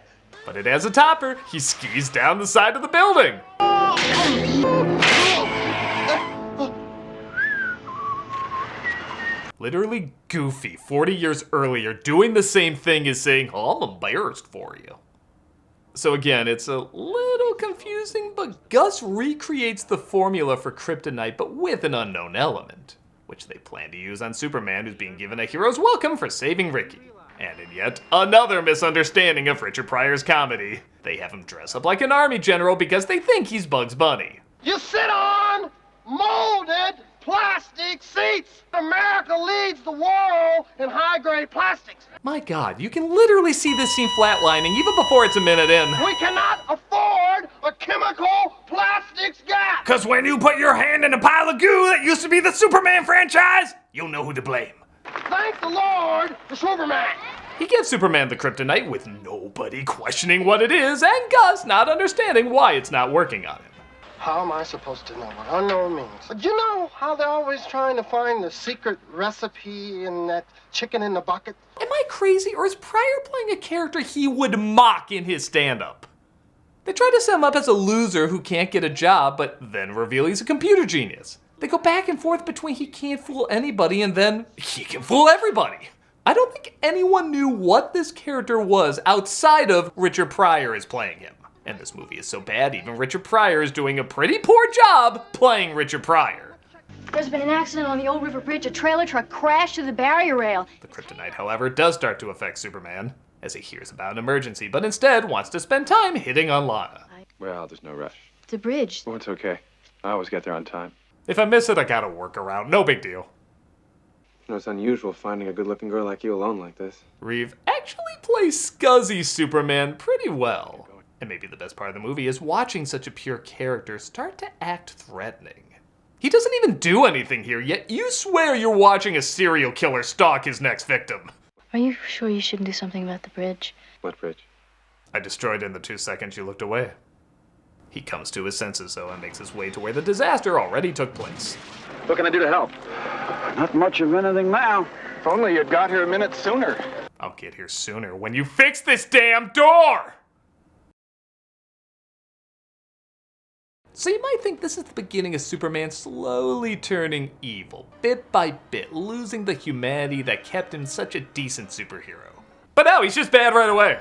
But it has a topper. He skis down the side of the building. literally Goofy 40 years earlier doing the same thing as saying, oh, I'm embarrassed for you. So again, it's a little confusing, but Gus recreates the formula for kryptonite, but with an unknown element, which they plan to use on Superman, who's being given a hero's welcome for saving Ricky. And in yet another misunderstanding of Richard Pryor's comedy, they have him dress up like an army general because they think he's Bugs Bunny. You sit on molded plastic seats. America leads the world in high-grade plastics. My God, you can literally see this scene flatlining even before it's a minute in. We cannot afford a chemical plastics gap. Cause when you put your hand in a pile of goo that used to be the Superman franchise, you'll know who to blame. Thank the Lord for Superman. He gives Superman the kryptonite with nobody questioning what it is, and Gus not understanding why it's not working on him. How am I supposed to know what unknown means? But you know how they're always trying to find the secret recipe in that chicken in the bucket? Am I crazy, or is Pryor playing a character he would mock in his stand-up? They try to set him up as a loser who can't get a job, but then reveal he's a computer genius. They go back and forth between he can't fool anybody and then he can fool everybody. I don't think anyone knew what this character was outside of Richard Pryor is playing him. And this movie is so bad, even Richard Pryor is doing a pretty poor job playing Richard Pryor. There's been an accident on the Old River Bridge. A trailer truck crashed through the barrier rail. The kryptonite, however, does start to affect Superman as he hears about an emergency, but instead wants to spend time hitting on Lana. Well, there's no rush. The bridge. Oh, it's okay. I always get there on time. If I miss it, I gotta work around. No big deal. You know, it's unusual finding a good-looking girl like you alone like this. Reeve actually plays scuzzy Superman pretty well. And maybe the best part of the movie is watching such a pure character start to act threatening. He doesn't even do anything here, yet you swear you're watching a serial killer stalk his next victim. Are you sure you shouldn't do something about the bridge? What bridge? I destroyed it in the 2 seconds you looked away. He comes to his senses, though, and makes his way to where the disaster already took place. What can I do to help? Not much of anything now. If only you'd got here a minute sooner. I'll get here sooner when you fix this damn door! So you might think this is the beginning of Superman slowly turning evil, bit by bit, losing the humanity that kept him such a decent superhero. But no, he's just bad right away.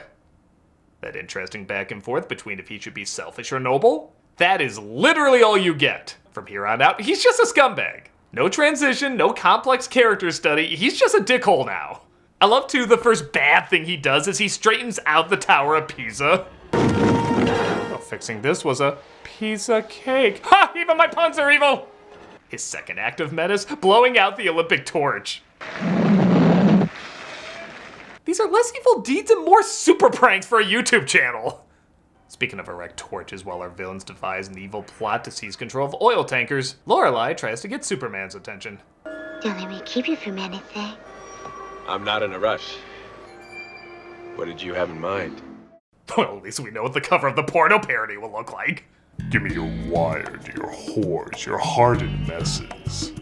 That interesting back and forth between if he should be selfish or noble, that is literally all you get. From here on out, he's just a scumbag. No transition, no complex character study, he's just a dickhole now. I love too, the first bad thing he does is he straightens out the Tower of Pisa. Oh, fixing this was a piece of cake. Ha! Even my puns are evil! His second act of menace, blowing out the Olympic torch. These are less evil deeds and more super pranks for a YouTube channel. Speaking of erect torches, while our villains devise an evil plot to seize control of oil tankers, Lorelei tries to get Superman's attention. Don't let me keep you from anything. I'm not in a rush. What did you have in mind? Well, at least we know what the cover of the porno parody will look like. Give me your wired, your whores, your hardened messes.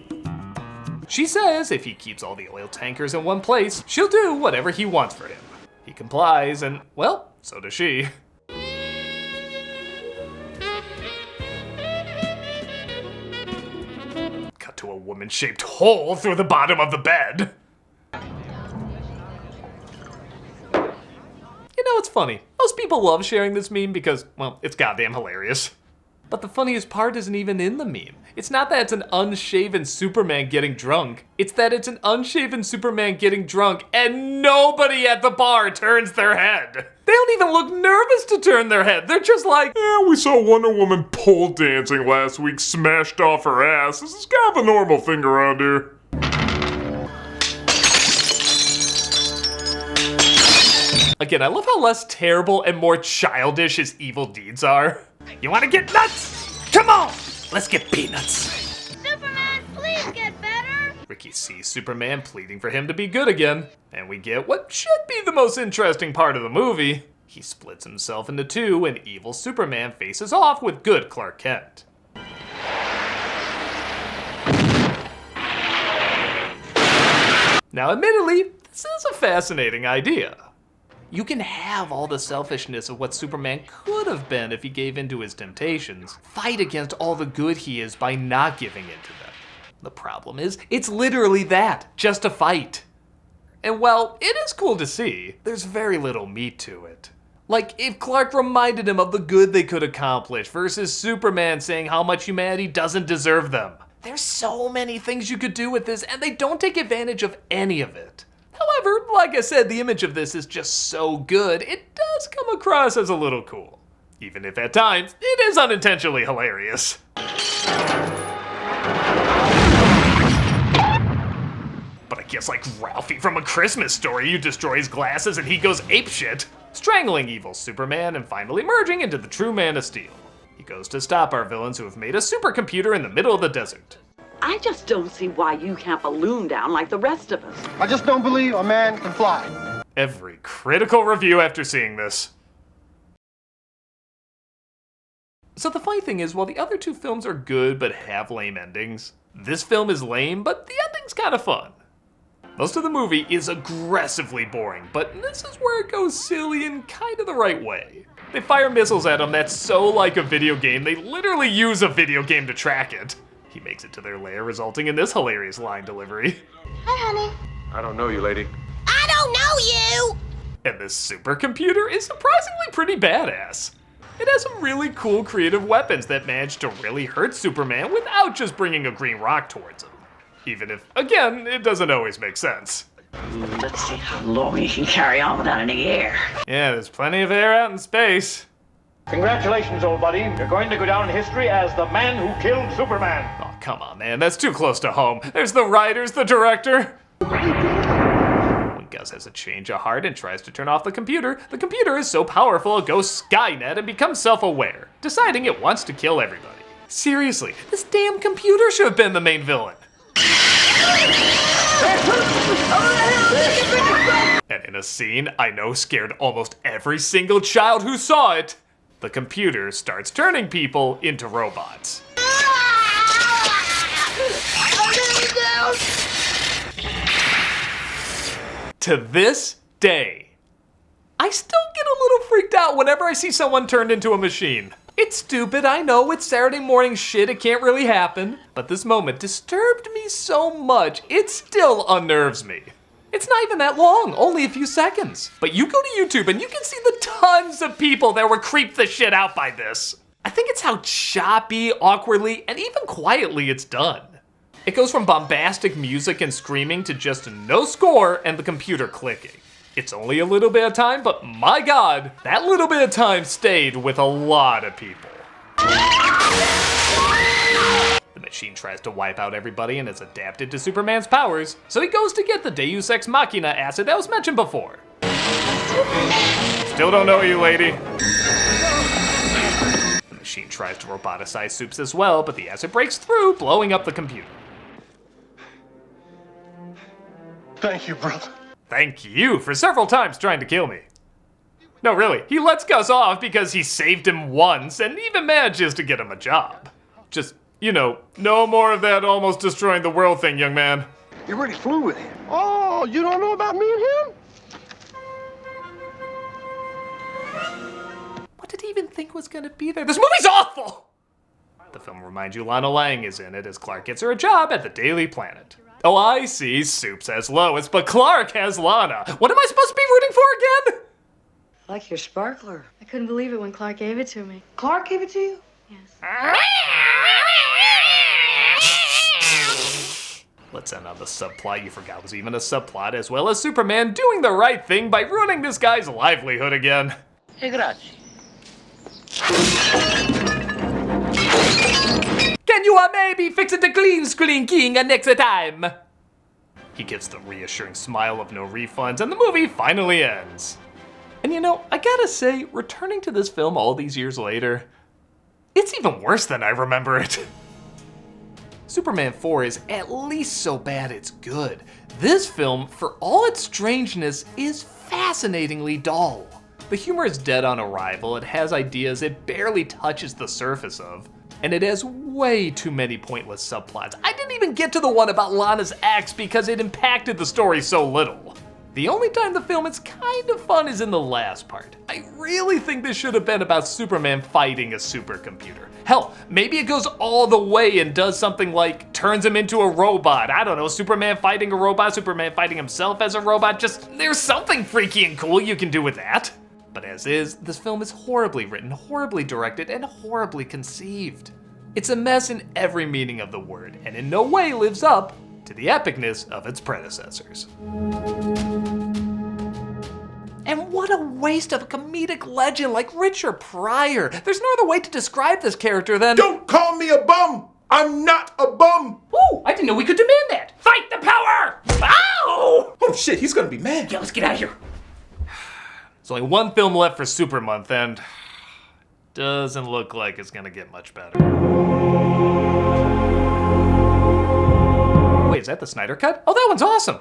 She says if he keeps all the oil tankers in one place, she'll do whatever he wants for him. He complies, and, well, so does she. Cut to a woman-shaped hole through the bottom of the bed. You know, it's funny. Most people love sharing this meme because, well, it's goddamn hilarious. But the funniest part isn't even in the meme. It's not that it's an unshaven Superman getting drunk. It's that it's an unshaven Superman getting drunk and nobody at the bar turns their head. They don't even look nervous to turn their head. They're just like, yeah, we saw Wonder Woman pole dancing last week, smashed off her ass. This is kind of a normal thing around here. Again, I love how less terrible and more childish his evil deeds are. You wanna get nuts? Come on! Let's get peanuts. Superman, please get better! Ricky sees Superman pleading for him to be good again, and we get what should be the most interesting part of the movie. He splits himself into two, and evil Superman faces off with good Clark Kent. Now, admittedly, this is a fascinating idea. You can have all the selfishness of what Superman could have been if he gave in to his temptations, fight against all the good he is by not giving in to them. The problem is, it's literally that, just a fight. And while it is cool to see, there's very little meat to it. Like, if Clark reminded him of the good they could accomplish versus Superman saying how much humanity doesn't deserve them. There's so many things you could do with this, and they don't take advantage of any of it. However, like I said, the image of this is just so good, it does come across as a little cool. Even if at times, it is unintentionally hilarious. But I guess like Ralphie from A Christmas Story, you destroy his glasses and he goes apeshit, strangling evil Superman and finally merging into the true Man of Steel. He goes to stop our villains who have made a supercomputer in the middle of the desert. I just don't see why you can't balloon down like the rest of us. I just don't believe a man can fly. Every critical review after seeing this. So the funny thing is, while the other two films are good but have lame endings, this film is lame, but the ending's kind of fun. Most of the movie is aggressively boring, but this is where it goes silly in kind of the right way. They fire missiles at him that's so like a video game, they literally use a video game to track it. He makes it to their lair, resulting in this hilarious line delivery. Hi, honey. I don't know you, lady. I don't know you! And this supercomputer is surprisingly pretty badass. It has some really cool creative weapons that manage to really hurt Superman without just bringing a green rock towards him. Even if, again, it doesn't always make sense. Let's see how long you can carry on without any air. Yeah, there's plenty of air out in space. Congratulations, old buddy. You're going to go down in history as the man who killed Superman. Oh, come on, man. That's too close to home. There's the writers, the director. When Gus has a change of heart and tries to turn off the computer is so powerful it goes Skynet and becomes self-aware, deciding it wants to kill everybody. Seriously, this damn computer should have been the main villain. And in a scene I know scared almost every single child who saw it, the computer starts turning people into robots. To this day, I still get a little freaked out whenever I see someone turned into a machine. It's stupid, I know, it's Saturday morning shit, it can't really happen. But this moment disturbed me so much, it still unnerves me. It's not even that long, only a few seconds. But you go to YouTube and you can see the tons of people that were creeped the shit out by this. I think it's how choppy, awkwardly, and even quietly it's done. It goes from bombastic music and screaming to just no score and the computer clicking. It's only a little bit of time, but my God, that little bit of time stayed with a lot of people. The machine tries to wipe out everybody and is adapted to Superman's powers, so he goes to get the Deus Ex Machina acid that was mentioned before. Still don't know you, lady. The machine tries to roboticize Supes as well, but the acid breaks through, blowing up the computer. Thank you, brother. Thank you for several times trying to kill me. No, really, he lets Gus off because he saved him once and even manages to get him a job. Just, you know, no more of that almost destroying the world thing, young man. You already flew with him. Oh, you don't know about me and him? What did he even think was gonna be there? This movie's awful! The film reminds you Lana Lang is in it as Clark gets her a job at the Daily Planet. Oh, I see. Supes has Lois, but Clark has Lana. What am I supposed to be rooting for again? I like your sparkler. I couldn't believe it when Clark gave it to me. Clark gave it to you? Yes. Let's end on the subplot you forgot was even a subplot, as well as Superman doing the right thing by ruining this guy's livelihood again. Hey, grazie. Can you maybe fix it to clean screen king next time? He gets the reassuring smile of no refunds, and the movie finally ends. And you know, I gotta say, returning to this film all these years later, it's even worse than I remember it. Superman 4 is at least so bad it's good. This film, for all its strangeness, is fascinatingly dull. The humor is dead on arrival, it has ideas it barely touches the surface of, and it has way too many pointless subplots. I didn't even get to the one about Lana's ex because it impacted the story so little. The only time the film is kind of fun is in the last part. I really think this should have been about Superman fighting a supercomputer. Hell, maybe it goes all the way and does something like turns him into a robot. I don't know, Superman fighting a robot, Superman fighting himself as a robot. Just, there's something freaky and cool you can do with that. But as is, this film is horribly written, horribly directed, and horribly conceived. It's a mess in every meaning of the word, and in no way lives up to the epicness of its predecessors. And what a waste of a comedic legend like Richard Pryor. There's no other way to describe this character than— Don't call me a bum! I'm not a bum! Ooh, I didn't know we could demand that! Fight the power! Ow! Oh shit, he's gonna be mad. Yeah, let's get out of here. There's only one film left for Super Month, and doesn't look like it's gonna get much better. Wait, is that the Snyder Cut? Oh, that one's awesome!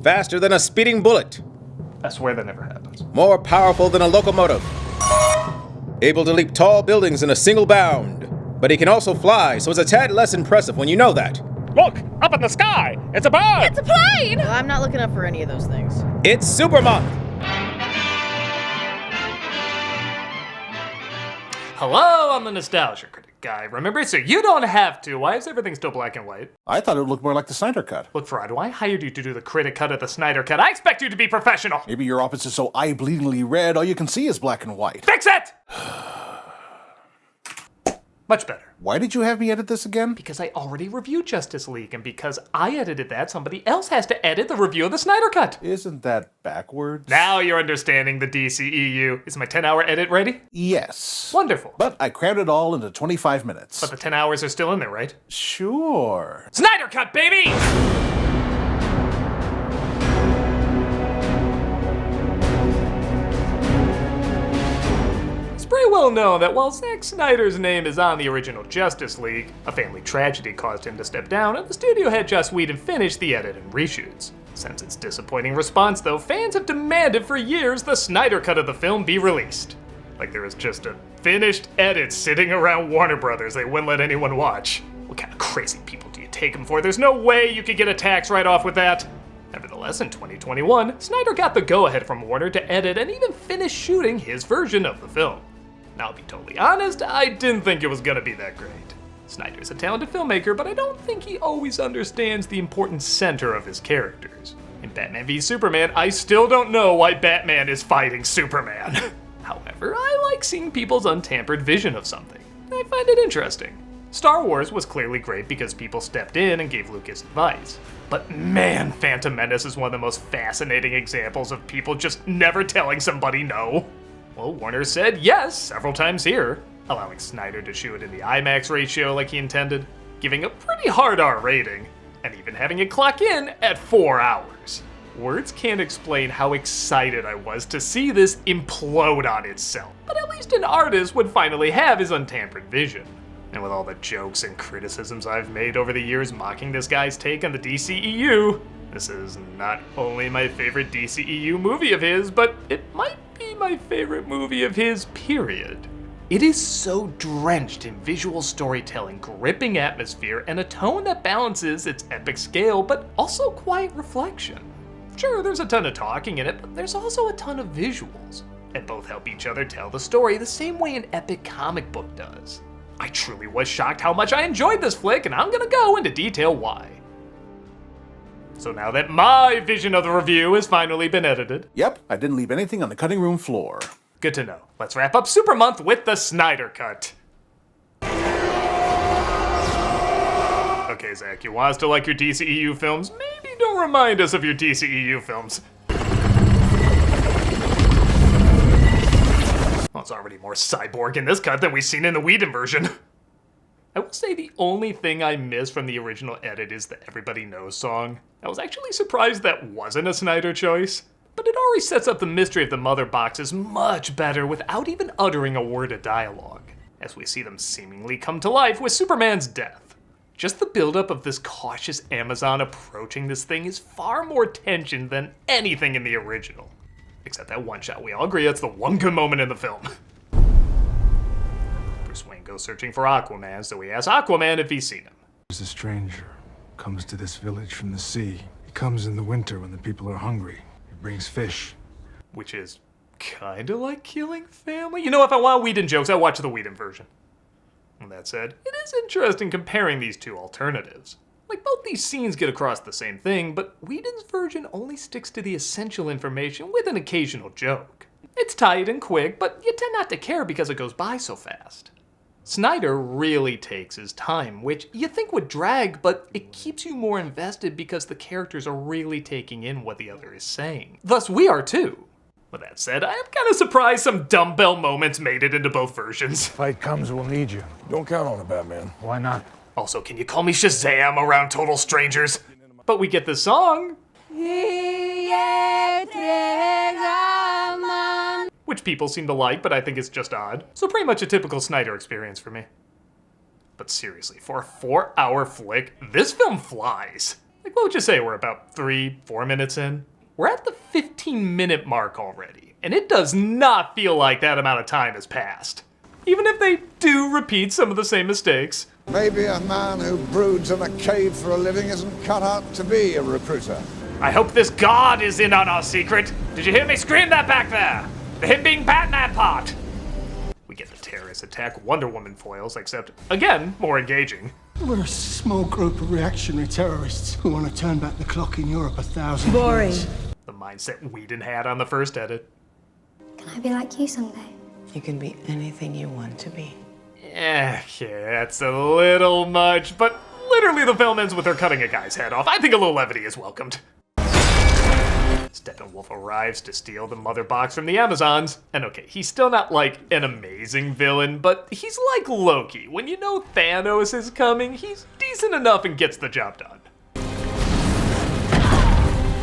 Faster than a speeding bullet. I swear that never happens. More powerful than a locomotive. Able to leap tall buildings in a single bound. But he can also fly, so it's a tad less impressive when you know that. Look, up in the sky! It's a bird! It's a plane! No, I'm not looking up for any of those things. It's Super Month! Hello, I'm the Nostalgia Critic guy. Remember, so you don't have to. Why is everything still black and white? I thought it would look more like the Snyder Cut. Look, Ferrado, I hired you to do the critic cut of the Snyder Cut. I expect you to be professional. Maybe your office is so eye-bleedingly red, all you can see is black and white. Fix it! Much better. Why did you have me edit this again? Because I already reviewed Justice League, and because I edited that, somebody else has to edit the review of the Snyder Cut. Isn't that backwards? Now you're understanding the DCEU. Is my 10-hour edit ready? Yes. Wonderful. But I crammed it all into 25 minutes. But the 10 hours are still in there, right? Sure. Snyder Cut, baby! It's pretty well known that while Zack Snyder's name is on the original Justice League, a family tragedy caused him to step down, and the studio had Joss Whedon finish the edit and reshoots. Since its disappointing response, though, fans have demanded for years the Snyder Cut of the film be released. Like there was just a finished edit sitting around Warner Brothers they wouldn't let anyone watch. What kind of crazy people do you take them for? There's no way you could get a tax write-off with that. Nevertheless, in 2021, Snyder got the go-ahead from Warner to edit and even finish shooting his version of the film. Now, I'll be totally honest, I didn't think it was gonna be that great. Snyder's a talented filmmaker, but I don't think he always understands the important center of his characters. In Batman v Superman, I still don't know why Batman is fighting Superman. However, I like seeing people's untampered vision of something. I find it interesting. Star Wars was clearly great because people stepped in and gave Lucas advice. But man, Phantom Menace is one of the most fascinating examples of people just never telling somebody no. Well, Warner said yes several times here, allowing Snyder to shoot in the IMAX ratio like he intended, giving a pretty hard R rating, and even having it clock in at 4 hours. Words can't explain how excited I was to see this implode on itself, but at least an artist would finally have his untampered vision. And with all the jokes and criticisms I've made over the years mocking this guy's take on the DCEU, this is not only my favorite DCEU movie of his, but it might be my favorite movie of his, period. It is so drenched in visual storytelling, gripping atmosphere, and a tone that balances its epic scale, but also quiet reflection. Sure, there's a ton of talking in it, but there's also a ton of visuals, and both help each other tell the story the same way an epic comic book does. I truly was shocked how much I enjoyed this flick, and I'm gonna go into detail why. So now that my vision of the review has finally been edited. Yep, I didn't leave anything on the cutting room floor. Good to know. Let's wrap up Super Month with the Snyder Cut. Okay, Zach, you want us to like your DCEU films? Maybe don't remind us of your DCEU films. Well, it's already more Cyborg in this cut than we've seen in the Whedon version. I will say the only thing I miss from the original edit is the Everybody Knows song. I was actually surprised that wasn't a Snyder choice, but it already sets up the mystery of the mother boxes much better without even uttering a word of dialogue, as we see them seemingly come to life with Superman's death. Just the buildup of this cautious Amazon approaching this thing is far more tension than anything in the original. Except that one shot, we all agree that's the one good moment in the film. Bruce Wayne goes searching for Aquaman, so he asks Aquaman if he's seen him. As a stranger comes to this village from the sea, he comes in the winter when the people are hungry. It brings fish. Which is kind of like killing family. You know, if I want Whedon jokes, I watch the Whedon version. With that said, it is interesting comparing these two alternatives. Like, both these scenes get across the same thing, but Whedon's version only sticks to the essential information with an occasional joke. It's tight and quick, but you tend not to care because it goes by so fast. Snyder really takes his time, which you think would drag, but it keeps you more invested because the characters are really taking in what the other is saying. Thus, we are too. With that said, I am kind of surprised some dumbbell moments made it into both versions. Fight comes, we'll need you. Don't count on it, Batman. Why not? Also, can you call me Shazam around total strangers? But we get this song, which people seem to like, but I think it's just odd. So pretty much a typical Snyder experience for me. But seriously, for a 4-hour flick, this film flies. Like, what would you say, we're about 3-4 minutes in? We're at the 15-minute mark already, and it does not feel like that amount of time has passed. Even if they do repeat some of the same mistakes. Maybe a man who broods in a cave for a living isn't cut out to be a recruiter. I hope this god is in on our secret. Did you hear me scream that back there? The him being Batman part. We get the terrorist attack Wonder Woman foils, except, again, more engaging. We're a small group of reactionary terrorists who want to turn back the clock in Europe 1,000 Boring. years. The mindset Whedon had on the first edit. Can I be like you someday? You can be anything you want to be. Okay, that's a little much, but literally the film ends with her cutting a guy's head off. I think a little levity is welcomed. Steppenwolf arrives to steal the mother box from the Amazons. And okay, he's still not like an amazing villain, but he's like Loki. When you know Thanos is coming, he's decent enough and gets the job done.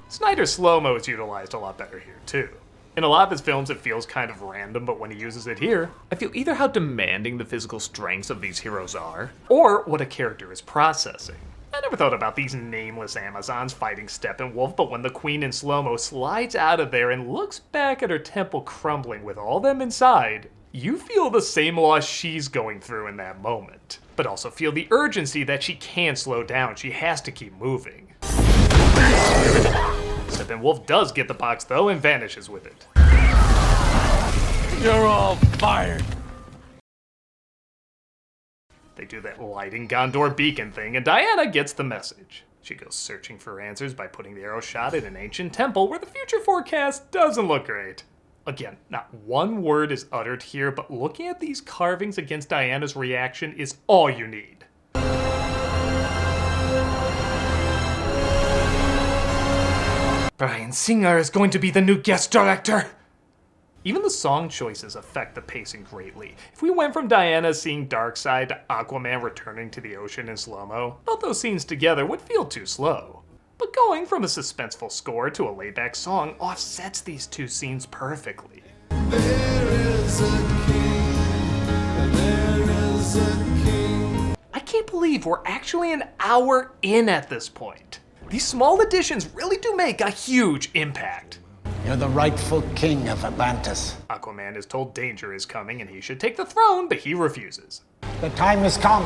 Snyder's slow-mo is utilized a lot better here too. In a lot of his films, it feels kind of random, but when he uses it here, I feel either how demanding the physical strengths of these heroes are, or what a character is processing. I never thought about these nameless Amazons fighting Steppenwolf, but when the Queen in slow-mo slides out of there and looks back at her temple crumbling with all them inside, you feel the same loss she's going through in that moment, but also feel the urgency that she can't slow down, she has to keep moving. Steppenwolf does get the box though and vanishes with it. You're all fired. They do that lighting Gondor beacon thing, and Diana gets the message. She goes searching for answers by putting the arrow shot in an ancient temple where the future forecast doesn't look great. Again, not one word is uttered here, but looking at these carvings against Diana's reaction is all you need. Bryan Singer is going to be the new guest director! Even the song choices affect the pacing greatly. If we went from Diana seeing Darkseid to Aquaman returning to the ocean in slow-mo, both those scenes together would feel too slow. But going from a suspenseful score to a laid-back song offsets these two scenes perfectly. There is a king, there is a king. I can't believe we're actually an hour in at this point. These small additions really do make a huge impact. You're the rightful king of Atlantis. Aquaman is told danger is coming and he should take the throne, but he refuses. The time has come.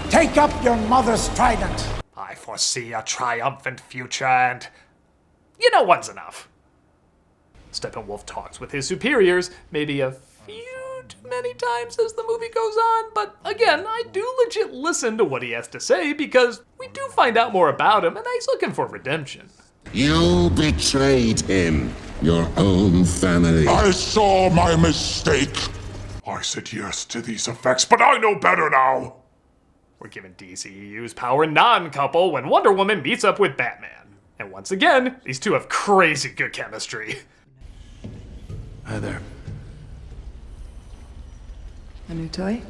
Take up your mother's trident. I foresee a triumphant future and... you know one's enough. Steppenwolf talks with his superiors, maybe a few too many times as the movie goes on, but again, I do legit listen to what he has to say because we do find out more about him and he's looking for redemption. You betrayed him, your own family. I saw my mistake. I said yes to these effects, but I know better now. We're given DCEU's power non-couple when Wonder Woman meets up with Batman. And once again, these two have crazy good chemistry. Hi there. A new toy?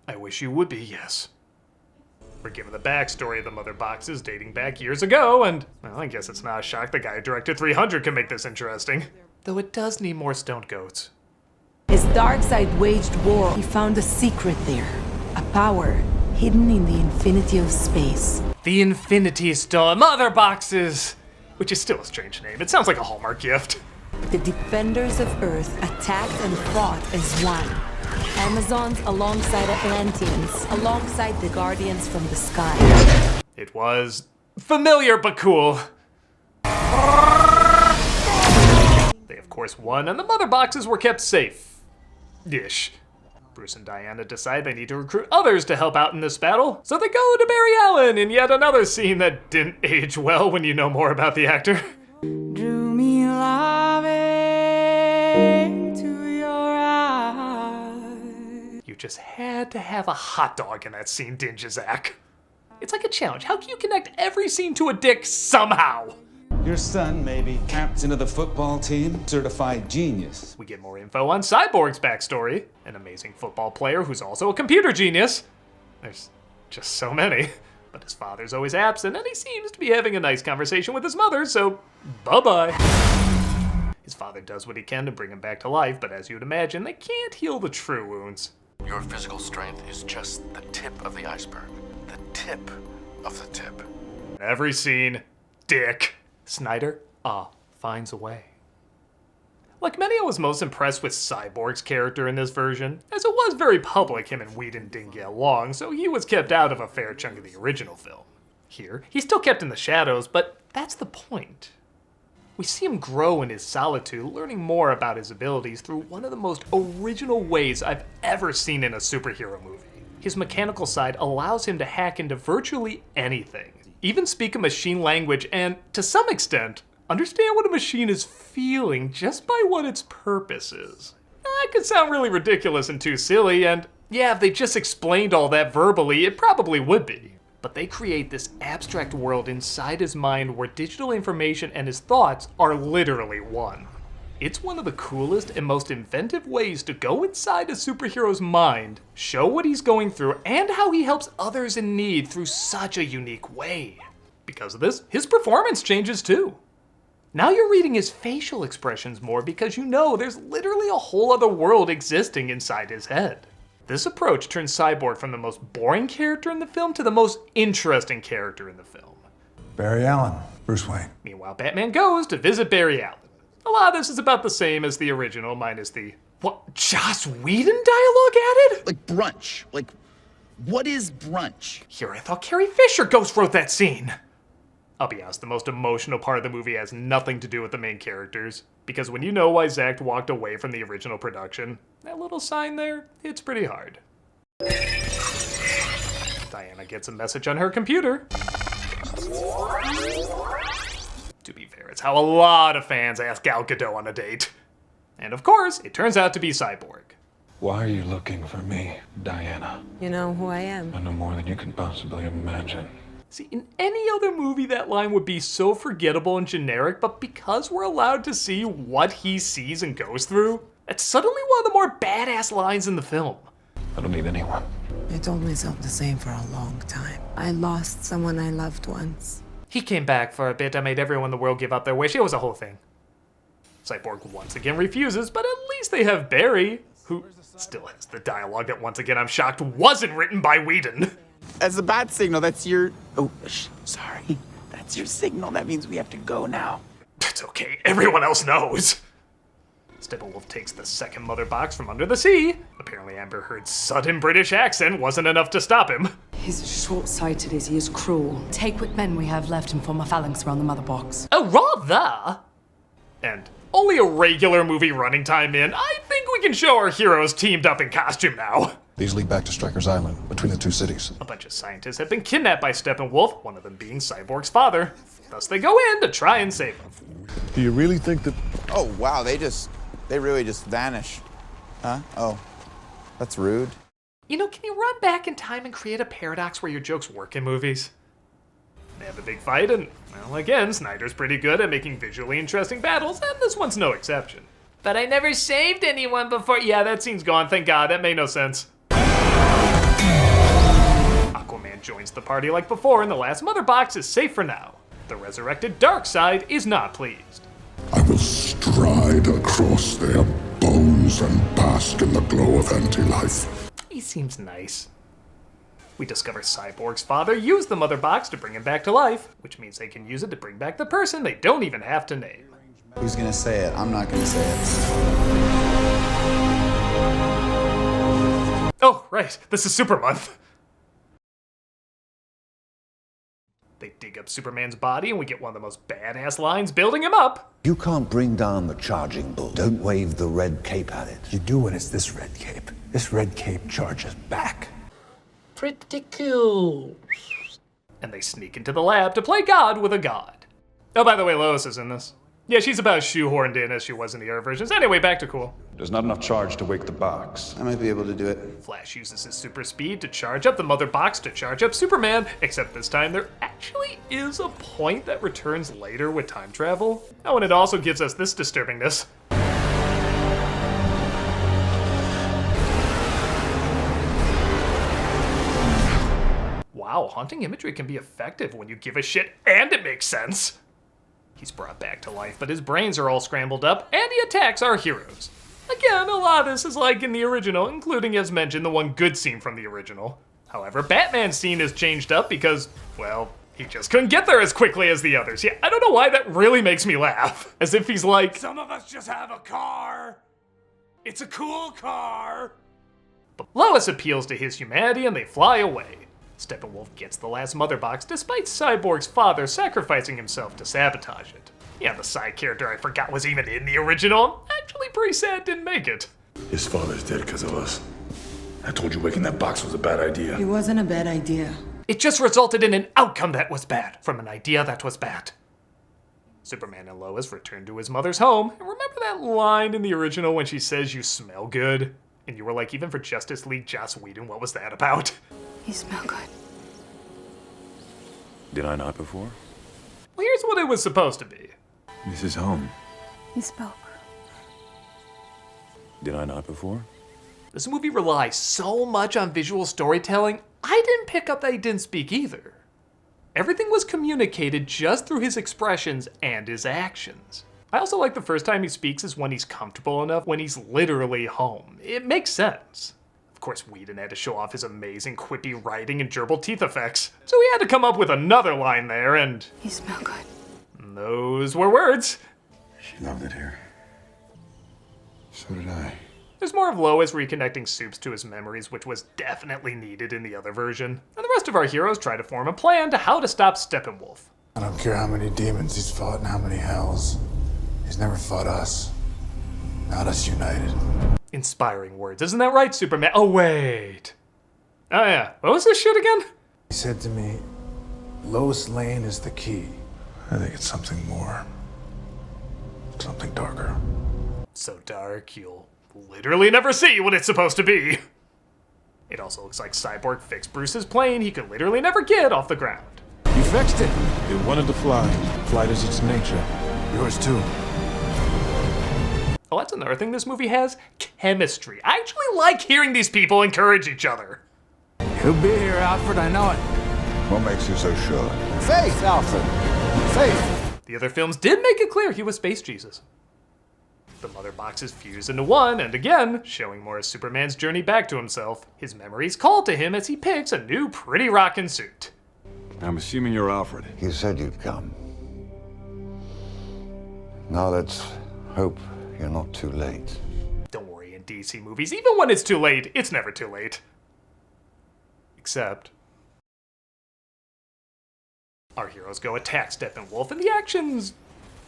I wish you would be, yes. We're given the backstory of the mother boxes dating back years ago, and, well, I guess it's not a shock the guy who directed 300 can make this interesting. Though it does need more stone goats. As Darkseid waged war, he found a secret there. A power hidden in the infinity of space. The Infinity Stone Mother Boxes! Which is still a strange name. It sounds like a Hallmark gift. The defenders of Earth attacked and fought as one. Amazons alongside Atlanteans, alongside the Guardians from the sky. It was familiar but cool. They of course won, and the mother boxes were kept safe-ish. Bruce and Diana decide they need to recruit others to help out in this battle, so they go to Barry Allen in yet another scene that didn't age well when you know more about the actor. Drew me loving to your eyes. You just had to have a hot dog in that scene, didn't you, Zach? It's like a challenge. How can you connect every scene to a dick somehow? Your son may be captain of the football team, certified genius. We get more info on Cyborg's backstory, an amazing football player who's also a computer genius. There's just so many. But his father's always absent, and he seems to be having a nice conversation with his mother, so bye-bye. His father does what he can to bring him back to life, but as you'd imagine, they can't heal the true wounds. Your physical strength is just the tip of the iceberg. The tip of the tip. Every scene, dick. Snyder, finds a way. Like many, I was most impressed with Cyborg's character in this version, as it was very public him and Whedon didn't get along, so he was kept out of a fair chunk of the original film. Here, he's still kept in the shadows, but that's the point. We see him grow in his solitude, learning more about his abilities through one of the most original ways I've ever seen in a superhero movie. His mechanical side allows him to hack into virtually anything, even speak a machine language, and, to some extent, understand what a machine is feeling just by what its purpose is. That could sound really ridiculous and too silly, and yeah, if they just explained all that verbally, it probably would be. But they create this abstract world inside his mind where digital information and his thoughts are literally one. It's one of the coolest and most inventive ways to go inside a superhero's mind, show what he's going through, and how he helps others in need through such a unique way. Because of this, his performance changes too. Now you're reading his facial expressions more because you know there's literally a whole other world existing inside his head. This approach turns Cyborg from the most boring character in the film to the most interesting character in the film. Barry Allen, Bruce Wayne. Meanwhile, Batman goes to visit Barry Allen. A lot of this is about the same as the original, minus the, what, Joss Whedon dialogue added? Like brunch. Like, what is brunch? Here, I thought Carrie Fisher ghost wrote that scene. I'll be honest, the most emotional part of the movie has nothing to do with the main characters, because when you know why Zach walked away from the original production, that little sign there, it's pretty hard. Diana gets a message on her computer. To be fair, it's how a lot of fans ask Gal Gadot on a date. And of course, it turns out to be Cyborg. Why are you looking for me, Diana? You know who I am. I know more than you can possibly imagine. See, in any other movie that line would be so forgettable and generic, but because we're allowed to see what he sees and goes through, it's suddenly one of the more badass lines in the film. I don't need anyone. I told myself the same for a long time. I lost someone I loved once. He came back for a bit. I made everyone in the world give up their wish. It was a whole thing. Cyborg once again refuses, but at least they have Barry, who still has the dialogue that once again I'm shocked wasn't written by Whedon. As a bat signal, that's your... Oh, sorry. That's your signal. That means we have to go now. It's okay. Everyone else knows. Steppenwolf takes the second mother box from under the sea. Apparently Amber Heard's sudden British accent wasn't enough to stop him. He's as short-sighted as he is cruel. Take what men we have left and form a phalanx around the mother box. Oh, rather! And only a regular movie running time in, I think we can show our heroes teamed up in costume now. These lead back to Stryker's Island, between the two cities. A bunch of scientists have been kidnapped by Steppenwolf, one of them being Cyborg's father. Thus they go in to try and save him. Do you really think that... Oh, wow, they really just vanish. Huh? Oh, that's rude. You know, can you run back in time and create a paradox where your jokes work in movies? They have a big fight, and, well, again, Snyder's pretty good at making visually interesting battles, and this one's no exception. But I never saved anyone before. Yeah, that scene's gone, thank God, that made no sense. Aquaman joins the party like before, and the last mother box is safe for now. The resurrected Darkseid is not pleased. I will stride across their bones and bask in the glow of anti-life. He seems nice. We discover Cyborg's father used the mother box to bring him back to life, which means they can use it to bring back the person they don't even have to name. Who's gonna say it? I'm not gonna say it. Oh, right, this is Super Month. They dig dig up Superman's body and we get one of the most badass lines building him up. You can't bring down the charging bull. Don't wave the red cape at it. You do when it's this red cape. This red cape charges back. Pretty cool. And they sneak into the lab to play God with a god. Oh, by the way, Lois is in this. Yeah, she's about as shoehorned in as she was in the other versions. Anyway, back to cool. There's not enough charge to wake the box. I might be able to do it. Flash uses his super speed to charge up the mother box to charge up Superman, except this time there actually is a point that returns later with time travel. Oh, and it also gives us this disturbingness. Wow, haunting imagery can be effective when you give a shit and it makes sense. He's brought back to life, but his brains are all scrambled up, and he attacks our heroes. Again, a lot of this is like in the original, including, as mentioned, the one good scene from the original. However, Batman's scene is changed up because, well, he just couldn't get there as quickly as the others. Yeah, I don't know why that really makes me laugh. As if he's like, some of us just have a car. It's a cool car. But Lois appeals to his humanity and they fly away. Steppenwolf gets the last mother box despite Cyborg's father sacrificing himself to sabotage it. Yeah, the side character I forgot was even in the original. Actually pretty sad didn't make it. His father's dead because of us. I told you waking that box was a bad idea. It wasn't a bad idea. It just resulted in an outcome that was bad, from an idea that was bad. Superman and Lois return to his mother's home, and remember that line in the original when she says you smell good? And you were like, even for Justice League Joss Whedon, what was that about? You smell good. Did I not before? Well, here's what it was supposed to be. This is home. You spoke. Did I not before? This movie relies so much on visual storytelling, I didn't pick up that he didn't speak either. Everything was communicated just through his expressions and his actions. I also like the first time he speaks is when he's comfortable enough, when he's literally home. It makes sense. Of course, Whedon had to show off his amazing quippy writing and gerbil teeth effects, so he had to come up with another line there, and... You smell good. Those were words. She loved it here. So did I. There's more of Lois reconnecting Supes to his memories, which was definitely needed in the other version. And the rest of our heroes try to form a plan to how to stop Steppenwolf. I don't care how many demons he's fought and how many hells. He's never fought us. Not us united. Inspiring words, isn't that right, Superman? Oh, wait. Oh, yeah. What was this shit again? He said to me, Lois Lane is the key. I think it's something more. Something darker. So dark, you'll literally never see what it's supposed to be. It also looks like Cyborg fixed Bruce's plane he could literally never get off the ground. You fixed it. It wanted to fly. Flight is its nature. Yours too. Oh, that's another thing this movie has. Chemistry. I actually like hearing these people encourage each other. He'll be here, Alfred, I know it. What makes you so sure? Faith, Alfred. Faith. The other films did make it clear he was Space Jesus. The mother boxes fuse into one, and again, showing more of Superman's journey back to himself. His memories call to him as he picks a new pretty rockin' suit. I'm assuming you're Alfred. You said you'd come. Now let's hope you're not too late. Don't worry, in DC movies, even when it's too late, it's never too late. Except... our heroes go attack Steppenwolf, and the action's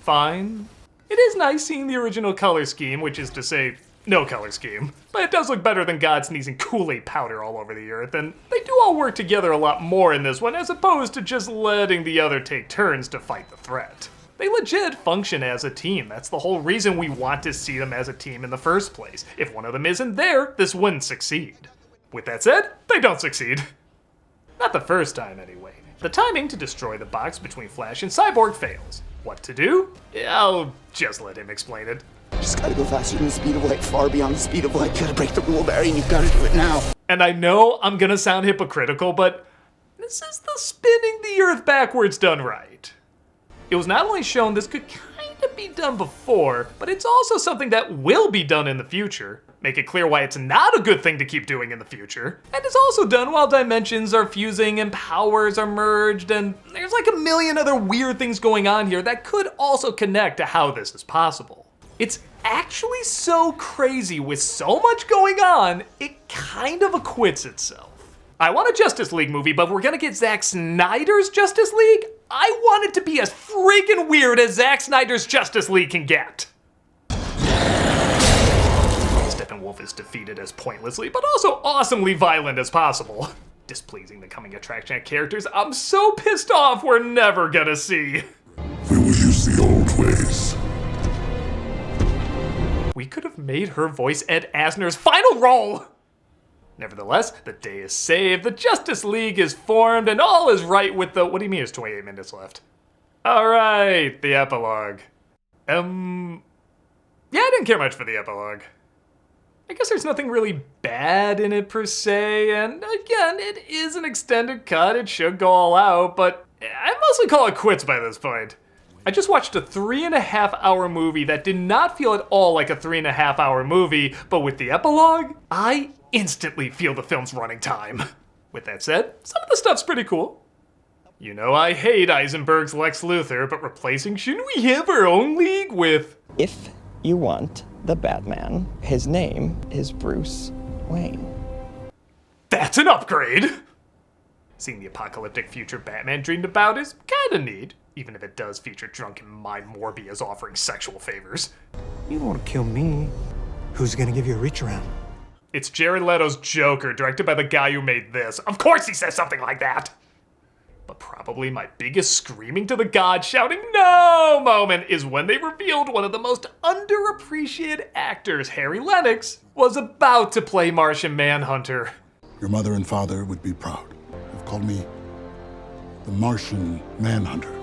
fine. It is nice seeing the original color scheme, which is to say, no color scheme. But it does look better than God sneezing Kool-Aid powder all over the earth, and they do all work together a lot more in this one, as opposed to just letting the other take turns to fight the threat. They legit function as a team. That's the whole reason we want to see them as a team in the first place. If one of them isn't there, this wouldn't succeed. With that said, they don't succeed. Not the first time, anyway. The timing to destroy the box between Flash and Cyborg fails. What to do? I'll just let him explain it. You just gotta go faster than the speed of light, far beyond the speed of light. You gotta break the rule, Barry, and you've gotta do it now. And I know I'm gonna sound hypocritical, but this is the spinning the Earth backwards done right. It was not only shown this could kind of be done before, but it's also something that will be done in the future. Make it clear why it's not a good thing to keep doing in the future. And it's also done while dimensions are fusing and powers are merged, and there's like a million other weird things going on here that could also connect to how this is possible. It's actually so crazy with so much going on, it kind of acquits itself. I want a Justice League movie, but we're gonna get Zack Snyder's Justice League? I want it to be as freaking weird as Zack Snyder's Justice League can get. Steppenwolf is defeated as pointlessly, but also awesomely violent as possible. Displeasing the coming attraction of characters I'm so pissed off we're never gonna see. We will use the old ways. We could have made her voice Ed Asner's final role! Nevertheless, the day is saved, the Justice League is formed, and all is right with the— what do you mean there's 28 minutes left? Alright, the epilogue. Yeah, I didn't care much for the epilogue. I guess there's nothing really bad in it per se, and again, it is an extended cut, it should go all out, but I mostly call it quits by this point. I just watched a 3.5-hour movie that did not feel at all like a 3.5-hour movie, but with the epilogue, I instantly feel the film's running time. With that said, some of the stuff's pretty cool. You know I hate Eisenberg's Lex Luthor, but replacing shouldn't we have our own league with— If you want the Batman, his name is Bruce Wayne. That's an upgrade! Seeing the apocalyptic future Batman dreamed about is kinda neat, even if it does feature drunken Mind Morbius offering sexual favors. You don't want to kill me. Who's gonna give you a reach around? It's Jared Leto's Joker, directed by the guy who made this. Of course he says something like that! But probably my biggest screaming to the gods shouting no moment is when they revealed one of the most underappreciated actors, Harry Lennox, was about to play Martian Manhunter. Your mother and father would be proud. They've called me the Martian Manhunter.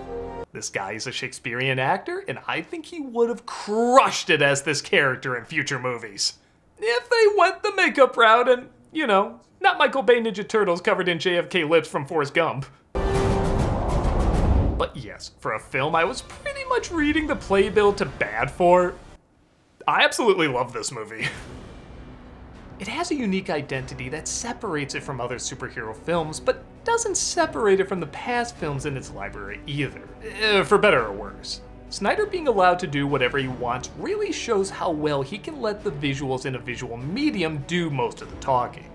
This guy is a Shakespearean actor, and I think he would have crushed it as this character in future movies. If they went the makeup route and, you know, not Michael Bay Ninja Turtles covered in JFK lips from Forrest Gump. But yes, for a film I was pretty much reading the playbill to bad for, I absolutely love this movie. It has a unique identity that separates it from other superhero films, but doesn't separate it from the past films in its library either, for better or worse. Snyder being allowed to do whatever he wants really shows how well he can let the visuals in a visual medium do most of the talking.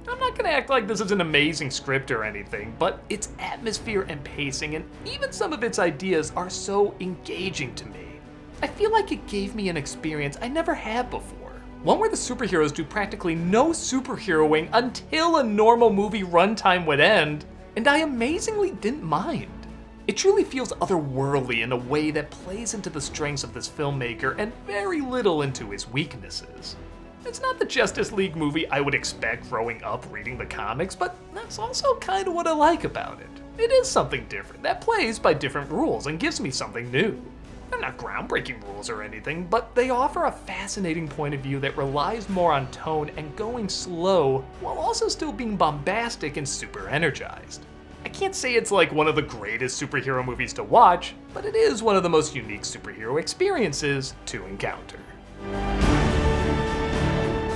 I'm not gonna act like this is an amazing script or anything, but its atmosphere and pacing and even some of its ideas are so engaging to me. I feel like it gave me an experience I never had before. One where the superheroes do practically no superheroing until a normal movie runtime would end, and I amazingly didn't mind. It truly feels otherworldly in a way that plays into the strengths of this filmmaker and very little into his weaknesses. It's not the Justice League movie I would expect growing up reading the comics, but that's also kind of what I like about it. It is something different that plays by different rules and gives me something new. They're not groundbreaking rules or anything, but they offer a fascinating point of view that relies more on tone and going slow, while also still being bombastic and super energized. I can't say it's like one of the greatest superhero movies to watch, but it is one of the most unique superhero experiences to encounter.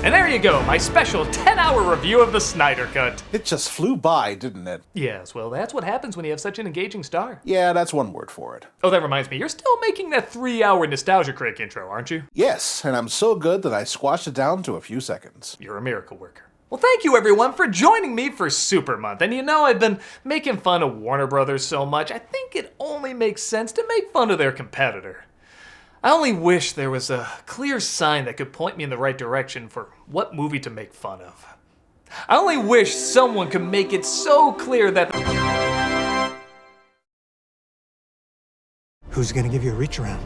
And there you go, my special 10-hour review of the Snyder Cut. It just flew by, didn't it? Yes, well, that's what happens when you have such an engaging star. Yeah, that's one word for it. Oh, that reminds me, you're still making that 3-hour Nostalgia Critic intro, aren't you? Yes, and I'm so good that I squashed it down to a few seconds. You're a miracle worker. Well, thank you everyone for joining me for Super Month. And you know, I've been making fun of Warner Brothers so much, I think it only makes sense to make fun of their competitor. I only wish there was a clear sign that could point me in the right direction for what movie to make fun of. I only wish someone could make it so clear that— Who's gonna give you a reach around?